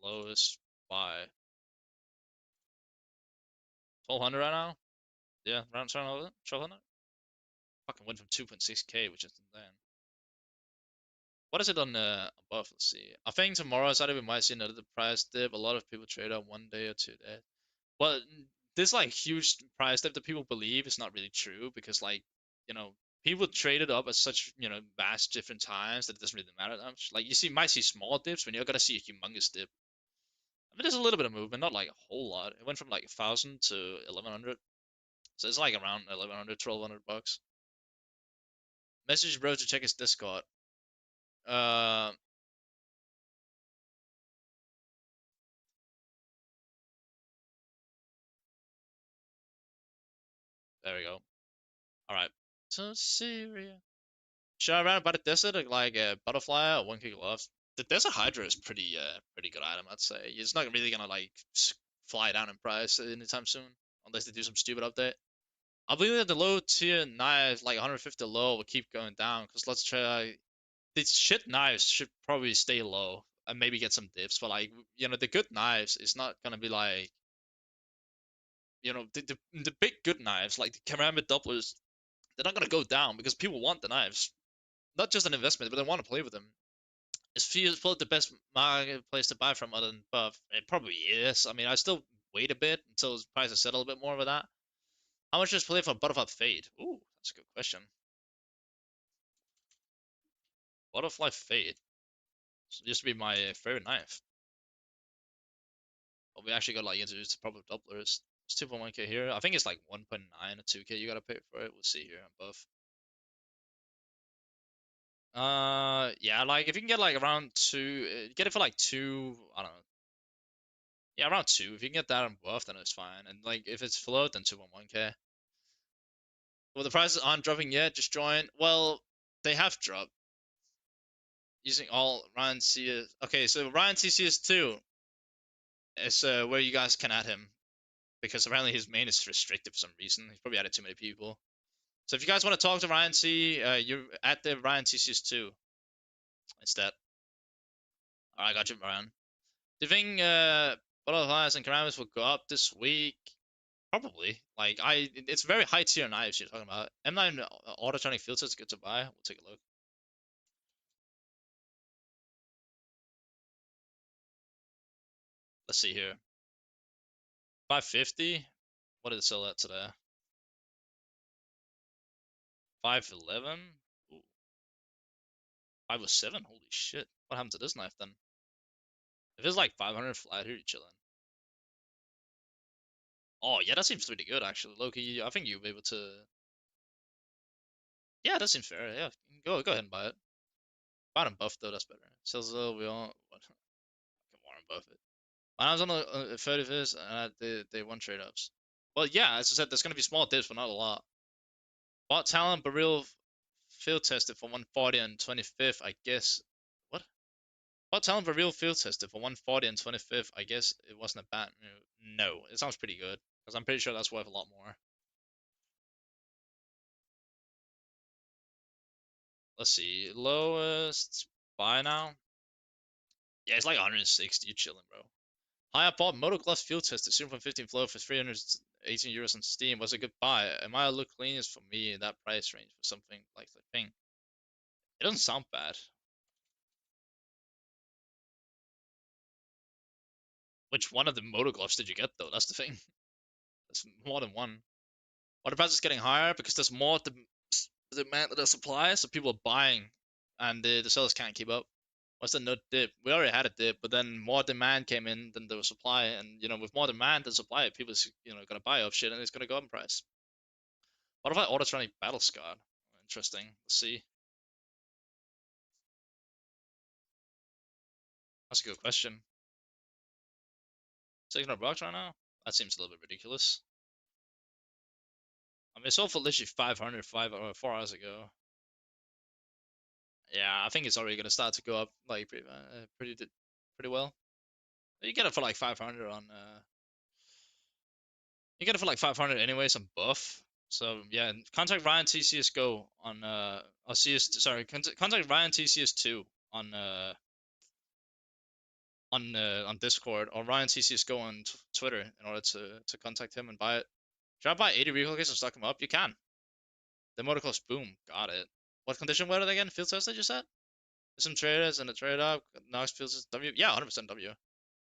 lowest buy. 1,200 right now? Yeah, around 1,200? Fucking went from 2.6k, which is insane. What is it on above? Let's see. I think tomorrow Saturday we might see another price dip. A lot of people trade up 1 day or 2 days. Well, this like huge price dip that people believe is not really true because like you know people trade it up at such vast different times that it doesn't really matter that much. Like might see small dips when you're gonna see a humongous dip. I mean, there's a little bit of movement, not like a whole lot. It went from like 1,000 to 1,100, so it's like around 1,100, 1,200 bucks. Message bro to check his Discord. Uh, there we go. All right. So Syria. Should I run about a desert like a butterfly or 1 gig gloves? The desert hydra is pretty good item, I'd say. It's not really gonna like fly down in price anytime soon, unless they do some stupid update. I believe that the low tier knives, like 150 low, will keep going down. Cause let's try these shit knives should probably stay low and maybe get some dips. But like the good knives is not gonna be like the big good knives like the ceramic doublers. They're not gonna go down because people want the knives. Not just an investment, but they want to play with them. Is Fearful the best marketplace to buy from other than Buff? It probably is. I mean, I still wait a bit until the prices settle a bit more with that. How much does play for Butterfly Fade? Ooh, that's a good question. Butterfly Fade used to be my favorite knife. But we actually got like introduced to proper doublers. It's 2.1k here. I think it's like 1.9 or 2k you gotta pay for it. We'll see here on Buff. Yeah, like if you can get like around two, get it for like two. I don't know. Yeah, around two. If you can get that on Buff, then it's fine. And like if it's float, then 2.1k. Well, the prices aren't dropping yet. Just join. Well, they have dropped using all Ryan CS. Okay, so Ryan CCS2 is where you guys can add him because apparently his main is restricted for some reason. He's probably added too many people. So if you guys want to talk to Ryan C, you're at the Ryan CCS2 instead. All right, got you, Ryan. Do you think butterflies and ceramics will go up this week? Probably. Like it's very high tier knives you're talking about. M9 autotronic filter is good to buy. We'll take a look. Let's see here. 550. What did it sell at today? 511. Ooh, 507. Holy shit! What happened to this knife then? If it's like 500 flat here, you're chilling. Oh yeah, that seems pretty good actually. Loki, I think you'll be able to. Yeah, that seems fair. Yeah, go ahead and buy it. Buy it and buff though. That's better. Sells we all. What? Fucking Warren Buffett. When I was on the 35th, they won trade ups. Well, yeah, as I said, there's gonna be small dips, but not a lot. Bought talent, but real field tested for 140 and 25th, I guess. What? Bought talent, but real field tested for 140 and 25th. I guess it wasn't a bad move. No, it sounds pretty good because I'm pretty sure that's worth a lot more. Let's see, lowest buy now. Yeah, it's like 160. You chilling, bro. Hi, I bought Moto Gloves field test at 0.15 flow for 318 euros on Steam. Was a good buy. Am I look cleanest for me in that price range for something like the thing? It doesn't sound bad. Which one of the Moto Gloves did you get though? That's the thing. There's more than one. Why the price is getting higher? Because there's more demand than the supply, so people are buying, and the sellers can't keep up. What's the nut dip? We already had a dip, but then more demand came in than there was supply, and with more demand than supply, people's gonna buy up shit, and it's gonna go up in price. What if I autotronic battle scarred? Interesting. Let's see. That's a good question. $600 right now? That seems a little bit ridiculous. I mean, it sold for literally 500 4 hours ago. Yeah, I think it's already gonna start to go up like pretty well. You get it for like 500 on you get it for like 500 anyways on buff. So yeah, contact Ryan TCSGO on or CS sorry, contact Ryan TCS2 on on Discord or Ryan TCSGO on Twitter in order to contact him and buy it. Should I buy 80 recoil kits and stock them up? You can. The motocross boom, got it. What condition were they again? Field test, you said? There's some traders and a trade up. Knox field test W. Yeah, 100% W.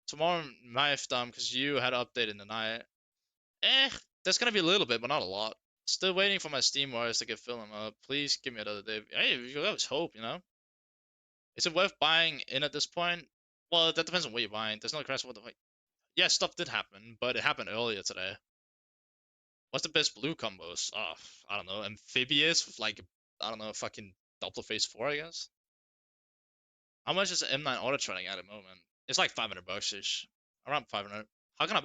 Tomorrow might have done because you had updated in the night. Eh, there's gonna be a little bit, but not a lot. Still waiting for my Steam wires to get filling up. Please give me another day. Hey, you always hope, Is it worth buying in at this point? Well, that depends on what you're buying. There's no crash. What the fuck? Yeah, stuff did happen, but it happened earlier today. What's the best blue combos? Oh, I don't know. Amphibious with like, I don't know, fucking Doppler Phase 4, I guess. How much is M9 auto trading at the moment? It's like 500 bucks ish. Around 500. How can I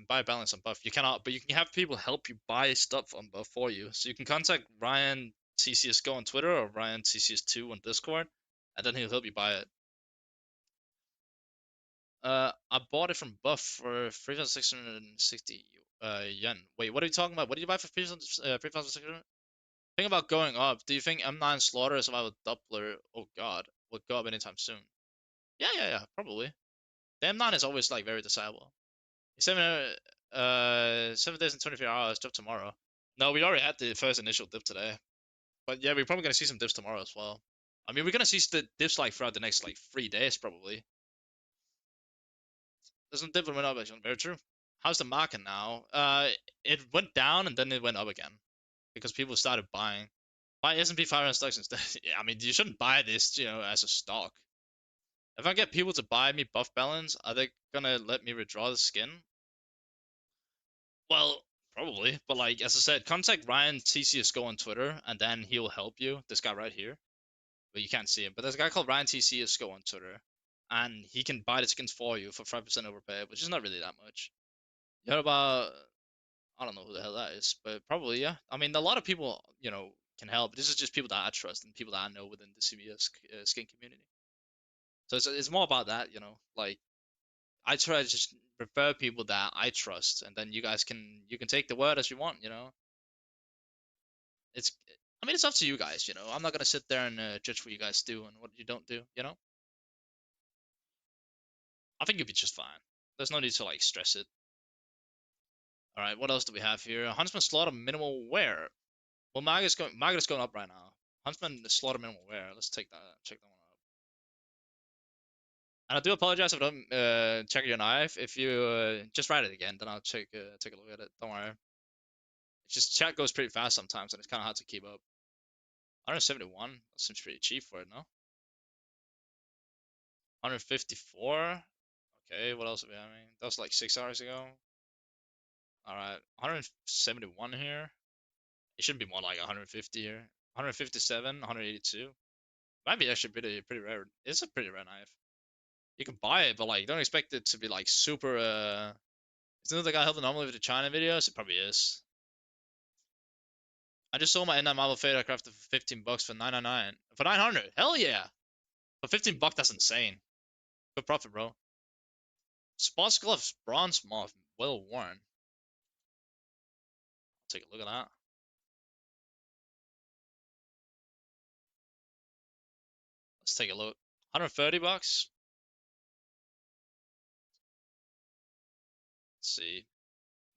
buy balance on buff? You cannot, but you can have people help you buy stuff on buff for you. So you can contact Ryan CCSGO on Twitter or Ryan CCS2 on Discord, and then he'll help you buy it. I bought it from Buff for 3,660 yen. Wait, what are you talking about? What did you buy for 3,600? Think about going up. Do you think M9 Slaughter is about a Doppler? Oh god, will go up anytime soon? Yeah, probably. The M9 is always like very desirable. 7 days and 24 hours, dip tomorrow. No, we already had the first initial dip today. But yeah, we're probably gonna see some dips tomorrow as well. I mean, we're gonna see the dips like throughout the next like 3 days probably. There's some dip and went up actually. Very true. How's the market now? It went down and then it went up again because people started buying. Buy S&P 500 stocks instead. Yeah, I mean, you shouldn't buy this, as a stock. If I get people to buy me buff balance, are they gonna let me withdraw the skin? Well, probably, but like as I said, contact Ryan TCSGO on Twitter, and then he'll help you. This guy right here, but you can't see him. But there's a guy called Ryan TCSGO on Twitter, and he can buy the skins for you for 5% overpay, which is not really that much. You heard about? I don't know who the hell that is, but probably yeah. I mean, a lot of people, can help. This is just people that I trust and people that I know within the CBS skin community. So it's more about that. Like I try to just refer people that I trust, and then you can take the word as you want. It's I mean it's up to you guys. I'm not gonna sit there and judge what you guys do and what you don't do. I think you'll be just fine. There's no need to like stress it. All right, what else do we have here? Huntsman slaughter minimal wear. Well, Margaret's going up right now. Huntsman slaughter minimal wear. Let's check that one out. And I do apologize if I don't check your knife. If you just write it again, then I'll take a look at it. Don't worry. It's just chat goes pretty fast sometimes, and it's kind of hard to keep up. 171. That seems pretty cheap for it, no? 154. Okay, what else are we having? That was like 6 hours ago. All right, 171 here. It should be more like 150 here. 157, 182. Might be actually pretty rare. It's a pretty rare knife. You can buy it, but like don't expect it to be like super. Isn't it the guy helping normally with the China videos? It probably is. I just sold my N9 Marble Fade aircraft for 15 bucks for 999. For 900. Hell yeah. For 15 bucks, that's insane. Good profit, bro. Sports gloves, bronze moth, well worn. Take a look at that. Let's take a look. 130 bucks. see.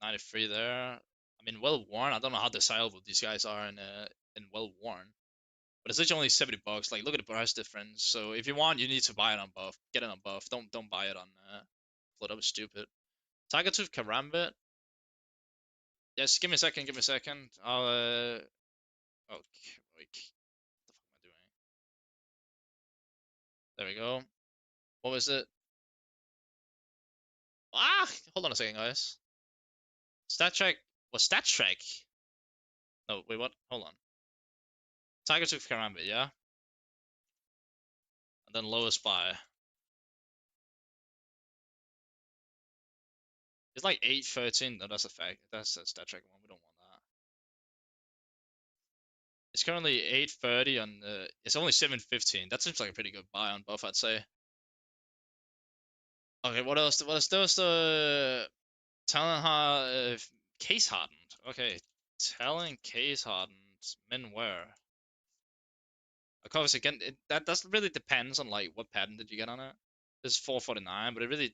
93 there. I mean, well worn. I don't know how desirable these guys are in well worn, but it's literally only 70 bucks. Like, look at the price difference. So if you want, you need to buy it on buff. Get it on buff. Don't buy it on float. That was stupid. Tiger Tooth Karambit. Yes, give me a second. Give me a second. I'll oh wait. What the fuck am I doing? There we go. What was it? Ah, hold on a second, guys. Stat check. Was stat check? No, wait, what? Hold on. Tiger Tooth Karambit, yeah. And then lowest buy. It's like 813. No, that's a fact. That's a stat check one. We don't want that. It's currently 830 on the. It's only 715. That seems like a pretty good buy on buff, I'd say. Okay, what else? What else? There was the talent case hardened. Okay, talent case hardened. Men wear. Of course, again, that really depends on like what pattern did you get on it. This is 449, but it really,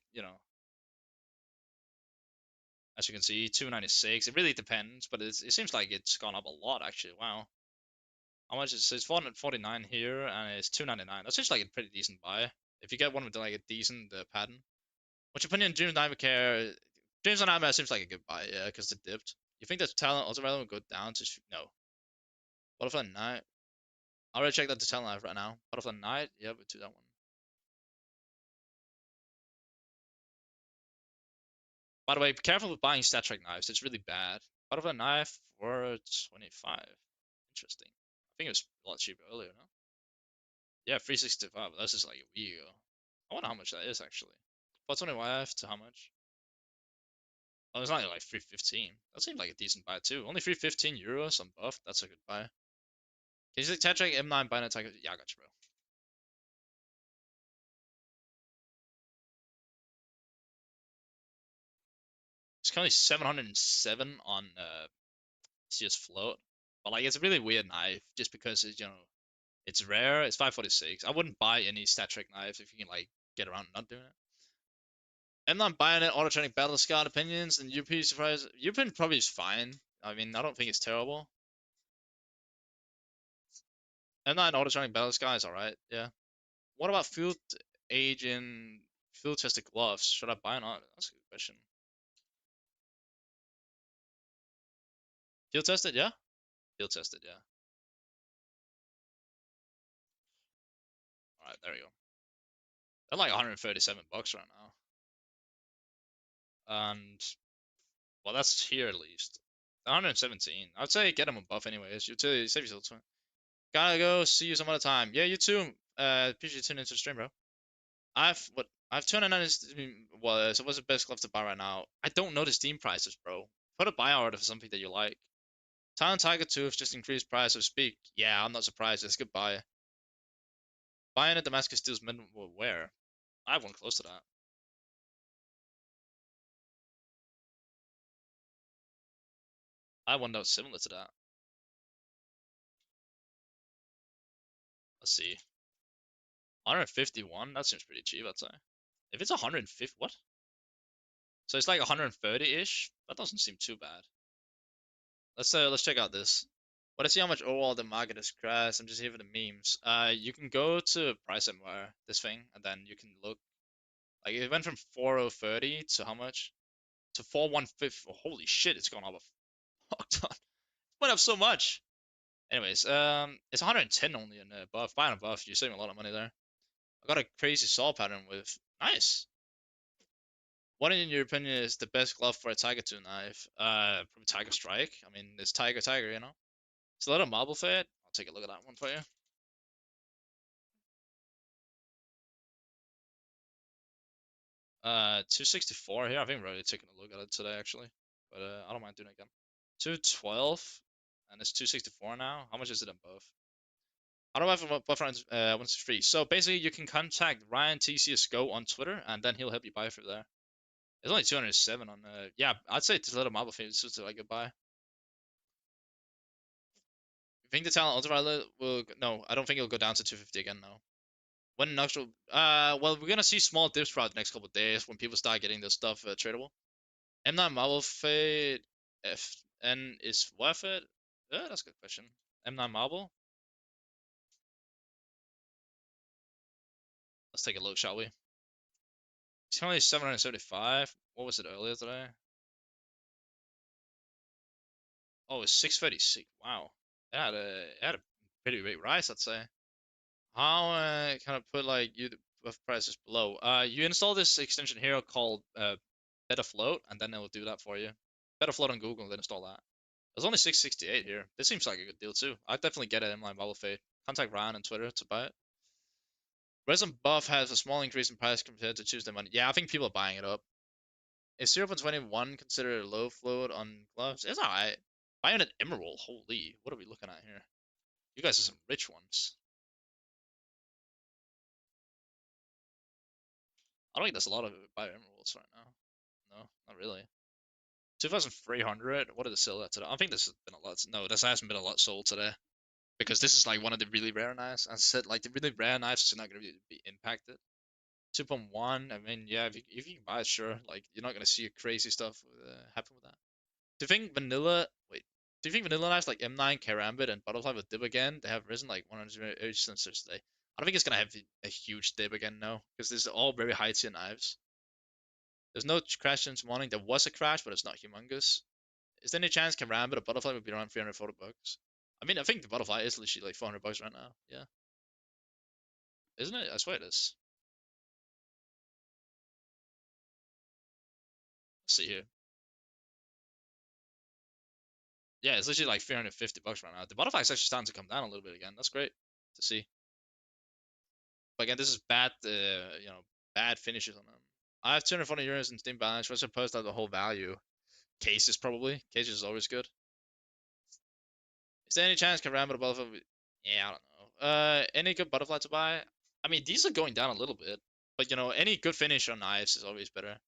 as you can see, 296. It really depends, but it seems like it's gone up a lot actually. Wow. How much is it? It's 449 here, and it's 299. That's just like a pretty decent buy. If you get one with like a decent pattern. What's your opinion on Dreams Nightmare Care? Dreams on Nightmare seems like a good buy, yeah, because it dipped. You think that talent also relevant will go down to no? Butterfly Night. I'll already check that to talent live right now. Butterfly Night, yeah, we'll do that one. By the way, be careful with buying stat track knives. It's really bad. Butterfly Knife for 25. Interesting. I think it was a lot cheaper earlier, no? Yeah, 365. That's just like a week ago. I wonder how much that is actually. 425 to how much? Oh, it's only like 315. That seems like a decent buy too. Only 315 euros on buff. That's a good buy. Can you say Tetrag M9 buy an attack? Yeah, I got you, bro. It's currently 707 on CS float, but like it's a really weird knife just because it's it's rare. It's 546. I wouldn't buy any stat trick knives if you can like get around not doing it. I'm not buying it. Autotronic Battle Scar opinions and UP surprise. UP probably is fine. I mean, I don't think it's terrible. M9 Autotronic Battle Scar is alright. Yeah. What about field agent, field tested gloves? Should I buy or not? That's a good question. Field tested, yeah. Field tested, yeah. All right, there we go. They're like 137 bucks right now, and well, that's here at least. 117. I'd say get them a buff anyways. Utility, save yourself 20. Gotta go. See you some other time. Yeah, you too. Appreciate you tuning into the stream, bro. I've 299. Well, so what's the best glove to buy right now? I don't know the Steam prices, bro. Put a buy order for something that you like. Talon Tiger 2 have just increased price of speak. Yeah, I'm not surprised. It's a good buy. Buying a Damascus Steel's men will wear. I have one close to that. I have one that's similar to that. Let's see. 151? That seems pretty cheap, I'd say. If it's 150, what? So it's like 130-ish? That doesn't seem too bad. Let's check out this. When I see how much overall the market has crashed, I'm just here for the memes. You can go to price somewhere, this thing, and then you can look. Like it went from 4030 to how much? To 4150. Oh, holy shit, it's gone up a fuck ton. It went up so much. Anyways, it's 110 only in buff. Buying a buff, you're saving a lot of money there. I got a crazy saw pattern with nice. What in your opinion is the best glove for a Tiger 2 knife? Probably Tiger Strike. I mean, it's Tiger, you know? It's a lot of marble fade. I'll take a look at that one for you. 264 here. I think I'm really taking a look at it today, actually. But I don't mind doing it again. 212, and it's 264 now. How much is it in both? How do I have buff rounds once it's free? So basically, you can contact Ryan TCSGO on Twitter, and then he'll help you buy through there. It's only 207 on yeah, I'd say it's a little marble fade. It's just like a buy. You think the talent ultraviolet will? No, I don't think it'll go down to 250 again. No. When Noctral, well, we're gonna see small dips throughout the next couple of days when people start getting this stuff tradable. M9 marble fade. FN is worth it? Yeah, that's a good question. M9 marble. Let's take a look, shall we? It's only 775. What was it earlier today? Oh, it's 636. Wow. It had a pretty big rise, I'd say. How can I put like you with prices below? You install this extension here called Better Float, and then it will do that for you. Better Float on Google, and then install that. There's only 668 here. This seems like a good deal too. I'd definitely get it in my bubble fade. Contact Ryan on Twitter to buy it. Resin Buff has a small increase in price compared to Tuesday Monday. Yeah, I think people are buying it up. Is 0.21 considered a low float on gloves? It's alright. Buying an Emerald, holy, what are we looking at here? You guys are some rich ones. I don't think there's a lot of buy Emeralds right now. No, not really. 2,300. What did it sell at today? I think this has been a lot. No, this hasn't been a lot sold today because this is like one of the really rare knives. As I said, like the really rare knives are not going to be impacted. 2.1. I mean, yeah, if you can buy it, sure. Like you're not going to see crazy stuff happen with that. Do you think vanilla? Wait. Do you think vanilla knives like M9, Karambit, and Butterfly will dip again? They have risen like 100 since today. I don't think it's gonna have a huge dip again, no, because these are all very high tier knives. There's no crash this morning. There was a crash, but it's not humongous. Is there any chance Karambit or Butterfly would be around 340 bucks? I mean, I think the Butterfly is literally like 400 bucks right now. Yeah, isn't it? I swear it is. Let's see here. Yeah, it's literally like 350 bucks right now. The Butterfly is actually starting to come down a little bit again. That's great to see. But again, this is bad, bad finishes on them. I have 240 euros in Steam balance. What's supposed to have the whole value? Cases probably. Cases is always good. Is there any chance Karambit or Butterfly? Yeah, I don't know. Any good Butterfly to buy? I mean, these are going down a little bit, but any good finish on knives is always better.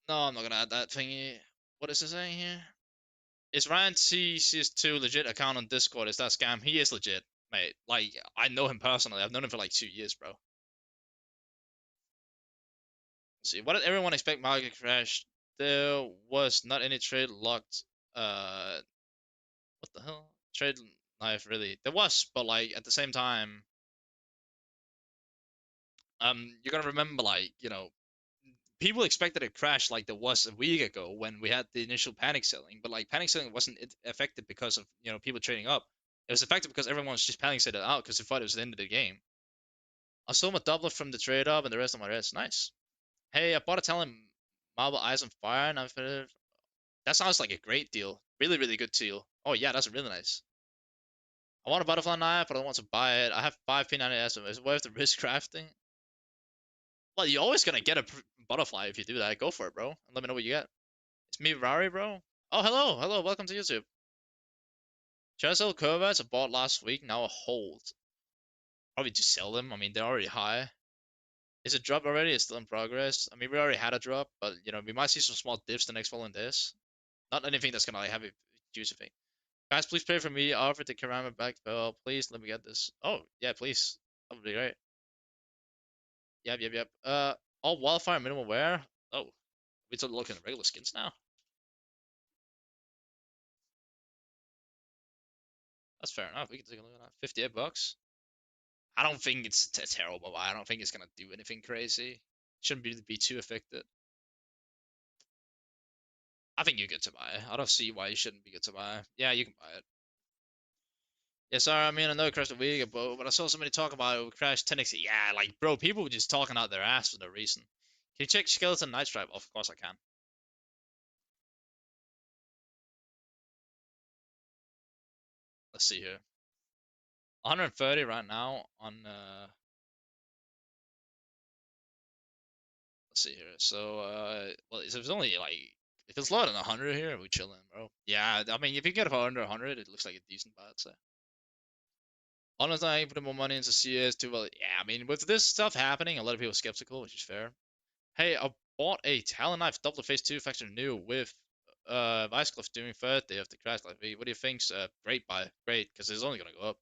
No, I'm not gonna add that thingy. What is it saying here? Is Ryan T cs2 legit account on Discord? Is that scam? He is legit, mate. Like, I know him personally. I've known him for like 2 years, bro. Let's see, what did everyone expect market crash? There was not any trade locked. What the hell? Trade knife, really? There was, but like at the same time, you're gonna remember, like, people expected a crash like there was a week ago when we had the initial panic selling, but like panic selling wasn't affected because of people trading up. It was affected because everyone was just panic selling out because they thought it was the end of the game. I sold my doubler from the trade up and the rest of my rest. Nice. Hey, I bought a Talon Marble Eyes on Fire and I've that sounds like a great deal. Really, really good deal. Oh yeah, that's really nice. I want a butterfly knife, but I don't want to buy it. I have 5 P90S. Is it worth the risk crafting? Well, you're always gonna get a butterfly if you do that. Go for it, bro. And let me know what you get. It's me, Rari, bro. Oh, hello, hello. Welcome to YouTube. Chelsea Curvers I bought last week. Now a hold. Probably just sell them. I mean, they're already high. Is it drop already? It's still in progress. I mean, we already had a drop, but we might see some small dips the next following days. Not anything that's gonna like have a juice effect. Guys, please pray for me. I offered the Karama back bell. Please let me get this. Oh, yeah, please. That would be great. Yep, yep, yep. All wildfire minimal wear. Oh, we start looking at regular skins now. That's fair enough. We can take a look at that. 58 bucks. I don't think it's terrible buy. I don't think it's gonna do anything crazy. Shouldn't be too affected. I think you're good to buy. I don't see why you shouldn't be good to buy. Yeah, you can buy it. Yeah, sorry. I mean, I know it crashed a week ago, but I saw somebody talk about it. It crashed 10x. Yeah, like, bro, people were just talking out their ass for no reason. Can you check Skeleton Night Stripe? Of course I can. Let's see here. 130 right now on let's see here. So well, if it's only like if it's lower than 100 here, we chilling, bro. Yeah, I mean if you get it under 100, it looks like a decent buy, I'd say. Honestly, I ain't putting more money into cs2. Well, yeah, I mean with this stuff happening, a lot of people are skeptical, which is fair. Hey, I bought a Talon knife double phase 2 factor new with Vice Cliff doing third day of the crash. Like, what do you think? Great buy, great, because it's only gonna go up.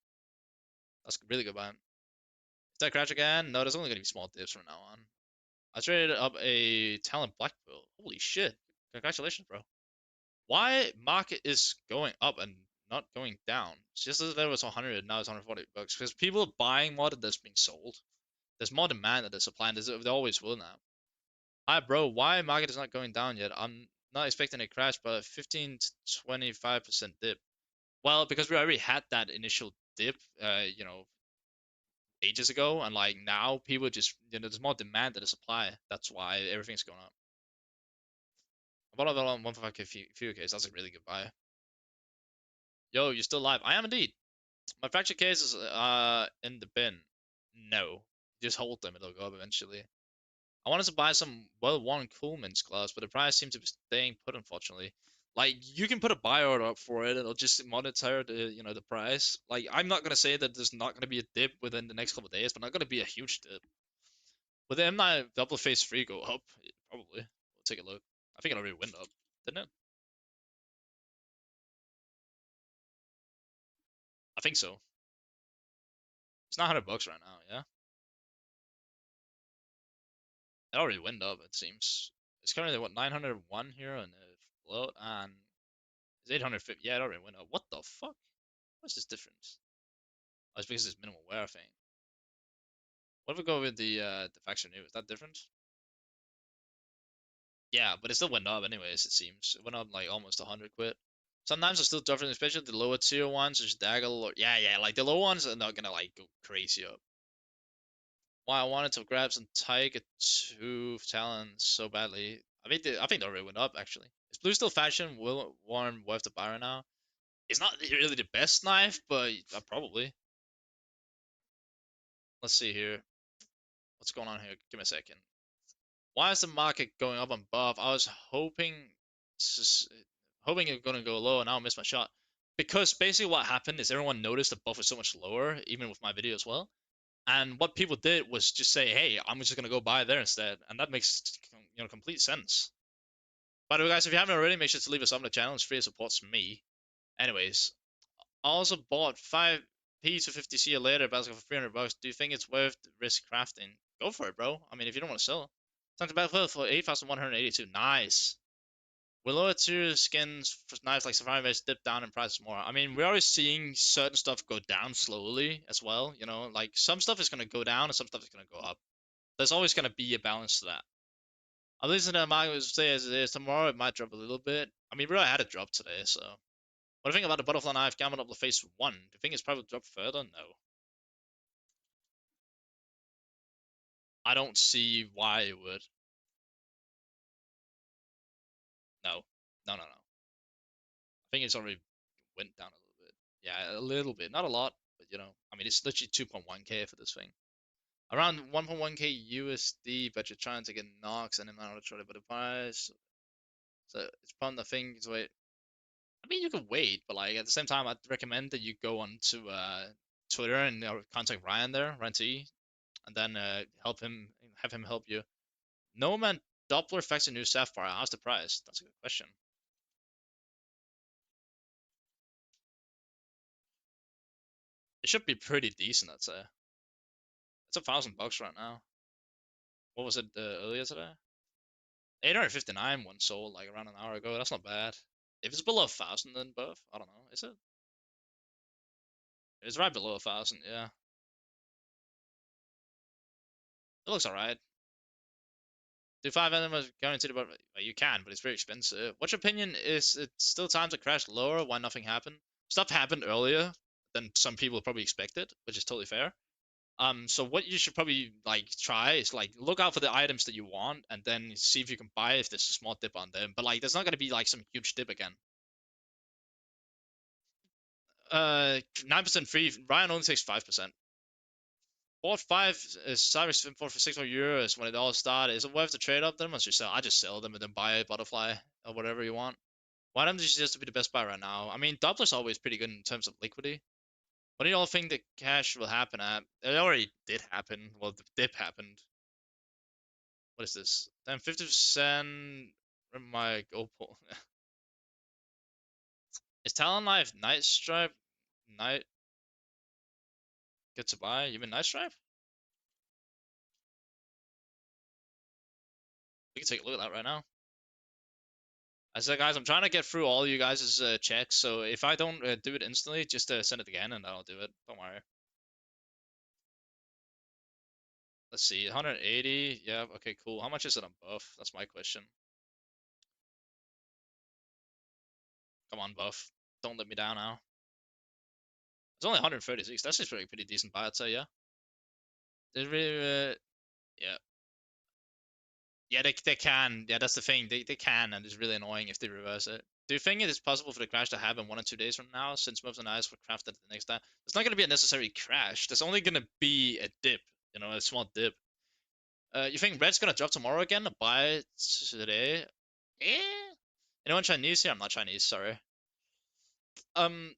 That's really good buy. Is that crash again? No, there's only gonna be small dips from now on. I traded up a talent black pill. Holy shit. Congratulations, bro. Why market is going up and not going down? It's just as there was 100, now it's 140 bucks. Because people are buying more than there's being sold. There's more demand than there's supply, and there always will now. Hi, bro. Why market is not going down yet? I'm not expecting a crash, but 15 to 25% dip. Well, because we already had that initial dip, ages ago, and like now people just, there's more demand than the supply. That's why everything's going up. I bought it on 1.5k few case. That's a really good buy. Yo, you still alive? I am indeed. My fracture case is in the bin. No, just hold them. It'll go up eventually. I wanted to buy some well-worn Coolman's gloves, but the price seems to be staying put, unfortunately. Like, you can put a buy order up for it, and it'll just monitor the price. Like, I'm not gonna say that there's not gonna be a dip within the next couple of days, but not gonna be a huge dip. Will the M9 double phase 3 go up? Probably. We'll take a look. I think it already went up, didn't it? I think so. It's not 100 bucks right now, yeah? It already went up, it seems. It's currently, what, 901 here on the float, and it's 850. Yeah, it already went up. What the fuck? What's this difference? Oh, it's because it's minimal wear thing. What if we go with the faction new? Is that different? Yeah, but it still went up anyways, it seems. It went up like almost 100 quid. Sometimes it's still different, especially the lower tier ones, just Daggle or yeah, like the low ones are not gonna like go crazy up. Why I wanted to grab some Tiger 2 talents so badly. I think they already went up actually. Is blue still fashion? Will Warren worth the buy right now? It's not really the best knife, but probably. Let's see here. What's going on here? Give me a second. Why is the market going up and above? I was hoping it was going to go low, and now I missed my shot. Because basically what happened is everyone noticed the buff was so much lower, even with my video as well. And what people did was just say, "Hey, I'm just gonna go buy there instead," and that makes complete sense. By the way, guys, if you haven't already, make sure to leave a sub on the channel. It's free, it supports me. Anyways, I also bought 5p to 50c later basket for 300 bucks. Do you think it's worth the risk crafting? Go for it, bro. I mean, if you don't want to sell. Time to backfill for 8,182. Nice. With lower tier skins for knives like Safari Vest dip down in price more. I mean, we're always seeing certain stuff go down slowly as well. Like some stuff is going to go down and some stuff is going to go up. There's always going to be a balance to that. I'm listening to the market say as it is. Tomorrow it might drop a little bit. I mean, we already had a drop today, so. What do you think about the butterfly knife gamut up the phase 1? Do you think it's probably drop further? No. I don't see why it would. No. No, no, no. I think it's already went down a little bit. Yeah, a little bit. Not a lot, but I mean, it's literally 2.1k for this thing. Around 1.1k USD, but you're trying to get Nox and then not to try to put a price. So it's probably the thing to wait. I mean, you can wait, but like at the same time, I'd recommend that you go on to Twitter and contact Ryan there, Ryan T, and then have him help you. No man, Doppler affects a new Sapphire. How's the price? That's a good question. It should be pretty decent, I'd say. It's 1,000 bucks right now. What was it earlier today? 859 one sold like around an hour ago. That's not bad. If it's below 1,000, then both. I don't know. Is it? It's right below 1,000. Yeah, it looks alright. Do 5 enemies guaranteed? But you can, but it's very expensive. What's your opinion? Is it still time to crash lower? Why nothing happened? Stuff happened earlier than some people probably expected, which is totally fair. So what you should probably like try is like look out for the items that you want, and then see if you can buy if there's a small dip on them. But like, there's not gonna be like some huge dip again. 9% free. Ryan only takes 5%. Bought 5 Cyrus for €6 when it all started. Is it worth the trade up then? Once you sell, I just sell them and then buy a butterfly or whatever you want. Why don't you just be the best buy right now? I mean, Doppler's always pretty good in terms of liquidity. What do you all think the cash will happen at? It already did happen. Well, the dip happened. What is this? Then 50% my gold pool. Is Talon Knife Night Stripe Night good to buy? You mean Night Stripe? We can take a look at that right now. I said, guys, I'm trying to get through all you guys' checks, so if I don't do it instantly, just send it again and I'll do it. Don't worry. Let's see, 180. Yeah, okay, cool. How much is it on buff? That's my question. Come on, buff. Don't let me down now. It's only 136. That's just pretty decent buy, I'd say, yeah. They really, yeah. Yeah, they can. Yeah, that's the thing. They can, and it's really annoying if they reverse it. Do you think it is possible for the crash to happen 1 or 2 days from now, since moves and eyes were crafted the next time? It's not going to be a necessary crash. There's only going to be a dip, a small dip. You think red's going to drop tomorrow again? Buy today? Eh? Anyone Chinese here? I'm not Chinese, sorry. Um,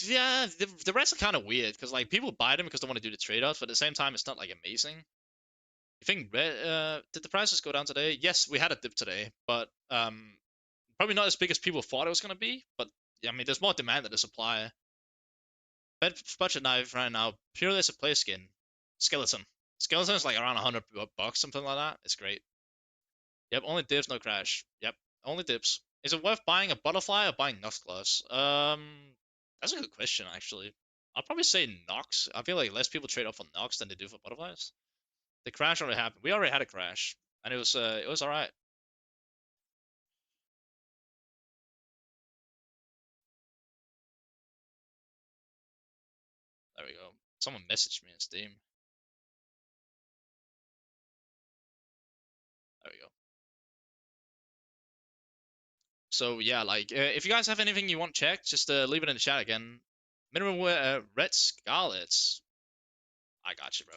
yeah, the reds are kind of weird because like people buy them because they want to do the trade-offs, but at the same time, it's not like amazing. You think red? Did the prices go down today? Yes, we had a dip today, but probably not as big as people thought it was gonna be. But yeah, I mean, there's more demand than the supply. Bed budget knife right now, purely as a play skin, skeleton. Skeleton is like around 100 bucks, something like that. It's great. Yep, only dips, no crash. Yep, only dips. Is it worth buying a butterfly or buying Nox Claws? That's a good question actually. I'll probably say Nox. I feel like less people trade off for Nox than they do for butterflies. The crash already happened. We already had a crash, and it was all right. There we go. Someone messaged me in Steam. There we go. So yeah, like if you guys have anything you want checked, just leave it in the chat again. Minimum red scarlets. I got you, bro.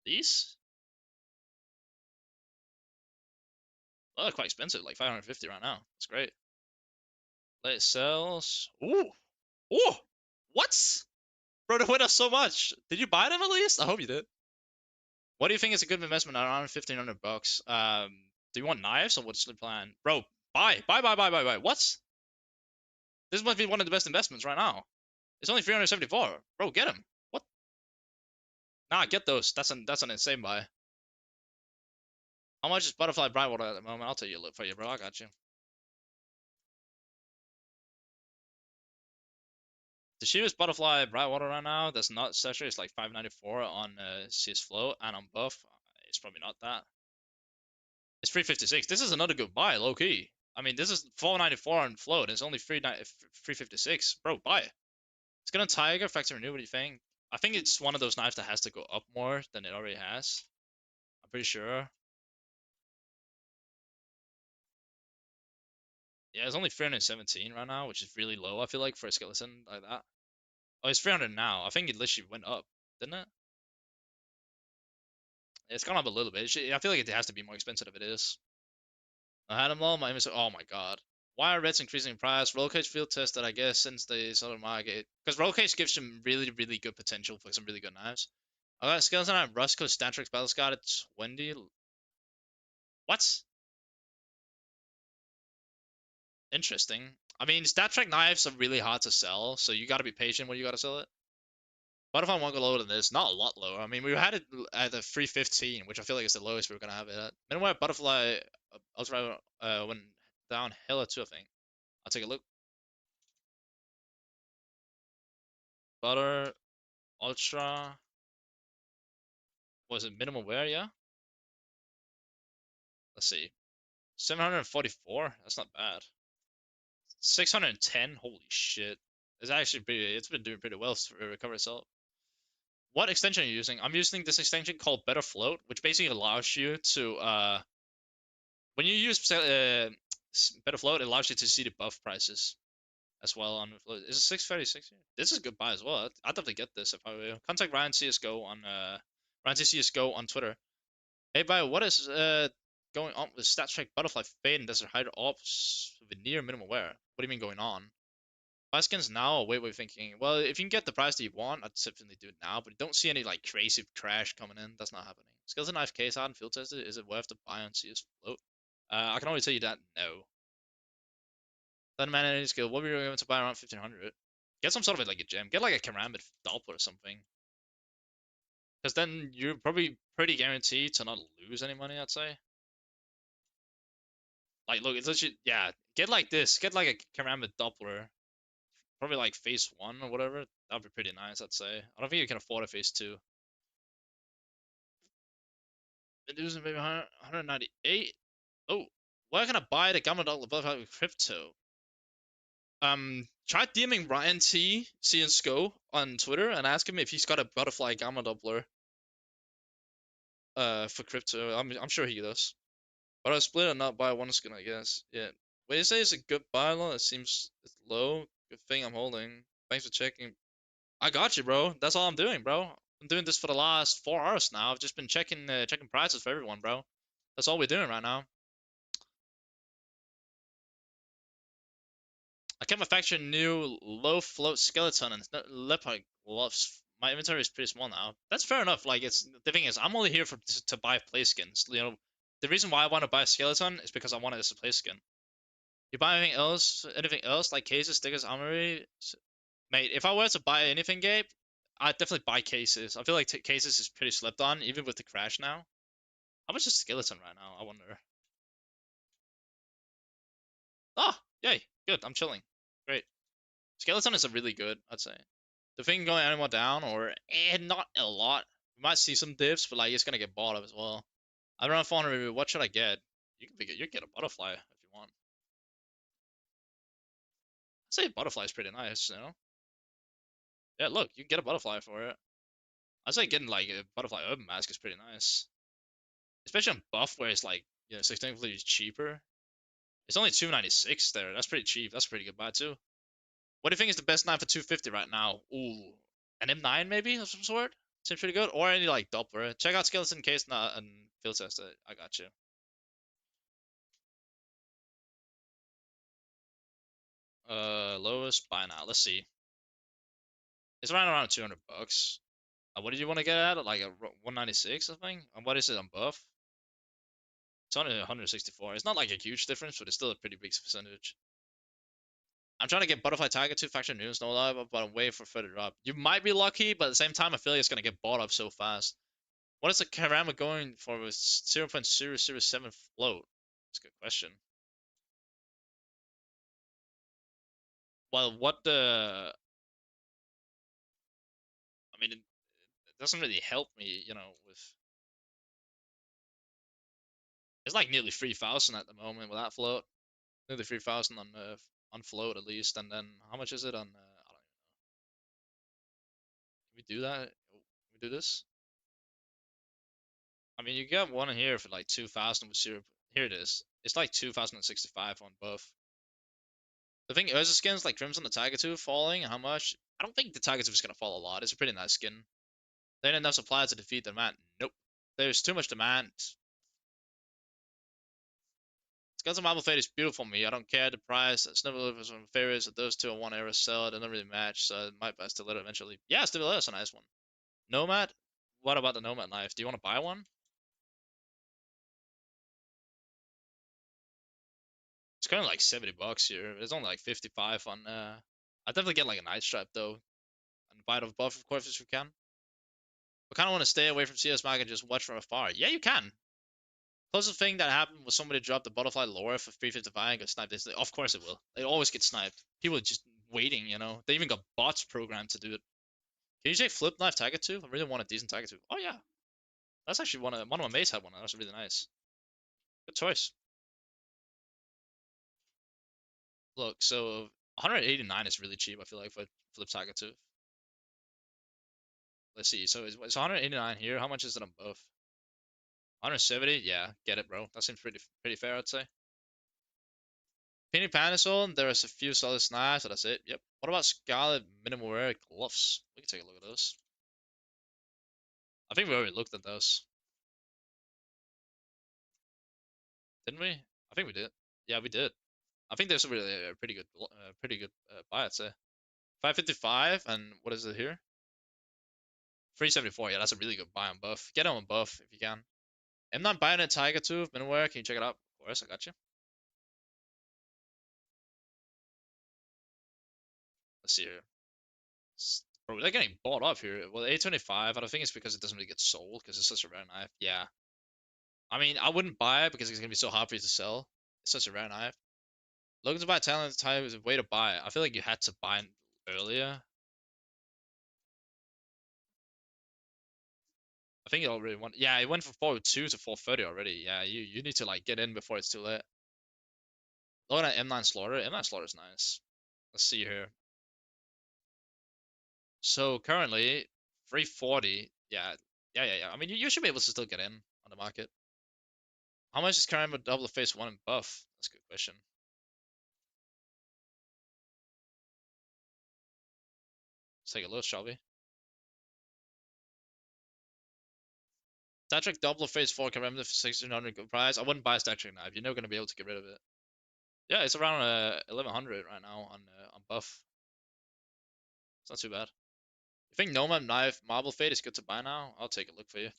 These? Oh, they're quite expensive, like 550 right now. That's great. Let it sells. Ooh, ooh. What? Bro, they went up so much. Did you buy them at least? I hope you did. What do you think is a good investment at around 1,500 bucks? Do you want knives or what's the plan, bro? Buy. What? This must be one of the best investments right now. It's only 374. Bro, get him. What? Nah, get those. That's an insane buy. How much is Butterfly Brightwater at the moment? I'll tell you a look for you, bro. I got you. The cheapest Butterfly Brightwater right now that's not saturated is like 594 on CS Flow, and on buff, it's probably not that. It's 356. This is another good buy, low key. I mean, this is 494 on float. It's only 356. Bro, buy it. It's gonna Tiger Factor Renew. What do you think? I think it's one of those knives that has to go up more than it already has. I'm pretty sure. Yeah, it's only 317 right now, which is really low. I feel like for a skeleton like that. Oh, it's 300 now. I think it literally went up, didn't it? It's gone up a little bit. I feel like it has to be more expensive if it is. I had them all. My image. Oh my god. Why are reds increasing in price? Roll cage field tested, I guess, since the sort of market. Because roll cage gives some really good potential for some really good knives. I got skeleton and Rustco Statrix Battle Scar at 20. What? Interesting. I mean, StatTrak knives are really hard to sell, so you gotta be patient when you gotta sell it. What if I want to go lower than this? Not a lot lower. I mean, we had it at the 315, which I feel like is the lowest we are gonna have it at. Meanwhile, Butterfly Ultra went down hella too, I think. I'll take a look. Butter Ultra. Was it minimum wear? Yeah. Let's see. 744. That's not bad. 610. Holy shit. It's actually pretty. It's been doing pretty well to recover itself. What extension are you using? I'm using this extension called Better Float, which basically allows you to when you use Better Float, it allows you to see the buff prices as well on float. Is it 636 here? This is a good buy as well. I'd definitely get this if I were you. Contact Ryan CSGO on Ryan CSGO on Twitter. Hey, Bio, what is going on with StatTrak Butterfly Fade and Desert Hydra Ops Veneer Minimal Wear? What do you mean going on? Buy skins now or wait, thinking? Well, if you can get the price that you want, I'd definitely do it now, but don't see any like crazy crash coming in. That's not happening. Skills and knife case hard and field tested. Is it worth to buy on CS Float? I can only tell you that no. Then man any skill. What were you going to buy around 1500? Get some sort of like a gem. Get like a Karambit Doppler or something. Because then you're probably pretty guaranteed to not lose any money, I'd say. Like, look, it's literally, yeah, get like this. Get like a ceramic Doppler. Probably like phase 1 or whatever. That'd be pretty nice, I'd say. I don't think you can afford a phase 2. Medusa maybe 198. Oh, where can I buy the Gamma Dollar Butterfly with crypto? Try DMing Ryan T cs2 on Twitter and ask him if he's got a butterfly Gamma Doppler for crypto. I'm sure he does. But I split and not buy one skin, I guess. Yeah. When you say it's a good buy low, it seems it's low. Good thing I'm holding. Thanks for checking. I got you, bro. That's all I'm doing, bro. I'm doing this for the last 4 hours now. I've just been checking prices for everyone, bro. That's all we're doing right now. I kept manufacturing new low float skeleton and leopard gloves. My inventory is pretty small now. That's fair enough. Like it's the thing is, I'm only here for to buy play skins. You know, the reason why I want to buy a skeleton is because I want it as a play skin. You buy anything else like cases, stickers, armory, mate. If I were to buy anything, Gabe, I'd definitely buy cases. I feel like cases is pretty slept on, even with the crash now. How much is skeleton right now? I wonder. Oh, yay, good. I'm chilling. Great. Skeleton is a really good, I'd say. The thing going any more down, or not a lot. We might see some dips, but like it's gonna get bought up as well. I don't know if I want to review. What should I get? You can get a butterfly if you want. I'd say butterfly is pretty nice, you know. Yeah, look, you can get a butterfly for it. I'd say getting like a butterfly urban mask is pretty nice, especially on buff where it's like significantly cheaper. It's only 296 there. That's pretty cheap. That's a pretty good buy too. What do you think is the best knife for 250 right now? Ooh, an M9 maybe of some sort. Seems pretty good. Or any like Doppler. Check out Skeleton Case and field test it. I got you. Lowest buy now. Let's see. It's around 200 bucks. What did you want to get at? Like a 196 I think. And what is it on buff? It's only 164. It's not like a huge difference, but it's still a pretty big percentage. I'm trying to get Butterfly Tiger 2 Faction News, no lie, but I'm waiting for further drop. You might be lucky, but at the same time, I feel like it's gonna get bought up so fast. What is the Karama going for with 0.007 float? That's a good question. Well, what the... I mean, it doesn't really help me, you know, with... It's like nearly 3,000 at the moment with that float. Nearly 3,000 on float at least, and then how much is it on... I don't know. Can we do that? Can we do this? I mean, you get one here for like 2,000 with 0... Here it is. It's like 2,065 on both. The thing Urza skins like Crimson the Tiger Tooth falling, how much? I don't think the Tiger Tooth is gonna fall a lot. It's a pretty nice skin. There ain't enough supply to defeat the demand. Nope. There's too much demand. Skeleton Marble Fate is beautiful for me. I don't care the price. Snowball is one of my favorites. Those two are one era sell. They don't really match, so it might buy Stiletto eventually. Yeah, Stiletto is a nice one. Nomad? What about the Nomad knife? Do you want to buy one? It's kind of like 70 bucks here. It's only like 55 on I'd definitely get like a night stripe though. And buy it off buff of course if you can. But kind of want to stay away from CS Mag and just watch from afar. Yeah, you can. Closest thing that happened was somebody dropped the butterfly lore for 355 and got sniped instantly. Of course it will. They always get sniped. People are just waiting, you know. They even got bots programmed to do it. Can you say flip knife tiger tooth? I really want a decent tiger tooth. Oh yeah. That's actually one of my mates had one. That was really nice. Good choice. Look, so 189 is really cheap, I feel like, for flip tiger tooth. Let's see. So it's 189 here. How much is it on both? 170? Yeah, get it, bro. That seems pretty fair, I'd say. Penny Panasol, there's a few solid snipes, so that's it. Yep. What about Scarlet Minimal Wear gloves? We can take a look at those. I think we already looked at those. Didn't we? I think we did. Yeah, we did. I think there's a really pretty good buy, I'd say. 555, and what is it here? 374. Yeah, that's a really good buy on buff. Get on buff if you can. I'm not buying a Tiger Tooth Minimal Wear. Can you check it out? Of course, I got you. Let's see here. Bro, they're getting bought up here. Well, 825, I don't think it's because it doesn't really get sold because it's such a rare knife. Yeah. I mean, I wouldn't buy it because it's gonna be so hard for you to sell. It's such a rare knife. Looking to buy talent type is a way to buy it. I feel like you had to buy it earlier. I think it already went. Yeah, it went from 402 to 430 already. Yeah, you need to like get in before it's too late. Looking at M9 Slaughter. M9 Slaughter is nice. Let's see here. So currently 340. Yeah, yeah. I mean, you should be able to still get in on the market. How much is current with double face one and buff? That's a good question. Let's take a look, shall we? Static double face four can remember for 1600 good price. I wouldn't buy a static knife. You're never gonna be able to get rid of it. Yeah, it's around 1100 right now on buff. It's not too bad. You think Nomad knife marble fade is good to buy now? I'll take a look for you.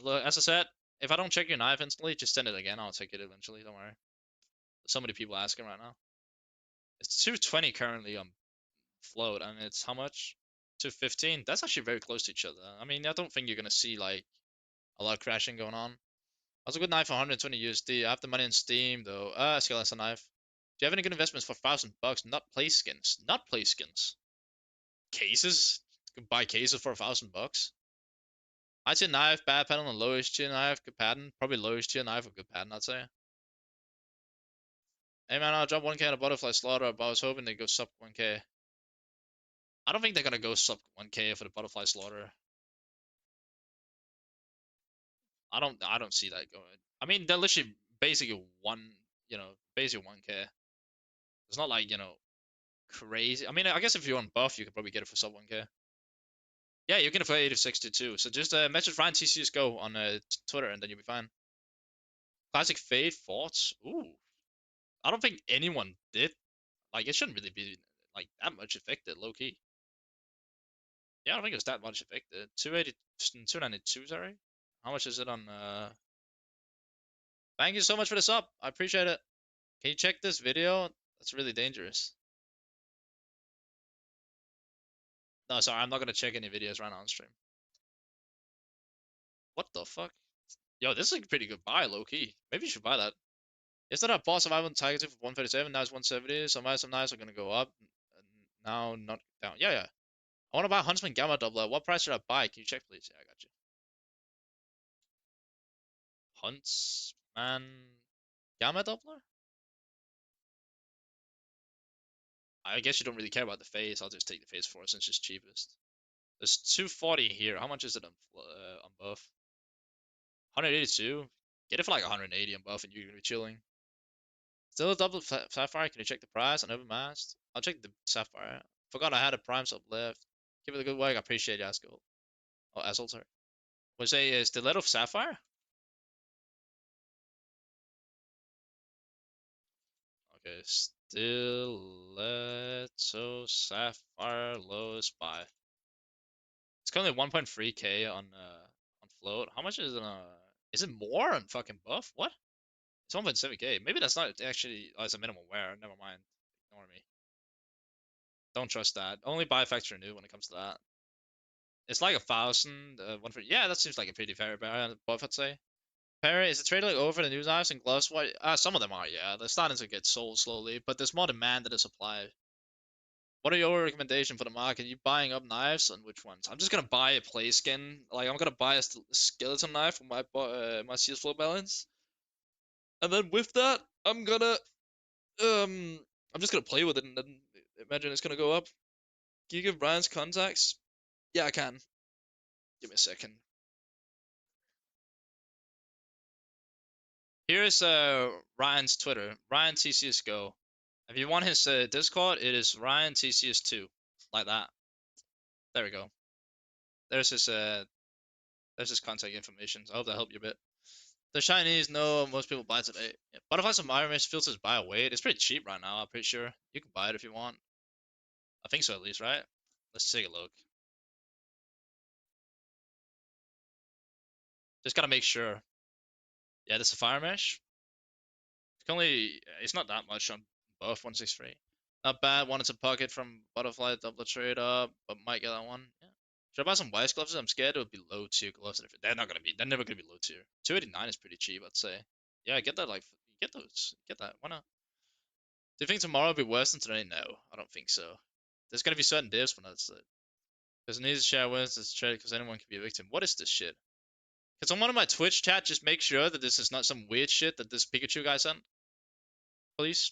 Look, as I said, if I don't check your knife instantly, just send it again. I'll take it eventually. Don't worry. There's so many people asking right now. It's 220 currently on float, and it's how much? 215. That's actually very close to each other. I mean, I don't think you're gonna see like a lot of crashing going on. That's a good knife for 120 USD. I have the money in Steam though. Skeleton knife. Do you have any good investments for $1,000? Not play skins. Not play skins. Cases? You can buy cases for $1,000. I'd say knife, bad pattern, and lowest tier knife, good pattern. Probably lowest tier knife with good pattern, I'd say. Hey man, I'll drop 1k on a butterfly slaughter, but I was hoping they'd go sub 1k. I don't think they're gonna go sub 1k for the butterfly slaughter. I don't see that going. I mean, they're literally basically basically 1k. It's not like, crazy. I mean, I guess if you're on buff, you could probably get it for sub 1k. Yeah, you can afford 862. So just message Ryan cs2 on Twitter and then you'll be fine. Classic Fade Forts. Ooh. I don't think anyone did. Like, it shouldn't really be like that much affected, low key. Yeah, I don't think it's that much affected. 280, 292, sorry. How much is it on Thank you so much for the sub. I appreciate it. Can you check this video? That's really dangerous. No, sorry, I'm not gonna check any videos right now on stream. What the fuck? Yo, this is a pretty good buy, low key. Maybe you should buy that. Yesterday I bought survival targeted for 137, now it's 170. Some knives are gonna go up. Now not down. Yeah, yeah. I wanna buy Huntsman Gamma Doubler. What price should I buy? Can you check please? Yeah, I got you. Huntsman Gamma Doubler? I guess you don't really care about the face. I'll just take the face for it since it's cheapest. There's 240 here. How much is it on buff? 182. Get it for like 180 on buff and you're gonna be chilling. Still a double sapphire. Can you check the price on overmasked? I'll check the sapphire. Forgot I had a prime sub left. Give it a good work. I appreciate you, Askel. Oh, Asshole, sorry. Was a stiletto sapphire? Okay, stiletto sapphire lowest buy. It's currently 1.3k on float. How much is it? Is it more on fucking buff? What? It's 1.7k. Maybe that's not actually. Oh, it's a minimum wear. Never mind. Ignore me. Don't trust that. Only buy factory new when it comes to that. It's like 1,000. One for yeah, that seems like a pretty fair buff, I'd say. Perry, is the trade like over the news knives and gloves? What? Some of them are, yeah. They're starting to get sold slowly, but there's more demand than the supply. What are your recommendations for the market? Are you buying up knives and which ones? I'm just gonna buy a play skin. Like I'm gonna buy a skeleton knife for my CS flow balance, and then with that, I'm just gonna play with it and then imagine it's gonna go up. Can you give Brian's contacts? Yeah, I can. Give me a second. Here's Ryan's Twitter, Ryan TCSGO. If you want his Discord, it is Ryan TCS2, like that. There we go. There's his contact information. So I hope that helped you a bit. The Chinese know most people buy today. Yeah. Butterfly some Iron Mist filters buy weight. It's pretty cheap right now. I'm pretty sure you can buy it if you want. I think so at least, right? Let's take a look. Just gotta make sure. Yeah, this is a fire mesh. It's only it's not that much on buff 163. Not bad. Wanted to pocket from butterfly double trade up, but might get that one. Yeah. Should I buy some Wise gloves? I'm scared it would be low tier gloves. They're not gonna be. They're never gonna be low tier. 289 is pretty cheap, I'd say. Yeah, get that. Like, get those. Get that. Why not? Do you think tomorrow will be worse than today? No, I don't think so. There's gonna be certain dips when that's it. There's an easy share wins this trade because anyone can be a victim. What is this shit? Can someone on my Twitch chat just make sure that this is not some weird shit that this Pikachu guy sent, please?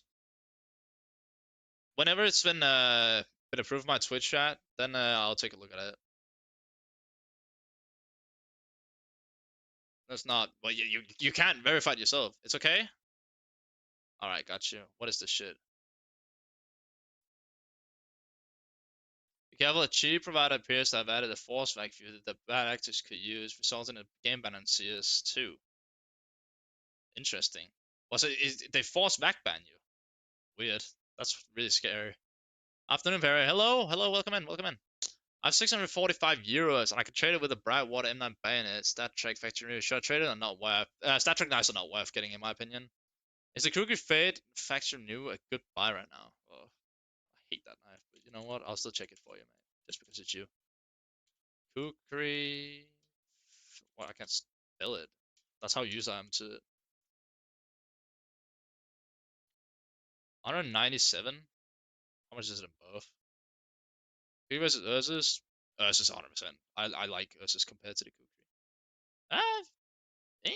Whenever it's been approved my Twitch chat, then I'll take a look at it. That's not. Well, you can't verify it yourself. It's okay. All right, got you. What is this shit? Be careful. A cheap provider appears to have added a force vacuum that the bad actors could use, resulting in a game ban on cs2. Interesting. Was it? They force back ban you? Weird. That's really scary. Afternoon, Perry. Hello, hello. Welcome in. Welcome in. I have 645 euros and I can trade it with a bright water M9 bayonet. Stat Trek Factory. Should I trade it or not worth? Stat Trek knives are not worth getting, in my opinion. Is the Kruger Fade Factory New a good buy right now? Oh, I hate that knife, but you know what? I'll still check it for you, mate. Just because it's you. Kukri. Well, I can't spell it. That's how used I am to it. 197. How much is it in both? Kukri versus Ursus. Ursus 100%. I like Ursus compared to the Kukri. Ah, eh,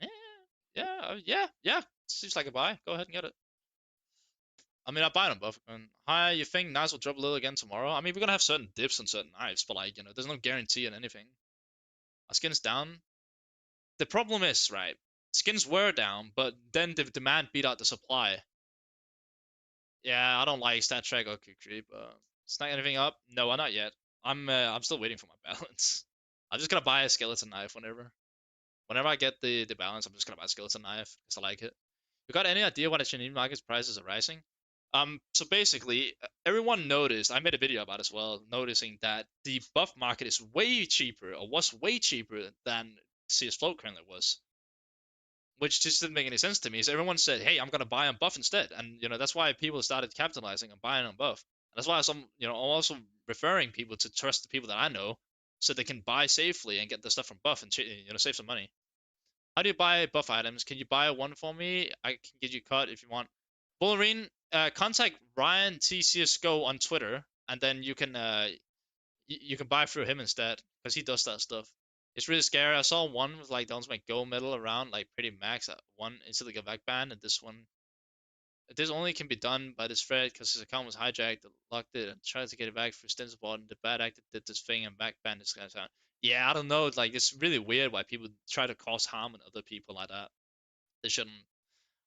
eh, yeah. Seems like a buy. Go ahead and get it. I mean, I buy them both. And hi, you think knives will drop a little again tomorrow? I mean, we're gonna have certain dips on certain knives, but like, there's no guarantee in anything. Our skin's down. The problem is, right? Skins were down, but then the demand beat out the supply. Yeah, I don't like Stat Trek or Kukri, but snag anything up? No, not yet. I'm still waiting for my balance. I'm just gonna buy a skeleton knife whenever I get the balance. I'm just gonna buy a skeleton knife because I like it. You got any idea why the Chinese market's prices are rising? So basically, everyone noticed. I made a video about it as well, noticing that the buff market is way cheaper, or was way cheaper than CS Float currently was, which just didn't make any sense to me. So everyone said, "Hey, I'm gonna buy on buff instead," and that's why people started capitalizing and buying on buff. And that's why I'm also referring people to trust the people that I know, so they can buy safely and get the stuff from buff and save some money. How do you buy buff items? Can you buy one for me? I can get you cut if you want. Bullerine, contact Ryan T cs2 on Twitter, and then you can buy through him instead because he does that stuff. It's really scary. I saw one with like don't make gold medal around like pretty max at one instantly get back banned, and this only can be done by this thread because his account was hijacked, locked it, and tried to get it back for Stinsbot, and the bad actor did this thing and back banned this guy's account. Yeah, I don't know. Like it's really weird why people try to cause harm on other people like that. They shouldn't.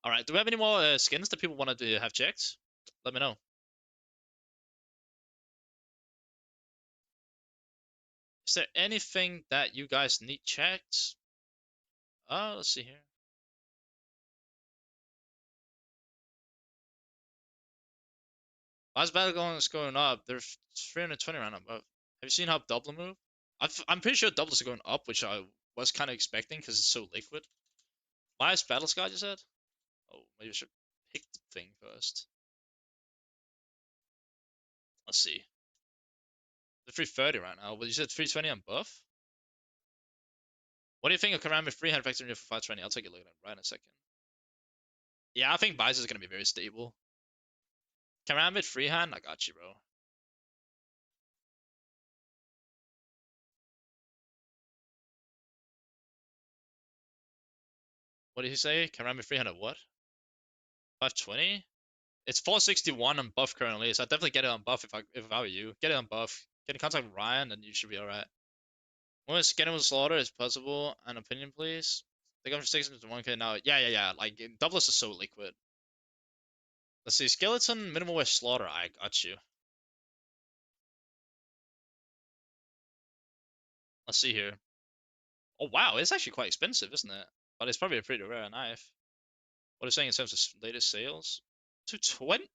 All right, do we have any more skins that people wanted to have checked? Let me know. Is there anything that you guys need checked? Let's see here. As Battleground is going up, they're 320 right now. But have you seen how Dublin move? I'm pretty sure doubles are going up, which I was kind of expecting because it's so liquid. Why is Battle Sky you said? Oh, maybe I should pick the thing first. Let's see. They're 330 right now. Well, you said 320 on buff? What do you think of Karambit freehand factoring for 520? I'll take a look at it right in a second. Yeah, I think Bice is going to be very stable. Karambit freehand? I got you, bro. What did he say? Karambit freehand at what? 520? It's 461 on buff currently, so I'd definitely get it on buff if I were you. Get it on buff. Get in contact with Ryan, and you should be alright. When scanning with slaughter is possible, an opinion, please. They go from 600 to 1k now. Yeah. Like, doublets are so liquid. Let's see. Skeleton, minimal with slaughter. I got you. Let's see here. Oh, wow. It's actually quite expensive, isn't it? But it's probably a pretty rare knife. What are you saying in terms of latest sales? 220?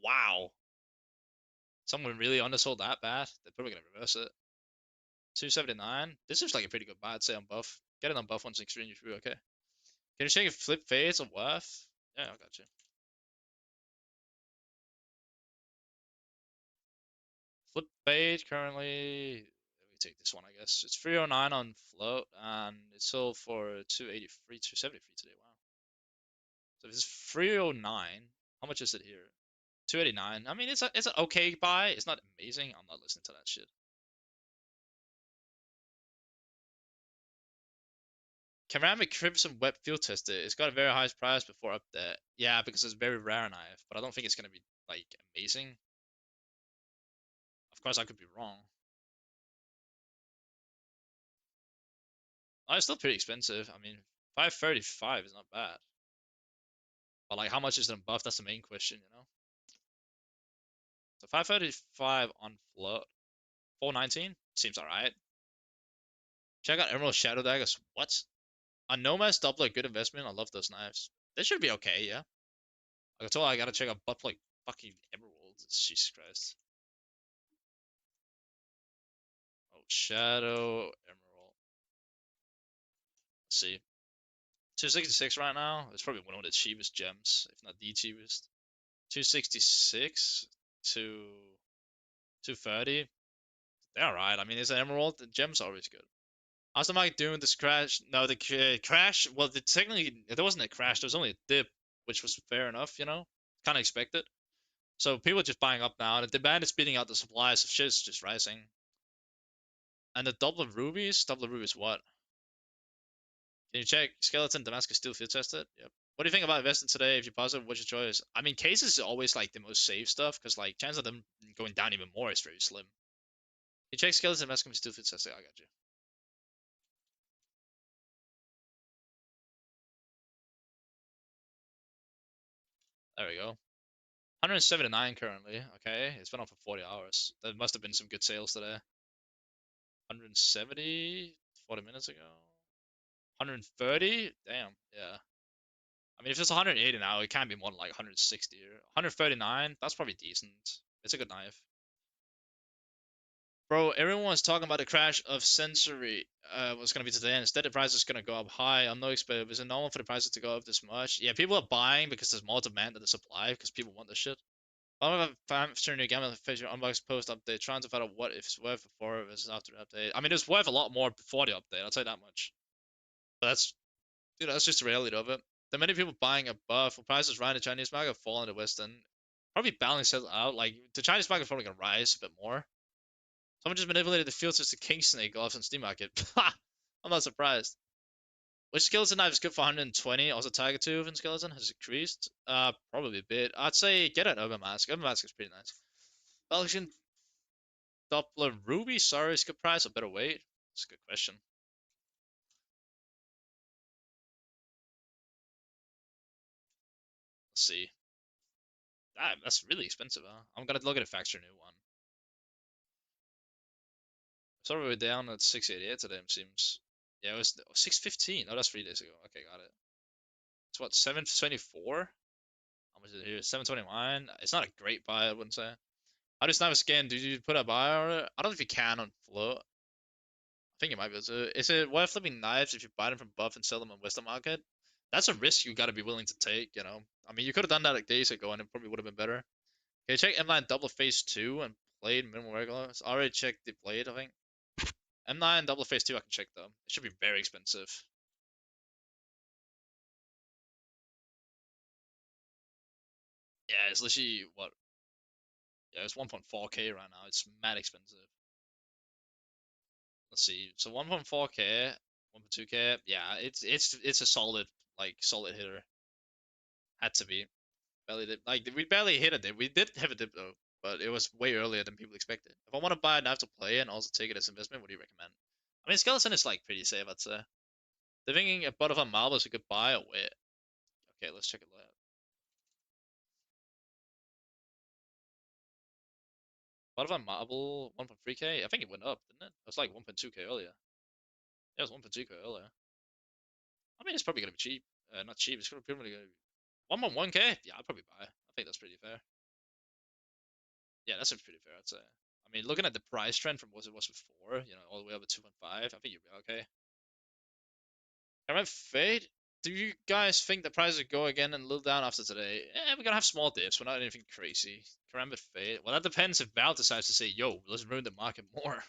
Wow. Someone really undersold that bad. They're probably going to reverse it. 279. This is like a pretty good buy, I'd say, on buff. Get it on buff once extreme through, okay. Can you check if flip fades or worth? Yeah, I got you. flip fade currently. Let me take this one, I guess. It's 309 on float, and it's sold for 283, 273 today. Wow. So if it's 309, how much is it here? 289. I mean, it's an okay buy. It's not amazing. I'm not listening to that shit. Ceramic Crimson Web Field Tester. It's got a very high price before up there. Yeah, because it's very rare knife, but I don't think it's gonna be like amazing. Of course, I could be wrong. Oh, it's still pretty expensive. I mean, 535 is not bad. But like, how much is it in buff? That's the main question, you know. So 535 on float, 419 seems alright. Check out Emerald Shadow Daggers. What? A Nomad's double a good investment. I love those knives. They should be okay, yeah. Like I told you, I gotta check out butt plug fucking emeralds. Jesus Christ. Oh, Shadow Emerald. Let's see. 266 right now. It's probably one of the cheapest gems, if not the cheapest. 266 to 230. They're alright. I mean, it's an emerald. The gem's always good. How's the mic doing this crash? No, the crash. Well, technically, there wasn't a crash. There was only a dip, which was fair enough, you know? Kind of expected. So people are just buying up now. The demand is beating out the supply, so shit is just rising. And the double of rubies what? Can you check skeleton Damascus steel field tested? Yep. What do you think about investing today? If you're positive, what's your choice? I mean, cases is always like the most safe stuff because like chance of them going down even more is very slim. Can you check skeleton Damascus steel field tested? I got you. There we go. 179 currently. Okay, it's been on for 40 hours. There must have been some good sales today. 170 40 minutes ago. 130? Damn, yeah. I mean, if it's 180 now, it can't be more than like 160 or 139. That's probably decent. It's a good knife. Bro, everyone's talking about the crash of Sensory was going to be today, and instead the price is going to go up high. I'm no expert. Is it normal for the prices to go up this much? Yeah, people are buying because there's more demand than the supply because people want this shit. I'm a fan of new game feature unbox post update, trying to find out what if it's worth before versus after the update. I mean, it's worth a lot more before the update. I'll tell you that much. But that's that's just the reality of it. There are many people buying above. When prices rise in the Chinese market, fall in the Western. Probably balance it out. Like the Chinese market is probably gonna rise a bit more. Someone just manipulated the filters to king snake gloves on Steam Market. I'm not surprised. Which skeleton knife is good for 120? Also, Tiger Tooth and skeleton has increased. Probably a bit. I'd say get an Urban Mask. Urban Mask is pretty nice. Belgian Doppler Ruby, sorry, is good price or better weight? That's a good question. Let's see. That's really expensive, huh? I'm gonna look at a factory new one. Sorry, we're down at 688 today, it seems. Yeah, it was 615. Oh, that's 3 days ago. Okay, got it. It's what, 724? How much is it here? 729. It's not a great buy, I wouldn't say. How does Sniper scan? Did you put a buy on it? I don't know if you can on float. I think you might be able to. Is it worth flipping knives if you buy them from Buff and sell them on Western Market? That's a risk you gotta be willing to take, you know? I mean, you could have done that like days ago and it probably would have been better. Okay, check M9 double phase 2 and played minimal regular. It's already checked the blade, I think. M9 double phase 2 I can check though. It should be very expensive. Yeah, it's literally what? Yeah, it's 1.4k right now. It's mad expensive. Let's see. So 1.4k, 1.2k. Yeah, it's a solid solid hitter. Had to be. Barely did. Like we barely hit a dip. We did have a dip though, but it was way earlier than people expected. If I want to buy a knife to play and also take it as investment, what do you recommend? I mean, skeleton is like pretty safe, I'd say. They're thinking a butterfly marble is a good buy or wait. Okay, let's check it out. Butterfly marble 1.3k. I think it went up, didn't it? It was like 1.2k earlier. Yeah, it was 1.2k earlier. I mean, it's probably gonna be cheap. Not cheap. It's probably gonna be 1.1k. Yeah, I'd probably buy. I think that's pretty fair. Yeah, that seems pretty fair. I'd say. I mean, looking at the price trend from what it was before, all the way up to 2.5, I think you'll be okay. Can I fade? Do you guys think the price will go again and a little down after today? We're gonna have small dips. We're not anything crazy. Karambit fade. Well, that depends if Val decides to say, "Yo, let's ruin the market more."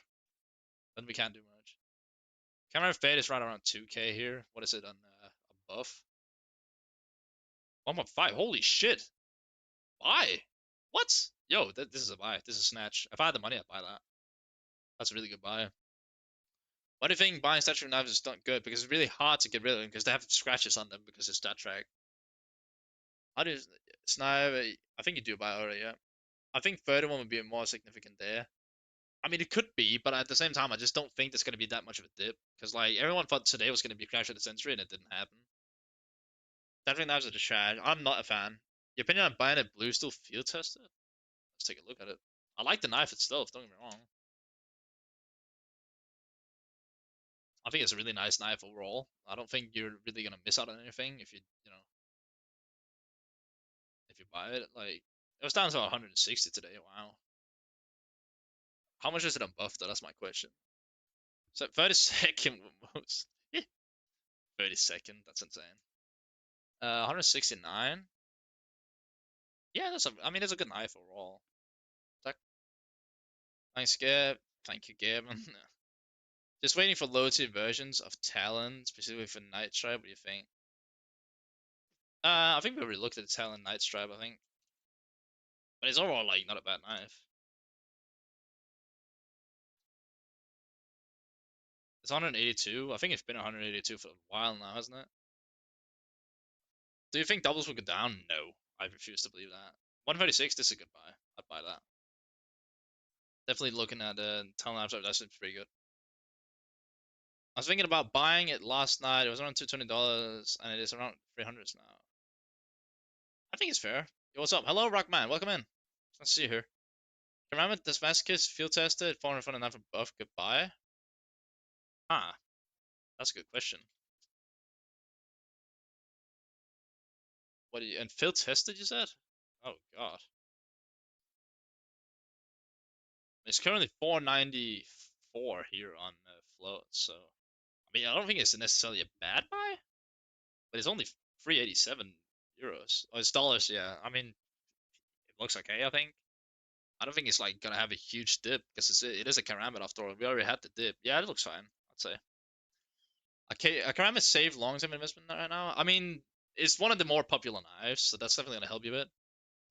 Then we can't do much. Karambit fade is right around 2K here. What is it on above? 1.5. Holy shit! Buy. What? Yo, this is a buy. This is a snatch. If I had the money, I'd buy that. That's a really good buy. Why do you think buying statue knives is not good? Because it's really hard to get rid of them because they have scratches on them because it's stat track. How do you snipe? I think you do buy already, yeah. I think 31 would be more significant there. I mean, it could be, but at the same time, I just don't think there's going to be that much of a dip. Because, like, everyone thought today was going to be Crash of the Century, and it didn't happen. Statue knives are the trash. I'm not a fan. Your opinion on buying a blue still field tested? Let's take a look at it. I like the knife itself, don't get me wrong. I think it's a really nice knife overall. I don't think you're really gonna miss out on anything if if you buy it. Like it was down to 160 today. Wow. How much is it on buff though? That's my question. So 32nd most. 32nd. That's insane. 169. Yeah, I mean, it's a good knife overall. Thanks, Gab. Thank you, Gavin. Just waiting for low tier versions of Talon, specifically for Night Stripe. What do you think? I think we already looked at the Talon Night Stripe. I think, but it's overall like not a bad knife. It's 182. I think it's been 182 for a while now, hasn't it? Do you think doubles will go down? No, I refuse to believe that. 136. This is a good buy. I'd buy that. Definitely looking at Talon Night Stripe. That seems pretty good. I was thinking about buying it last night. It was around $220, and it is around 300 now. I think it's fair. Yo, what's up? Hello, Rockman. Welcome in. Nice to see you here. Remember this Masochist field tested 449 for buff. Goodbye. Ah, that's a good question. What do you and field tested? You said? Oh God. It's currently 494 here on float. So I mean, I don't think it's necessarily a bad buy, but it's only 387 euros. Oh, it's dollars. Yeah. I mean, it looks okay. I think. I don't think it's like gonna have a huge dip because it is a Karambit after all. We already had the dip. Yeah, it looks fine. I'd say. Okay, a Karambit safe long-term investment right now. I mean, it's one of the more popular knives, so that's definitely gonna help you a bit.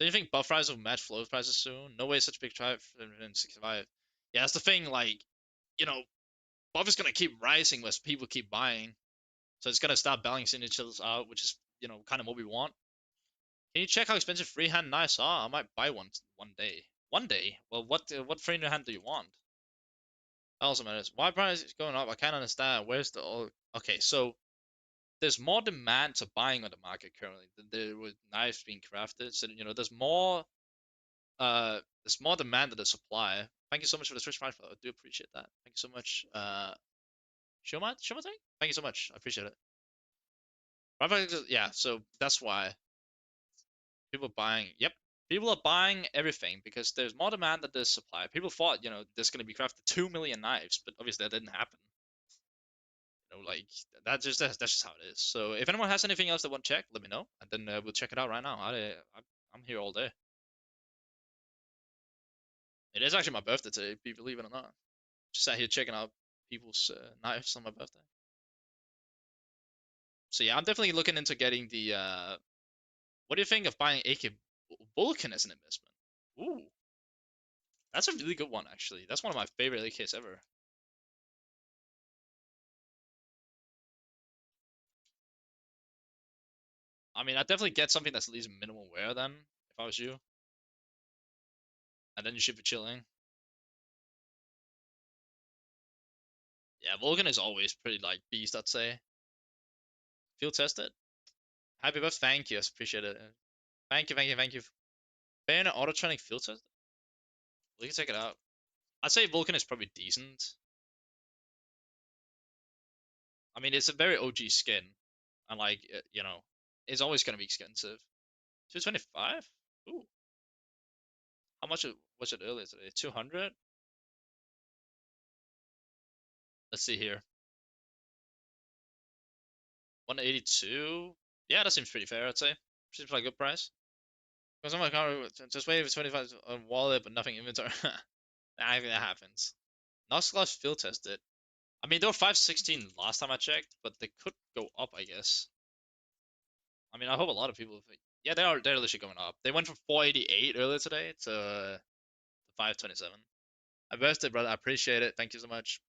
Do you think buff prices will match float prices soon? No way, such a big drive in 65. Yeah, that's the thing. Like, you know, buff is gonna keep rising as people keep buying, so it's gonna start balancing each other out, which is kind of what we want. Can you check how expensive freehand knives are? I might buy one day. One day? Well, what freehand do you want? That also matters. Why price is going up? I can't understand. Where's the okay? So there's more demand to buying on the market currently than there with knives being crafted. So there's more demand than the supply. Thank you so much for the Switch Prime. I do appreciate that. Thank you so much. Shoma Thank you so much. I appreciate it. Yeah, so that's why people buying. Yep, people are buying everything because there's more demand than there's supply. People thought there's gonna be crafted 2 million knives, but obviously that didn't happen. Like that's just how it is. So if anyone has anything else they want checked, let me know, and then we'll check it out right now. I'm here all day. It is actually my birthday today, believe it or not. Just sat here checking out people's knives on my birthday. So yeah, I'm definitely looking into getting the. What do you think of buying AK Vulcan as an investment? Ooh, that's a really good one actually. That's one of my favorite AKs ever. I mean, I definitely get something that's at least minimal wear then, if I was you, and then you should be chilling. Yeah, Vulcan is always pretty like beast, I'd say. Field tested. Happy birthday. Thank you. I appreciate it. Thank you, thank you, thank you. Bayonet auto training field test? We can check it out. I'd say Vulcan is probably decent. I mean, it's a very OG skin. And like, it's always going to be expensive. 225? Ooh. How much was it earlier today? 200? Let's see here. 182. Yeah, that seems pretty fair, I'd say. Seems like a good price. Because I'm like, just wait for 25 on wallet, but nothing inventory. I think that happens. Nox Gloves field tested. I mean, they were 516 last time I checked, but they could go up, I guess. I mean, I hope a lot of people. Yeah, they're literally going up. They went from 488 earlier today to 527. I vested, brother. I appreciate it. Thank you so much.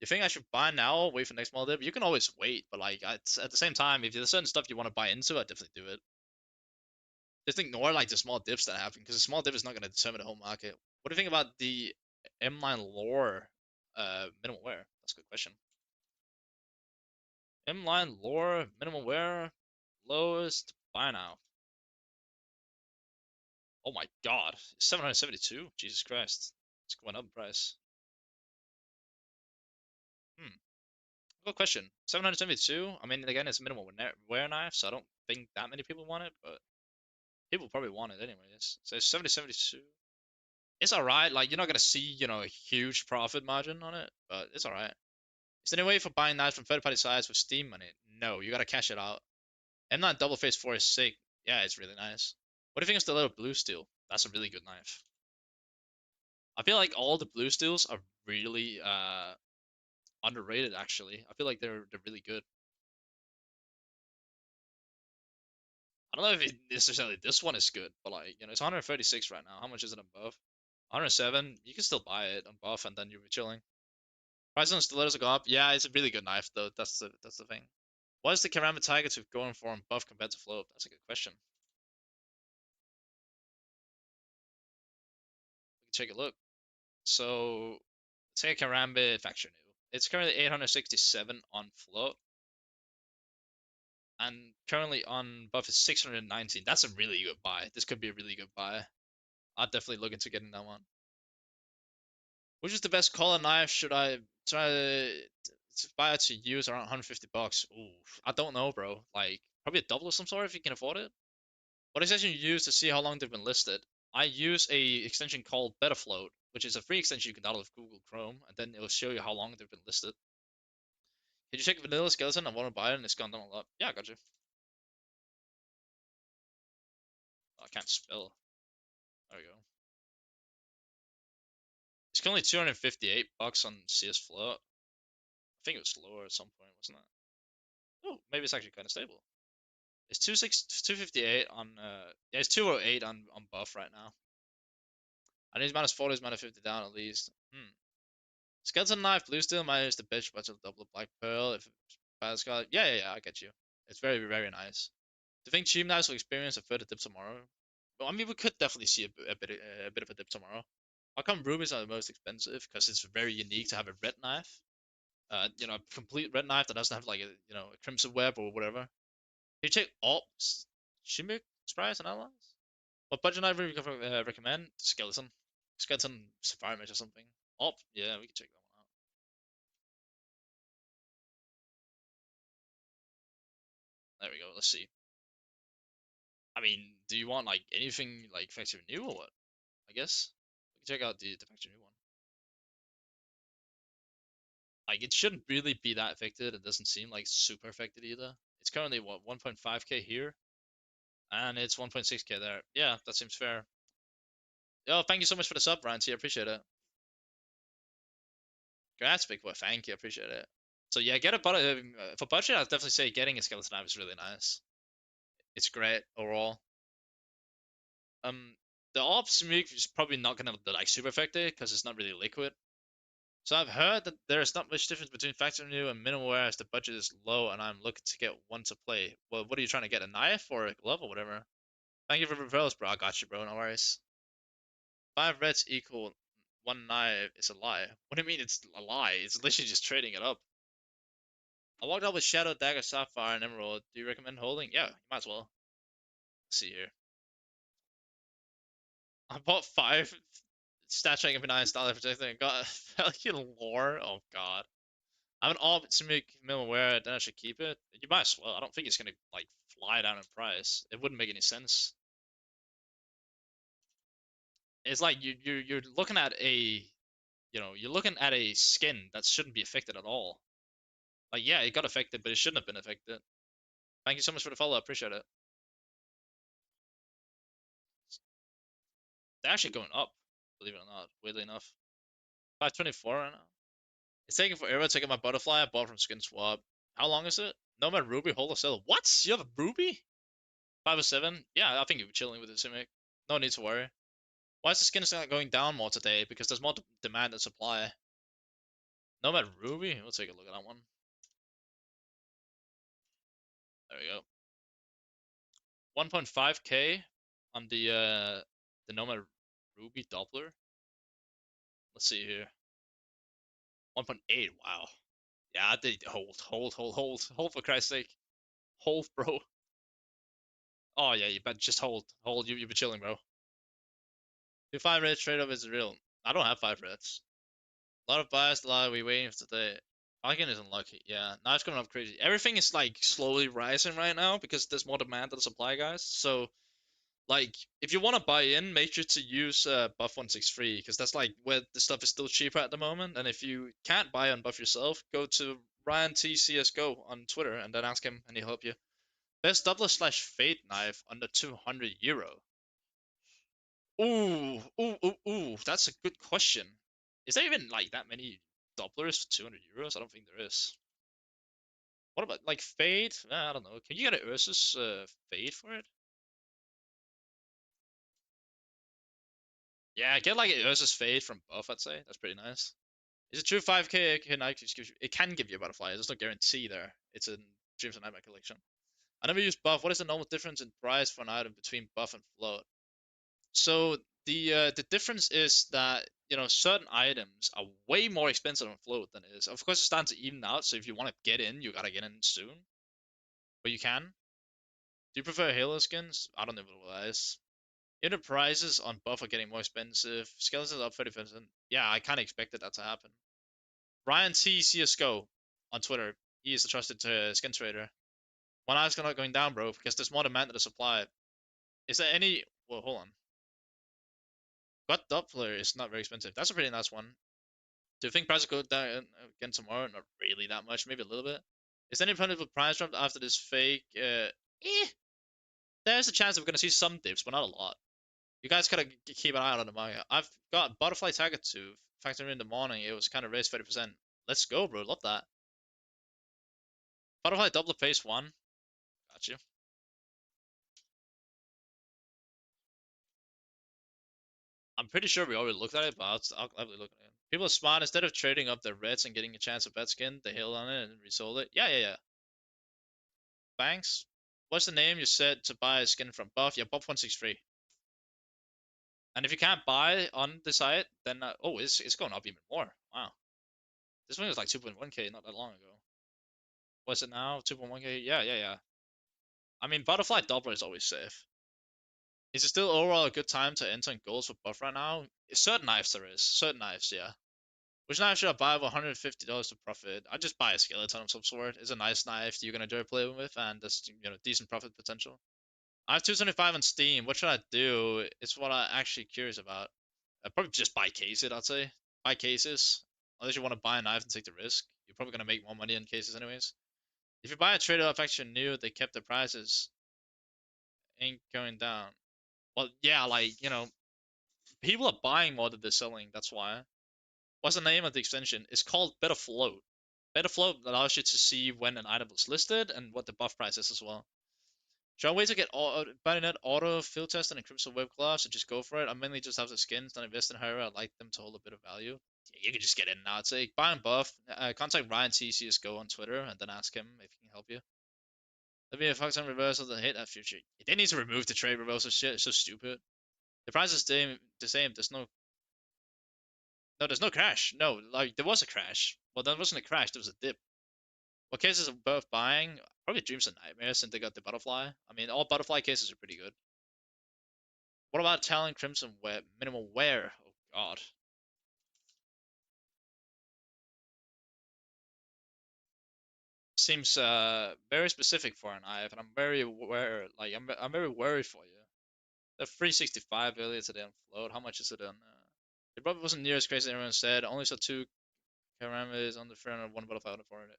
You think I should buy now, wait for next small dip? You can always wait, but like at the same time, if there's certain stuff you want to buy into, I definitely do it. Just ignore like the small dips that happen because the small dip is not going to determine the whole market. What do you think about the M line lore minimum wear? That's a good question. M line lore minimum wear lowest buy now. Oh my god, 772. Jesus Christ, it's going up in price. Hmm. Good question. 772. I mean, again, it's a minimal wear knife, so I don't think that many people want it, but people probably want it anyways. So 7072. It's alright. Like, you're not gonna see, a huge profit margin on it, but it's alright. Is there any way for buying knives from third-party sites with Steam money? No, you gotta cash it out. M9 Double Face 4 is sick. Yeah, it's really nice. What do you think of the little blue steel? That's a really good knife. I feel like all the blue steels are really underrated. Actually, I feel like they're really good. I don't know if necessarily this one is good, but like it's 136 right now. How much is it on buff? 107. You can still buy it on buff, and then you'll be chilling. Price on stilettos go up. Yeah, it's a really good knife though. That's the thing. What is the Karambit Tiger Tooth going for on buff compared to float? That's a good question. We can take a look. So take a Karambit Factory New. It's currently 867 on float, and currently on buff is 619. That's a really good buy. This could be a really good buy. I'd definitely look into getting that one. Which is the best collar knife? Should I try to buy it to use around 150 bucks? Ooh, I don't know, bro. Like probably a double of some sort if you can afford it. What extension you use to see how long they've been listed? I use a extension called Betafloat, which is a free extension you can download with Google Chrome, and then it'll show you how long they've been listed. Can you check Vanilla Skeleton? I want to buy it, and it's gone down a lot. Yeah, I got you. Oh, I can't spell. There we go. It's only 258 bucks on CS Float. I think it was lower at some point, wasn't it? Oh, maybe it's actually kind of stable. It's 258 on yeah, it's 208 on buff right now. I need -40, -50 down at least. Skeleton knife, blue steel, minus the bitch, but double black pearl. If bad scarlet, yeah, I get you. It's very, very nice. Do you think cheap knives will experience a further dip tomorrow? Well, I mean, we could definitely see a bit of a dip tomorrow. How come rubies are the most expensive? Because it's very unique to have a red knife. A complete red knife that doesn't have like a crimson web or whatever. Can you check ops, shimmick, sprays, and allies? What budget knife would you recommend? Skeleton. Skeleton Sapphire Mage or something. Op, yeah, we can check that one out. There we go, let's see. I mean, do you want like anything like factory new or what? I guess. We can check out the factory new one. Like, it shouldn't really be that affected. It doesn't seem like super affected either. It's currently, what, 1.5k here? And it's 1.6k there. Yeah, that seems fair. Yo, thank you so much for the sub, Ranty. I appreciate it. Congrats, big boy. Thank you. I appreciate it. So yeah, get a budget. For budget, I'd definitely say getting a skeleton knife is really nice. It's great overall. The ops move is probably not gonna be like super effective because it's not really liquid. So I've heard that there is not much difference between factory new and minimal wear as the budget is low and I'm looking to get one to play. Well, what are you trying to get? A knife or a glove or whatever? Thank you for the referrals, bro. I got you, bro. No worries. 5 reds equal one knife is a lie. What do you mean it's a lie? It's literally just trading it up. I walked out with Shadow, Dagger, Sapphire, and Emerald. Do you recommend holding? Yeah, you might as well. Let's see here. I bought 5 Stat Rank of 9 Style Protector and got Pelican Lore. Oh god. I have an all to make minimum wear, then I should keep it. You might as well. I don't think it's gonna like fly down in price. It wouldn't make any sense. It's like you're looking at a you're looking at a skin that shouldn't be affected at all. Like, yeah, it got affected, but it shouldn't have been affected. Thank you so much for the follow. I appreciate it. They're actually going up, believe it or not. Weirdly enough, 524 right now. It's taking forever to get my butterfly I bought from Skin Swap. How long is it? Nomad Ruby, hold or sell. What? You have a Ruby? 507? Yeah, I think you'll be chilling with it, Simic. No need to worry. Why is the skin not going down more today? Because there's more demand than supply. Nomad Ruby? We'll take a look at that one. There we go. 1.5k on the Nomad Ruby Doppler. Let's see here. 1.8. Wow. Yeah, I did hold for Christ's sake. Hold, bro. Oh yeah, you bet. Just hold. You've been chilling, bro. Your 5 red trade off is real. I don't have 5 reds. A lot of bias, a lot of we waiting for today. Icon is unlucky. Yeah, now it's coming up crazy. Everything is like slowly rising right now because there's more demand than supply, guys. So like, if you want to buy in, make sure to use Buff 163 because that's like where the stuff is still cheaper at the moment. And if you can't buy on Buff yourself, go to Ryan T cs2 on Twitter and then ask him and he'll help you. Best doubler slash fade knife under €200. Ooh, that's a good question. Is there even like that many doublers for €200? I don't think there is. What about like fade? I don't know. Can you get an Ursus fade for it? Yeah, get like an Ursus fade from buff. I'd say that's pretty nice. Is it true 5k it can give you a butterfly? There's no guarantee there. It's a Dreams and Nightmare collection. I never use buff. What is the normal difference in price for an item between buff and float? So the difference is that certain items are way more expensive on float than it is. Of course, it's starting to even out. So if you want to get in, you gotta get in soon. But you can. Do you prefer Halo skins? I don't know what that is. Enterprises on buff are getting more expensive. Skeletons up 30%. Yeah, I kind of expected that to happen. Ryan T CSGO on Twitter. He is the trusted skin trader. One eye's not going down, bro, because there's more demand than the supply. Is there any? Well, hold on. Gut Doppler is not very expensive. That's a pretty nice one. Do you think prices go down again tomorrow? Not really that much, maybe a little bit. Is there any plentiful price drop after this fake? There's a chance that we're gonna see some dips, but not a lot. You guys gotta keep an eye out on the market. I've got Butterfly Tiger 2 factoring in the morning. It was kind of raised 30%. Let's go, bro. Love that. Butterfly Doubler Phase 1. Got you. I'm pretty sure we already looked at it, but I'll gladly look at it. People are smart. Instead of trading up their reds and getting a chance of bet skin, they held on it and resold it. Yeah. Banks. What's the name you said to buy a skin from? Buff? Yeah, Buff 163. And if you can't buy on the site, then it's going up even more. Wow. This one was like 2.1k not that long ago. What's it now? 2.1k? Yeah. I mean, Butterfly Doubler is always safe. Is it still overall a good time to enter in goals for buff right now? Certain knives there is. Certain knives, yeah. Which knife should I buy with $150 to profit? I just buy a skeleton of some sort. It's a nice knife you're gonna enjoy playing with, and there's decent profit potential. I have 275 on Steam. What should I do? It's what I'm actually curious about. I'd probably just buy cases, I'd say. Buy cases. Unless you want to buy a knife and take the risk. You're probably gonna make more money in cases anyways. If you buy a trader off action new, they kept the prices ain't going down. Well, yeah, like, people are buying more than they're selling, that's why. What's the name of the extension? It's called Better Float. Better Float allows you to see when an item was listed and what the buff price is as well. Should I wait to get Bayonet auto field test and encryption web gloves, or just go for it? I mainly just have the skins, don't invest in her. I like them to hold a bit of value. Yeah, you can just get in now. It's like buy and buff. Contact Ryan TCSGO on Twitter and then ask him if he can help you. Let me a fuck some reversal to hit that future. They need to remove the trade reversal shit. It's so stupid. The price is the same. There's no crash. No, like there was a crash. Well, there wasn't a crash. There was a dip. What cases are both buying? Probably Dreams and Nightmares since they got the butterfly. I mean, all butterfly cases are pretty good. What about Talon Crimson Web? Minimal wear. Oh god. Seems very specific for an IF, and I'm very aware. Like I'm very worried for you. The 365 earlier today on float. How much is it on? It probably wasn't near as crazy as everyone said. Only saw two parameters on the 300, one butterfly on the 400.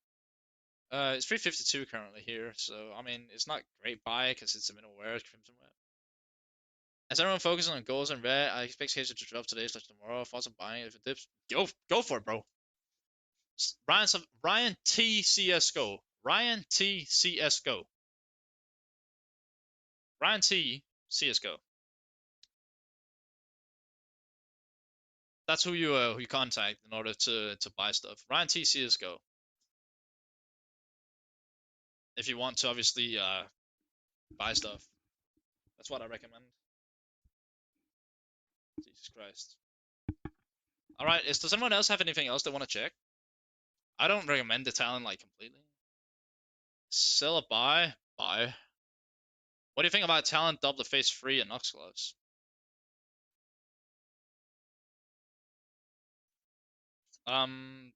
It's 352 currently here, so I mean it's not great buy because it's a minimal wear Crimson Web. As everyone focuses on goals and red, I expect Hazel to drop today slash tomorrow. If I'm buying it, if it dips, go for it, bro. Ryan T CS:GO. Ryan T CS:GO. Ryan T CS:GO. That's who you contact in order to buy stuff. Ryan T CS:GO. If you want to obviously buy stuff, that's what I recommend. Jesus Christ. All right, does anyone else have anything else they want to check? I don't recommend the talent like completely. Sell a buy, buy. What do you think about talent double face free and Nox gloves? Um,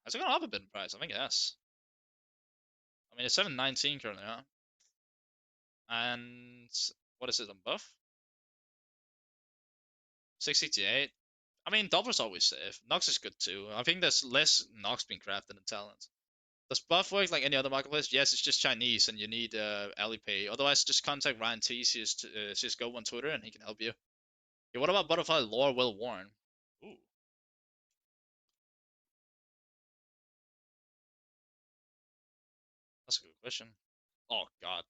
has it gone up a bit in price? I think yes. I mean, it's 719 currently, huh? And what is it on buff? 668. I mean, Doubler's always safe. Nox is good too. I think there's less Nox being crafted than talent. Does buff work like any other marketplace? Yes, it's just Chinese and you need Alipay. Otherwise, just contact Ryan T, CSGO on Twitter, and he can help you. Okay, what about Butterfly Lore Well Worn? Ooh, that's a good question. Oh, God.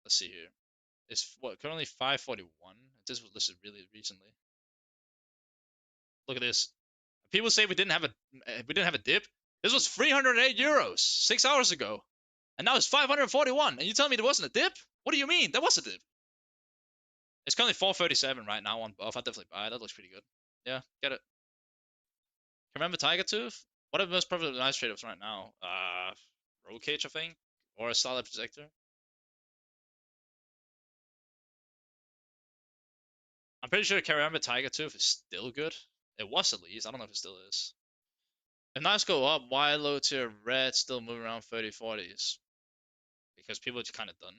Let's see here. It's what currently 541. This was listed really recently. Look at this. People say we didn't have a dip. This was 308 euros 6 hours ago, and now it's 541. And you tell me there wasn't a dip? What do you mean? There was a dip. It's currently 437 right now on buff. I'd definitely buy it. That looks pretty good. Yeah, get it. Remember Tiger Tooth? What are the most profitable nice trade-offs right now? Roll Cage, I think, or a Solid Protector. I'm pretty sure Remember Tiger Tooth is still good. It was at least. I don't know if it still is. If knives go up, why low tier red still moving around 30, 40s? Because people are kind of done.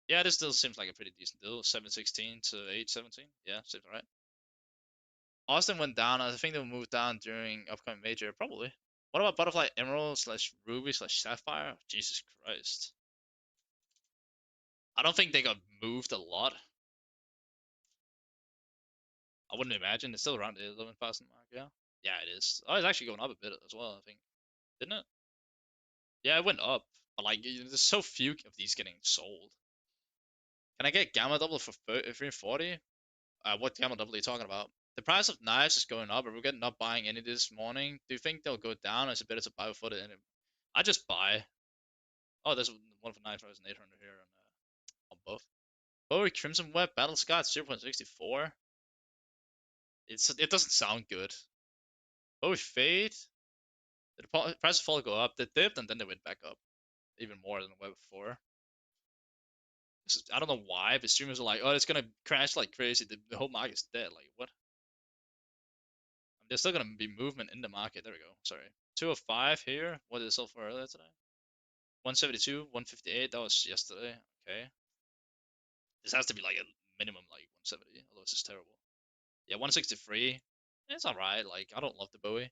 Yeah, this still seems like a pretty decent deal. 716 to 817. Yeah, seems alright. Austin went down. I think they'll move down during upcoming major, probably. What about Butterfly Emerald slash Ruby slash Sapphire? Jesus Christ. I don't think they got moved a lot. I wouldn't imagine. It's still around the 11,000 mark, yeah? Yeah, it is. Oh, it's actually going up a bit as well, I think. Didn't it? Yeah, it went up. But, like, there's so few of these getting sold. Can I get Gamma Double for 340? What Gamma Double are you talking about? The price of knives is going up, but we're getting not buying any this morning. Do you think they'll go down, or is it better to buy before the end? I just buy. Oh, there's one for 9,800 here on both. Bowie Crimson Web Battle Scott 0.64. It doesn't sound good. Bowie Fade. The price of fall go up. They dipped and then they went back up, even more than the web before. I don't know why, but streamers are like, oh, it's gonna crash like crazy. The whole market's dead. Like what? I mean, there's still gonna be movement in the market. There we go. Sorry. 205 here. What did it sell for earlier today? 172, 158. That was yesterday. Okay. This has to be like a minimum like 170. Otherwise, it's terrible. Yeah, 163. It's alright. Like I don't love the Bowie.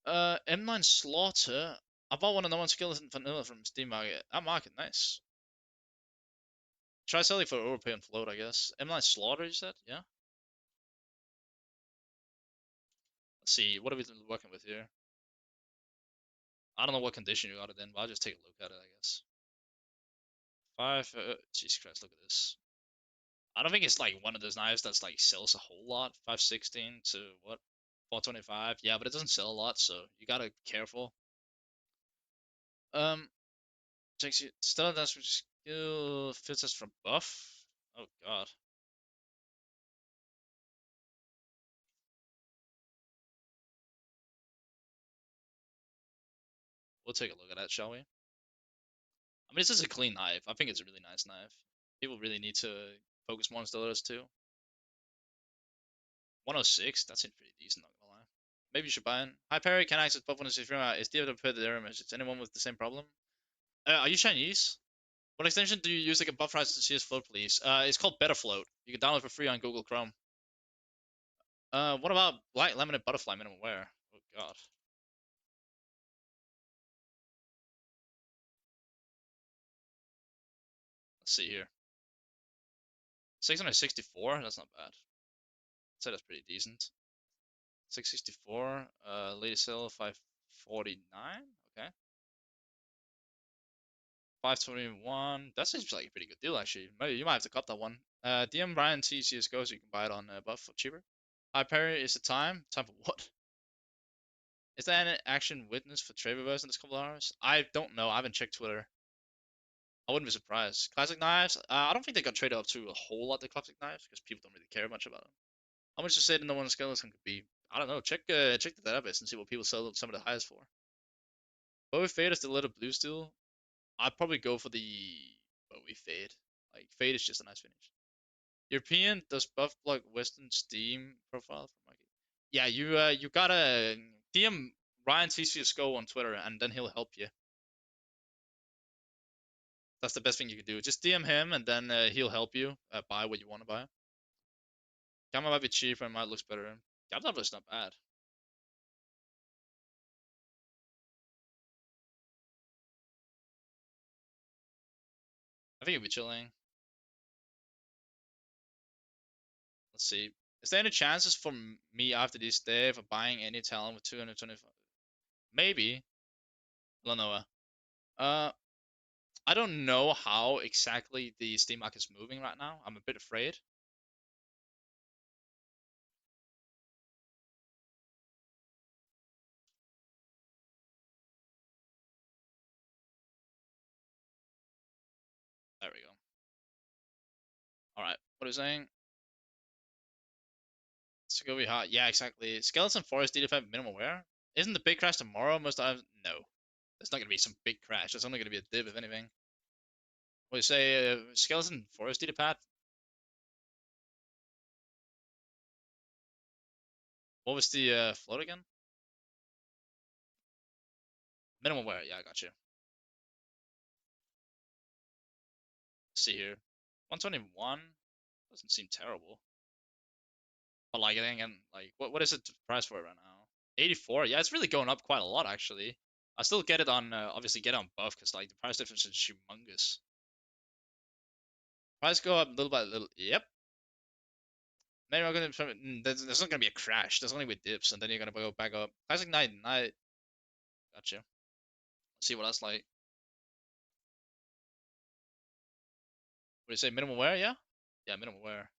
M9 Slaughter. I bought one of the one skeleton vanilla from Steam Market. That market, nice. Try selling for overpay and float, I guess. M9 Slaughter, you said? Yeah. Let's see. What are we working with here? I don't know what condition you got it in, but I'll just take a look at it, I guess. Jesus Christ, look at this. I don't think it's like one of those knives that's like sells a whole lot. 516 to what? 425. Yeah, but it doesn't sell a lot, so you gotta be careful. Takes you still that's skill fits us from buff. Oh god. We'll take a look at that, shall we? I mean, this is a clean knife. I think it's a really nice knife. People really need to focus more on stilettos too. 106, that seems pretty decent, not gonna lie. Maybe you should buy it. Hi Perry, can I access buff 163? Is the other put the error message? Anyone with the same problem? Are you Chinese? What extension do you use like a buff rise to CS Float, please? It's called Better Float. You can download for free on Google Chrome. What about black laminate butterfly minimum wear? Oh god. Let's see here. 664. That's not bad. I'd say that's pretty decent. 664. Lady sale 549. Okay. 521. That seems like a pretty good deal actually. Maybe you might have to cut that one. DM Brian T CSGO so you can buy it on buff for cheaper. High parry is the time. Time for what? Is there any action witness for trade reverse in this couple of hours? I don't know. I haven't checked Twitter. I wouldn't be surprised. Classic knives. I don't think they got traded up to a whole lot of classic knives because people don't really care much about them. How much to say the no one skeleton could be? I don't know. Check the database and see what people sell some of the highest for. Bowie Fade is the little blue steel. I'd probably go for the Bowie Fade. Like Fade is just a nice finish. European does buff block Western Steam profile for market. Yeah, you gotta DM Ryan CCSGO on Twitter and then he'll help you. That's the best thing you can do. Just DM him and then he'll help you buy what you want to buy. Gamma might be cheaper and might looks better. Gamma looks not bad. I think it'll be chilling. Let's see. Is there any chances for me after this day for buying any talent with 225? Maybe. Lanoa. Uh, I don't know how exactly the Steam market is moving right now. I'm a bit afraid. There we go. All right. What are you saying? It's gonna be hot. Yeah, exactly. Skeleton Forest DD5 minimal wear. Isn't the big crash tomorrow? Most times, no. There's not gonna be some big crash. There's only gonna be a dip if anything. What do you say? Skeleton Forest DD pad. What was the float again? Minimal wear. Yeah, I got you. Let's see here. 121 doesn't seem terrible. But like again, like what is it price for it right now? 84. Yeah, it's really going up quite a lot actually. I still get it on obviously get it on buff because like the price difference is humongous. Price go up little by little. Yep. Then you're gonna there's not gonna be a crash. There's only be dips, and then you're gonna go back up. Classic Night Night. Gotcha. Let's see what that's like. What do you say? Minimal wear? Yeah. Yeah, minimal wear.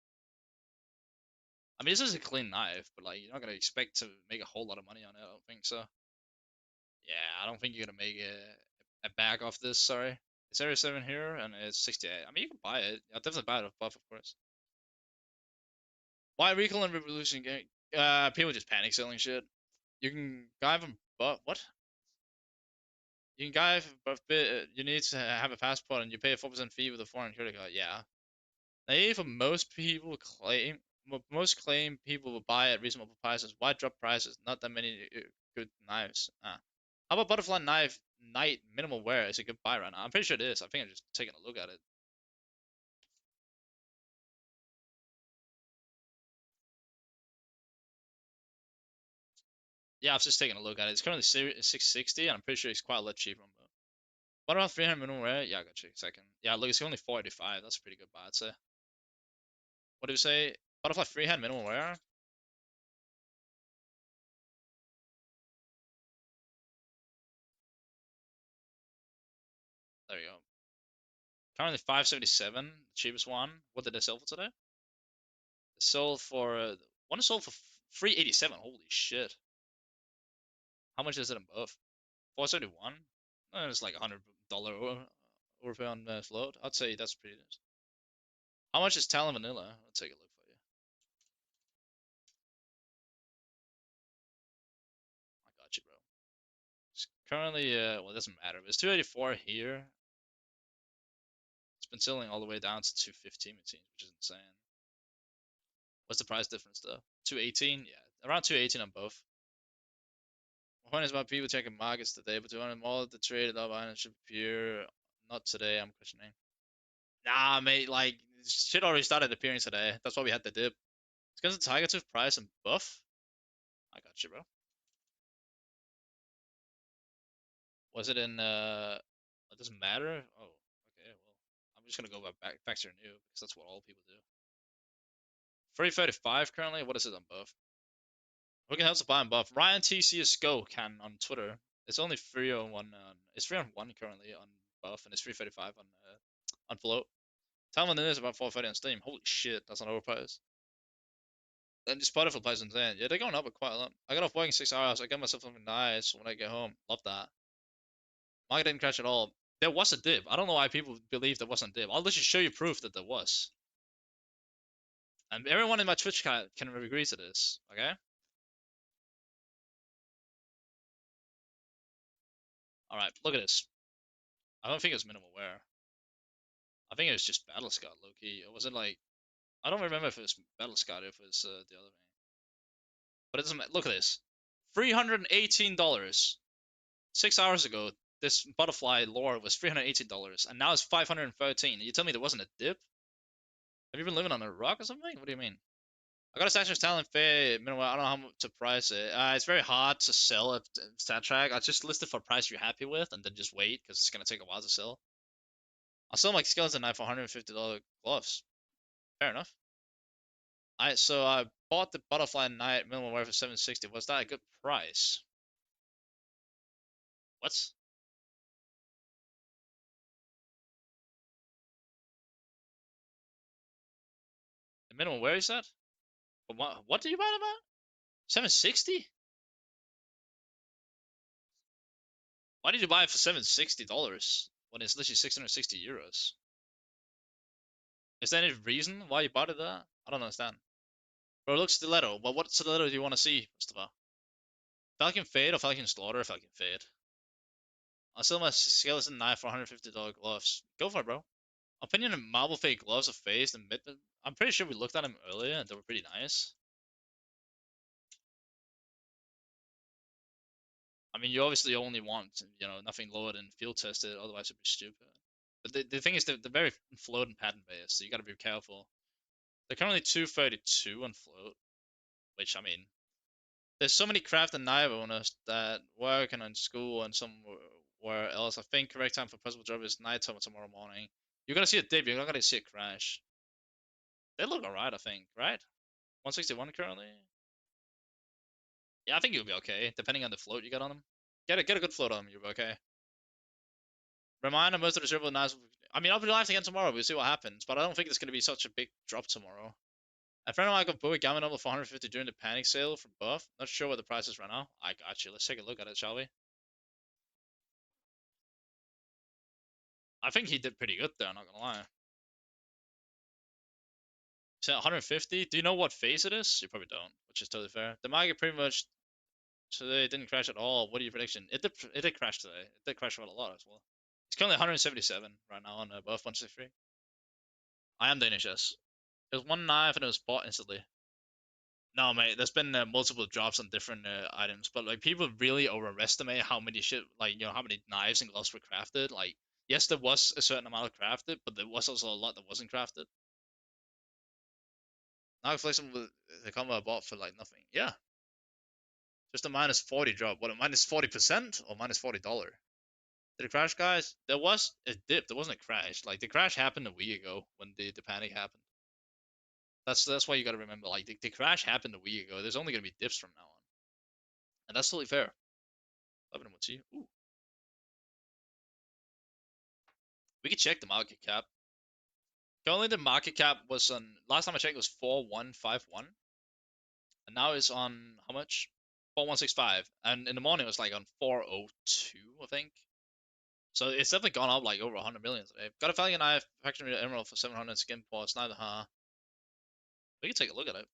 I mean, this is a clean knife, but like you're not gonna expect to make a whole lot of money on it. I don't think so. Yeah, I don't think you're gonna make a bag off this. Sorry. It's area 7 here, and it's 68. I mean, you can buy it. I'll definitely buy it off buff, of course. Why Recall and Revolution game? People just panic selling shit. You can guy from buff. What? You can guy buff bit. You need to have a passport, and you pay a 4% fee with a foreign credit card. Yeah. Naive, most people claim. Most claim people will buy at reasonable prices. Why drop prices? Not that many good knives. How about Butterfly Knife Night Minimal Wear? Is a good buy right now? I'm pretty sure it is. I think I'm just taking a look at it. Yeah, I've just taken a look at it. It's currently 660, and I'm pretty sure it's quite a lot cheaper on both. What about 300 minimal wear? Yeah, I got you. Second. Yeah, look, it's only 485. That's a pretty good buy, I'd say. What do you say? Butterfly freehand minimal wear? There you go. Currently 577, the cheapest one. What did they sell for today? They sold for one is sold for 387. Holy shit! How much is it in both? 471. It's like $100 overpay on float. I'd say that's pretty nice. How much is Talon Vanilla? Let's take a look for you. I got you, bro. It's currently, well, it doesn't matter. But it's 284 here. It's been selling all the way down to 215, it seems, which is insane. What's the price difference though? 218? Yeah, around 218 on both. My point is about people checking markets today, but to earn all the traded up items should appear. Not today, I'm questioning. Nah, mate, like, shit already started appearing today. That's why we had the dip. It's because of Tiger Tooth price and buff. I got you, bro. Was it in it doesn't matter? Oh, okay, well. I'm just gonna go back to your new because that's what all people do. 335 currently, what is it on buff? We can help to buy and buff. Ryan cs2 can on Twitter. It's only 301 it's 301 currently on buff and it's 335 on float. Tell them it is about 430 on Steam. Holy shit, that's not overpriced. And Spotify plays insane. Yeah, they're going up quite a lot. I got off working 6 hours. I got myself something nice when I get home. Love that. Market didn't crash at all. There was a dip. I don't know why people believe there wasn't a dip. I'll literally show you proof that there was. And everyone in my Twitch chat can agree to this. Okay. All right. Look at this. I don't think it's minimal wear. I think it was just Battle Scar low key. It wasn't like I don't remember if it was Battle Scar or if it was the other thing. But it doesn't. Look at this. $318. 6 hours ago, this butterfly lore was $318, and now it's $513. You tell me there wasn't a dip? Have you been living on a rock or something? What do you mean? I got a Satchler's Talent Fair. Meanwhile, I don't know how much to price it. It's very hard to sell a stat track. I just list it for a price you're happy with, and then just wait because it's gonna take a while to sell. I'll sell my skeleton knife for $150 gloves. Fair enough. I bought the butterfly knight minimum wear for 760. Was that a good price? What? The minimum wear is that? What did you buy them at? 760? Why did you buy it for $760 when it's literally 660 euros? Is there any reason why you bought it that? I don't understand. Bro, look stiletto. But what stiletto do you want to see, Mustafa? Falcon Fade or Falcon Slaughter? Falcon Fade. I'll sell my skeleton knife for $150 gloves. Go for it, bro. Opinion of Marble Fade gloves are phased and mid. I'm pretty sure we looked at them earlier and they were pretty nice. I mean, you obviously only want, nothing lower than field tested, otherwise it'd be stupid. But the thing is, they're very float and pattern based, so you gotta be careful. They're currently 232 on float, which, I mean, there's so many craft and knife owners that work and in school and somewhere else. I think correct time for possible job is nighttime or tomorrow morning. You're gonna see a dip, you're not gonna see a crash. They look alright, I think, right? 161 currently? Yeah, I think you'll be okay, depending on the float you got on them. Get a good float on them, you'll be okay. Reminder, most of the dribble knives. I mean, I'll be live again tomorrow. We'll see what happens, but I don't think it's gonna be such a big drop tomorrow. A friend of mine got Bowie Gamma number 450 during the panic sale from Buff. Not sure what the price is right now. I got you. Let's take a look at it, shall we? I think he did pretty good there, not gonna lie. So 150? Do you know what phase it is? You probably don't, which is totally fair. The market pretty much today didn't crash at all. What are your prediction? It did crash today. It did crash a lot as well. It's currently 177 right now on Buff 163. I am Danish, yes. There's one knife and it was bought instantly. No, mate, there's been multiple drops on different items, but like people really overestimate how many how many knives and gloves were crafted. Like, yes, there was a certain amount of crafted, but there was also a lot that wasn't crafted. Now flexible with the combo I bought for like nothing. Yeah, just a minus 40 drop. What, a minus 40% or minus $40? Did it crash, guys? There was a dip. There wasn't a crash. Like the crash happened a week ago when the panic happened. That's why you got to remember. Like the crash happened a week ago. There's only gonna be dips from now on, and that's totally fair. 11 and see. Ooh. We could check the market cap. Currently, the market cap was on. Last time I checked, it was 4151, and now it's on how much? 4165. And in the morning, it was like on 402, I think. So it's definitely gone up like over 100 million today. Got a Falcon Knife, Factory Emerald for 700 skin ports. Neither, huh? We can take a look at it.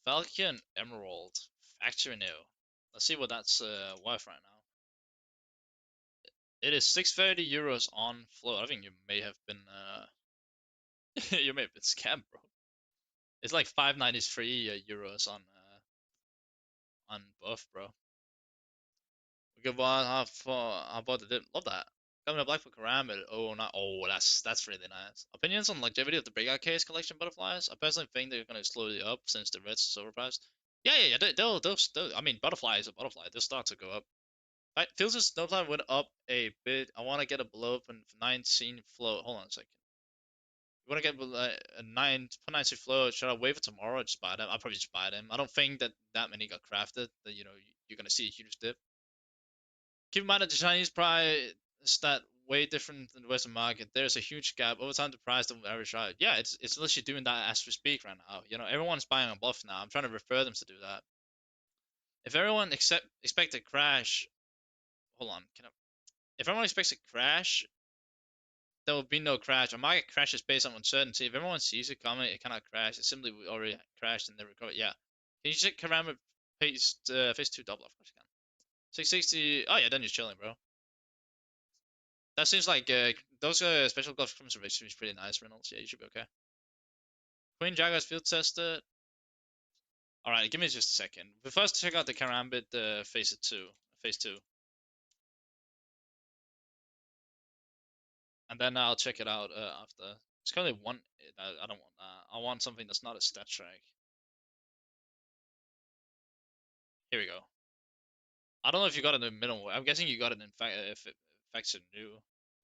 Falcon Emerald Factory New. Let's see what that's worth right now. It is 630 euros on float. I think you may have been you may have been scammed, bro. It's like 593 euros on buff, bro. Good one. How about the dip? Love that. Coming up black for Karambit. Oh, not. Oh, that's really nice. Opinions on longevity of the breakout case collection butterflies. I personally think they're gonna slowly up since the red's so overpriced. Yeah. They'll. I mean, butterfly is a butterfly. They'll start to go up. Feels as Snowfly went up a bit. I want to get a below open 19 float. Hold on a second. You want to get a 9.92 float? Should I wait for tomorrow or just buy them? I'll probably just buy them. I don't think that many got crafted. That you're gonna see a huge dip. Keep in mind that the Chinese price is that way different than the Western market. There's a huge gap over time. The price don't average out. Yeah, it's literally doing that as we speak right now. Everyone's buying on bluff now. I'm trying to refer them to do that. If everyone expect a crash, hold on. If everyone expects a crash, there will be no crash. A market crashes based on uncertainty. If everyone sees it coming, it cannot crash. It simply already crashed and they recover. Yeah. Can you check Karama phase 2 double? Of course you can. 660. Oh yeah, then you're chilling, bro. That seems like those special glove conservation is pretty nice, Reynolds. Yeah, you should be okay. Queen Jaguars field tested. All right, give me just a second. We first check out the Karambit phase 2, and then I'll check it out after. It's currently one. I don't want that. I want something that's not a stat track. Here we go. I don't know if you got it in the middle. I'm guessing you got it in fact if it affects it new.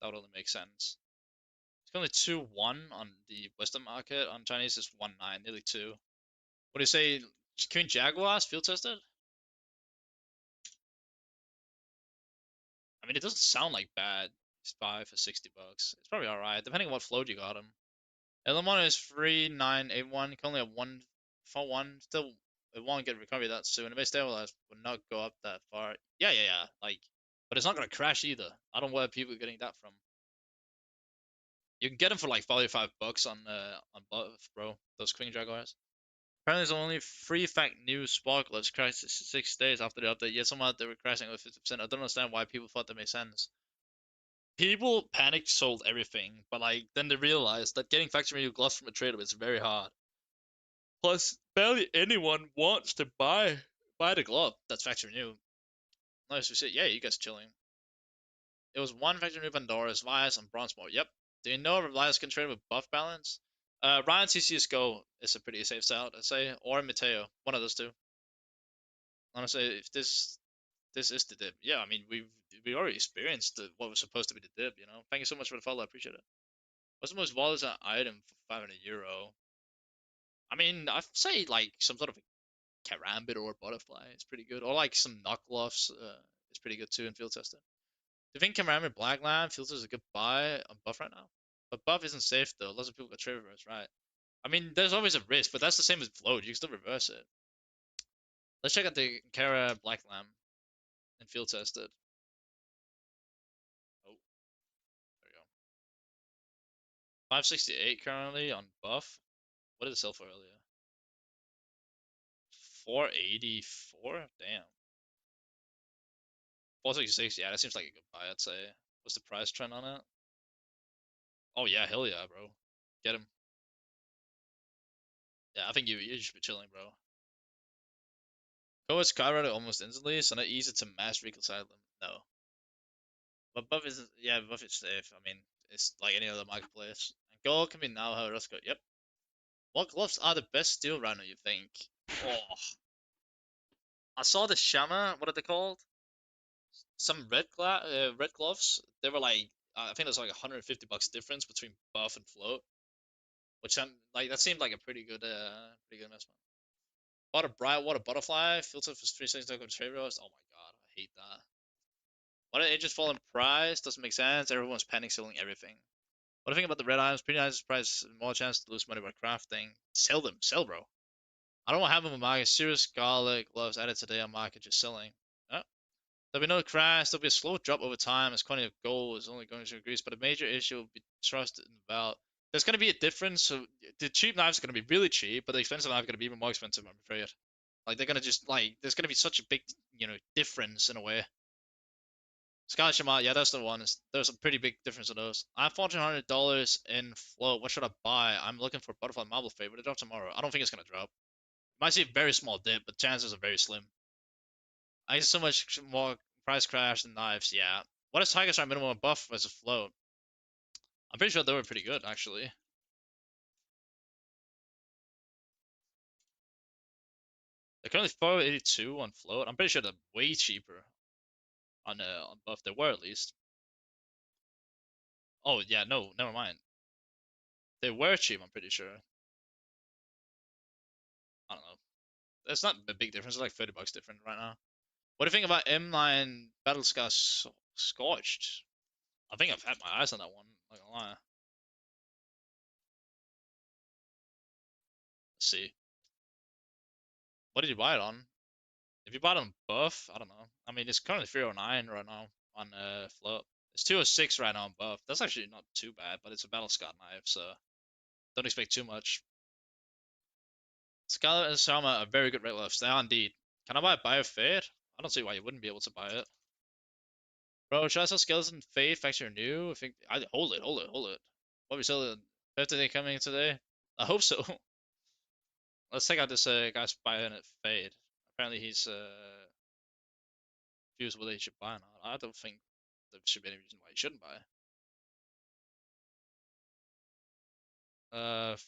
That would only make sense. It's currently 2-1 on the Western market. On Chinese, it's 1-9, nearly 2. What do you say? Queen Jaguars field tested? I mean, it doesn't sound like bad. It's buy for $60. It's probably alright, depending on what float you got him. Elamon is 3.981. You can only have 1 Still, it won't get recovery that soon. It may stabilize, but not go up that far. Yeah. Like, but it's not gonna crash either. I don't know where people are getting that from. You can get them for like $45 on Buff, bro. Those Queen Jaguars. Apparently, there's only 3 fact new sparklets crashed 6 days after the update. Yet somehow they were crashing over 50%. I don't understand why people thought that made sense. People panicked, sold everything, but like then they realized that getting factory new gloves from a trader is very hard. Plus, barely anyone wants to buy the glove that's factory new. Unless we say, yeah, you guys chilling. It was one factory new Pandora's, Vias, and Bronzemore. Yep. Do you know if Vias can trade with buff balance? Ryan cs2 is a pretty safe sell, I'd say, or Mateo, one of those two. Honestly, if this is the dip, yeah, I mean we already experienced what was supposed to be the dip. Thank you so much for the follow, I appreciate it. What's the most volatile item for 500 euro? I mean, I'd say like some sort of a karambit or a butterfly. It's pretty good, or like some knuckluffs. It's pretty good too in field testing. Do you think karambit blackland field is a good buy on buff right now? But buff isn't safe though. Lots of people got trade reverse, right? I mean, there's always a risk, but that's the same as float. You can still reverse it. Let's check out the Kara Black Lamb and field test it. Oh, there we go. 568 currently on buff. What did it sell for earlier? 484? Damn. 466, yeah, that seems like a good buy, I'd say. What's the price trend on it? Oh yeah, hell yeah, bro. Get him. Yeah, I think you should be chilling, bro. Go with skyrocketed almost instantly, so not easy to mass reconcile them. No. But buff is yeah, buff is safe. I mean, it's like any other marketplace. And gold can be now how let's go. Yep. What gloves are the best steel right now, you think? Oh, I saw the Shama, what are they called? Some red gloves. They were like I think there's like $150 difference between buff and float. Which I'm like that seemed like a pretty good investment. Bought a bright water butterfly, filter for 3 seconds to go trade roast. Oh my god, I hate that. Why did it just fall in price? Doesn't make sense. Everyone's panic selling everything. What do you think about the red items? Pretty nice price, more chance to lose money by crafting. Sell them, sell, bro. I don't want to have them on market. Serious garlic gloves added today on market, just selling. Oh. There'll be no crash. There'll be a slow drop over time as quantity of gold is only going to increase. But a major issue will be trust in the belt. There's going to be a difference. So the cheap knives are going to be really cheap, but the expensive knives are going to be even more expensive, I'm afraid. Like they're going to just like there's going to be such a big difference in a way. Sky Shema, yeah, that's the one. There's a pretty big difference in those. I have $1,400 in float. What should I buy? I'm looking for Butterfly Marble Favorite. It drops tomorrow. I don't think it's gonna drop. Might see a very small dip, but chances are very slim. I get so much more price crash than knives. Yeah, What is Tiger Strike minimum buff versus float? I'm pretty sure they were pretty good actually. They're currently 482 on float. I'm pretty sure they're way cheaper on buff. They were at least. Oh yeah, no, never mind. They were cheap. I'm pretty sure. I don't know. It's not a big difference. It's like $30 different right now. What do you think about M9 Battlescar Scorched? I think I've had my eyes on that one. Not gonna lie. Let's see. What did you buy it on? If you bought it on buff, I don't know. I mean, it's currently 309 right now on float. It's 206 right now on buff. That's actually not too bad, but it's a Battlescar knife, so don't expect too much. Scarlet and Sama are very good red lifts. They are indeed. Can I buy a Biofade? I don't see why you wouldn't be able to buy it. Bro, should I sell Skeleton Fade Factory New? I think I hold it. What we selling? Birthday coming today? I hope so. Let's check out this guy's buying it Fade. Apparently he's confused whether he should buy or not. I don't think there should be any reason why he shouldn't buy.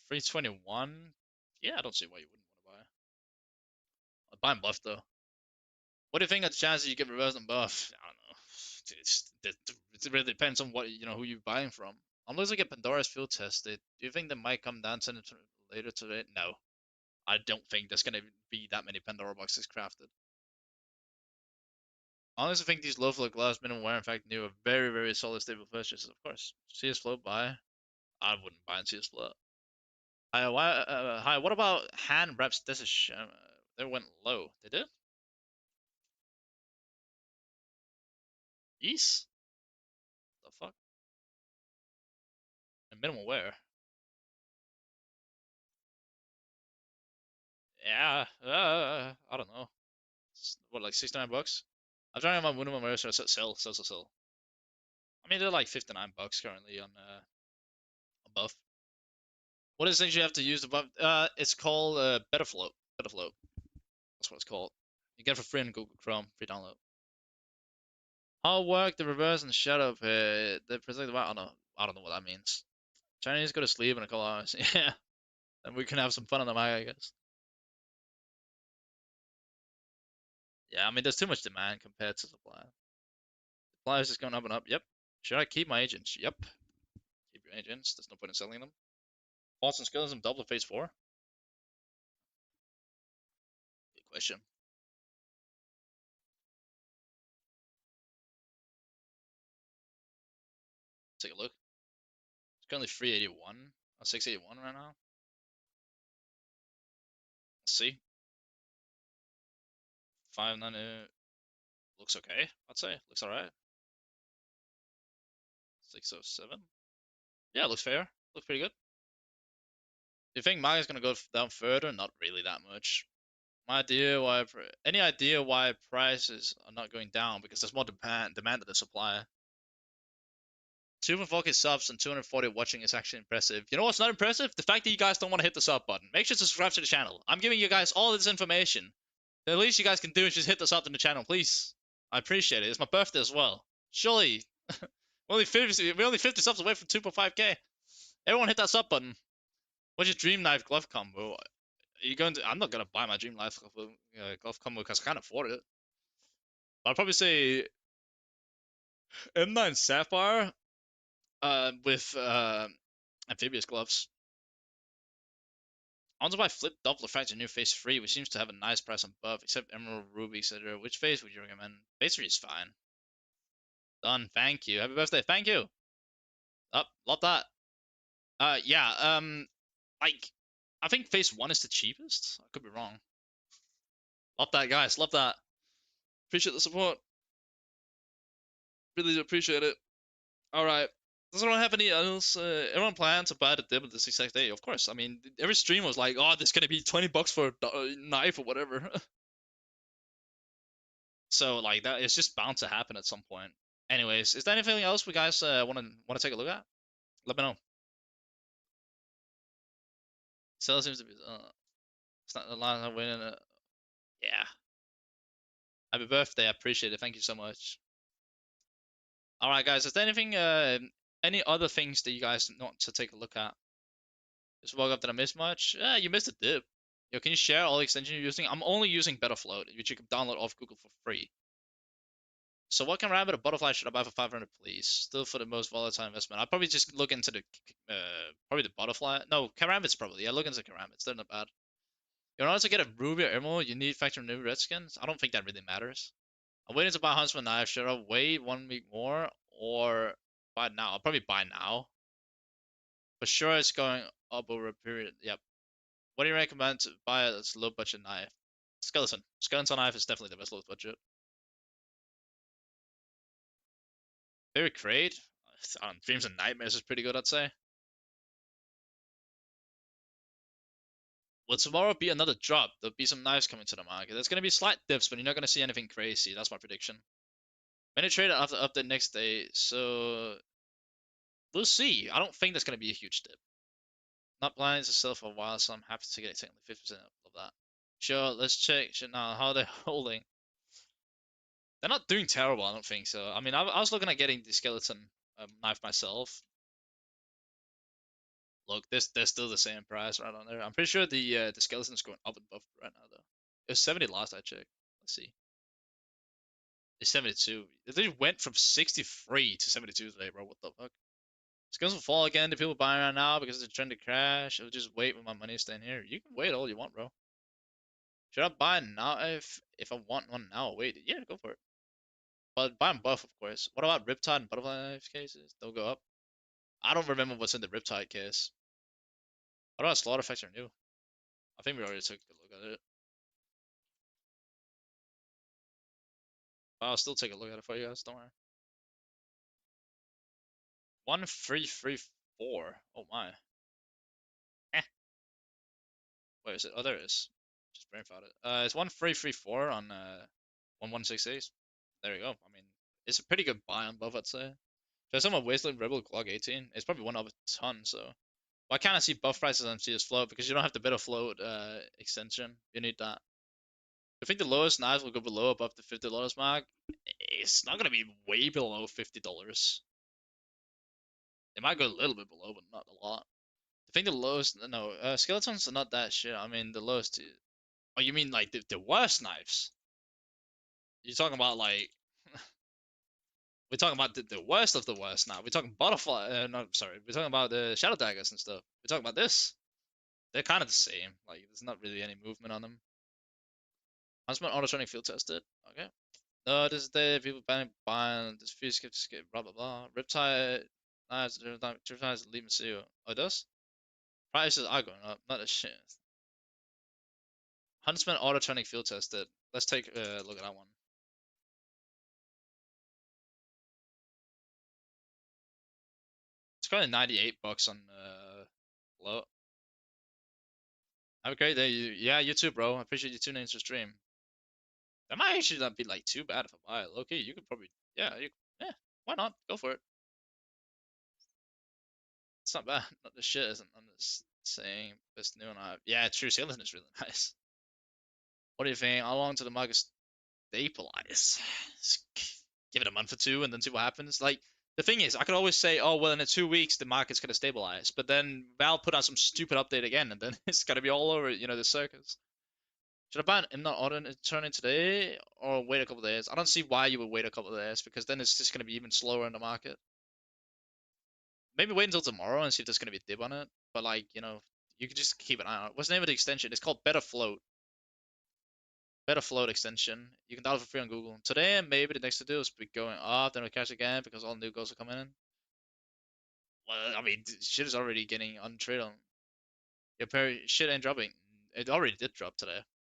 321. Yeah, I don't see why you wouldn't want to buy. I'd buy him buff though. What do you think of the chances you get reversed and buff? I don't know. It really depends on what who you're buying from. Unless I get Pandora's field tested, do you think they might come down to later today? No, I don't think there's gonna be that many Pandora boxes crafted. I honestly think these low flow gloves, minimum wear, in fact, new are very, very solid, stable purchases. Of course, CS float buy. I wouldn't buy in CS float. Hi, what about hand reps? This is they went low. They did. East. The fuck? And minimal wear. Yeah. I don't know. What, like $69? I'm trying my minimum wear, so sell. I mean, they're like $59 currently on buff. What is things you have to use above? It's called Better Float. Better Float. That's what it's called. You get it for free in Google Chrome, free download. How work the reverse and shadow pit? The protective. I don't know what that means. Chinese go to sleep in a couple hours. Yeah, and we can have some fun on the mic, I guess. Yeah, I mean, there's too much demand compared to supply. Supply is just going up and up. Yep. Should I keep my agents? Yep. Keep your agents. There's no point in selling them. Boston Skillism double phase 4? Good question. Take a look. It's currently 381 or 681 right now. Let's see. 590 looks okay. I'd say looks alright. 607. Yeah, looks fair. Looks pretty good. You think market's gonna go down further? Not really that much. Any idea why prices are not going down? Because there's more demand than the supply. 2.4k subs and 240 watching is actually impressive. You know what's not impressive? The fact that you guys don't want to hit the sub button. Make sure to subscribe to the channel. I'm giving you guys all this information. The least you guys can do is just hit the sub in the channel, please. I appreciate it. It's my birthday as well. Surely, we're only 50 subs away from 2.5k. Everyone hit that sub button. What's your dream knife glove combo? Are you going to? I'm not gonna buy my dream knife glove combo because I can't afford it. But I'd probably say M9 Sapphire with amphibious gloves. I want to buy Flip Doppler Factor New Phase 3, which seems to have a nice price on buff, except Emerald, Ruby, etc. Which phase would you recommend? Phase 3 is fine. Done. Thank you. Happy birthday. Thank you. Up. Love that. Yeah. Like, I think Phase 1 is the cheapest. I could be wrong. Love that, guys. Love that. Appreciate the support. Really appreciate it. All right. Does anyone have any else? Everyone plan to buy the dip at this exact day? Of course. I mean, every stream was like, "Oh, this gonna be $20 for a knife or whatever." So like that, it's just bound to happen at some point. Anyways, is there anything else we guys want to take a look at? Let me know. Sell seems to be. It's not the line I'm winning. Yeah. Happy birthday. I appreciate it. Thank you so much. All right, guys. Is there anything, any other things that you guys want to take a look at? Just woke up. Did I miss much? You missed a dip. Yo, can you share all the extensions you're using? I'm only using Betafloat, which you can download off Google for free. So what kind of rabbit or butterfly should I buy for 500, please? Still for the most volatile investment. I'd probably just look into the, probably the butterfly. No, Karambits probably. Yeah, look into Karambits. They're not bad. In order to get a ruby or emerald, you need factor new redskins. I don't think that really matters. I'm waiting to buy Huntsman knife. Should I wait 1 week more or buy now? I'll probably buy now. For sure, it's going up over a period. Yep. What do you recommend to buy a low budget knife? Skeleton. Skeleton knife is definitely the best low budget. Very great. Dreams and Nightmares is pretty good, I'd say. Will tomorrow be another drop? There'll be some knives coming to the market. There's going to be slight dips, but you're not going to see anything crazy. That's my prediction. Many trade after update next day, so we'll see. I don't think there's going to be a huge dip. Not planning to sell for a while, so I'm happy to get technically 50% of that. Sure, let's check now how they're holding. They're not doing terrible, I don't think so. I mean, I was looking at getting the skeleton knife myself. Look, they're still the same price right on there. I'm pretty sure the skeleton's going up and above right now though. It was 70 last I checked. Let's see. It's 72. They went from 63 to 72 today, bro. What the fuck? Skills will fall again to people buying right now because it's a trend to crash. I'll just wait with my money staying here. You can wait all you want, bro. Should I buy now if I want one now? Wait, yeah, go for it. But buy them both, of course. What about Riptide and Butterfly knife cases? They'll go up. I don't remember what's in the Riptide case. What about Slaughter Factor new? I think we already took a look at it. I'll still take a look at it for you guys. Don't worry. 1334. Oh my. Eh. Where is it? Oh, there it is. Just brain it. It's 1334 on 1168. There you go. I mean, it's a pretty good buy on both, I'd say. There's some of Wasteland Rebel Glock 18. It's probably one of a ton, so. Why can't I see buff prices on CS float? Because you don't have the better float extension. You need that. I think the lowest knives will go below above the $50 mark. It's not gonna be way below $50. It might go a little bit below, but not a lot. I think the lowest, no, skeletons are not that shit. I mean, the lowest. Oh, you mean like the worst knives? You're talking about like we're talking about the worst of the worst now. We're talking butterfly. No, sorry. We're talking about the shadow daggers and stuff. We're talking about this. They're kind of the same. Like there's not really any movement on them. Huntsman auto-training field tested. Okay. No, this is the people buying this field skip, blah blah blah. Riptide, nice. Riptide's leaving seal. Oh, it does? Prices are going up. Not a shit. Huntsman auto-training field tested. Let's take a look at that one. It's currently 98 bucks on low. Have a great day. Yeah, you too, bro. I appreciate you tuning into the stream. That might actually not be like too bad if I buy it. Okay, you could probably, yeah, why not? Go for it. It's not bad. Not the shit isn't. I'm just saying this new one. Yeah, true. Skeleton is really nice. What do you think? How long till the market stabilize? Give it a month or two and then see what happens. Like the thing is, I could always say, oh well, in 2 weeks the market's gonna stabilize, but then Val put out some stupid update again, and then it's gonna be all over. The circus. Should I buy an not order turn in today or wait a couple of days? I don't see why you would wait a couple of days because then it's just gonna be even slower in the market. Maybe wait until tomorrow and see if there's gonna be a dip on it. But like you can just keep an eye on it. What's the name of the extension? It's called Better Float. Better float extension. You can download for free on Google. Today and maybe the next to do is be going off, then it'll crash again because all new goals are coming in. Well, I mean, shit is already getting untraded on. Shit ain't dropping. It already did drop today.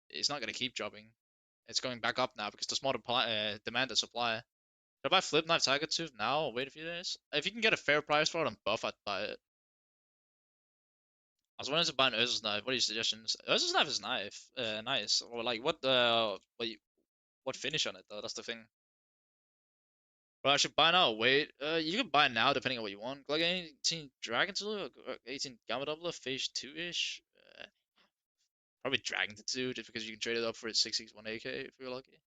It's not gonna keep dropping. It's going back up now because there's more demand than supply. Should I buy Flip Knife Tiger Tooth now or wait a few days? If you can get a fair price for it on buff, I'd buy it. I was wanting to buy an Ursus knife. What are your suggestions? Ursus knife is nice. Or like what finish on it though? That's the thing. But I should buy now or wait. You can buy now depending on what you want. Like 18 Dragon Tool, 18 Gamma Doubler, Phase 2-ish. Probably Dragon Tattoo just because you can trade it up for 661 AK if you're lucky.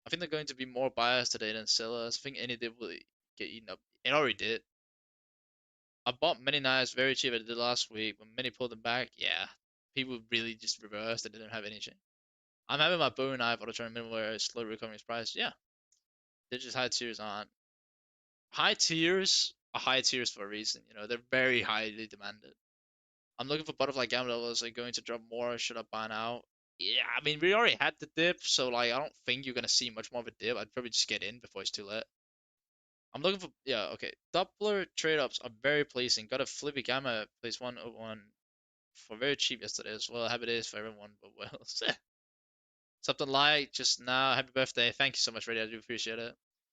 I think they're going to be more buyers today than sellers. I think any dip will get eaten up. It already did. I bought many knives very cheap. I did last week. When many pulled them back, yeah, people really just reversed. They didn't have any change. I'm having my Bowie knife auto tournament where it's slowly recovering its price. Yeah, they're just high tiers on. High tiers are high tiers for a reason. You know, they're very highly demanded. I'm looking for butterfly gamma levels. Are going to drop more? Should I buy now? Yeah, I mean, we already had the dip, so like, I don't think you're gonna see much more of a dip. I'd probably just get in before it's too late. I'm looking for, yeah, okay. Doppler trade-ups are very pleasing. Got a Flippy Gamma place 101 for very cheap yesterday as well. Happy days for everyone, but well, something like just now. Happy birthday. Thank you so much, Reddy. I do appreciate it.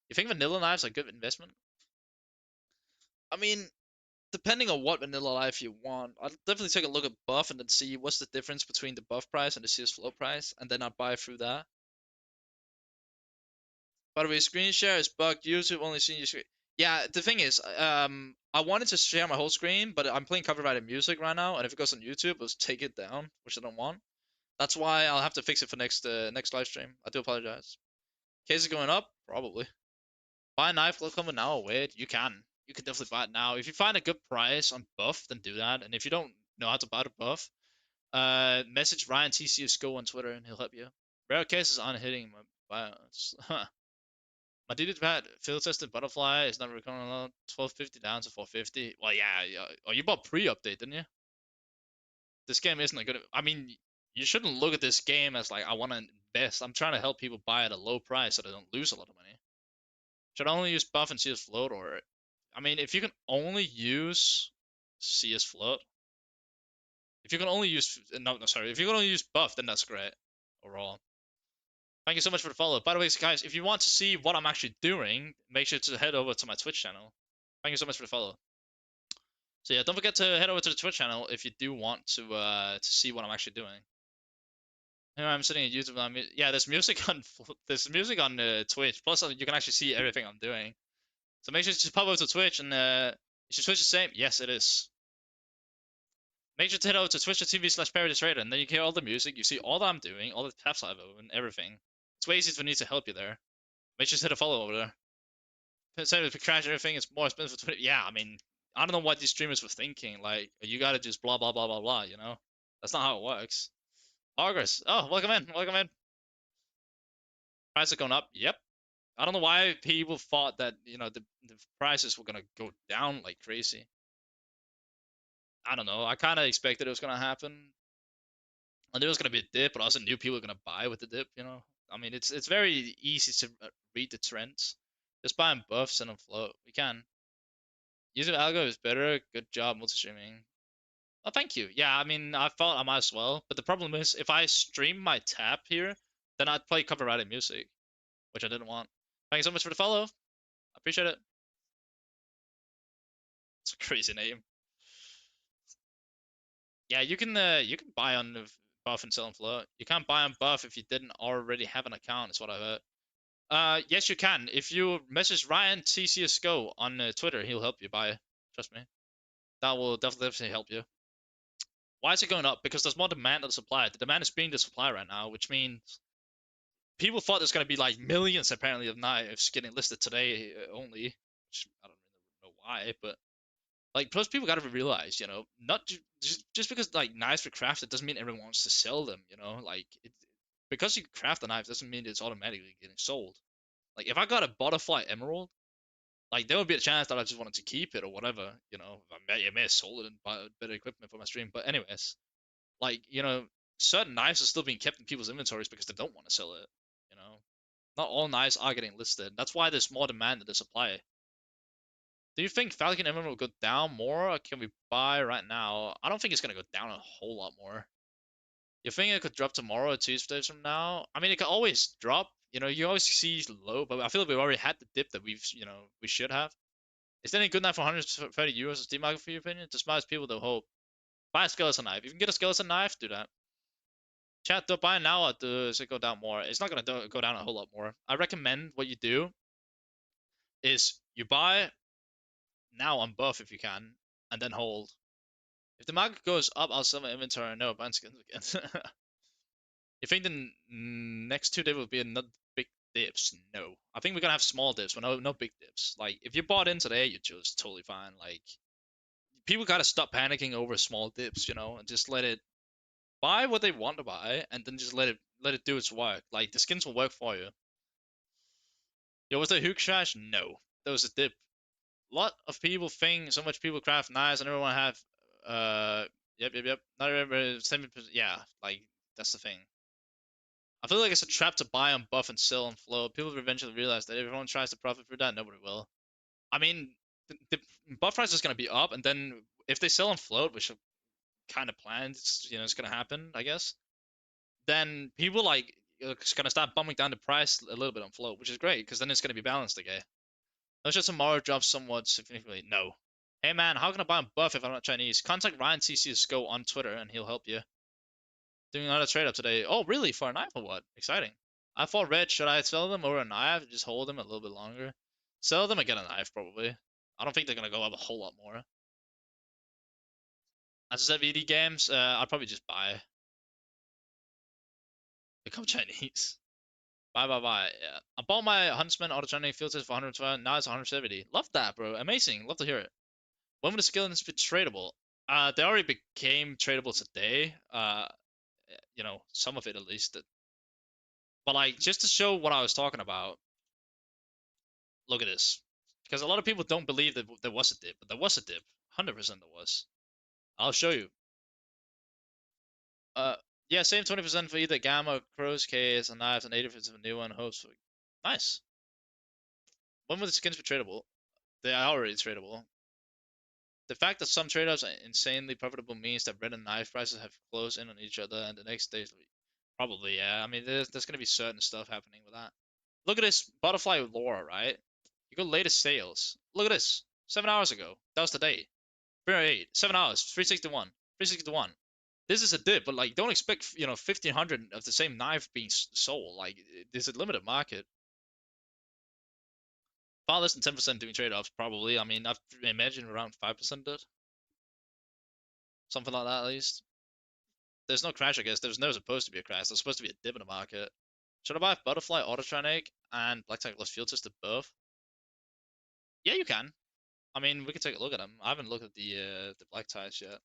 You think vanilla knives are a good investment? I mean, depending on what vanilla knife you want, I'll definitely take a look at buff and then see what's the difference between the buff price and the CS float price, and then I'll buy through that. By the way, screen share is bugged. YouTube only seeing your screen. Yeah, the thing is, I wanted to share my whole screen, but I'm playing copyrighted music right now, and if it goes on YouTube, it'll take it down, which I don't want. That's why I'll have to fix it for next live stream. I do apologize. Case is going up, probably. Buy a knife, look coming now. Wait, you can. You can definitely buy it now. If you find a good price on buff, then do that. And if you don't know how to buy the buff, message Ryan cs2 on Twitter, and he'll help you. Rare cases on hitting my bios. My DD pad field tested butterfly is not recording a lot. 1250 down to 450. Well, yeah, yeah. Oh, you bought pre-update, didn't you? This game isn't a good. I mean, you shouldn't look at this game as like I want to invest. I'm trying to help people buy at a low price so they don't lose a lot of money. Should I only use buff and CS float, or I mean, if you can only use CS float, if you can only use no, sorry, if you can only use buff, then that's great overall. Thank you so much for the follow. By the way, guys, if you want to see what I'm actually doing, make sure to head over to my Twitch channel. Thank you so much for the follow. So yeah, don't forget to head over to the Twitch channel if you do want to see what I'm actually doing. Here I'm sitting at YouTube. Yeah, there's music on Twitch. Plus, you can actually see everything I'm doing. So make sure to pop over to Twitch and is your Twitch the same? Yes, it is. Make sure to head over to twitch.tv/ParityTrader, and then you can hear all the music. You see all that I'm doing, all the tabs I've opened, everything. It's way easier for me to help you there. Make sure to hit a follow over there. Instead of crash everything, it's more expensive for Twitter. Yeah, I mean, I don't know what these streamers were thinking. Like, you gotta just blah blah blah blah blah. You know, that's not how it works. August. Oh, welcome in. Welcome in. Prices are going up. Yep. I don't know why people thought that the prices were gonna go down like crazy. I don't know. I kind of expected it was gonna happen. And there was gonna be a dip, but I also knew people were gonna buy with the dip. You know. I mean, it's very easy to read the trends. Just buying buffs and a float. We can. YouTube algo is better. Good job, multi-streaming. Oh, thank you. Yeah, I mean, I thought I might as well. But the problem is, if I stream my tab here, then I'd play copyrighted music, which I didn't want. Thank you so much for the follow. I appreciate it. It's a crazy name. Yeah, you can buy on the buff and sell on float. You can't buy on buff if you didn't already have an account. Is what I heard. Yes, you can. If you message Ryan TCSGO on Twitter, he'll help you buy. Trust me. That will definitely help you. Why is it going up? Because there's more demand than supply. The demand is being the supply right now, which means people thought there's going to be like millions apparently of knives getting listed today only. Which I don't really know why, but like plus people got to realize, not just because like knives are crafted doesn't mean everyone wants to sell them. Like because you craft a knife doesn't mean it's automatically getting sold. Like if I got a butterfly emerald, like there would be a chance that I just wanted to keep it or whatever. I may have sold it and bought better equipment for my stream. But anyways, like certain knives are still being kept in people's inventories because they don't want to sell it. You know, not all knives are getting listed. That's why there's more demand than the supply. Do you think Falcon Emerald will go down more, or can we buy right now? I don't think it's gonna go down a whole lot more. You think it could drop tomorrow or 2 days from now? I mean, it can always drop. You always see low, but I feel like we've already had the dip that we should have. Is there any good knife for 130 euros Steam market for your opinion? To smartest people, they'll hope. Buy a skeleton knife. If you can get a skeleton knife, do that. Chat, do buy now or does it go down more? It's not gonna go down a whole lot more. I recommend what you do is you buy now on buff if you can, and then hold. If the market goes up, I'll sell my inventory and never buy skins again. You think the next 2 days will be another big dips, no. I think we're gonna have small dips, but no big dips. Like if you bought in today, you're just totally fine. Like people gotta stop panicking over small dips, and just let it buy what they want to buy, and then just let it do its work. Like the skins will work for you. Yo, was that hook crash? No, there was a dip. A lot of people think so much people craft knives and everyone have yep. Not everybody 70%. Yeah, like that's the thing. I feel like it's a trap to buy on buff and sell on flow. People will eventually realize that if everyone tries to profit through that, nobody will. I mean, the buff price is going to be up, and then if they sell on float, which are kind of planned, it's going to happen, I guess. Then people like it's going to start bumping down the price a little bit on float, which is great because then it's going to be balanced again. Let's just tomorrow drop somewhat significantly. No. Hey man, how can I buy a buff if I'm not Chinese? Contact Ryan cs2 on Twitter and he'll help you. Doing another trade up today. Oh really? For a knife or what? Exciting. I thought red. Should I sell them or a knife? Just hold them a little bit longer. Sell them and get a knife probably. I don't think they're gonna go up a whole lot more. As I said, VD games, I'll probably just buy. Become Chinese. Bye. Yeah. I bought my Huntsman auto-training filters for 112. Now it's 170. Love that, bro. Amazing. Love to hear it. When will the skills be tradable? They already became tradable today. Some of it at least. But like, just to show what I was talking about, look at this. Because a lot of people don't believe that there was a dip, but there was a dip. 100% there was. I'll show you. Uh, yeah, same 20% for either Gamma, Crow's Case, and Knives, and 80% for new one. Hopefully. Nice. When will the skins be tradable? They are already tradable. The fact that some trade-offs are insanely profitable means that red and knife prices have closed in on each other, and the next day, probably, yeah. I mean, there's gonna be certain stuff happening with that. Look at this butterfly lore, right? You go latest sales. Look at this. 7 hours ago. That was today. 308. 7 hours. 361. 361. This is a dip, but like, don't expect 1,500 of the same knife being sold. Like, there's a limited market. Far less than 10% doing trade-offs, probably. I mean, I've imagined around 5% did. Something like that, at least. There's no crash, I guess. There's never supposed to be a crash. There's supposed to be a dip in the market. Should I buy Butterfly, Autotronic, and Black Tackless Field Tester both? Yeah, you can. I mean, we can take a look at them. I haven't looked at the Black Ties yet.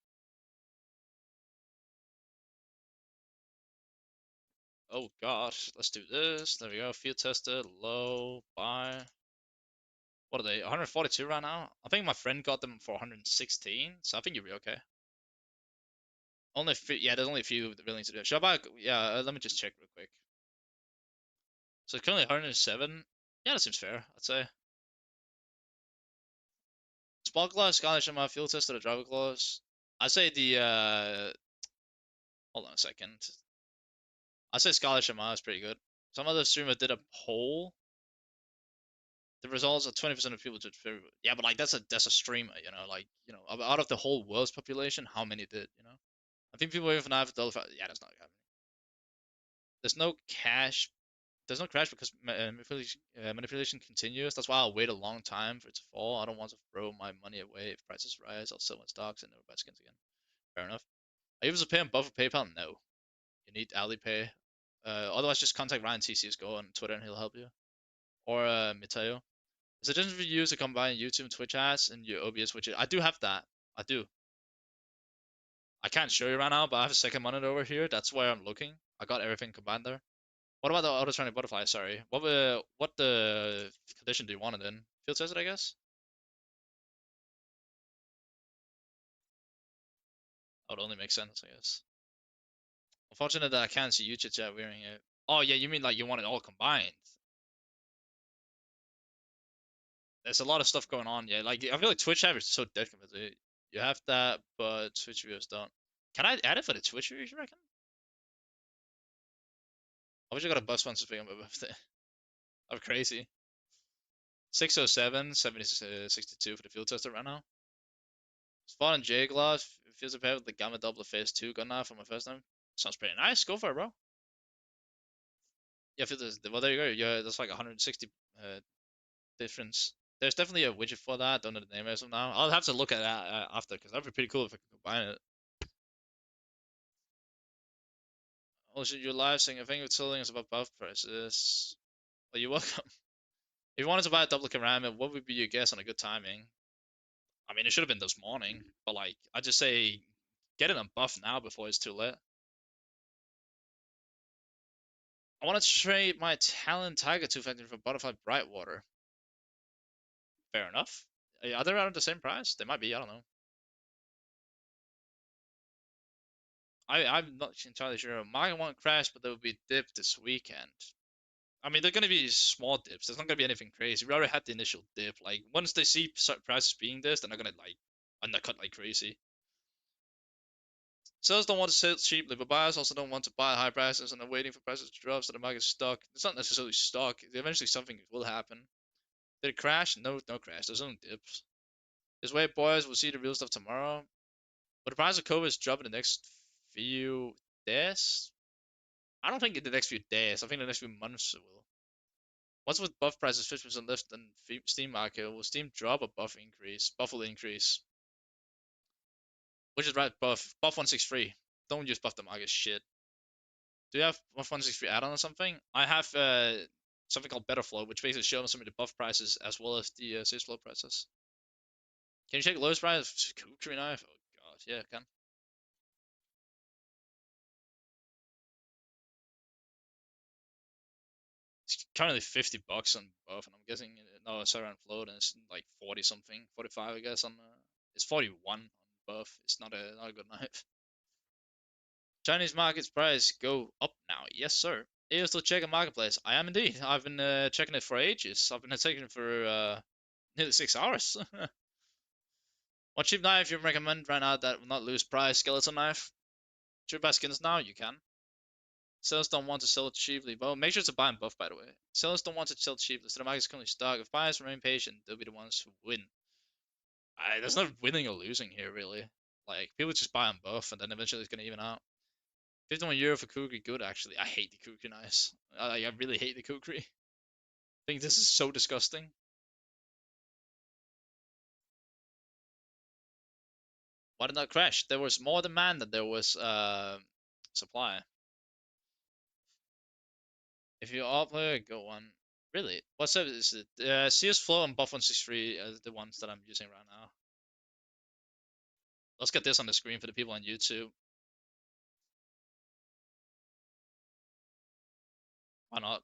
Oh gosh, let's do this. There we go. Field Tester, low, buy. What are they? 142 right now? I think my friend got them for 116, so I think you'll be okay. Only yeah, there's only a few willing to do it. Should I buy? Yeah, let me just check real quick. So it's currently 107. Yeah, that seems fair, I'd say. Spark Glass, Scarlet Shimmer, Field Tester, the Driver Claws. I'd say hold on a second. I'd say Scarlet Shimmer is pretty good. Some other streamer did a poll. The results are 20% of people did very good. Yeah, but like that's a streamer, out of the whole world's population, how many did? I think people even have $1. Yeah, that's not happening. There's no cash. There's no crash because manipulation continues. That's why I'll wait a long time for it to fall. I don't want to throw my money away. If prices rise, I'll sell my stocks and never buy skins again. Fair enough. Are you able to pay on Buff or PayPal? No. You need Alipay. Otherwise, just contact Ryan cs2 on Twitter and he'll help you. Or Miteo. Suggestion for you to combine YouTube and Twitch ads and your OBS widget. I do have that. I do. I can't show you right now, but I have a second monitor over here. That's where I'm looking. I got everything combined there. What about the auto-training butterfly? Sorry. What the condition do you want it in? Field tested, I guess? That would only make sense, I guess. Unfortunate that I can't see YouTube chat wearing it. Oh yeah, you mean like you want it all combined? There's a lot of stuff going on. Yeah, like I feel like Twitch app is so different. You have that, but Twitch viewers don't. Can I add it for the Twitch viewers? You reckon? I wish I got a bus sponsor thing on my birthday. I'm crazy. 607, 62 for the field tester right now. Spawn and J Gloss feels a pair with the Gamma Doubler Phase 2 gun now for my first time. Sounds pretty nice. Go for it, bro. Yeah, feel this. Well, there you go. Yeah, that's like 160 difference. There's definitely a widget for that. Don't know the name as of now. I'll have to look at that after because that'd be pretty cool if I could combine it. Also, your live saying a thing with selling is about buff prices. Well, you're welcome. If you wanted to buy a duplicate ram, what would be your guess on a good timing? I mean, it should have been this morning, but like, I just say get it on buff now before it's too late. I want to trade my Talon Tiger 2 factory for Butterfly Brightwater. Fair enough. Are they around the same price? They might be, I don't know. I'm not entirely sure. Market won't crash, but there will be dip this weekend. I mean, they're going to be small dips. There's not going to be anything crazy. We already had the initial dip. Like, once they see prices being this, they're not going to, like, undercut like crazy. Sellers don't want to sell cheaply, but buyers also don't want to buy at high prices and are waiting for prices to drop so the market's stuck. It's not necessarily stuck. Eventually, something will happen. Did it crash? No, no crash. There's no dips. This way, boys, we'll see the real stuff tomorrow. But the price of COVID is dropping the next few days. I don't think in the next few days. I think the next few months it will. What's with buff prices 50% less than Steam market? Will Steam drop or buff increase? Buff will increase. Which is right, buff. Buff 163. Don't use buff the market shit. Do you have buff 163 add-on or something? I have something called Better Flow, which basically shows some of the buff prices as well as the sales flow prices. Can you check the lowest price? Kukri knife? Oh god, yeah, I can. It's currently 50 bucks on buff, and I'm guessing no, it's around float, and it's like 40 something, 45 I guess on. It's 41 on buff. It's not a good knife. Chinese market's price go up now. Yes, sir. Are you still checking marketplace? I am indeed. I've been checking it for ages. I've been checking it for nearly 6 hours. What cheap knife you recommend right now that will not lose price? Skeleton knife. Should you buy skins now? You can. Sellers don't want to sell cheaply. Well, make sure to buy in buff, by the way. Sellers don't want to sell cheaply, so the market is currently stuck. If buyers remain patient, they'll be the ones who win. There's no winning or losing here, really. Like, people just buy on buff, and then eventually it's going to even out. 51 euro for Kukri, good, actually. I hate the Kukri knives. I really hate the Kukri. I think this is so disgusting. Why did that crash? There was more demand than there was supply. If you all player, go on. Really? What service is it? CS Flow and Buff 163 are the ones that I'm using right now. Let's get this on the screen for the people on YouTube. Why not?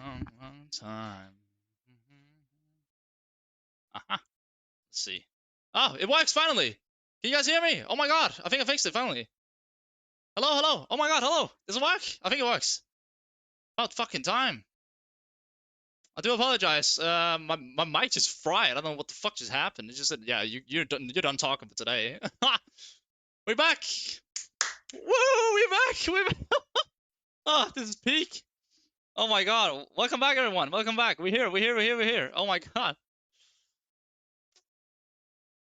long, long time. Aha. Let's see. Oh, it works finally. Can you guys hear me? Oh my god, I think I fixed it finally. Hello, hello. Oh my god, hello. Does it work? I think it works. About fucking time. I do apologize. My mic just fried. I don't know what the fuck just happened. It just said, yeah, you're done talking for today. We're back. Woo, we're back. We're back. Oh, this is peak. Oh my god. Welcome back, everyone. Welcome back. We're here. We're here. We're here. We're here. Oh my god.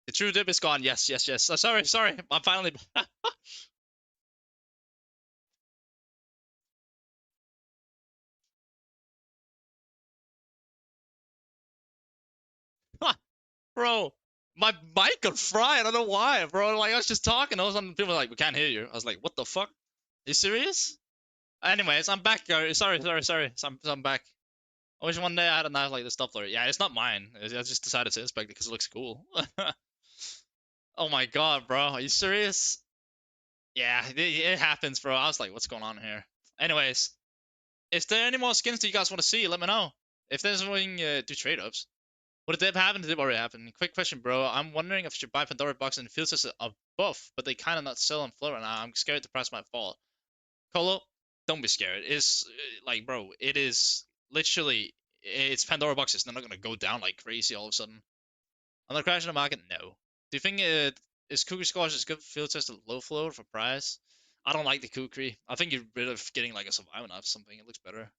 The true dip is gone. Yes, yes, yes. Sorry, sorry. I'm finally. Bro, my mic got fried. I don't know why, bro. Like I was just talking. All of a sudden, people were like, "We can't hear you." I was like, "What the fuck? Are you serious?" Anyways, I'm back, guys. Sorry, sorry, sorry. I'm back. I wish one day I had a knife like this stuff. Yeah, it's not mine. I just decided to inspect it because it looks cool. Oh my god, bro. Are you serious? Yeah, it happens, bro. I was like, what's going on here? Anyways, if there are any more skins that you guys want to see, let me know. If there's anything, do trade-ups. What did that happen? Did it already happen? Quick question, bro. I'm wondering if I should buy Pandora box and feels as a buff, but they kind of not sell on floor right now. I'm scared the price might fall. Colo, don't be scared. It's like, bro, it is literally, it's Pandora boxes. They're not gonna go down like crazy all of a sudden. On the crash in the market, no. Do you think is Kukri Squash is good field test at low float for price? I don't like the Kukri. I think you're rid of getting like a survival knife or something. It looks better.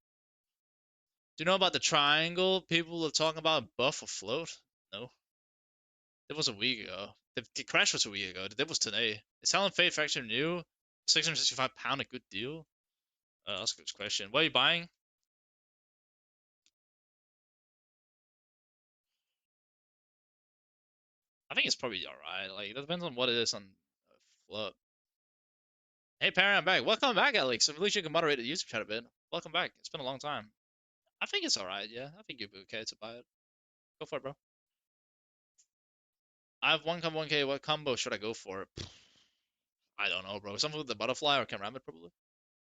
Do you know about the triangle? People are talking about buff or float? No. It was a week ago. The crash was a week ago. The dip was today. Is Helen Fate Faction new? £665 a good deal? That's a good question. What are you buying? I think it's probably alright. Like, it depends on what it is on float. Hey, Perry, I'm back. Welcome back, Alex. At least you can moderate the YouTube chat a bit. Welcome back. It's been a long time. I think it's alright, yeah. I think you'd be okay to buy it. Go for it, bro. I have 1K. What combo should I go for? I don't know, bro. Something with the butterfly or Karambit, probably.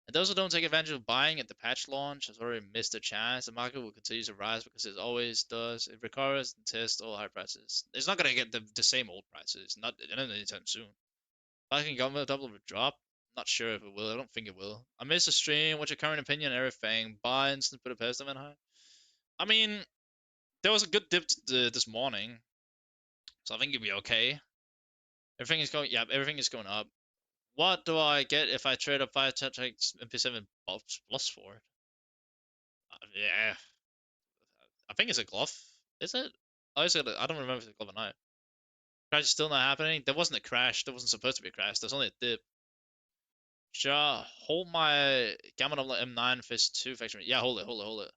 And those who don't take advantage of buying at the patch launch has already missed a chance. The market will continue to rise because it always does. It recovers and tests all high prices. It's not gonna get the same old prices, not anytime soon. I can government double with drop. Not sure if it will. I don't think it will. I missed a stream. What's your current opinion on everything? Buy instant put a pest event high. I mean, there was a good dip this morning, so I think it'll be okay. Everything is going. Yeah, everything is going up. What do I get if I trade up 5 tech MP7 plus for it? Yeah, I think it's a glove. Is it? I don't remember if it's a glove or not. Crash is still not happening. There wasn't a crash. There wasn't supposed to be a crash. There's only a dip. Sure, hold my Gamma Double M9 Fist 2 factory. Yeah, hold it.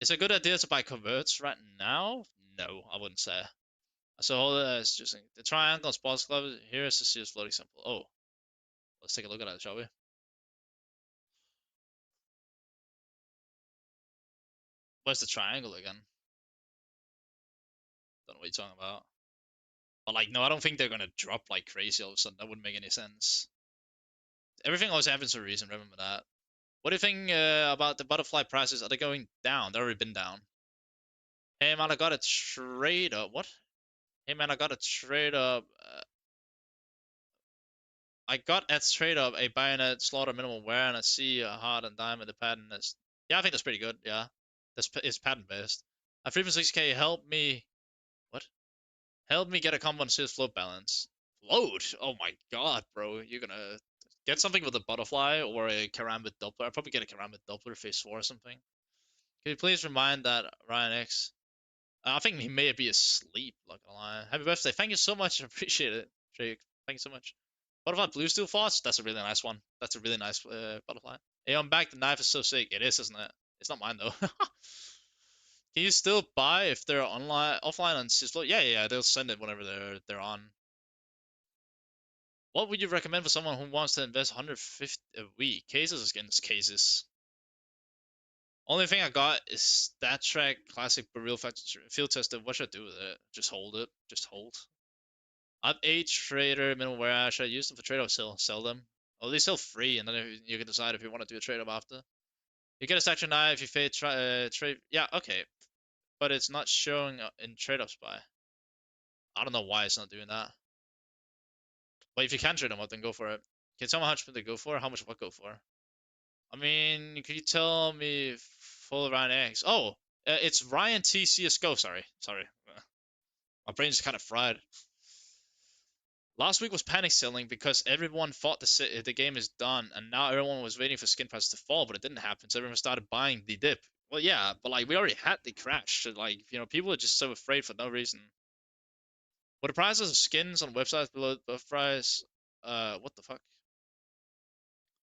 Is it a good idea to buy converts right now? No, I wouldn't say. So hold it as just the triangle sports club. Here is the CS floating sample. Oh, let's take a look at that, shall we? Where's the triangle again? Don't know what you're talking about. But like, no, I don't think they're gonna drop like crazy all of a sudden. That wouldn't make any sense. Everything always happens for a reason. Remember that. What do you think about the butterfly prices? Are they going down? They've already been down. Hey man, I got a trade up. What? Hey man, I got a trade up. I got at trade up a bayonet, slaughter, minimal wear, and a C, a hard and diamond. The pattern is. Yeah, I think that's pretty good. Yeah, that's it's pattern based. A 3.6k help me. What? Help me get a combo on CS float balance. Float? Oh my god, bro. You're gonna get something with a butterfly or a karambit doppler. I'll probably get a karambit doppler phase 4 or something. Can you please remind that Ryan X? I think he may be asleep, like a lie. Happy birthday. Thank you so much. I appreciate it, Jake. Thank you so much. Butterfly blue steel force? That's a really nice one. That's a really nice butterfly. Hey, I'm back. The knife is so sick. It is, isn't it? It's not mine, though. Can you still buy if they're online, offline on Sysflow? Yeah. They'll send it whenever they're on. What would you recommend for someone who wants to invest 150 a week? Cases against cases. Only thing I got is Stat Track Classic Real Field Tested. What should I do with it? Just hold it. Just hold. I have 8 trader minimum wear. Should I use them for trade or sell them? Or they sell free, and then you can decide if you want to do a trade up after. You get a section knife if you fade trade. Yeah, okay, but it's not showing in trade ups by. I don't know why it's not doing that. But if you can trade them up, then go for it. Can you tell me how much they go for? How much what go for? I mean, can you tell me full Ryan X? Oh, it's Ryan T cs2. Sorry. My brain's kind of fried. Last week was panic selling because everyone thought the game is done, and now everyone was waiting for skin prices to fall, but it didn't happen. So everyone started buying the dip. Well, yeah, but like we already had the crash. So, like people are just so afraid for no reason. What the prices of skins on websites below the price? What the fuck?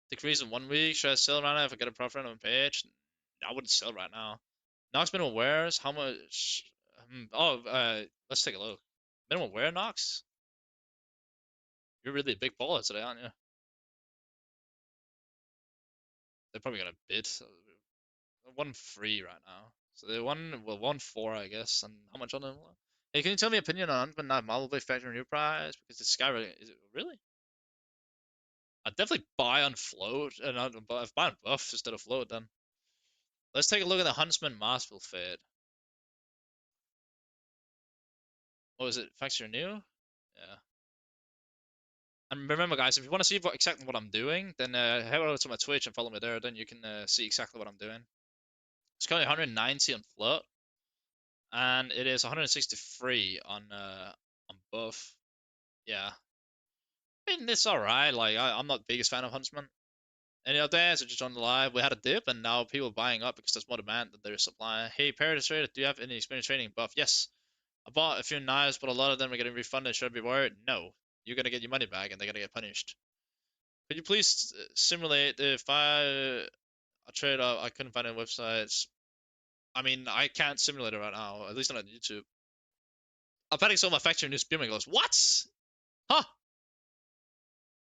Decrease in 1 week. Should I sell right now if I get a profit on a page? I wouldn't sell right now. Nox minimal wares. How much? Let's take a look. Minimal wear Nox. You're really a big baller today, aren't you? They're probably gonna bid. So 1-3 right now. So they won, well, 1-4, I guess. And how much on them? Hey, can you tell me opinion on but not Malibay factor new price? Because the sky is it really? I'd definitely buy on float and I'd buy on buff instead of float then. Let's take a look at the Huntsman Marsville fade. What was it? Factor new? Yeah. And remember, guys, if you want to see exactly what I'm doing, then head over to my Twitch and follow me there. Then you can see exactly what I'm doing. It's currently 190 on float, and it is 163 on buff. Yeah, I mean it's all right. Like I'm not the biggest fan of Huntsman. Any updates? I just on the live. We had a dip, and now people are buying up because there's more demand than there is supply. Hey, Paradise Trader, do you have any experience trading buff? Yes, I bought a few knives, but a lot of them are getting refunded. Should I be worried? No, you're gonna get your money back, and they're gonna get punished. Could you please simulate if I trade up? I couldn't find any websites. I mean, I can't simulate it right now, at least not on YouTube. I'm betting so my factory new spearman goes, what? Huh?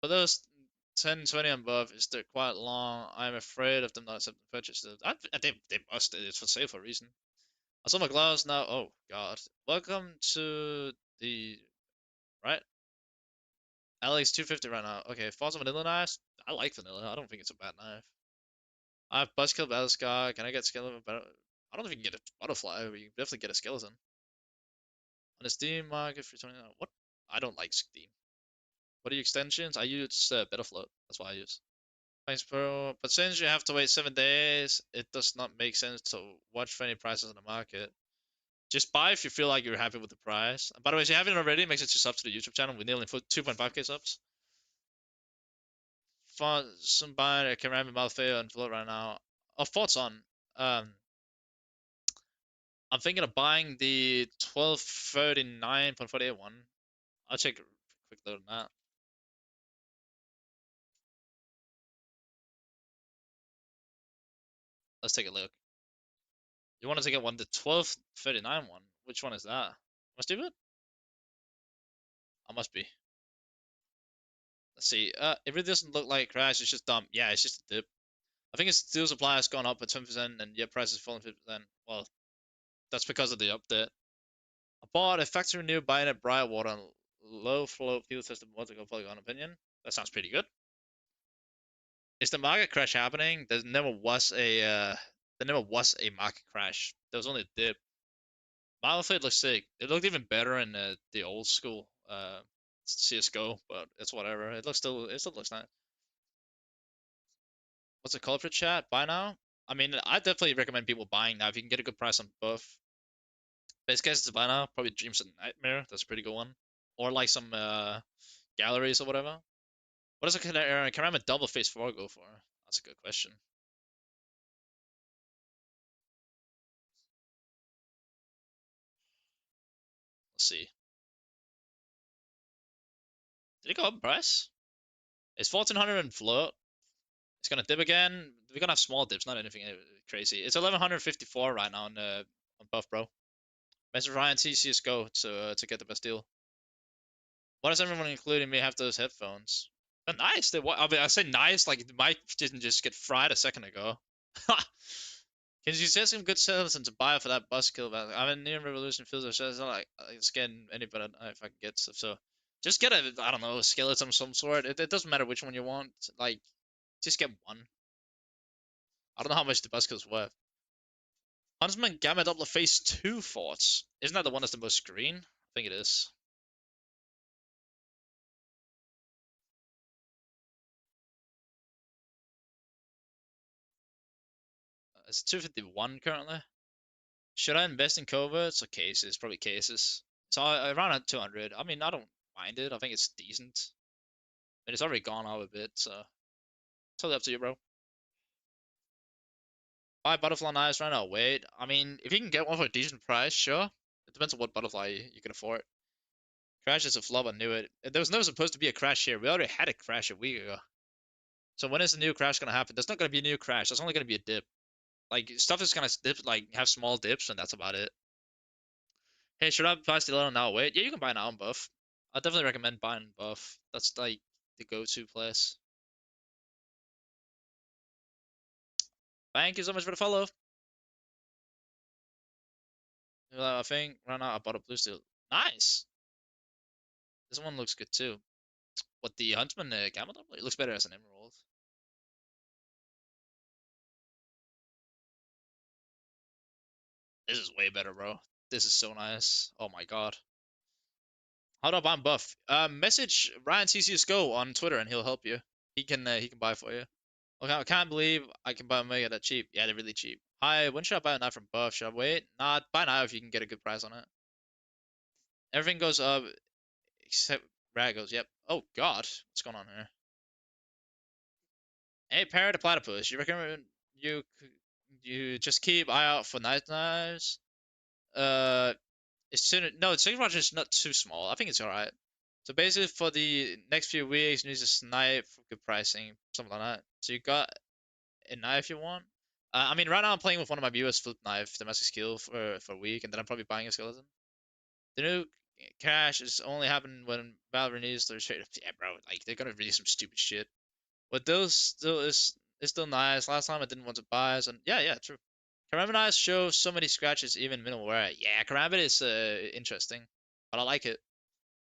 For those 10, 20 and above, is they're quite long. I'm afraid of them not accepting purchases. They must. It's for sale for a reason. I saw my gloves now. Oh, God. Welcome to the. Right? Alex 250 right now. Okay, False Vanilla knives. I like vanilla. I don't think it's a bad knife. I have Buzzkill Battle Scar. Can I get skeleton? I don't know if you can get a butterfly, but you can definitely get a skeleton. On the Steam market for 29. What? I don't like Steam. What are your extensions? I use Betafloat. That's what I use. Thanks, bro. But since you have to wait 7 days, it does not make sense to watch for any prices on the market. Just buy if you feel like you're happy with the price. By the way, if you haven't already, make sure to sub to the YouTube channel. We're nearly 2.5k subs. Some buy a Kerami Malfeo and float right now. Oh, thoughts on. Um, I'm thinking of buying the 1239.48 one. I'll check a quick load on that. Let's take a look. You wanted to get one, the 1239 one. Which one is that? Must do it? I must be. Let's see. It really doesn't look like a crash. It's just dumb. Yeah, it's just a dip. I think its steel supply has gone up by 10% and yet price has fallen 50%. Well, that's because of the update. I bought a factory new buying at Briarwater on low flow field tested multiple polygon opinion. That sounds pretty good. Is the market crash happening? There never was a market crash. There was only a dip. Battlefield looks sick. It looked even better in the old school CS:GO, but it's whatever. It still looks nice. What's the culprit chat? Buy now? I mean, I definitely recommend people buying now if you can get a good price on buff. Best case is buy now. Probably Dreams of Nightmare. That's a pretty good one. Or like some galleries or whatever. What does a Karama double face 4 go for? That's a good question. Let's see. Did it go up in price? It's 1400 in float. It's gonna dip again. We're gonna have small dips, not anything crazy. It's 1154 right now on buff, bro. Message Ryan T CS:GO to get the best deal. Why does everyone, including me, have those headphones? They're nice. I mean, I say nice like the mic didn't just get fried a second ago. Can you say some good sellers and to buy for that buzzkill? I'm in Neon Revolution Fields, so it's not like it's getting any better if I can get stuff. So just get I don't know, a skeleton of some sort. It doesn't matter which one you want. Like, just get one. I don't know how much the bus kill's worth. Huntsman Gamma Doppler Phase 2 forts. Isn't that the one that's the most green? I think it is. It's 251 currently. Should I invest in coverts or cases? Probably cases. So around at 200. I mean, I don't mind it. I think it's decent. And it's already gone up a bit, so totally up to you, bro. Buy butterfly knives right now. Wait. I mean, if you can get one for a decent price, sure. It depends on what butterfly you can afford. Crash is a flop, I knew it. There was never supposed to be a crash here. We already had a crash a week ago. So when is the new crash gonna happen? There's not gonna be a new crash. There's only gonna be a dip. Like stuff is gonna dip, like have small dips, and that's about it. Hey, should I buy Stiletto now? Wait, yeah, you can buy now in buff. I definitely recommend buying buff. That's like the go-to place. Thank you so much for the follow. I think right now I bought a blue steel. Nice. This one looks good too. What the Huntsman Camel Double? It looks better as an emerald. This is way better, bro. This is so nice. Oh my god. How do I buy buff? Message Ryan cs2 on Twitter and he'll help you. He can buy for you. Okay, I can't believe I can buy Omega that cheap. Yeah, they're really cheap. Hi, when should I buy a knife from buff? Should I wait? Nah, buy now if you can get a good price on it. Everything goes up except rag goes. Yep. Oh god, what's going on here? Hey, Parrot the Platypus. You recommend you just keep eye out for night knives? Uh, it's too, no, the second project is not too small. I think it's alright. So basically, for the next few weeks, you need to snipe for good pricing, something like that. So you got a knife you want. I mean, right now I'm playing with one of my viewers' flip knife, domestic skill for a week, and then I'm probably buying a skeleton. The new cash is only happening when Valve renews their trade. Yeah, bro, like they're gonna release some stupid shit. But those still is still nice. Last time I didn't want to buy, so yeah, yeah, true. Karambit eyes show so many scratches, even minimal wear. Yeah, Karambit is interesting, but I like it.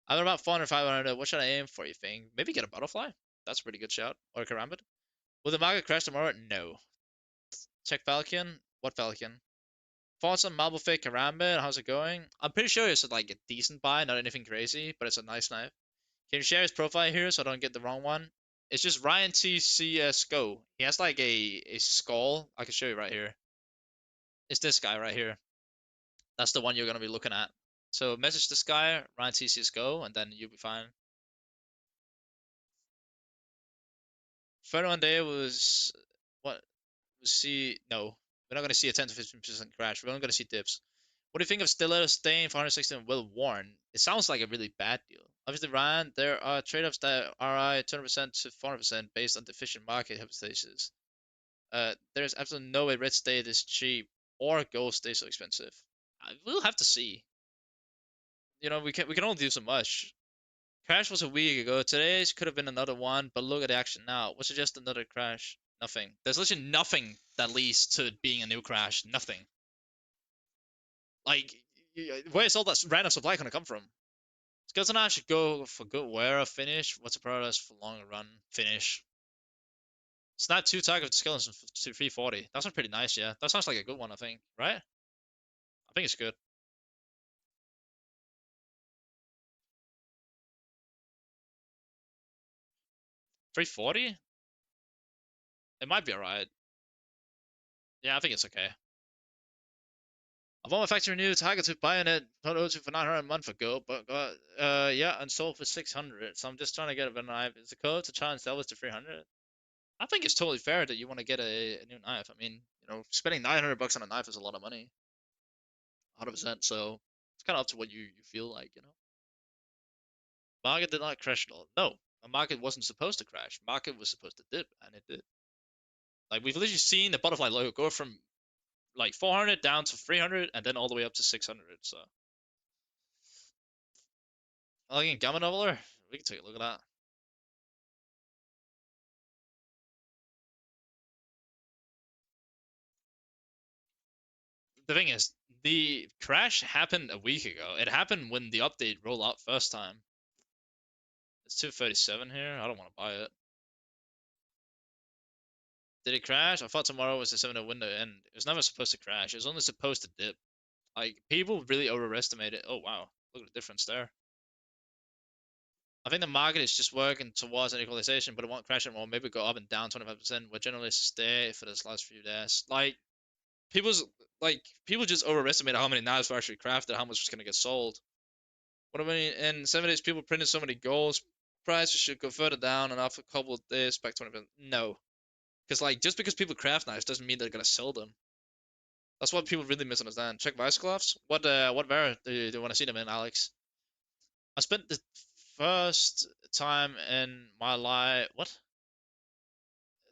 I'm about 400, 500. What should I aim for, you think? Maybe get a butterfly? That's a pretty good shout. Or a Karambit. Will the market crash tomorrow? No. Check Falcon. What Falcon? Thoughts on Marble Fake Karambit? How's it going? I'm pretty sure it's like a decent buy, not anything crazy, but it's a nice knife. Can you share his profile here so I don't get the wrong one? It's just Ryan T cs2. He has like a skull. I can show you right here. It's this guy right here. That's the one you're gonna be looking at. So message this guy, Ryan T cs2, and then you'll be fine. 31 day was what? See, no, we're not going to see a 10 to 15% crash. We're only going to see dips. What do you think of Stiletto staying for 116 Will Warren? It sounds like a really bad deal. Obviously, Ryan, there are trade-offs that are 200% to 400% based on deficient market hypothesis. There's absolutely no way red stay this cheap or gold stay so expensive. We'll have to see. You know, we can only do so much. Crash was a week ago. Today's could have been another one, but look at the action now. What's just another crash? Nothing. There's literally nothing that leads to it being a new crash. Nothing. Like, where's all that random supply gonna come from? Skeleton Eye should go for good wear or finish. What's the priority for longer run? Finish. It's not too target of skeletons to 340. That sounds pretty nice, yeah. That sounds like a good one, I think. Right? I think it's good. 340? It might be alright. Yeah, I think it's okay. I bought my factory new target to buying it Toto for 900 a month ago, but got yeah, and sold for 600. So I'm just trying to get a better knife. Is the code to try and sell this to 300? I think it's totally fair that you want to get a new knife. I mean, you know, spending 900 bucks on a knife is a lot of money, 100%. So it's kind of up to what you feel like, you know. Market did not crash at all. No, the market wasn't supposed to crash. Market was supposed to dip, and it did. Like we've literally seen the butterfly logo go from like 400 down to 300, and then all the way up to 600. So, like in Gamma Noveler, we can take a look at that. The thing is, the crash happened a week ago. It happened when the update rolled out first time. It's 237 here. I don't want to buy it. Did it crash? I thought tomorrow was the 7-day window, and it was never supposed to crash. It was only supposed to dip. Like, people really overestimate it. Oh, wow. Look at the difference there. I think the market is just working towards an equalization, but it won't crash anymore. Maybe go up and down 25%. We're generally stay for this last few days. People's people just overestimate how many knives were actually crafted, how much was gonna get sold. What I mean, in 7 days, people printed so many goals. Prices should go further down, and after a couple of days, back 20%. No, because just because people craft knives doesn't mean they're gonna sell them. That's what people really misunderstand. Check Vice Gloves. What variant do you want to see them in, Alex? I spent the first time in my life. What?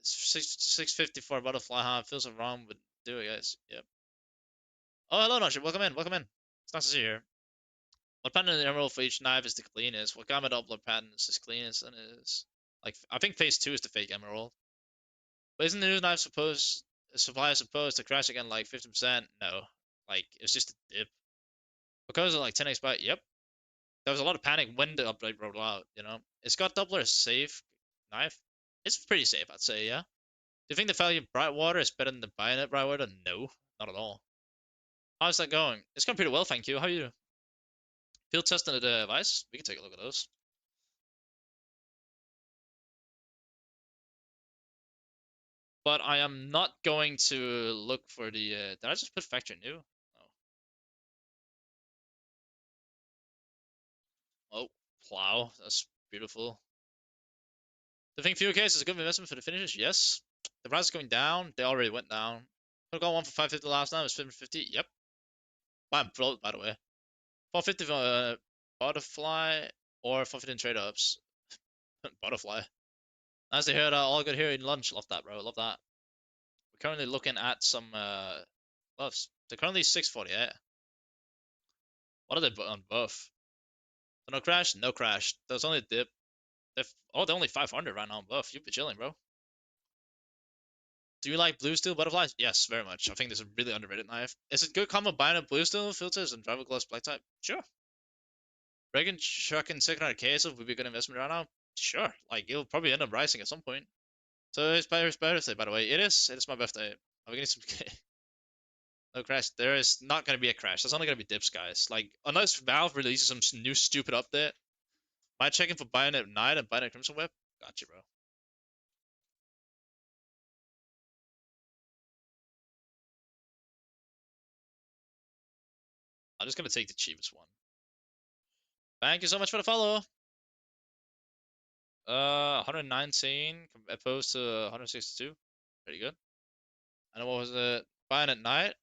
650 for a butterfly, huh? Feels so wrong, but do it, guys. Yep. Oh, hello, Noshi. Welcome in. Welcome in. It's nice to see you here. What pattern in the emerald for each knife is the cleanest? What gamma doubler pattern is the cleanest? And is I think phase 2 is the fake emerald. But isn't the new knife supply supposed to crash again like 50%? No. It's just a dip. Because of 10x by, yep. There was a lot of panic when the update rolled out, you know. Is Scott Doubler a safe knife? It's pretty safe, I'd say, yeah. Do you think the value of Brightwater is better than the Bayonet Brightwater? No, not at all. How's that going? It's going pretty well, thank you. How are you? Field testing the device? We can take a look at those. But I am not going to look for the... did I just put factory new? Oh. Oh, plow. That's beautiful. Do you think fuel case is a good investment for the finishers? Yes. The price is going down. They already went down. I got one for 550 last night. It was 750. Yep. By float, by the way. 450 for butterfly or 450 in trade-ups. Butterfly. Nice to hear that. All good here in lunch. Love that, bro. Love that. We're currently looking at some gloves. They're currently 648. What are they on both? So no crash? No crash. There's only a dip. They're only 500 right now on both. You'd be chilling, bro. Do you like blue steel butterflies? Yes, very much. I think this is a really underrated knife. Is it good combo buying a blue steel filters and driver gloves black type? Sure. Reagan chucking 600k would be a good investment right now? Sure. It'll probably end up rising at some point. So it's Paris birthday, by the way. It is. It is my birthday. Are we getting some? No crash. There is not gonna be a crash. There's only gonna be dips, guys. Unless Valve releases some new stupid update. Am I checking for Bayonet Knight and Bayonet Crimson Whip? Gotcha, bro. I'm just gonna take the cheapest one. Thank you so much for the follow. 119 opposed to 162. Pretty good. And what was it? Bayonet Knight.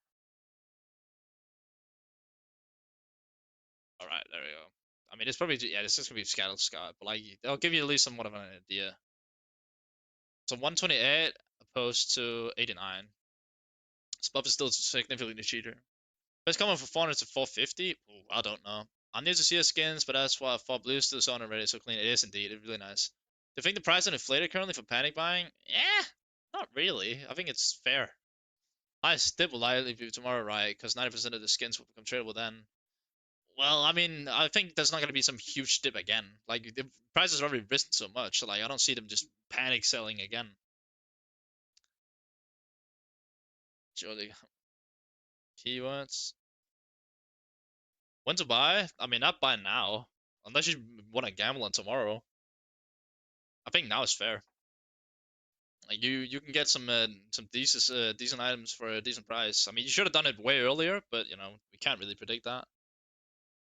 All right, there we go. I mean, it's probably yeah. This is gonna be Scattered Scott, but they'll give you at least somewhat of an idea. So 128 opposed to 89. This buff is still significantly cheaper. But it's coming from 400 to 450. Ooh, I don't know. I'm new to CS skins, but that's why I thought blue still on already so clean. It is indeed. It's really nice. Do you think the price is inflated currently for panic buying? Yeah, not really. I think it's fair. I dip will likely be tomorrow, right? Because 90% of the skins will become tradable then. Well, I mean, I think there's not going to be some huge dip again. The prices have already risen so much, so I don't see them just panic selling again. Surely. Keywords. When to buy? I mean, not buy now. Unless you want to gamble on tomorrow. I think now is fair. You can get some decent items for a decent price. I mean, you should have done it way earlier, but we can't really predict that.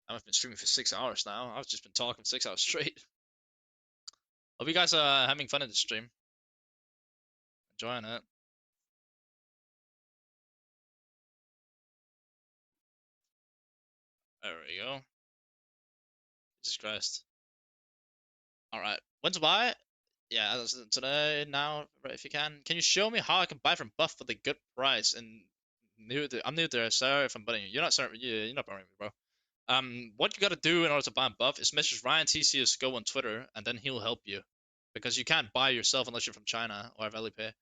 I've been streaming for 6 hours now. I've just been talking 6 hours straight. Hope you guys are having fun in the stream. Enjoying it. There we go. Jesus Christ. Alright. When to buy? Yeah, today, now, right, if you can. Can you show me how I can buy from Buff for the good price? And I'm new there. Sorry if I'm butting you. You're not sorry. You're not buttering me, bro. What you gotta do in order to buy Buff is message Ryan TCS on Twitter, and then he'll help you. Because you can't buy yourself unless you're from China or have Alipay.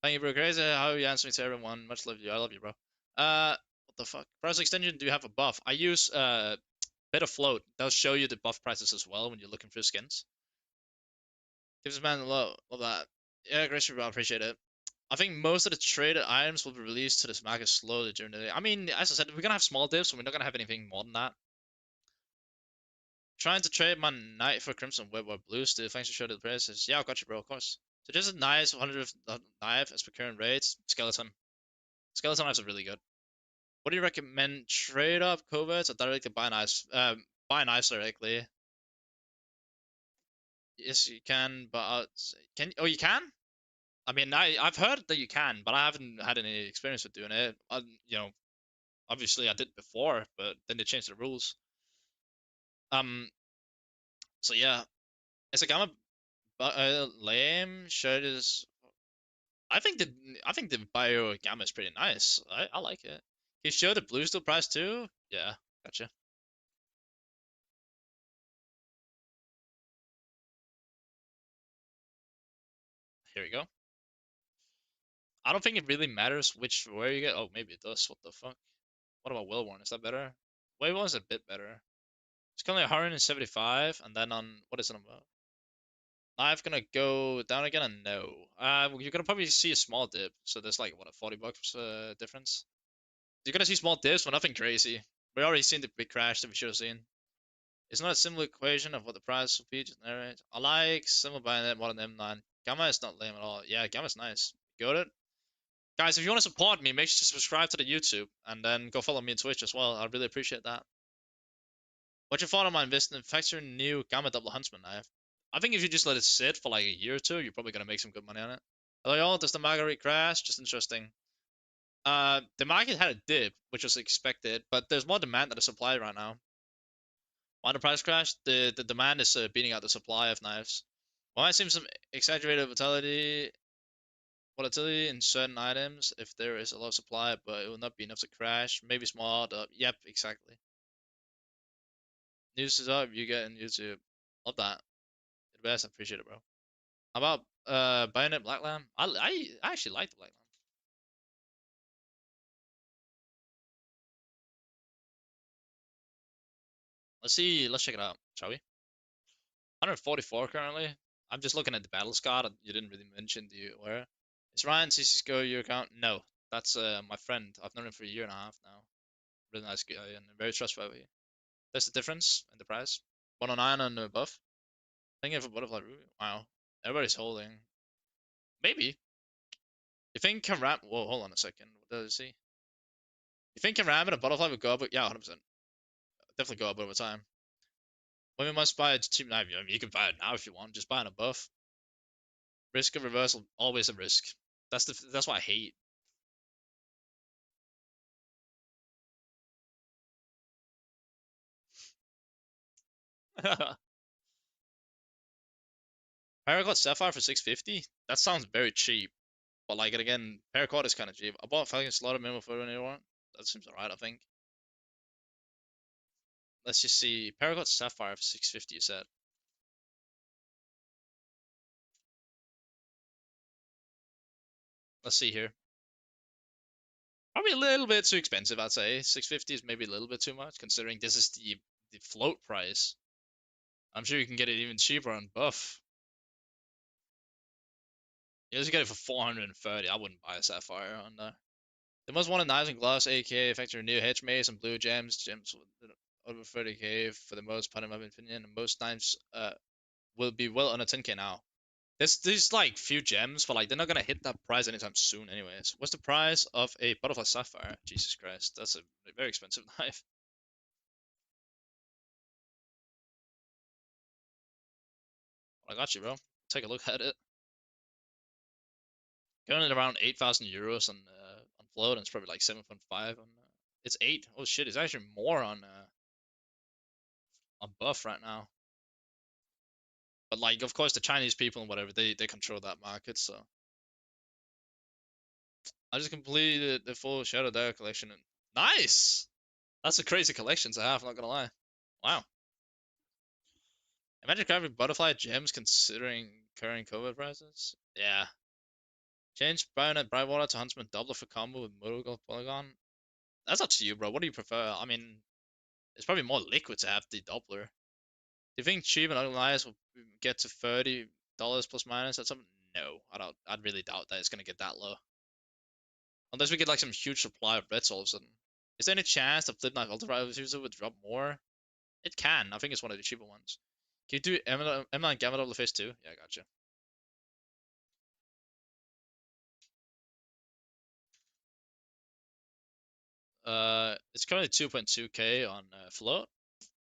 Thank you, bro. Crazy how you answering to everyone. Much love you. I love you, bro. What the fuck? Price extension, do you have a buff? I use bit of float. They'll show you the buff prices as well when you're looking for skins. Gives man love that. Yeah, Grace, I appreciate it. I think most of the traded items will be released to this market slowly during the day. I mean, as I said, we're gonna have small dips, so we're not gonna have anything more than that. Trying to trade my knight for crimson web or blue still. Thanks for showing the prices. Yeah, I got you, bro. Of course. So just a nice 100 knife as per current rates. Skeleton. Skeleton knives are really good. What do you recommend? Trade up coverts or directly buy knives? Buy knives directly. Yes, you can, but can oh you can? I mean, I've heard that you can, but I haven't had any experience with doing it. You know, obviously I did before, but then they changed the rules. Um, so yeah, it's like I'm a lame shirt is. I think the bio gamma is pretty nice. I like it. Can you show the blue still price too? Yeah, gotcha. Here we go. I don't think it really matters which where you get. Oh, maybe it does. What the fuck? What about Wellworn? Is that better? Wellworn's a bit better. It's currently 175, and then on what is it about? Knife gonna go down again and no. You're gonna probably see a small dip. So there's like what a 40 bucks difference. You're gonna see small dips, but nothing crazy. We already seen the big crash that we should have seen. It's not a similar equation of what the price will be. Generate. I like similar bayonet more than M9. Gamma is not lame at all. Yeah, Gamma's nice. Got it. Guys, if you want to support me, make sure to subscribe to the YouTube and then go follow me on Twitch as well. I'd really appreciate that. What's your thought on my investing in factory new Gamma Double Huntsman knife? I think if you just let it sit for like a year or two, you're probably gonna make some good money on it. Hello y'all, does the market rate crash? Just interesting. The market had a dip, which was expected, but there's more demand than the supply right now. Why the price crash? The demand is beating out the supply of knives. Well, I seem some exaggerated volatility in certain items if there is a lot of supply, but it will not be enough to crash. Maybe small. Yep, exactly. News is up. You get in YouTube. Love that. You're the best. I appreciate it, bro. How about Bayonet Black Lamb? I actually like the Black Lamb. Let's see. Let's check it out, shall we? 144 currently. I'm just looking at the battle scar. You didn't really mention. Do you aware? Is Ryan cs2 your account? No, that's my friend. I've known him for a year and a half now. Really nice guy and very trustworthy. That's the difference in the price. 109 and above. Thinking of a butterfly ruby. Wow. Everybody's holding. Maybe. You think can ram? Whoa, hold on a second. What does it see? You think can ram and a butterfly would go up? Yeah, 100%. Definitely go up over time. When we must buy a cheap knife, I mean, you can buy it now if you want. Just buy an above. Risk of reversal, always a risk. That's what I hate. Paracord Sapphire for 650? That sounds very cheap. But like again, Paracord is kind of cheap. I bought Falcon Slaughter Minimal Photo anyone. That seems alright, I think. Let's just see. Paracord Sapphire for 650 you said. Let's see here. Probably a little bit too expensive, I'd say. 650 is maybe a little bit too much, considering this is the float price. I'm sure you can get it even cheaper on Buff. You just get it for 430. I wouldn't buy a Sapphire on there. The most wanted knives and gloves, aka factory new hedge maze and blue gems. Gems over 30k for the most part, in my opinion. And most knives will be well under 10k now. There's like few gems, but like they're not gonna hit that price anytime soon, anyways. What's the price of a butterfly sapphire? Jesus Christ, that's a very expensive knife. I got you, bro. Take a look at it. Going at around 8,000 euros on float, and it's probably like 7.5 on. It's 8. Oh shit, it's actually more on buff right now. But like, of course, the Chinese people and whatever they control that market. So I just completed the full Shadow Dagger collection. And nice. That's a crazy collection to have. Not gonna lie. Wow. Imagine grabbing butterfly gems considering current COVID prices. Yeah. Change Bayonet Brightwater to Huntsman Doubler for combo with Motor Gold Polygon. That's up to you, bro. What do you prefer? I mean, it's probably more liquid to have the Doubler. Do you think cheap and ugly knives will get to $30 plus minus at some? no, I don't. I'd really doubt that it's gonna get that low. Unless we get like some huge supply of reds all of a sudden. Is there any chance the Flip Knife Ultra user would drop more? It can. I think it's one of the cheaper ones. Can you do M9 Gamma Double Phase 2? Yeah, I gotcha. It's currently 2.2k on float.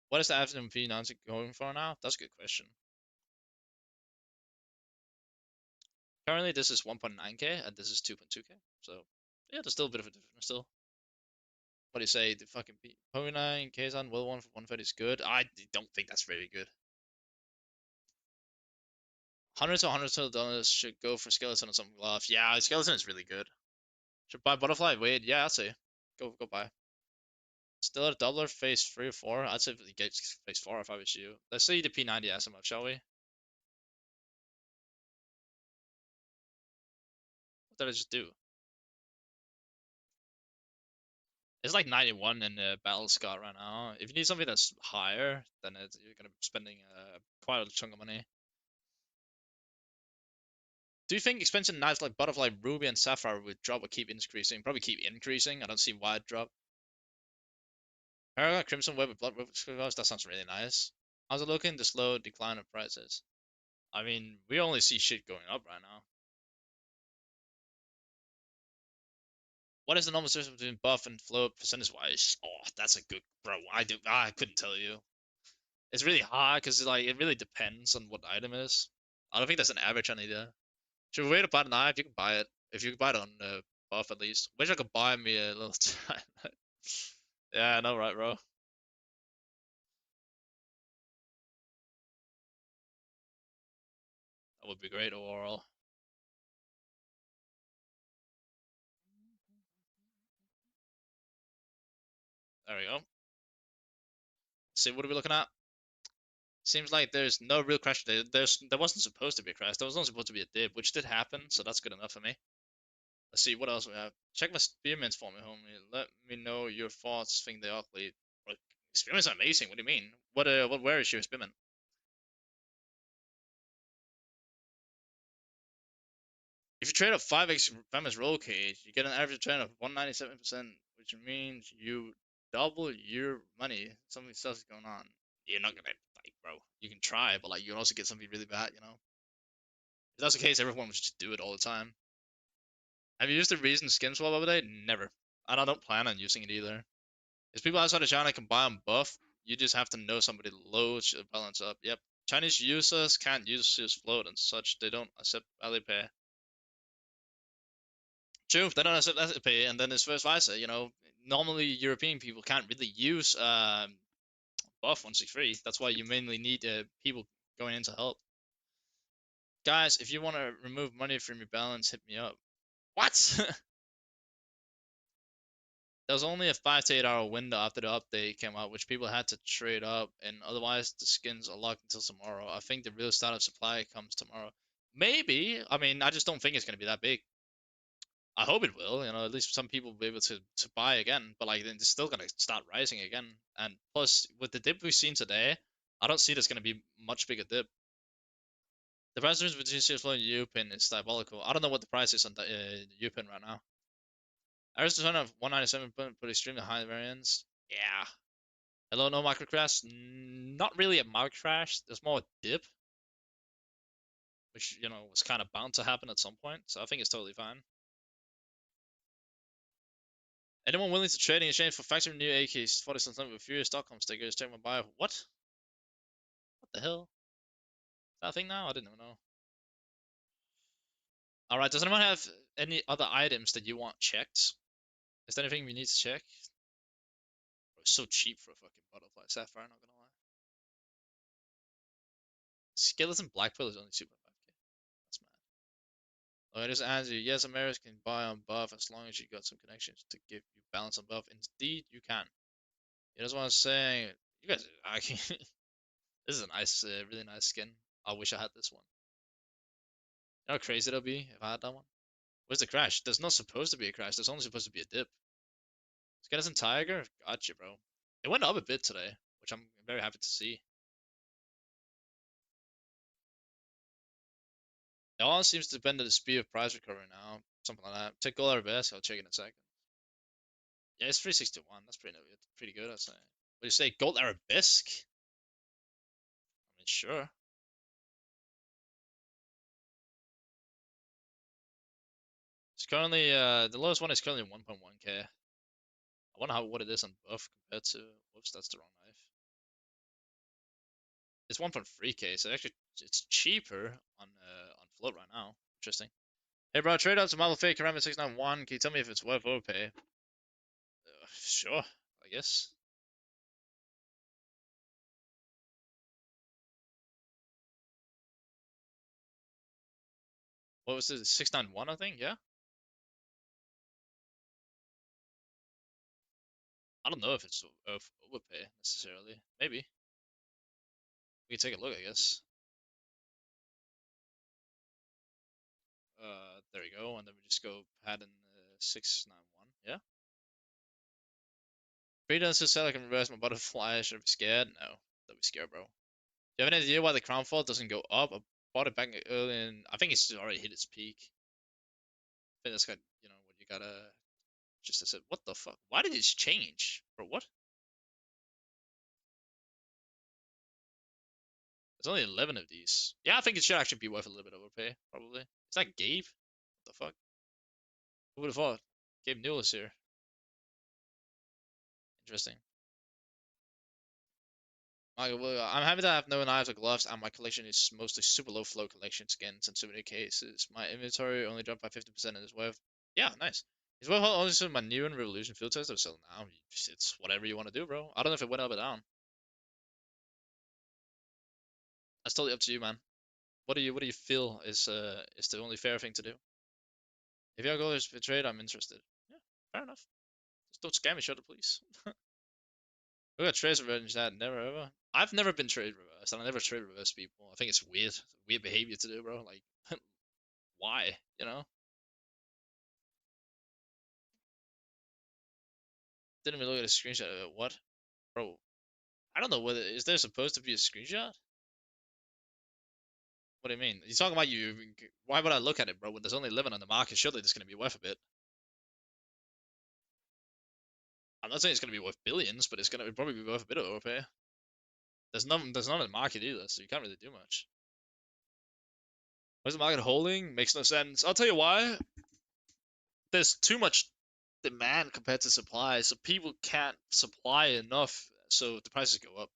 What is the FMP Nancy going for now? That's a good question. Currently, this is 1.9k and this is 2.2k. So, yeah, there's still a bit of a difference still. What do you say? The fucking 0.9k's on Will 1 for 130 is good. I don't think that's very good. 100 to $100 should go for Skeleton and some gloves. Yeah, Skeleton is really good. Should buy Butterfly Wade. Yeah, I'd say. Go buy. Still at doubler, phase 3 or 4. I'd say get phase 4 if I was you. Let's see the P90 SMF, shall we? What did I just do? It's like 91 in the Battle Scott right now. If you need something that's higher, then you're gonna be spending quite a chunk of money. Do you think expensive knives like Butterfly, Ruby, and Sapphire would drop or keep increasing? Probably keep increasing. I don't see why it'd drop. Paragon, Crimson Web, with Blood Rivers, that sounds really nice. How's it looking? The slow decline of prices. I mean, we only see shit going up right now. What is the normal difference between buff and float percentage wise? Oh, that's a good bro. I couldn't tell you. It's really hard because like it really depends on what the item is. I don't think there's an average on either. Should we wait to buy the knife? You can buy it if you can buy it on buff at least. Wish I could buy me a little time. Yeah, I know, right, bro? That would be great overall. There we go. See, what are we looking at? Seems like there's no real crash. There wasn't supposed to be a crash. There was not supposed to be a dip, which did happen, so that's good enough for me. Let's see what else we have. Check my spearments for me, homie. Let me know your thoughts. Think they ugly. Spearments are amazing. What do you mean? Where is your spearmint? If you trade a 5x famous roll cage, you get an average return of 197%, which means you double your money. Something else is going on. You're not gonna like, bro. You can try, but like you can also get something really bad, you know. If that's the case, everyone would just do it all the time. Have you used the Reason skin swap update? Never. And I don't plan on using it either. There's people outside of China can buy on buff. You just have to know somebody low to balance up. Yep. Chinese users can't use his float and such. They don't accept Alipay. True, they don't accept Alipay, and then it's vice versa. You know, normally European people can't really use buff 163. That's why you mainly need people going in to help. Guys, if you want to remove money from your balance, hit me up. What? There was only a 5 to 8 hour window after the update came out, which people had to trade up, and otherwise the skins are locked until tomorrow. I think the real start of supply comes tomorrow. Maybe. I mean, I just don't think it's going to be that big. I hope it will. You know, at least some people will be able to buy again. But like, then it's still going to start rising again. And plus, with the dip we've seen today, I don't see there's going to be much bigger dip. The price difference between CS4 and UPIN is diabolical. I don't know what the price is on the UPIN right now. Average return of 197, but extremely high variance. Yeah. Hello, no micro crash. Not really a micro crash. There's more a dip, which you know was kind of bound to happen at some point. So I think it's totally fine. Anyone willing to trade in exchange for factory new AKs 40 something with Furious Stockholm stickers? Check my bio. What? What the hell? Is that a thing now? I didn't even know. All right. Does anyone have any other items that you want checked? Is there anything we need to check? Bro, it's so cheap for a fucking butterfly sapphire. Not gonna lie. Skeleton Black Pearl is only 2.5k. That's mad. Okay, just answer. Yes, Americans can buy on buff as long as you got some connections to give you balance on buff. Indeed, you can. Yeah, that's what I'm saying. You guys, I can. This is a nice, really nice skin. I wish I had this one. You know how crazy it'll be if I had that one? Where's the crash? There's not supposed to be a crash. There's only supposed to be a dip. Skeleton Tiger? Gotcha, bro. It went up a bit today, which I'm very happy to see. It all seems to depend on the speed of price recovery now. Something like that. Take gold out of best. I'll check in a second. Yeah, it's 361. That's pretty good, I'd say. What do you say? Gold Arabesque? I mean, sure. It's currently the lowest one is currently 1.1k. I wonder what it is on buff compared to. Whoops, that's the wrong knife. It's 1.3k, so actually it's cheaper on float right now. Interesting. Hey bro, trade up to Marble Fake Ceramic 691. Can you tell me if it's worth overpay? Sure, I guess. What was it? 691, I think. Yeah. I don't know if it's overpay necessarily. Maybe we can take a look, I guess. There we go, and then we just go ahead and 691. Yeah. Freedom to sell, I can reverse my butterfly. Should I be scared? No, don't be scared, bro. Do you have any idea why the crown fall doesn't go up? I bought it back early, and I think it's already hit its peak. I think that's got what you gotta just I said. What the fuck? Why did it change, bro? What? There's only 11 of these. Yeah, I think it should actually be worth a little bit of overpay, probably. Is that Gabe? What the fuck? Who would have thought? Gabe Newell is here. Interesting. I'm happy that I have no knives or gloves, and my collection is mostly super low flow collection skins and souvenir cases. My inventory only dropped by 50% and is worth. Yeah, nice. It's worth only some of my new and Revolution filters that are selling now. It's whatever you want to do, bro. I don't know if it went up or down. That's totally up to you, man. What do you feel is the only fair thing to do? If your goal is to trade, I'm interested. Yeah, fair enough. Just don't scam each other, please. We got trade reverse that never ever. I've never been trade reversed, and I never trade reverse people. I think it's weird behavior to do, bro. Like, why? You know? Didn't even look at a screenshot of it. What, bro? I don't know whether is there supposed to be a screenshot? What do you mean? You talking about you? Why would I look at it, bro? When there's only 11 on the market, surely it's gonna be worth a bit. I'm not saying it's gonna be worth billions, but it's gonna probably be worth a bit of overpay. There's none in the market either, so you can't really do much. Where's the market holding? Makes no sense. I'll tell you why. There's too much demand compared to supply, so people can't supply enough, so the prices go up.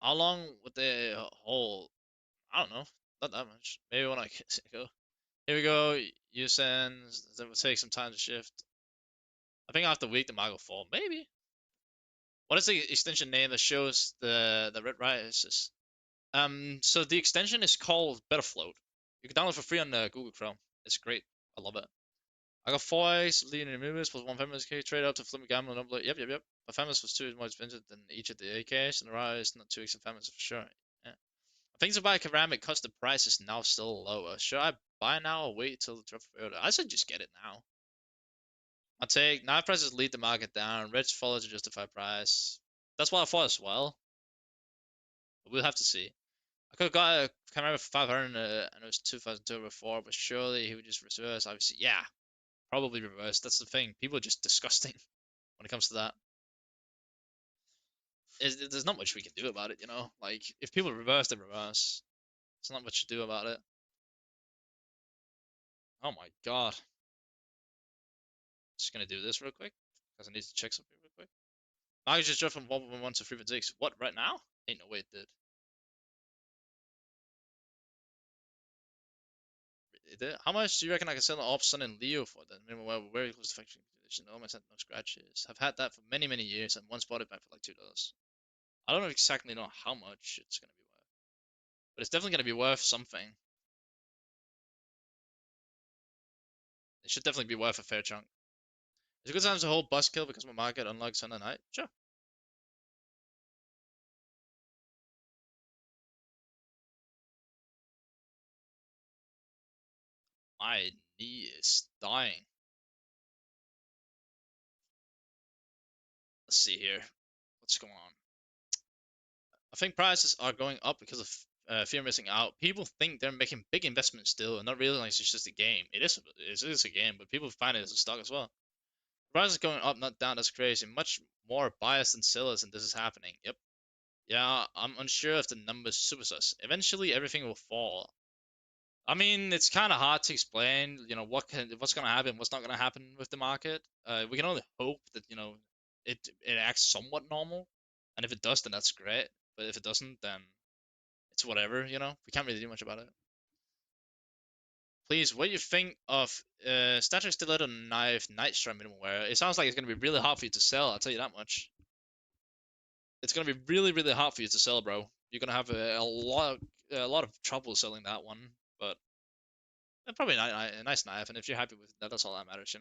How long would they hold? I don't know, not that much. Maybe when I go. Here we go. You send. That will take some time to shift. I think after a week the market will fall. Maybe. What is the extension name that shows the red rises? So the extension is called Betterfloat. You can download for free on Google Chrome. It's great. I love it. I got 4x, leading removers, plus 1 feminist K, trade out to Flipping Gamble and upload. Yep. A feminist was 2 is more expensive than each of the AKs, and the rise not 2x in feminist for sure. Yeah. I think to buy ceramic because the price is now still lower. Should I buy now or wait till it drops further? I said just get it now. I'll take knife prices lead the market down, reds follow to justify price. That's what I thought as well. But we'll have to see. I could have got a camera for 500 and it was 2002 before, but surely he would just reverse. Obviously, yeah, probably reverse. That's the thing. People are just disgusting when it comes to that. There's not much we can do about it, you know? Like, if people reverse, they reverse. There's not much to do about it. Oh my god. Just gonna do this real quick, because I need to check something real quick. Market just dropped from 1.1 to 3.6. What, right now? Ain't no way it did. How much do you reckon I can sell an ARP Sun and Leo for then? Minimum well, very close to factory condition. Almost had no scratches. I've had that for many, many years and once bought it back for like $2. I don't know exactly know how much it's gonna be worth, but it's definitely gonna be worth something. It should definitely be worth a fair chunk. It's a good time to hold bus kill because my market unlike Sunday night. Sure. My knee is dying. Let's see here. What's going on? I think prices are going up because of fear missing out. People think they're making big investments still, and not realize it's just a game. It is a game, but people find it as a stock as well. Price is going up, not down. That's crazy. Much more buyers than sellers, and this is happening. Yep. Yeah, I'm unsure if the numbers super sus. Eventually, everything will fall. I mean, it's kind of hard to explain. What's gonna happen, what's not gonna happen with the market. We can only hope that it acts somewhat normal, and if it does, then that's great. But if it doesn't, then it's whatever. We can't really do much about it. Please, what do you think of static stiletto knife night strike minimum wear? It sounds like it's gonna be really hard for you to sell. I'll tell you that much. It's gonna be really, really hard for you to sell, bro. You're gonna have a lot of trouble selling that one, but probably a nice knife. And if you're happy with that, that's all that matters.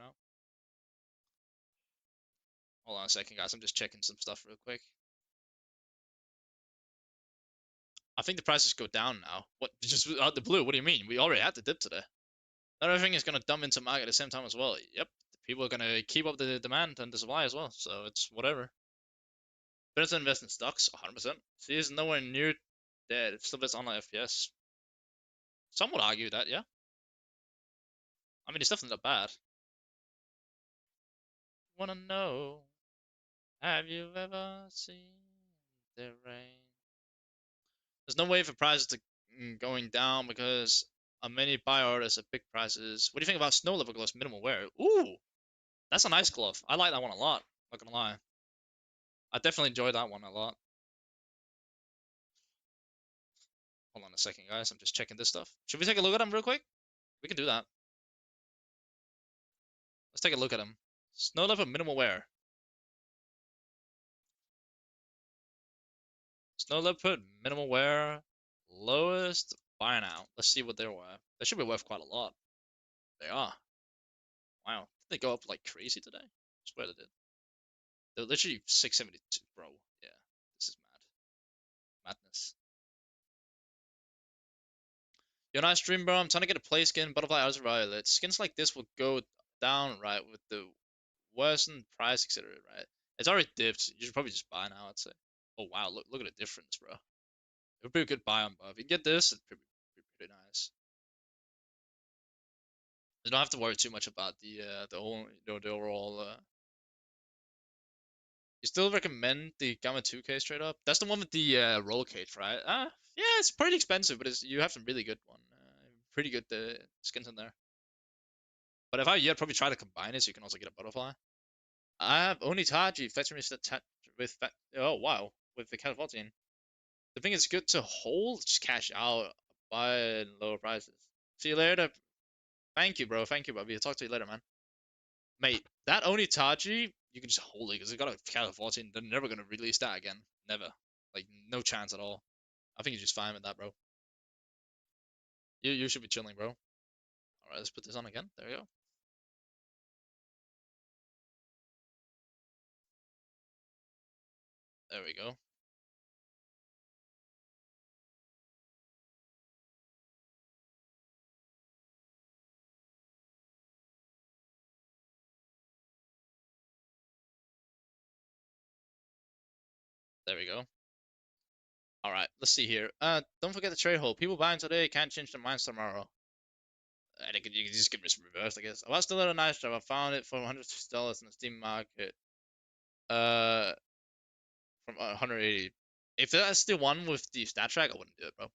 Hold on a second, guys. I'm just checking some stuff real quick. I think the prices go down now. What? Just out the blue? What do you mean? We already had the dip today. Everything is gonna dump into market at the same time as well. Yep. People are gonna keep up the demand and the supply as well. So it's whatever. Better to invest in stocks, 100%. See, is nowhere near dead. It's still best online FPS. Some would argue that, yeah. I mean, it's definitely not bad. Wanna know? Have you ever seen the rain? There's no way for prices to going down because many buy orders at big prices. What do you think about snow leopard gloves minimal wear? Ooh, that's a nice glove. I like that one a lot. Not gonna lie, I definitely enjoy that one a lot. Hold on a second, guys. I'm just checking this stuff. Should we take a look at them real quick? We can do that. Let's take a look at them. Snow leopard minimal wear. Snow leopard minimal wear. Lowest buy now. Let's see what they're worth. They should be worth quite a lot. They are. Wow. Did they go up like crazy today? I swear they did. They're literally 672, bro. Yeah, this is madness. You're not stream, bro. I'm trying to get a play skin, butterfly ultraviolet. Skins like this will go down, right, with the worsened price, etc. Right? It's already dipped. You should probably just buy now, I'd say. Oh wow, look at the difference, bro. It would be a good buy on buff. If you get this, it'd be pretty nice. You don't have to worry too much about the overall. You still recommend the Gamma 2K straight up? That's the one with the roll cage, right? Yeah, it's pretty expensive, but you have some really good one. Pretty good skins in there. But if I you, I'd probably try to combine it so you can also get a butterfly. I have only Taji fetching with oh wow with the Cat 14. The thing is good to hold, just cash out, buy at lower prices. See you later. Thank you, bro. Thank you, Bobby. I'll talk to you later, man. Mate, that only Taji, you can just hold it because they got a Cat 14. They're never gonna release that again. Never. Like no chance at all. I think you're just fine with that, bro. You should be chilling, bro. Alright, let's put this on again. There we go. There we go. There we go. Alright, let's see here. Don't forget the trade hold. People buying today can't change their minds tomorrow. And you can just get this reversed, I guess. I watched a little nice job. I found it for $160 in the Steam market. Uh, from 180. If that's the one with the stat track, I wouldn't do it, bro.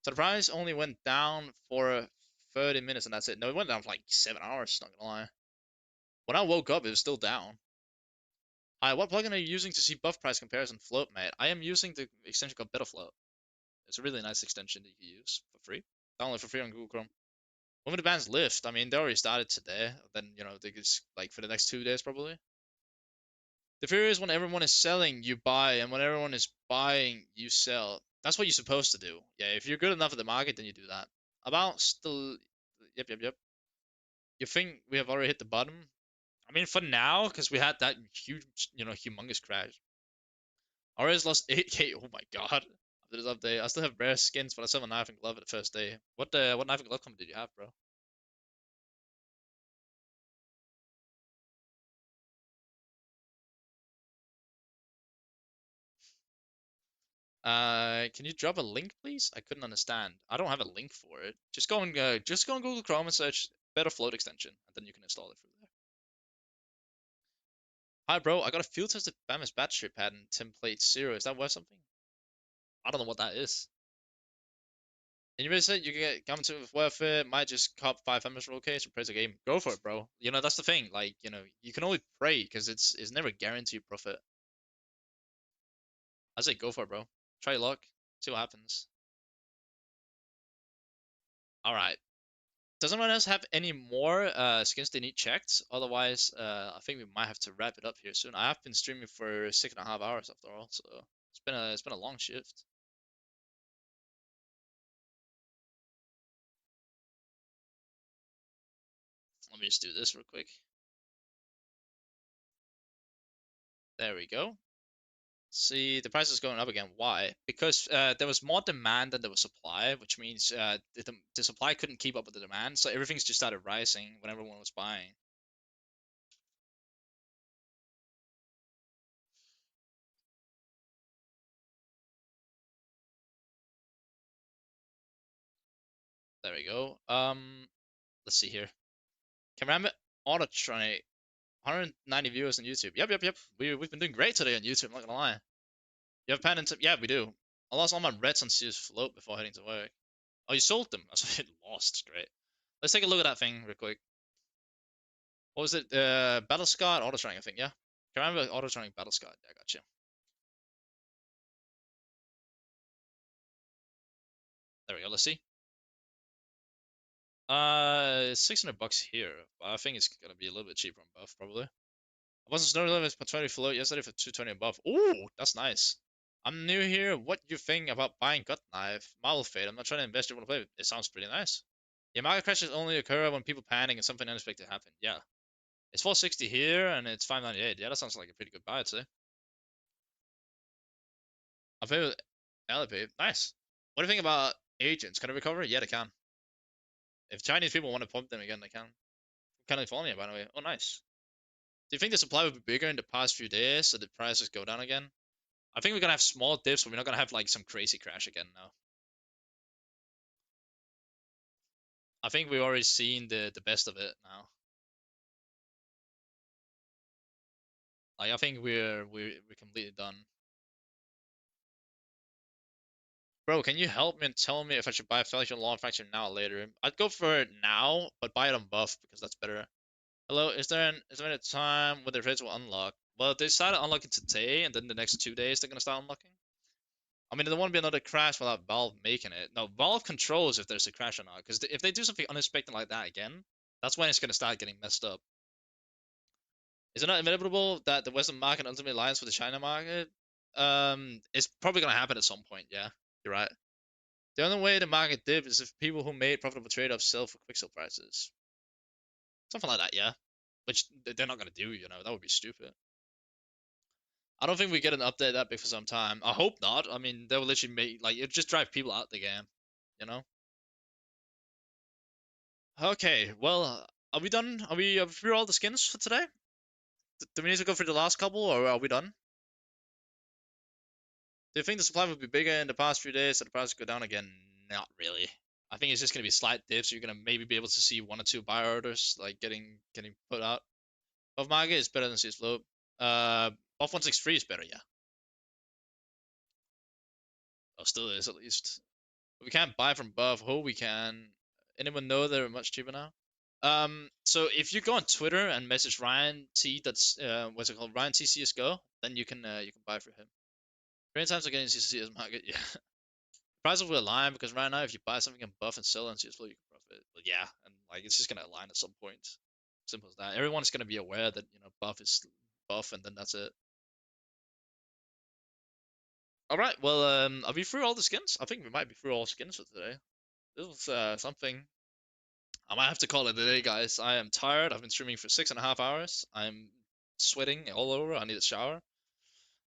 So the price only went down for 30 minutes and that's it. No, it went down for like 7 hours, not gonna lie. When I woke up, it was still down. Hi, what plugin are you using to see buff price comparison float, mate? I am using the extension called BetterFloat. It's a really nice extension that you can use for free. Download for free on Google Chrome. When will the bans lift? I mean, they already started today. Then, they just, like, for the next 2 days, probably. The fear is when everyone is selling, you buy, and when everyone is buying, you sell. That's what you're supposed to do. Yeah, if you're good enough at the market, then you do that. About still, yep. You think we have already hit the bottom? I mean, for now, because we had that huge, humongous crash. Already lost 8k. Oh my god. After this update, I still have rare skins, but I still have a knife and glove at the first day. What knife and glove comment did you have, bro? Can you drop a link, please? I couldn't understand. I don't have a link for it. Just go on Google Chrome and search better float extension, and then you can install it from there. Hi, bro. I got a field tested Bama's battery pattern template 0. Is that worth something? I don't know what that is. And you really said you can get come to with worth it. Might just cop 500 roll case and praise the game. Go for it, bro. You know that's the thing. Like you can only pray because it's never guaranteed profit. I say go for it, bro. Try your luck. See what happens. All right. Does anyone else have any more skins they need checked? Otherwise, I think we might have to wrap it up here soon. I have been streaming for 6.5 hours after all, so it's been a long shift. Let me just do this real quick. There we go. See, the price is going up again. Why? Because there was more demand than there was supply, which means the supply couldn't keep up with the demand, so everything's just started rising when everyone was buying. There we go. Let's see here. Cameraman Autotronic, 190 viewers on YouTube. Yep. We've been doing great today on YouTube. I'm not gonna lie. You have pen and tip? Yeah, we do. I lost all my reds on CS float before heading to work. Oh, you sold them? That's lost. Great. Let's take a look at that thing real quick. What was it? Battle Scar Autotronic, I think. Yeah. Can I remember Autotronic Battle Scar? Yeah, I got you. There we go. Let's see. 600 bucks here. I think it's gonna be a little bit cheaper on buff, probably. I wasn't snow limits for 20 float yesterday for 220 above. Ooh, that's nice. I'm new here. What you think about buying gut knife? Marvel Fate. I'm not trying to invest. You want to play? It sounds pretty nice. Yeah, market crashes only occur when people panic and something unexpected happen. Yeah, it's 460 here and it's 598. Yeah, that sounds like a pretty good buy, I'd say. I'll pay with Alipay. Nice. What do you think about agents? Can I recover? Yeah, they can. If Chinese people want to pump them again, they can. California, by the way. Oh, nice. Do you think the supply will be bigger in the past few days so the prices go down again? I think we're gonna have small dips, but we're not gonna have like some crazy crash again now. I think we've already seen the best of it now. Like I think we're completely done. Bro, can you help me and tell me if I should buy Faction Law Faction now or later? I'd go for it now, but buy it on buff because that's better. Hello, is there any time when the trades will unlock? Well, they started unlocking today, and then the next 2 days they're gonna start unlocking. I mean, there won't be another crash without Valve making it. No, Valve controls if there's a crash or not, because if they do something unexpected like that again, that's when it's gonna start getting messed up. Is it not inevitable that the Western market ultimately aligns with the China market? It's probably gonna happen at some point. Yeah, you're right. The only way the market dips is if people who made profitable trade-offs sell for quick sell prices. Something like that, yeah. Which they're not gonna do, that would be stupid. I don't think we get an update that big for some time. I hope not. I mean, they will literally make like it just drive people out the game, you know. Okay, well, are we done? Are we through all the skins for today? Do we need to go through the last couple, or are we done? Do you think the supply will be bigger in the past few days, so the price go down again? Not really. I think it's just gonna be slight dips. You're gonna maybe be able to see one or two buy orders like getting put out. Buff market is better than CS float. Buff 163 is better, yeah. Oh, still is at least. We can't buy from buff. Oh, we can. Anyone know they're much cheaper now? So if you go on Twitter and message Ryan T, that's what's it called, Ryan T CS:GO, then you can buy for him. Green times are getting CS market, yeah. Prices will align because right now if you buy something in buff and sell on CS flow, you can profit. But yeah, and like it's just gonna align at some point. Simple as that. Everyone's gonna be aware that buff is buff, and then that's it. All right. Well, are we through all the skins? I think we might be through all skins for today. This was something. I might have to call it a day, guys. I am tired. I've been streaming for 6.5 hours. I'm sweating all over. I need a shower.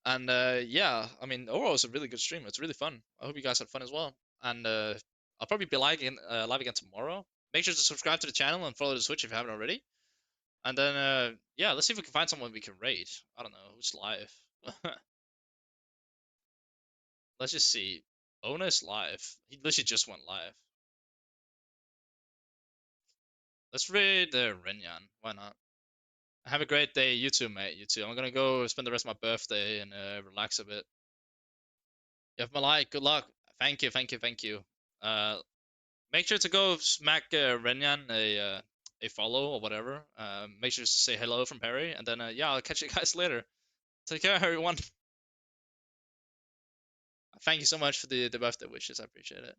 And yeah, I mean, overall, it's a really good stream. It's really fun. I hope you guys had fun as well. And I'll probably be live again tomorrow. Make sure to subscribe to the channel and follow the Twitch if you haven't already. And then yeah, let's see if we can find someone we can raid. I don't know who's live. Let's just see. Bonus live. He literally just went live. Let's read Renyan. Why not? Have a great day. You too, mate. You too. I'm gonna go spend the rest of my birthday and relax a bit. You have my like. Good luck. Thank you. Thank you. Thank you. Make sure to go smack Renyan a follow or whatever. Make sure to say hello from Perry, and then yeah, I'll catch you guys later. Take care, everyone. Thank you so much for the birthday wishes. I appreciate it.